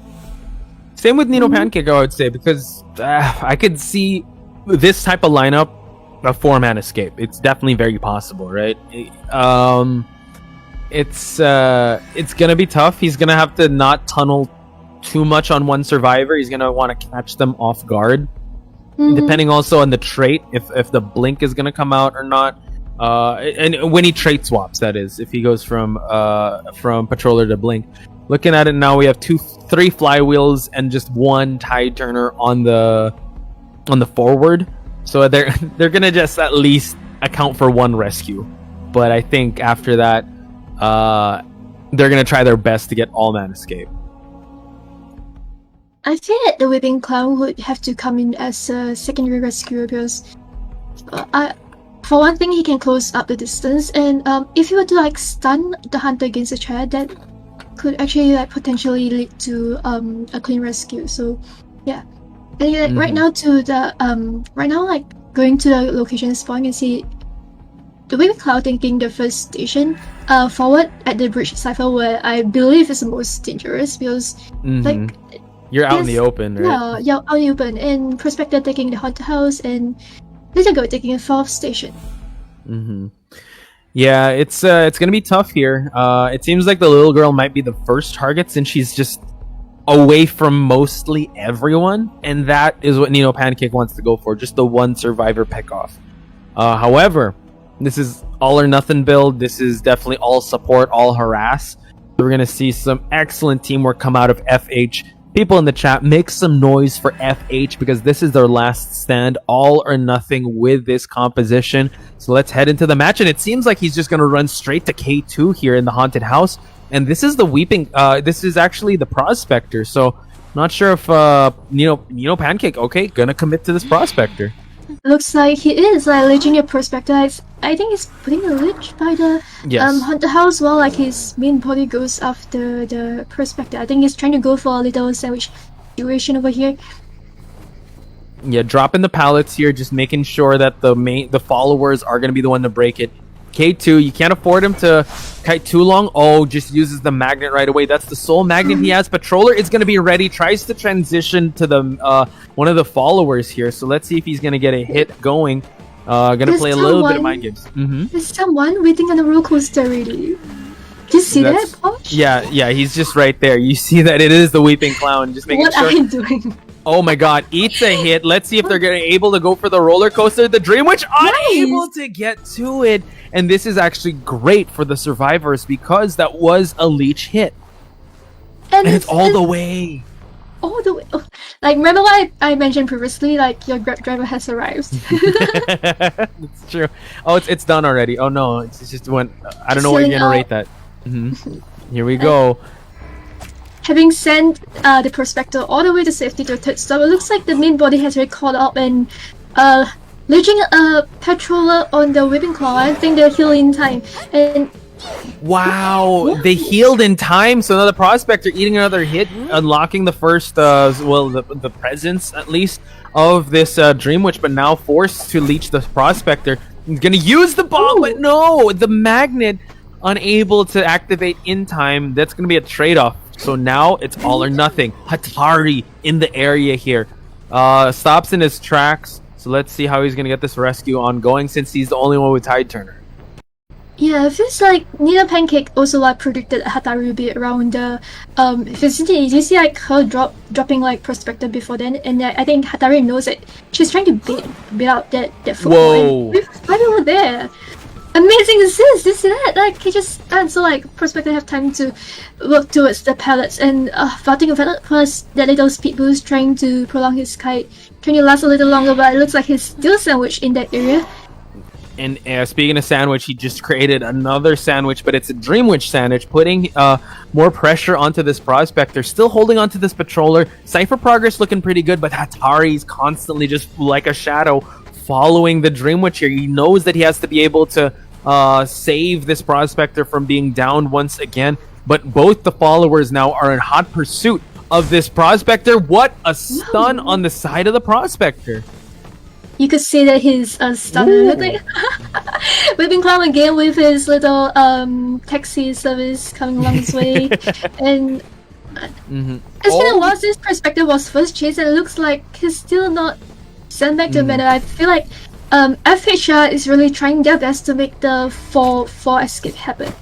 Same with Nino Pancake, I would say, because I could see this type of lineup, a 4-man escape. It's definitely very possible, right? It's gonna be tough. He's gonna have to not tunnel too much on one survivor. He's gonna want to catch them off guard, depending also on the trait, if the blink is gonna come out or not. And when he trait swaps, that is, if he goes from patroller to blink. Looking at it now, we have 3 flywheels and just 1 tide turner on the forward. So they're gonna just at least account for 1 rescue. But I think after that, they're gonna try their best to get all man escape. I feel that the Whipping Clown would have to come in as a secondary rescuer because for one thing, he can close up the distance, and if you were to like stun the hunter against a chair, that could actually like potentially lead to a clean rescue. So yeah, and right now like going to the location spawn, you see the Whipping Cloud taking the first station forward at the bridge cipher, where I believe is the most dangerous because like you're out in the open, right? Yeah, out in the open, and Prospector taking the Hunter House, and Little Girl taking a 4th station. Yeah, it's gonna be tough here. It seems like the little girl might be the first target since she's just away from mostly everyone, and that is what Nino Pancake wants to go for, just the one survivor pick off. However, this is all or nothing build. This is definitely all support, all harass. So we're going to see some excellent teamwork come out of FH. People in the chat, make some noise for FH because this is their last stand, all or nothing with this composition. So let's head into the match, and it seems like he's just going to run straight to K2 here in the Haunted House. And this is the Weeping, this is actually the Prospector. So not sure if Nino Pancake, okay, gonna commit to this Prospector. Looks like he is like leeching a Prospector. I think he's putting a leech by the Hunter House while like his main body goes after the Prospector. I think he's trying to go for a little sandwich situation over here. Yeah, dropping the pallets here, just making sure that the followers are gonna be the one to break it. K2, you can't afford him to kite too long. Oh, just uses the magnet right away. That's the sole magnet he has. Patroller is going to be ready. Tries to transition to the one of the followers here. So let's see if he's going to get a hit going. Going to play a little bit of mind games. There's someone waiting on the roller coaster already. Did you see that, Posh? Yeah, he's just right there. You see that it is the Weeping Clown. Just making sure. What are you doing? Oh my god, eats a hit. Let's see if they're able to go for the roller coaster. The Dream Witch unable to get to it. And this is actually great for the survivors because that was a leech hit. And it's all the way. All the way. Oh, like, remember what I mentioned previously? Like, your Grab driver has arrived. It's true. Oh, it's done already. Oh no, it's just went. I don't know where you generate that. Here we go. Having sent the Prospector all the way to safety to third stop, it looks like the main body has already caught up and leeching a Patroller on the Whipping Claw. I think they'll heal in time. And wow, they healed in time. So now the Prospector eating another hit, unlocking the first, the presence at least of this Dream Witch, but now forced to leech the Prospector. He's gonna use the bomb, but no, the magnet unable to activate in time. That's gonna be a trade-off. So now it's all or nothing. Hatari in the area here. Stops in his tracks. So let's see how he's going to get this rescue ongoing since he's the only one with Tide Turner. Yeah, it feels like Nina Pancake also like predicted Hatari will be around the vicinity. You see like her dropping like Prospector before then, and I think Hatari knows it. She's trying to bait out that football. Why over there? Amazing assist! You see that? Like, he just stands so like Prospector have time to work towards the pallets and fighting a pallet plus that little speed boost trying to prolong his kite, trying to last a little longer, but it looks like he's still sandwiched in that area. And speaking of sandwich, he just created another sandwich, but it's a Dream Witch sandwich, putting more pressure onto this Prospector. Still holding onto this Patroller. Cypher progress looking pretty good, but Hatari's constantly just like a shadow following the Dream Witch here. He knows that he has to be able to save this Prospector from being downed once again, but both the followers now are in hot pursuit of this Prospector. What a stun on the side of the Prospector. You could see that he's stunned. We've been clown again with his little taxi service coming along his way. And it's been a while since Prospector was first chased, and it looks like he's still not sent back to Mello. I feel like FHR is really trying their best to make the 4 escape happen.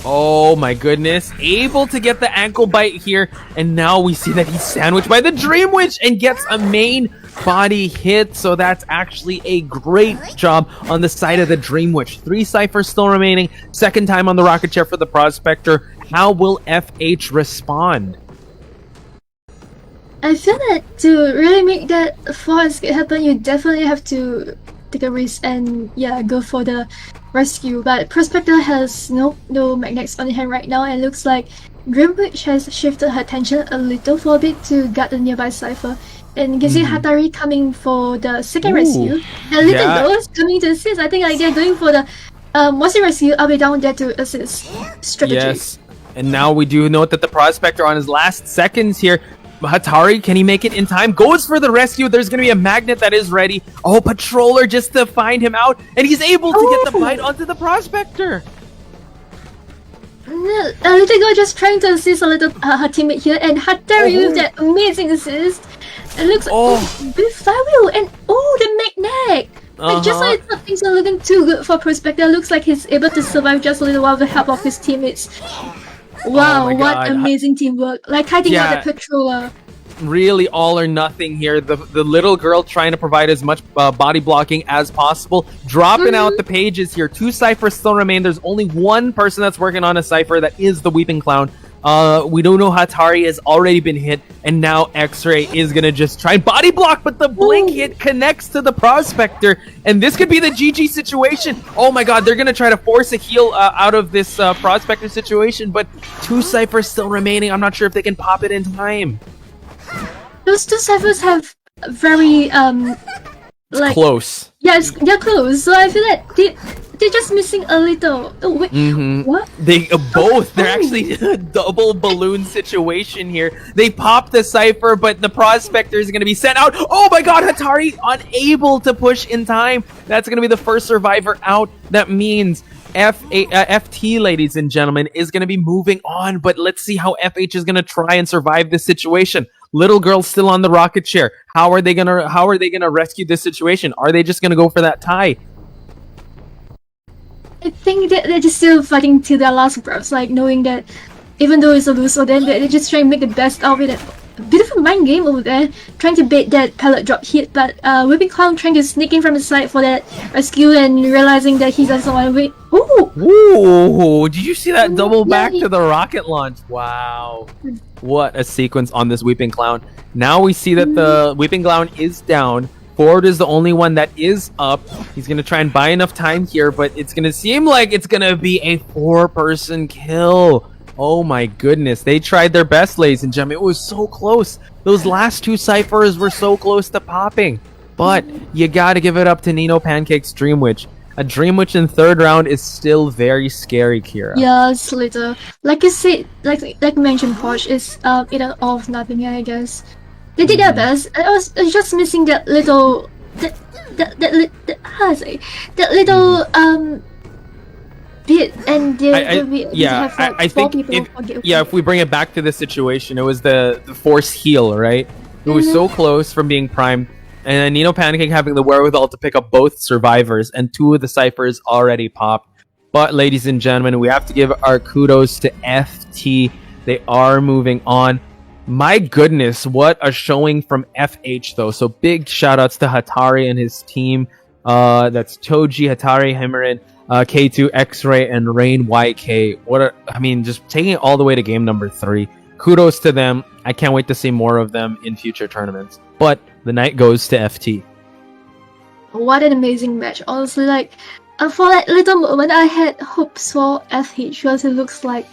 Oh my goodness. Able to get the ankle bite here, and now we see that he's sandwiched by the Dream Witch and gets a main body hit. So that's actually a great job on the side of the Dream Witch. 3 ciphers still remaining. Second time on the rocket chair for the Prospector. How will FH respond? I feel that to really make that 4 escape happen, you definitely have to take a risk and go for the rescue. But Prospector has no magnets on hand right now, and looks like Dream Witch has shifted her attention a little for a bit to guard the nearby cipher. And you can see Hatari coming for the second rescue, and Little Ghost coming to assist. I think like they're going for the once you rescue, I'll be down there to assist strategy. Yes, and now we do note that the Prospector on his last seconds here. Hatari, can he make it in time? Goes for the rescue. There's going to be a magnet that is ready. Oh, Patroller just to find him out. And he's able to get the bite onto the Prospector. Little Girl just trying to assist a little her teammate here. And Hatari with that amazing assist. It looks with Flywheel. And the magnet. Like, just like things are looking too good for Prospector. Looks like he's able to survive just a little while with the help of his teammates. Wow, my what God. amazing teamwork. Like kiting out Yeah. the patroller. Really all or nothing here. The little girl trying to provide as much body blocking as possible, dropping out the pages here. 2 ciphers still remain. There's only one person that's working on a cipher, that is the Weeping Clown. We don't know Hatari has already been hit, and now X-Ray is gonna just try and body block, but the blink hit connects to the Prospector, and this could be the GG situation. Oh my God, they're gonna try to force a heal out of this Prospector situation, but 2 ciphers still remaining. I'm not sure if they can pop it in time. Those 2 ciphers have very like Close. yes, they're close. So I feel like they're just missing a little. Oh wait, what? They both. They're Oh. actually a double balloon situation here. They pop the cipher, but the Prospector is going to be sent out. Oh my God, Hatari unable to push in time. That's going to be the first survivor out. That means FT, ladies and gentlemen, is going to be moving on. But let's see how FH is going to try and survive this situation. Little girl's still on the rocket chair. How are they gonna rescue this situation? Are they just gonna go for that tie? I think that they're just still fighting to their last breaths, like knowing that even though it's a loser, then they're just trying to make the best of it. A bit of a mind game over there, trying to bait that pallet drop hit, but Whipping Clown trying to sneak in from the side for that rescue and realizing that he doesn't want to wait. Ooh! Ooh, did you see that double back yeah. to the rocket launch? Wow. What a sequence on this Weeping Clown. Now we see that the Weeping Clown is down. Ford is the only one that is up. He's going to try and buy enough time here, but it's going to seem like it's going to be a 4-person kill. Oh my goodness. They tried their best, ladies and gentlemen. It was so close. Those last 2 ciphers were so close to popping. But you got to give it up to Nino Pancake's Dream Witch. A Dream Witch in 3rd round is still very scary, Kira. Yes, little. Like you said, like you mentioned, Porsche is either all of nothing, I guess. They did their best. I was just missing that little, how to say, that little bit, and I think if we bring it back to this situation, it was the force heal, right? It was so close from being primed, and Nino Panicking having the wherewithal to pick up both survivors, and 2 of the ciphers already popped. But ladies and gentlemen, we have to give our kudos to FT. They are moving on. My goodness, what a showing from FH though. So big shout outs to Hatari and his team. That's Toji, Hatari, Himmerin, K2, X-Ray, and Rain YK. Just taking it all the way to game number 3. Kudos to them. I can't wait to see more of them in future tournaments. But the night goes to FT. What an amazing match. Honestly, like, for that little moment, I had hopes for FH because it looks like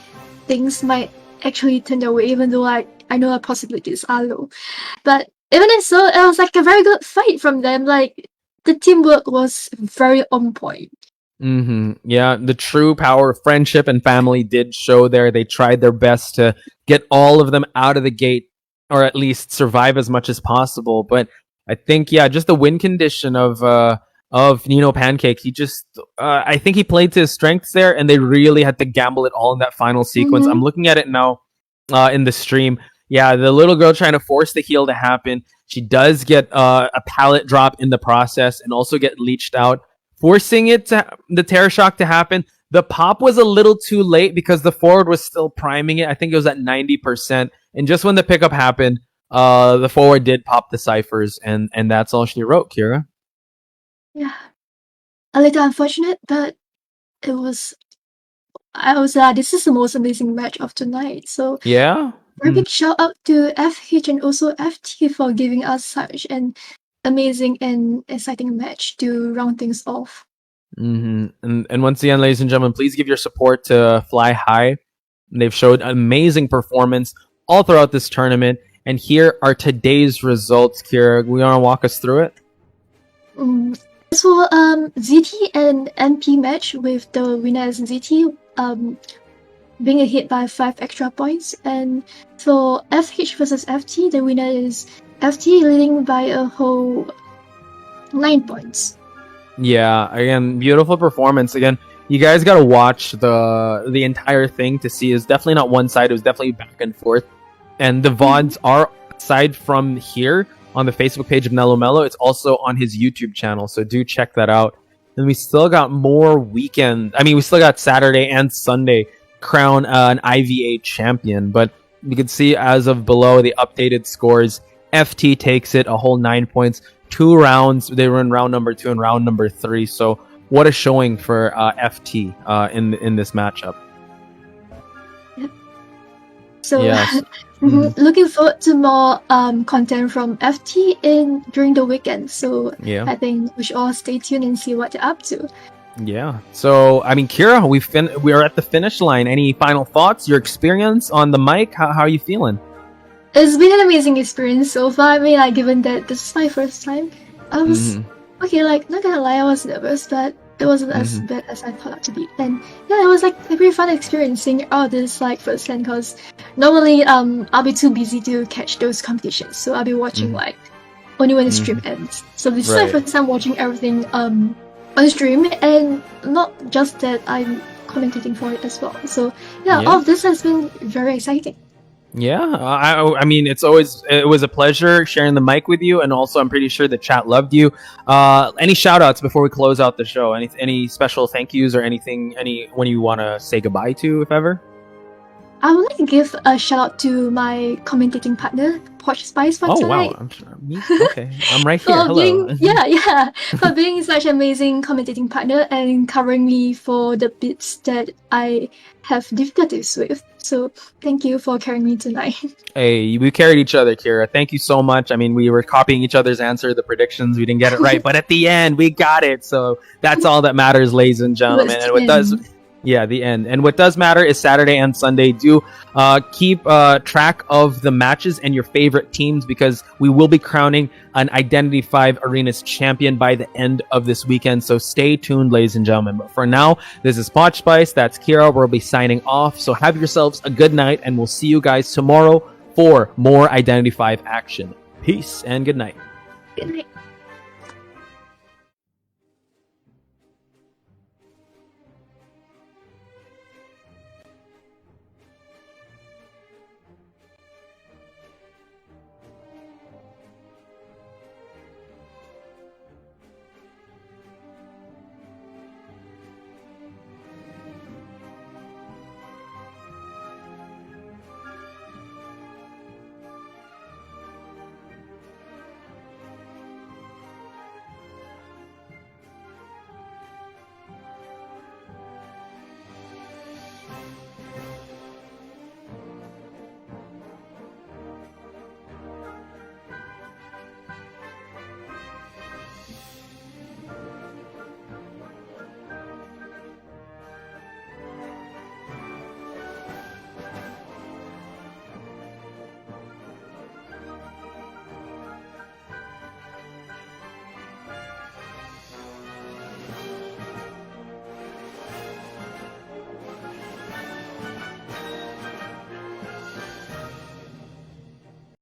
things might actually turn their way, even though I know the possibilities are low. But even so, it was like a very good fight from them. Like, the teamwork was very on point. Yeah, the true power of friendship and family did show there. They tried their best to get all of them out of the gate, or at least survive as much as possible. But I think, just the win condition of Nino Pancake, he just, I think he played to his strengths there, and they really had to gamble it all in that final sequence. I'm looking at it now in the stream. Yeah, the little girl trying to force the heal to happen. She does get a pallet drop in the process and also get leached out, forcing the Terror Shock to happen. The pop was a little too late because the forward was still priming it. I think it was at 90%. And just when the pickup happened, the forward did pop the ciphers, and that's all she wrote, Kira. Yeah. A little unfortunate, but it was... this is the most amazing match of tonight. So Yeah? very big shout out to FH and also FT for giving us such an amazing and exciting match to round things off. And once again, ladies and gentlemen, please give your support to Fly High. They've showed amazing performance all throughout this tournament. And here are today's results, Kira. We want to walk us through it? So ZT and MP match with the winner as ZT being hit by 5 extra points, and for FH versus FT, the winner is FT leading by a whole 9 points. Yeah, again, beautiful performance. Again, you guys got to watch the entire thing to see. It's definitely not one side. It was definitely back and forth. And the VODs are, aside from here on the Facebook page of Mello, it's also on his YouTube channel. So do check that out. And we still got more weekend. I mean, we still got Saturday and Sunday crown an IVA champion. But you can see as of below the updated scores, FT takes it a whole 9 points. 2 rounds. They were in round number 2 and round number 3. So what a showing for FT in this matchup. So Yes. looking forward to more content from FT during the weekend. So Yeah. I think we should all stay tuned and see what they're up to. Yeah. So, I mean, Kira, we are at the finish line. Any final thoughts? Your experience on the mic? How are you feeling? It's been an amazing experience so far. I mean, like, given that this is my first time, I was okay. Like, not gonna lie, I was nervous, but it wasn't as bad as I thought it to be. And yeah, it was like a very fun experience seeing all this like firsthand. Cause normally, I'll be too busy to catch those competitions, so I'll be watching like only when the stream ends. So this is my Right. first time watching everything on stream, and not just that, I'm commentating for it as well. So yeah, all of this has been very exciting. Yeah, I mean, it was a pleasure sharing the mic with you, and also I'm pretty sure the chat loved you. Any shout outs before we close out the show? Any special thank yous or anything? Anyone you want to say goodbye to, if ever? I would like to give a shout out to my commentating partner, Porch Spice, for tonight. Wow! Okay, I'm right here. For Hello. being, for being such an amazing commentating partner and covering me for the bits that I have difficulties with. So thank you for carrying me tonight. Hey, we carried each other, Kira. Thank you so much. I mean, we were copying each other's answer, the predictions. We didn't get it right, but at the end, we got it. So that's all that matters, ladies and gentlemen. And what does, the end. And what does matter is Saturday and Sunday. Do keep track of the matches and your favorite teams, because we will be crowning an Identity 5 Arenas champion by the end of this weekend. So stay tuned, ladies and gentlemen. But for now, this is Potch Spice. That's Kira. We'll be signing off. So have yourselves a good night, and we'll see you guys tomorrow for more Identity 5 action. Peace and good night. Good night.